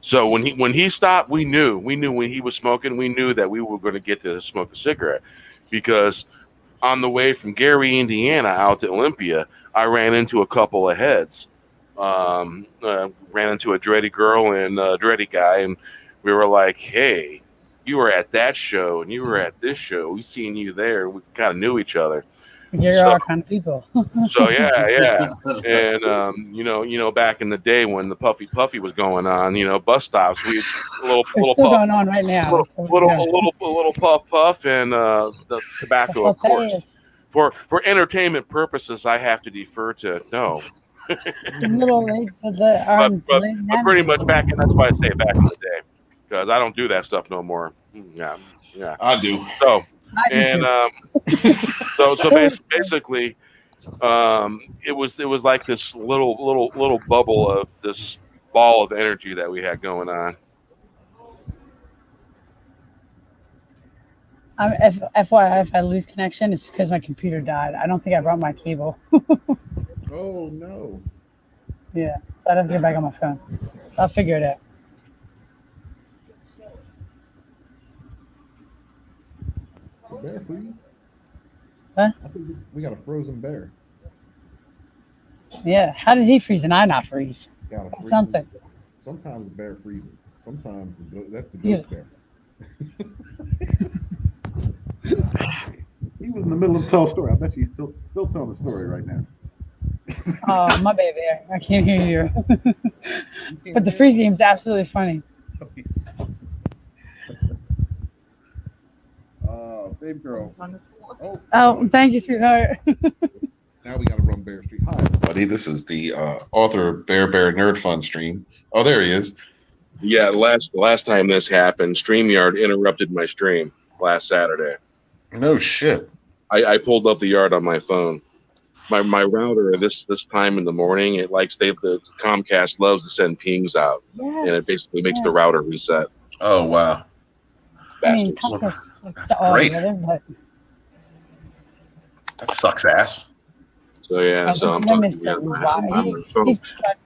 A: so when he stopped, we knew when he was smoking, we knew that we were going to get to smoke a cigarette, because on the way from Gary, Indiana, out to Olympia, I ran into a couple of heads. Ran into a dready girl and a dready guy, and we were like, "Hey, you were at that show, and you were at this show. We seen you there. We kind of knew each other."
E: You're our kind of people.
A: So yeah, and back in the day when the Puffy was going on, bus stops, we a little
E: still
A: puff,
E: going on right now.
A: a little puff, and the tobacco, of course. For entertainment purposes, I have to defer to no.
E: Little late for the
A: but pretty much that's why I say back in the day, because I don't do that stuff no more. Yeah,
D: I do.
A: So. And so basically, it was like this little bubble of this ball of energy that we had going on.
E: If FYI, if I lose connection, it's because my computer died. I don't think I brought my cable.
D: Oh no.
E: Yeah, so I'd have to get back on my phone. I'll figure it out.
G: Bear freeze?
E: Huh?
G: I think we got a frozen bear.
E: Yeah, how did he freeze and I not freeze? That's something.
G: Sometimes the bear freezes. Sometimes that's the ghost bear. He was in the middle of a tall story. I bet he's still telling the story right now.
E: Oh, my baby, I can't hear you. But the freeze game is absolutely funny.
G: Babe girl.
E: Oh, thank you, sweetheart.
G: Now we got to run Bear Street. Hi, everybody.
D: This is the author of Bear Nerd Fun stream. Oh, there he is.
A: Yeah, last time this happened, StreamYard interrupted my stream last Saturday.
D: No shit.
A: I pulled up the yard on my phone. My router this time in the morning, the Comcast loves to send pings out, and it basically makes the router reset.
D: Oh wow.
E: I mean,
D: Great.
E: But
D: That sucks ass.
A: So yeah, so
E: he's got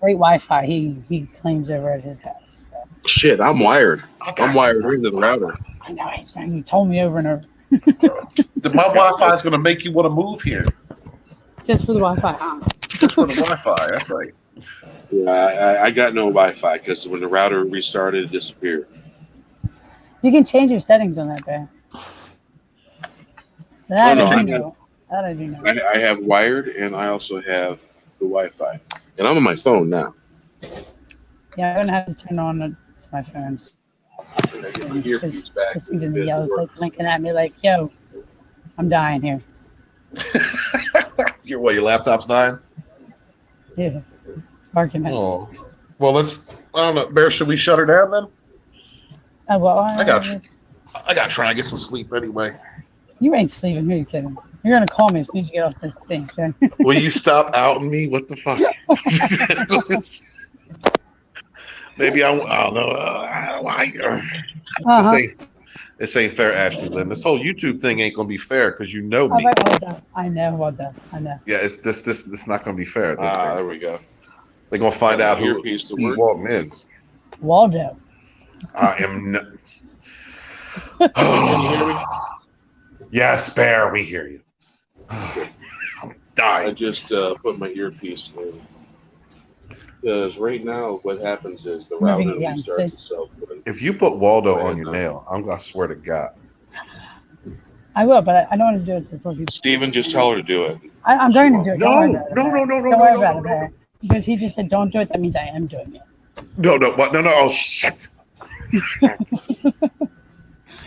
E: great Wi-Fi. He claims over at his house. So.
A: Shit, I'm wired. I'm wired into the router.
E: I know. You told me over and over.
D: My Wi-Fi is going to make you want to move here.
E: Just for the Wi-Fi.
D: Just for the Wi-Fi. That's right.
A: Yeah, I got no Wi-Fi because when the router restarted, it disappeared.
E: You can change your settings on that, Bear. I do know.
A: I have wired, and I also have the Wi-Fi, and I'm on my phone now.
E: Yeah, I'm gonna have to turn on to my phones. This thing's in the yellow. It's like blinking at me, like, "Yo, I'm dying here."
D: Your laptop's dying?
E: Yeah, it's barking at me.
D: Oh, well, I don't know, Bear. Should we shut her down then?
E: Oh, well,
D: I got to try and get some sleep anyway.
E: You ain't sleeping. Who are you kidding? You're gonna call me as soon as you get off this thing. Okay?
D: Will you stop outing me? What the fuck? Maybe I don't know. This ain't fair, Ashley Lynn. This whole YouTube thing ain't gonna be fair because you know me.
E: I know about that. I know.
D: Yeah, this not gonna be fair.
A: There we go.
D: They're gonna find out who Steve Walton is.
E: Waldo.
D: I am. Yes, Bear, we hear you. I'm
A: I
D: dying.
A: just put my earpiece in. Because right now, what happens is the
E: Moving
A: router
E: again,
A: restarts
E: see?
A: itself.
D: If you put Waldo on
A: When,
D: your nail, I swear to God.
E: I will, but I don't want to do it before people.
A: Steven, just tell her to do it.
E: I'm
A: She
E: going to
A: won't.
E: do it. Don't worry about it.
D: No,
E: Bear.
D: no.
E: Don't worry about it, Bear. Because he just said don't do it. That means I am doing it.
D: No. What? No. Oh shit.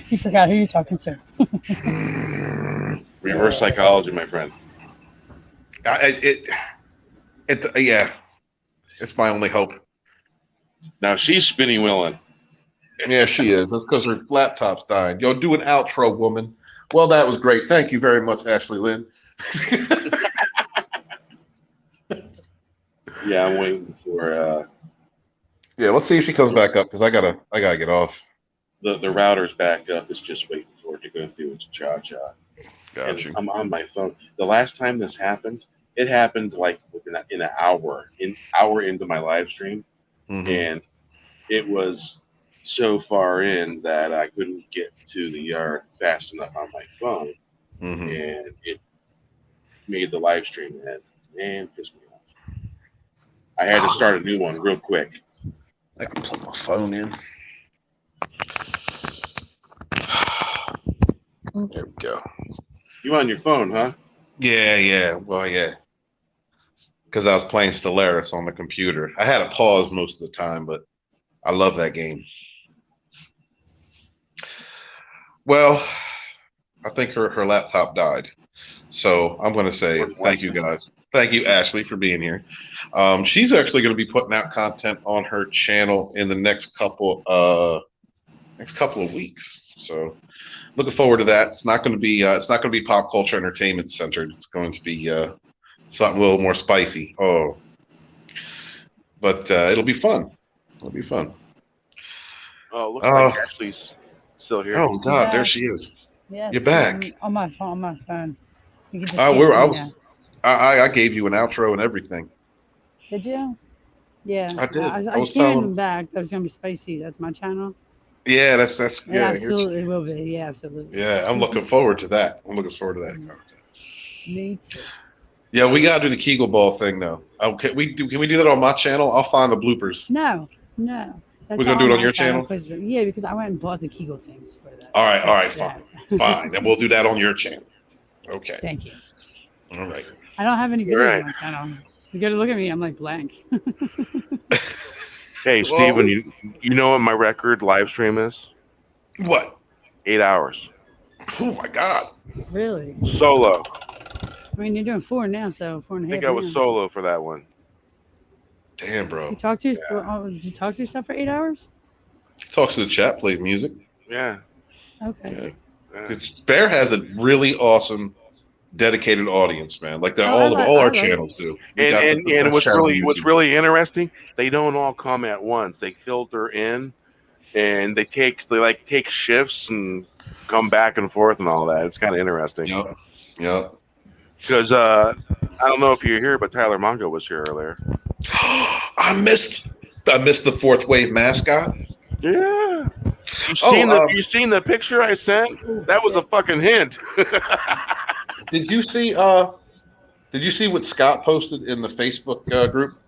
E: You forgot who you're talking to.
A: Reverse psychology, my friend.
D: Yeah. It's my only hope.
A: Now she's spinning wheeling.
D: Yeah, she is. That's because her laptop's dying. Yo, do an outro, woman. Well, that was great. Thank you very much, Ashley Lynn.
A: Yeah, I'm waiting for
D: Yeah, let's see if she comes back up because I gotta get off.
A: the router's back up. It's just waiting for it to go through its cha-cha.
D: Got
A: And
D: you.
A: I'm on my phone. The last time this happened, it happened like within in an hour into my live stream, and it was so far in that I couldn't get to the yard fast enough on my phone, and it made the live stream end and pissed me off. I had to start a new one real quick.
D: I can plug my phone in. There we go.
A: You on your phone, huh?
D: Yeah. Well, yeah. Because I was playing Stellaris on the computer. I had a pause most of the time, but I love that game. Well, I think her laptop died. So I'm going to say thank you, guys. Thank you, Ashley, for being here. She's actually going to be putting out content on her channel in the next couple of weeks. So looking forward to that. It's not going to be pop culture entertainment centered. It's going to be something a little more spicy. But it'll be fun. It'll be fun.
A: Oh, looks like Ashley's still here.
D: Oh God, there she is.
E: Yes,
D: You're back.
E: on my phone. You can just
D: I gave you an outro and everything.
E: Did you? Yeah.
D: I did.
E: I
D: was
E: came
D: telling
E: back. That was gonna be spicy. That's my channel.
D: Yeah, that's
E: It absolutely will be. Yeah, absolutely.
D: Yeah, I'm looking forward to that. I'm looking forward to that content.
E: Me too.
D: Yeah, we gotta do the Kegel ball thing though. Can we do that on my channel? I'll find the bloopers.
E: No.
D: We're gonna do it on your channel?
E: Because I went and bought the Kegel things for that.
D: All right, fine. And we'll do that on your channel. Okay.
E: Thank you.
D: All right.
E: I don't have any videos on my channel. You gotta look at me. I'm like blank.
A: Hey, Steven, you know what my record live stream is?
D: What?
A: 8 hours.
D: Oh my God.
E: Really?
A: Solo.
E: I mean, you're doing 4 now, so 4 and a half.
A: I think I was solo for that one.
D: Damn, bro.
E: You talked to did you talk to yourself for 8 hours?
D: Talks to the chat, plays music.
A: Yeah.
E: Okay.
A: Yeah.
D: Bear has a really awesome, dedicated audience, man. Like all our channels do.
A: And what's really interesting, they don't all come at once. They filter in, and they take shifts and come back and forth and all that. It's kind of interesting.
D: Yep.
A: Because I don't know if you're here, but Tyler Mongo was here earlier.
D: I missed the fourth wave mascot.
A: Yeah. You seen the picture I sent? That was a fucking hint.
D: Did you see what Scott posted in the Facebook group?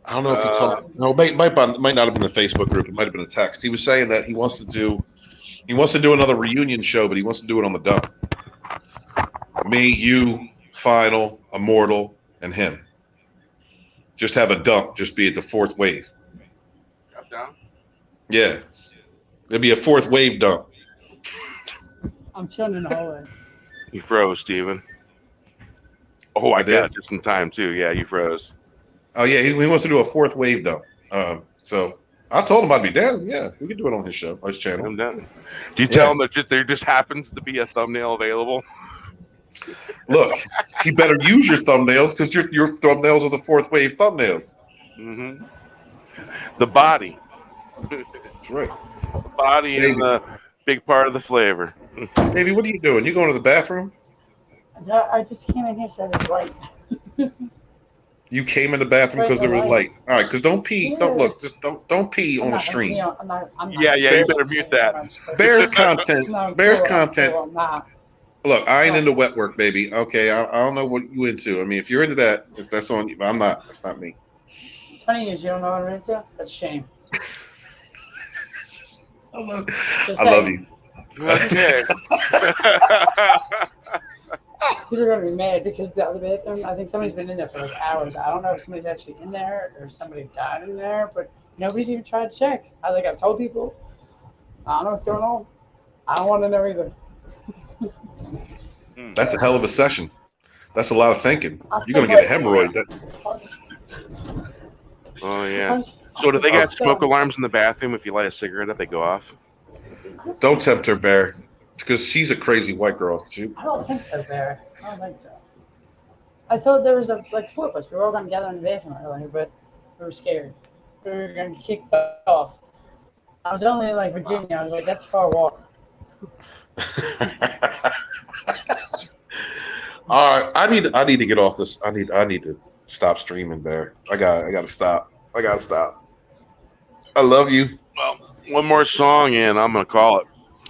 D: I don't know if he told. No, might not have been the Facebook group. It might have been a text. He was saying that he wants to do another reunion show, but he wants to do it on the dump. Me, you, Final, Immortal, and him. Just have a dump. Just be at the fourth wave.
A: Drop down?
D: Yeah. There'd be a fourth wave dump.
E: I'm chilling in the hallway.
A: You froze, Steven. Oh, I got it just in time, too. Yeah, you froze.
D: Oh, yeah. He wants to do a fourth wave dump. So I told him I'd be down. Yeah, we could do it on his show, on his channel.
A: I'm down. Do you tell him that there just happens to be a thumbnail available?
D: Look, he better use your thumbnails because your thumbnails are the fourth wave thumbnails.
A: Mm-hmm. The body.
D: That's right.
A: The body is the big part of the flavor.
D: Davey, what are you doing? You going to the bathroom?
E: I just came in here so there's light.
D: You came in the bathroom because there was light. All right, because don't pee. Don't pee on the stream.
A: Yeah, you better mute that.
D: Bears content. Look, I ain't into wet work, baby. Okay, I don't know what you into. I mean, if you're into that, if that's on you, but I'm not. That's not me.
E: It's funny you don't know what I'm into. That's a shame.
D: I love,
E: Just
D: I love
E: saying.
D: you.
A: Okay.
E: People are gonna be mad because the other bathroom. I think somebody's been in there for like hours. I don't know if somebody's actually in there or somebody died in there, but nobody's even tried to check. I've told people. I don't know what's going on. I don't want to know either.
D: That's a hell of a session. That's a lot of thinking.
E: I
D: You're gonna
E: feel
D: get a
E: like-
D: hemorrhoid.
A: Oh yeah. So do they got smoke alarms in the bathroom? If you light a cigarette up, they go off.
D: Don't tempt her, Bear, because she's a crazy white girl.
E: I don't think so, Bear. I don't think so. I told there was like four of us. We were all gonna gather in the bathroom earlier, but we were scared. We were gonna get kicked off. I was only in like Virginia. I was like, that's a far walk.
D: All right, I need to get off this. I need to stop streaming, Bear. I gotta stop. I gotta stop. I love you.
A: Well, one more song and I'm gonna call it.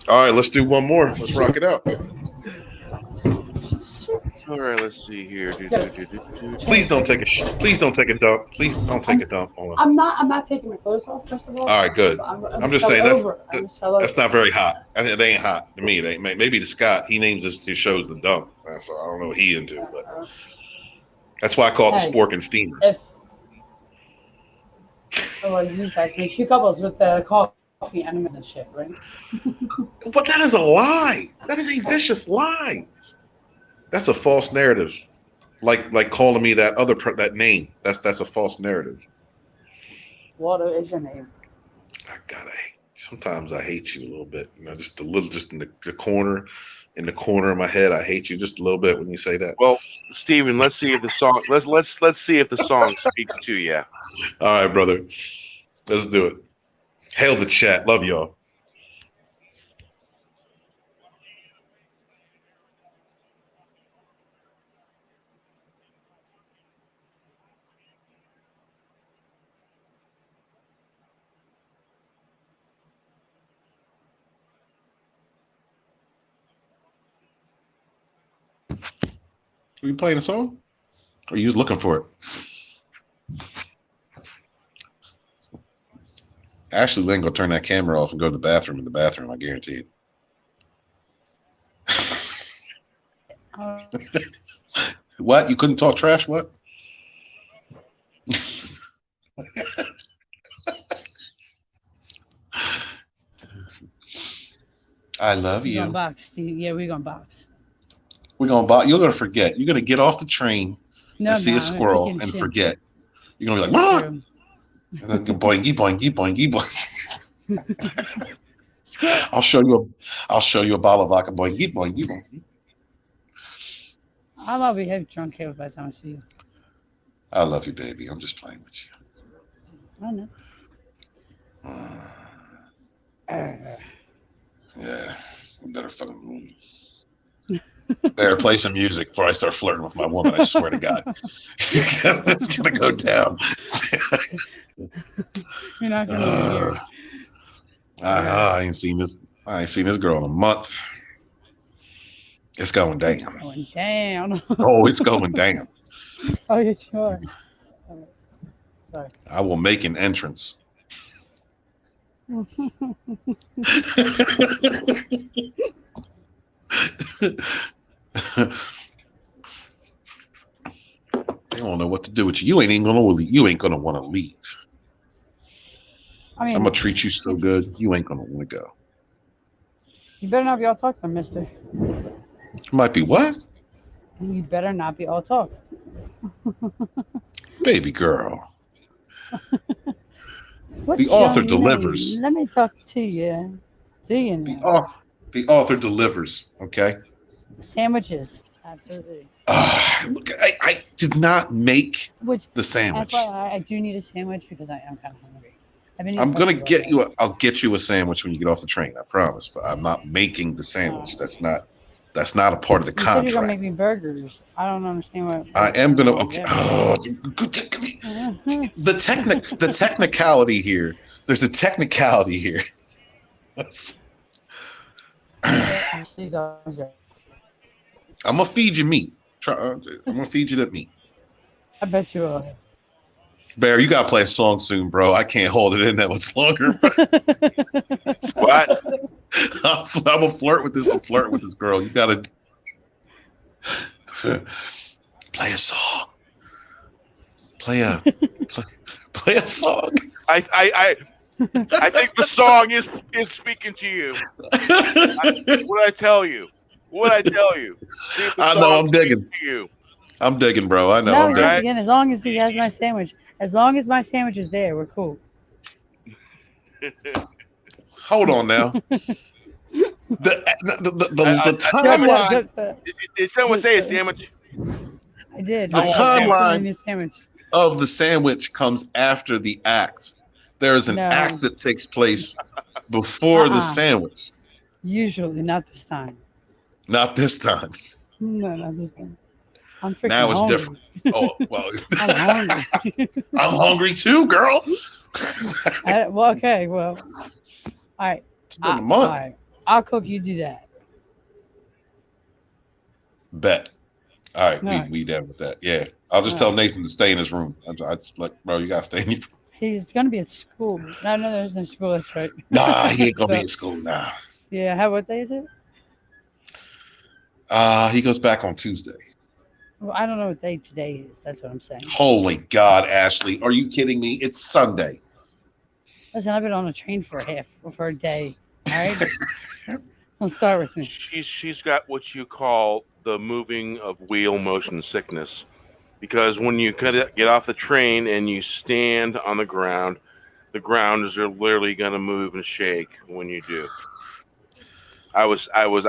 D: All right, let's do one more. Let's rock it out.
A: All right, let's see here.
D: Please don't take a please don't take a dump. Please don't take a dump.
E: I'm not taking my clothes off, first of all.
D: All right, good. I'm just saying that's not very hot. It ain't hot to me. It ain't. Maybe to Scott, he names his shows the dump. So I don't know what he into, but that's why I call it the Spork and Steamer.
E: Well, you guys make two couples with the coffee enemas and shit, right?
D: But that is a lie. That is a vicious lie. That's a false narrative. Like calling me that name. That's a false narrative.
E: What is your name?
D: Sometimes I hate you a little bit. You know, just a little, just in the corner of my head. I hate you just a little bit when you say that.
A: Well, Steven, let's see if the song let's see if the song speaks to you.
D: All right, brother. Let's do it. Hail the chat. Love y'all. Are you playing a song? Or are you looking for it? Ashley Lynn go turn that camera off and go to the bathroom. In the bathroom, I guarantee it. What? You couldn't talk trash? What? I love you.
E: We're gonna box, Steve. Yeah, we're gonna box.
D: We're gonna box. You're gonna forget. You're gonna get off the train and see a squirrel and forget. You're gonna be like, "Mom!" And then boingy, boingy, boingy, boingy. I'll show you a bottle of vodka. Boingy, boingy, boingy.
E: I'll probably have drunk here by the time I see you.
D: I love you, baby. I'm just playing with you.
E: I know.
D: Yeah, we better fucking better play some music before I start flirting with my woman. I swear to God, it's gonna go down.
E: You're not gonna hear.
D: I ain't seen this girl in a month. It's going down.
E: It's going down.
D: Oh, it's going down.
E: Oh, you sure? Sorry.
D: I will make an entrance. They don't know what to do with you. You ain't gonna want to leave.
E: I mean,
D: I'm gonna treat you so good. You ain't gonna want to go.
E: You better not be all talk, then, Mister.
D: Might be what?
E: You better not be all talk.
D: Baby girl. The author delivers.
E: Let me talk to you. Do you know?
D: The author delivers. Okay.
E: Sandwiches. Absolutely.
D: Look, I did not make the sandwich.
E: FYI, I do need a sandwich because I am kind of hungry.
D: I'm gonna get you. I'll get you a sandwich when you get off the train. I promise. But I'm not making the sandwich. That's not a part of the contract.
E: You're gonna make me burgers. I don't understand what.
D: I am gonna. Okay. The technicality here. There's a technicality here. I'm gonna feed you meat. I'm gonna feed you that meat.
E: I bet you will.
D: Bear, you gotta play a song soon, bro. I can't hold it in that much longer.
A: What?
D: I'm gonna flirt with this. I'm flirting with this girl. You gotta play a song. Play a song.
A: I think the song is speaking to you. What I tell you? See if the
D: I know,
A: song
D: I'm digging.
A: speaks to you.
D: I'm digging, bro. I know.
E: No,
D: I'm digging.
E: again, as long as he has my sandwich. As long as my sandwich is there, we're cool.
D: Hold on now. The timeline.
A: Did someone say a sandwich?
E: I did.
D: The timeline
E: sandwich.
D: of the sandwich comes after the act. There is an act that takes place before the sandwich.
E: Usually, not this time.
D: Not this time.
E: No, not this time. I'm freaking
D: Now it's
E: hungry.
D: different. Oh well,
E: I'm hungry.
D: I'm hungry too, girl.
E: Okay, well, all right.
D: It's been a month.
E: All right. I'll cook. You do that.
D: Bet. All right,
E: No.
D: we down with that. Yeah, I'll just tell Nathan to stay in his room. I just like, bro, you gotta stay in your.
E: He's gonna be at school. No, there's no school. That's right.
D: Nah, he ain't gonna be in school now.
E: Yeah. What day is it?
D: He goes back on Tuesday.
E: Well, I don't know what day today is. That's what I'm saying.
D: Holy God, Ashley, are you kidding me? It's Sunday.
E: Listen, I've been on a train for a day. All right. Don't start with me.
A: She's got what you call the moving of wheel motion sickness, because when you get off the train and you stand on the ground is literally going to move and shake when you do. I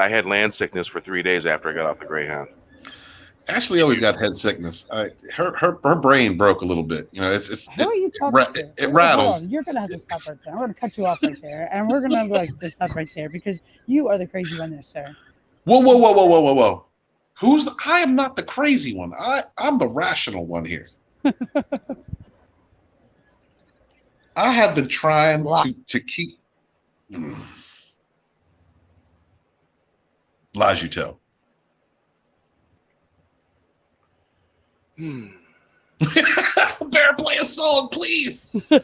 A: had land sickness for 3 days after I got off the Greyhound.
D: Ashley always got head sickness. Her brain broke a little bit. You know,
E: Who are you talking to?
D: it rattles.
E: You're gonna have to stop right there. I'm gonna cut you off right there, and we're gonna stop right there because you are the crazy one there, sir.
D: Whoa. I am not the crazy one. I'm the rational one here. I have been trying to keep lies you tell. Bear, play a song, please.
E: For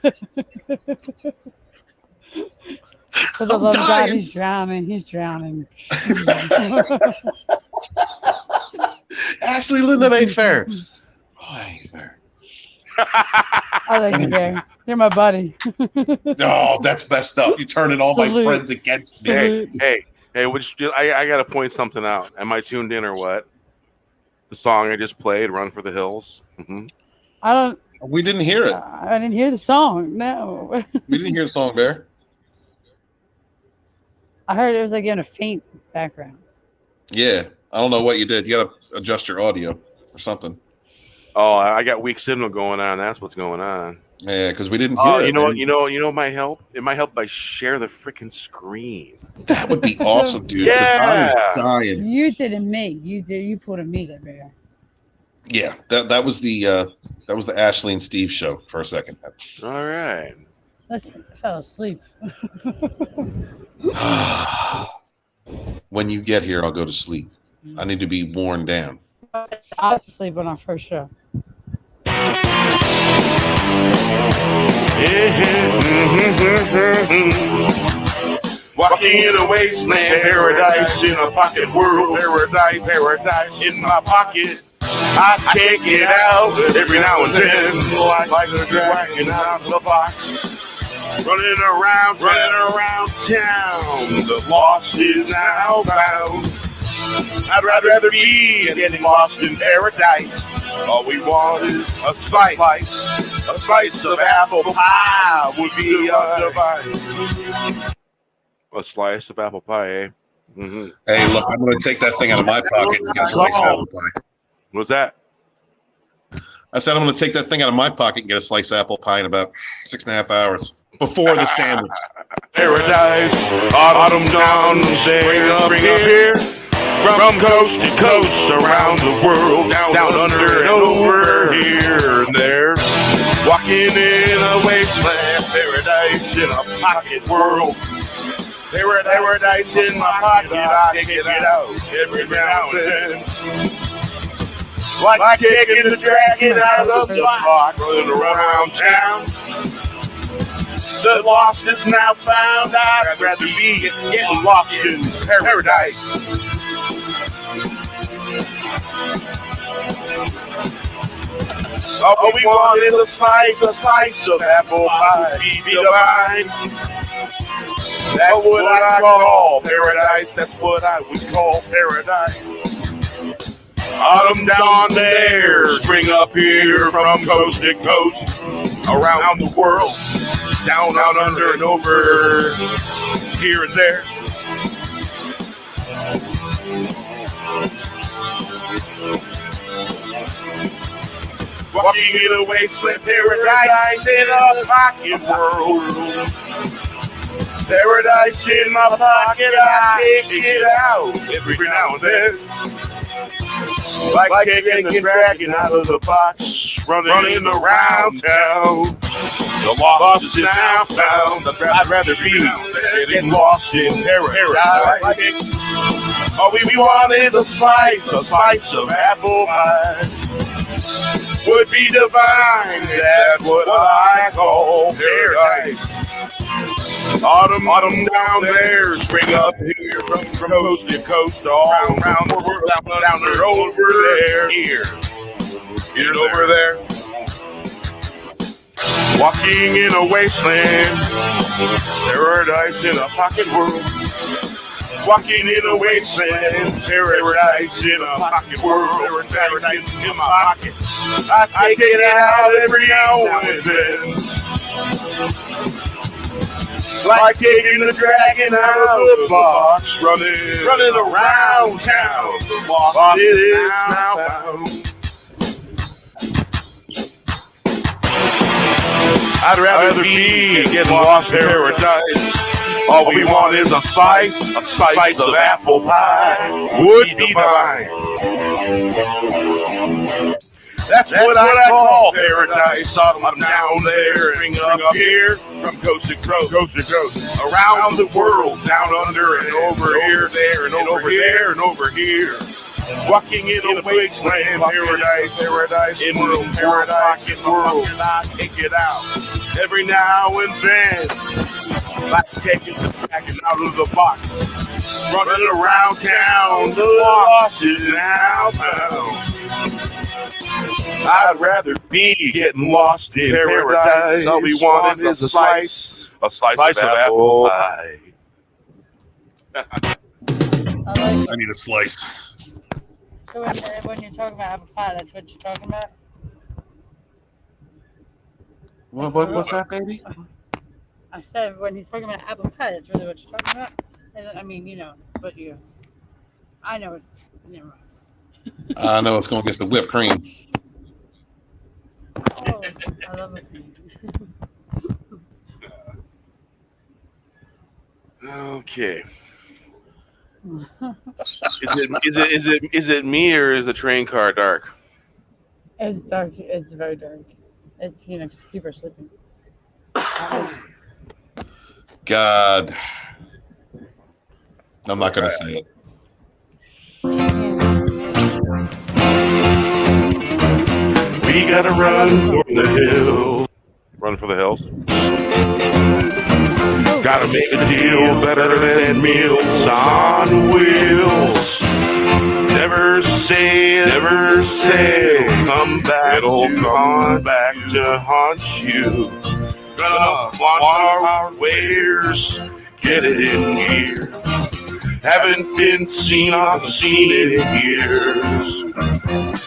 E: the love of God, he's drowning.
D: Ashley Lynn, that ain't fair. Oh, ain't fair.
E: I like you, Bear. You're my buddy.
D: Oh, that's messed up. You're turning all my friends against me.
A: Hey, I got to point something out. Am I tuned in or what? The song I just played, "Run for the Hills." Mm-hmm.
D: We didn't hear it.
E: I didn't hear the song. No.
D: We didn't hear the song, Bear.
E: I heard it was like in a faint background.
D: Yeah, I don't know what you did. You got to adjust your audio or something.
A: Oh, I got weak signal going on. That's what's going on.
D: Yeah, because we didn't hear it.
A: You know what might help? It might help if I share the freaking screen.
D: That would be awesome, dude.
A: Yeah.
D: I'm dying.
E: You didn't me. You pulled a me there, Bear.
D: Yeah, that was the Ashley and Steve show for a second.
A: All right.
E: Listen, I fell asleep.
D: When you get here, I'll go to sleep. I need to be worn down.
E: I was asleep on our first show.
B: Walking in a wasteland, paradise in a pocket world, paradise in my pocket. I can't get out every now and then, like a dragon out of the box. Running around town, the lost is now found. I'd rather be getting lost in paradise. All we want is a slice of apple pie would be our device.
A: A slice of apple pie, eh? Mm-hmm.
D: Hey, look, I'm going to take that thing out of my pocket and get a slice of apple pie.
A: What's that?
D: I said I'm going to take that thing out of my pocket and get a slice of apple pie in about 6.5 hours before the sandwich.
B: Paradise, autumn dawn, spring up here. From coast to coast, around the world, down under and over, here and there. Walking in a wasteland, paradise in a pocket world. Paradise in my pocket, I take it out every now and then. Like taking the dragon out of the box, running around town. The lost is now found. I'd rather be getting lost in paradise. All we want is a slice of apple pie. Be divine. That's what I call paradise. That's what I would call paradise. Autumn down there, spring up here, from coast to coast, around the world, down, out, under, and over, here and there. Walking in a wasteland paradise in a pocket world. Paradise in my pocket, I take it out every now and then. Like taking the dragon out of the box, running around town. The lost is now found. I'd rather be getting lost in paradise. All we want is a slice of apple pie. Would be divine, that's what I call paradise. Autumn down there, spring up here, from coast to coast, all around the world, down there, over there, here and over there. Walking in a wasteland, paradise in a pocket world. Walking in a wasteland, paradise in a pocket world, paradise in my pocket. I take it out every now and then. Like taking the dragon out of the box, running around town. The lost is now found. I'd rather be getting lost in paradise. All we want is a slice of apple pie. Would be divine. That's what I call paradise. I'm down there, spring up here, from coast to coast, around the world, down under and over here, there and over there and over here. Walking in a wasteland, paradise in the paradise world. I take it out every now and then, like taking the dragon out of the box, running around town. The lost is now found. I'd rather be getting lost in paradise. All we want is a slice of apple pie.
D: I need a slice.
E: So when you're talking about apple pie, that's what you're talking about?
D: What's that, baby?
E: I said when he's talking about apple pie, that's really what you're talking about? I mean, you know, but you... I know it. Never mind.
D: I know it's going to get some whipped cream.
E: Oh, I love it.
A: Okay. Is it me or is the train car dark?
E: It's dark. It's very dark. It's, you know, people are sleeping.
D: God. I'm not going to say it.
B: We gotta run for the hills.
A: Run for the hills.
B: Gotta make a deal better than meals on wheels. Never sail, come back. It'll come back to haunt you. Gonna flaunt our wares, get it in here. Haven't been seen on the scene in years.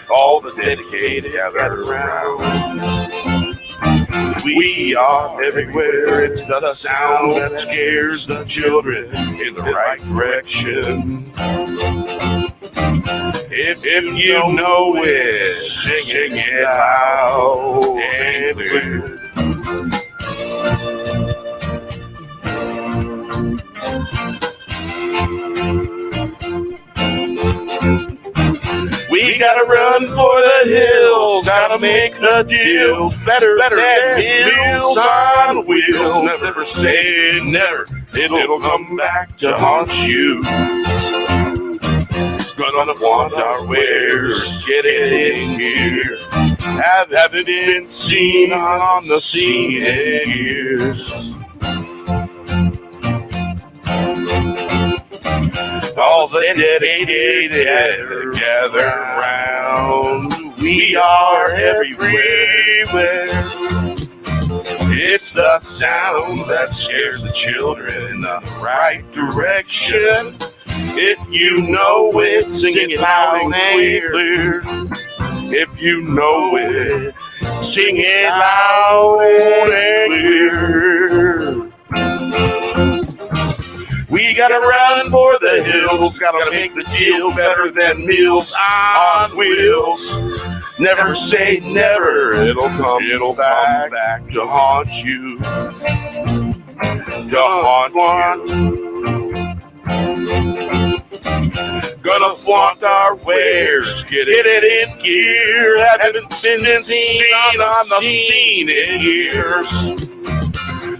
B: All the dedicated gathered around. We are everywhere. It's the sound that scares the children in the right direction. If you know it, sing it loud and clear. We gotta run for the hills, gotta make the deals better than meals on wheels. Never say never, it'll come back to haunt you. Gonna flaunt our wares, get it in here. Haven't been seen on the scene in years. All the dedicated gather around. We are everywhere. It's the sound that scares the children in the right direction. If you know it, sing it loud and clear. If you know it, sing it loud and clear. We gotta run for the hills, gotta make the deal better than Meals on Wheels. Never say never, it'll come back to haunt you. To haunt you. Gonna flaunt our wares, get it in gear. Haven't been seen on the scene in years.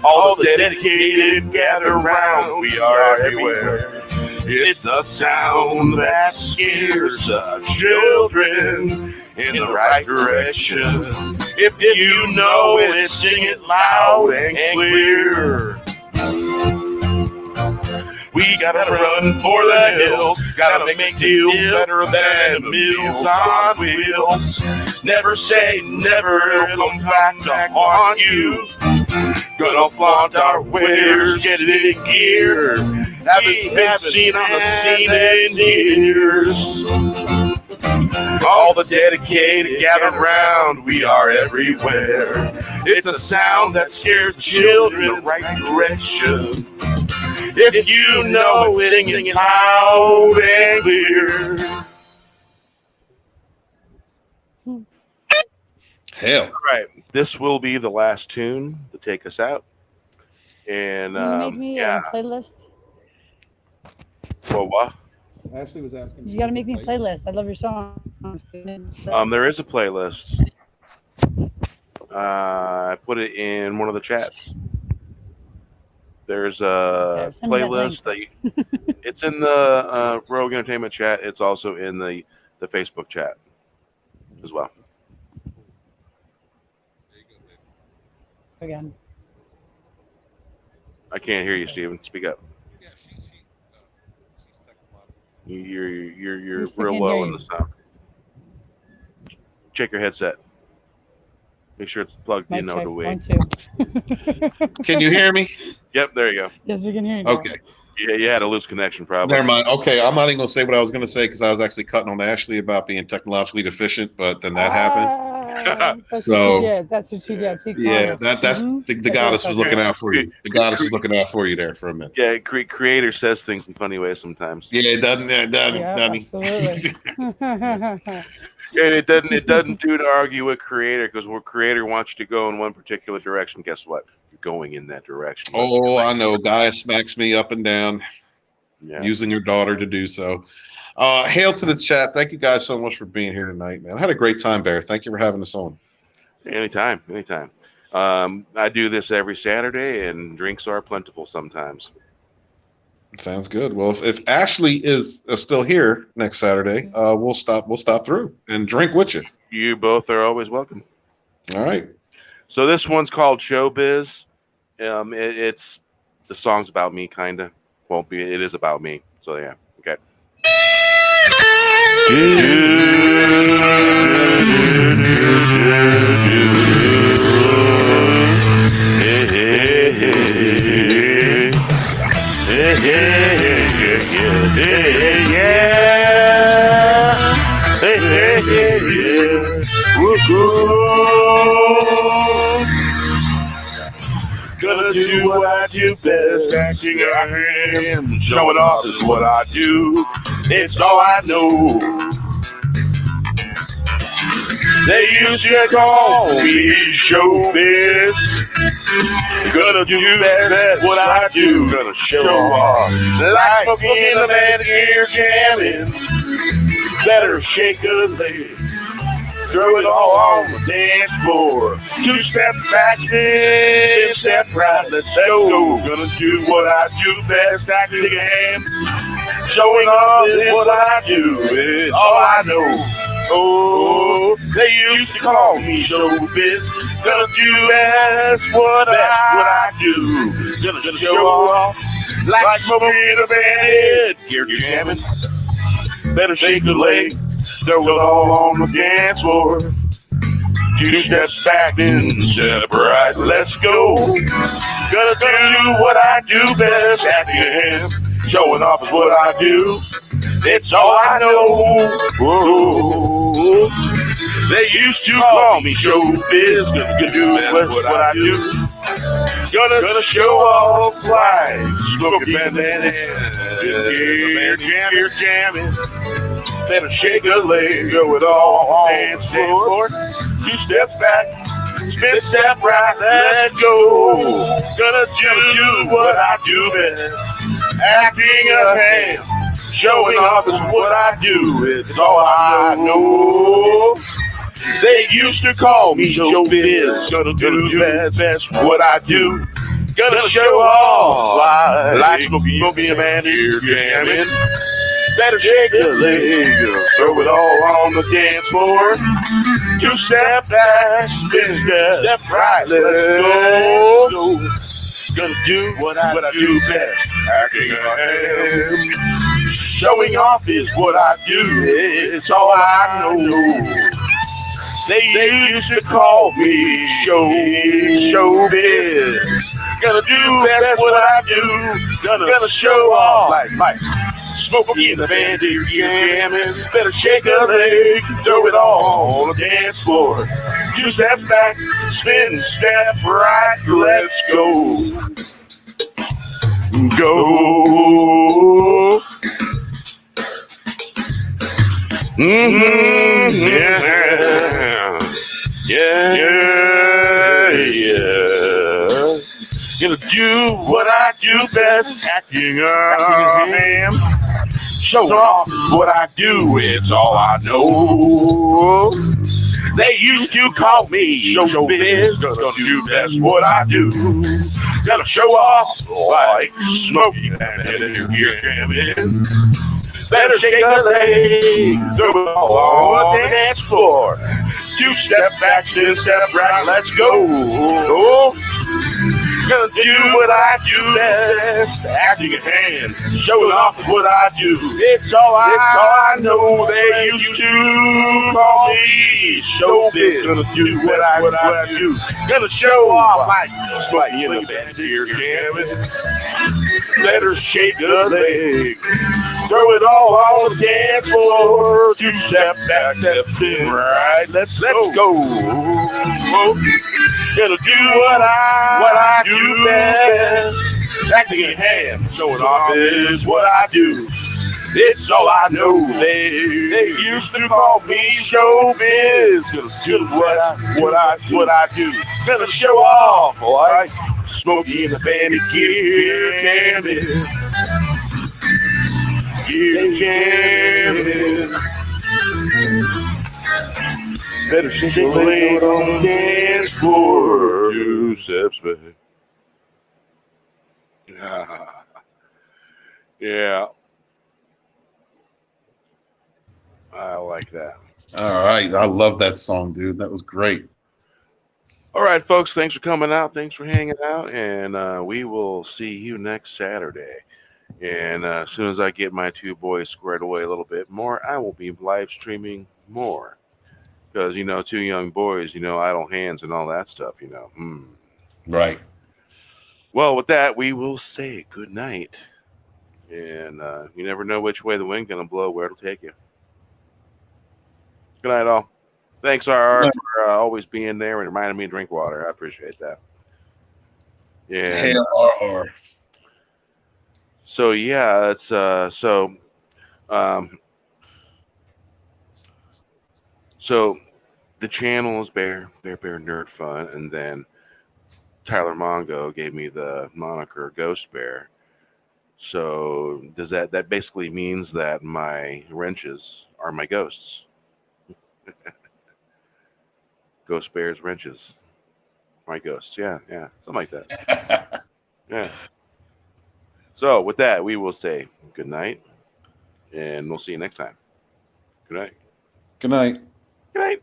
B: All the dedicated gather round, we are everywhere. It's the sound that scares the children in the right direction. If you know it, sing it loud and clear. We gotta run for the hills, gotta make the deal better than the Meals on Wheels. Never say never, it'll come back to haunt you. Gonna flaunt our wares, get it in gear. Haven't been seen on the scene in years. All the dedicated gather round, we are everywhere. It's a sound that scares the children in the right direction. If you know it, sing it loud and clear.
D: Hell.
A: All right, this will be the last tune to take us out. And
E: Can you make me a playlist?
A: Well, what?
G: Ashley was asking.
E: You gotta make me a playlist. I love your songs.
A: There is a playlist. I put it in one of the chats. There's a
E: send me that
A: playlist that it's in the Rogue Entertainment chat. It's also in the Facebook chat as well.
E: Again.
A: I can't hear you, Steven. Speak up. You're real low in the sound. Check your headset. Make sure it's plugged in all the way.
E: 1, 2.
D: Can you hear me?
A: Yep, there you go.
E: Yes, we can hear you. Now.
D: Okay.
A: Yeah, you had a loose connection problem.
D: Never mind. Okay, I'm not even going to say what I was going to say because I was actually cutting on Ashley about being technologically deficient, but then that happened.
E: That's
D: So,
E: what you get. That's what you get. See,
D: Yeah, that's the goddess was looking out for you. The goddess was looking out for you there for a minute.
A: Yeah, creator says things in funny ways sometimes.
D: Yeah, it doesn't.
E: Yeah, absolutely.
A: And it doesn't do to argue with creator because where creator wants you to go in one particular direction, guess what? You're going in that direction.
D: Oh, I know. Gaia smacks me up and down,
A: Yeah.
D: using your daughter to do so. Hail to the chat. Thank you guys so much for being here tonight, man. I had a great time, Bear. Thank you for having us on.
A: Anytime. I do this every Saturday, and drinks are plentiful sometimes.
D: Sounds good. Well, if Ashley is still here next Saturday, we'll stop through and drink with you.
A: You both are always welcome.
D: All right.
A: So this one's called Showbiz. It's the song's about me, kinda. Won't be. It is about me. So yeah. Okay.
B: Gonna do what I do best, acting I am, showing off is what I do. It's all I know. They used to call me showbiz. Gonna do best what I do. Gonna show off. Like smoking in a manicure jamming. Better shake a leg. Throw it all on the dance floor. 2 steps back, spin, step right, let's go. Gonna do what I do best, acting a ham. Showing off is what I do, it's all I know. Oh, they used to call me showbiz. Gonna do best what I do. Gonna show off like smoking a bandit. You're jamming. Better shake a leg. Throw it all on the dance floor. 2 steps back, then step right. Let's go. Gonna do what I do best. Acting a ham. Showing off is what I do. It's all I know. Whoa. They used to call me showbiz. Gonna do what I do. Gonna show off like smoking bandits. You're jamming. Better shake a leg. Go it all on the dance floor. 2 steps back. Spin step right. Let's go. Gonna do what I do best. Acting a ham. Showing off is what I do. It's all I know. They used to call me showbiz. Gonna do best what I do. Gonna show off like smoking a man here jamming. Better shake a leg. Throw it all on the dance floor. 2 step back, spin step right. Let's go. Gonna do what I do best. Acting a ham. Showing off is what I do. It's all I know. They used to call me showbiz. Gonna do best what I do. Gonna show off like smoking in the bandit jamming. Better shake a leg. Throw it all on the dance floor. 2 steps back, spin step right. Let's go. Go. Yeah. Gonna do what I do best, acting a ham. Showing off is what I do, it's all I know. They used to call me showbiz. Gonna do best what I do. Gonna show off like smoking and you're jamming. Better shake a leg, throw it all on the dance floor. 2 step back, spin step right, let's go. Oh, gonna do what I do best, acting a hand, showing off is what I do. It's all I know. They used to call me showbiz. Gonna do what I do. Gonna show off like smoking in the band here jamming. Better shake a leg. Throw it all on the dance floor. 2 step back, step in right. Let's go. Gonna do what I do best. Acting a ham, showing off is what I do. It's all I know. They used to call me showbiz. Gonna do what I do. Gonna show off like Smokey in the bandit gear jamming. Gear jamming. Better shake a leg on the dance floor. 2 steps back. Yeah. I like that.
D: All right. I love that song, dude. That was great.
A: All right, folks. Thanks for coming out. Thanks for hanging out. And we will see you next Saturday. And as soon as I get my 2 boys squared away a little bit more, I will be live streaming more. Because, 2 young boys, idle hands and all that stuff,
D: Right.
A: Well, with that, we will say good night. And you never know which way the wind's going to blow, where it'll take you. Good night, all. Thanks, RR, for always being there and reminding me to drink water. I appreciate that. Yeah.
D: Hail RR.
A: So, yeah, it's so the channel is Bear Nerd Fun, and then Tyler Mongo gave me the moniker Ghost Bear. So does that basically means that my wrenches are my ghosts? Ghost bears wrenches. My ghosts. Yeah, something like that. Yeah. So with that, we will say good night, and we'll see you next time. Good night.
D: Good night.
A: Good night.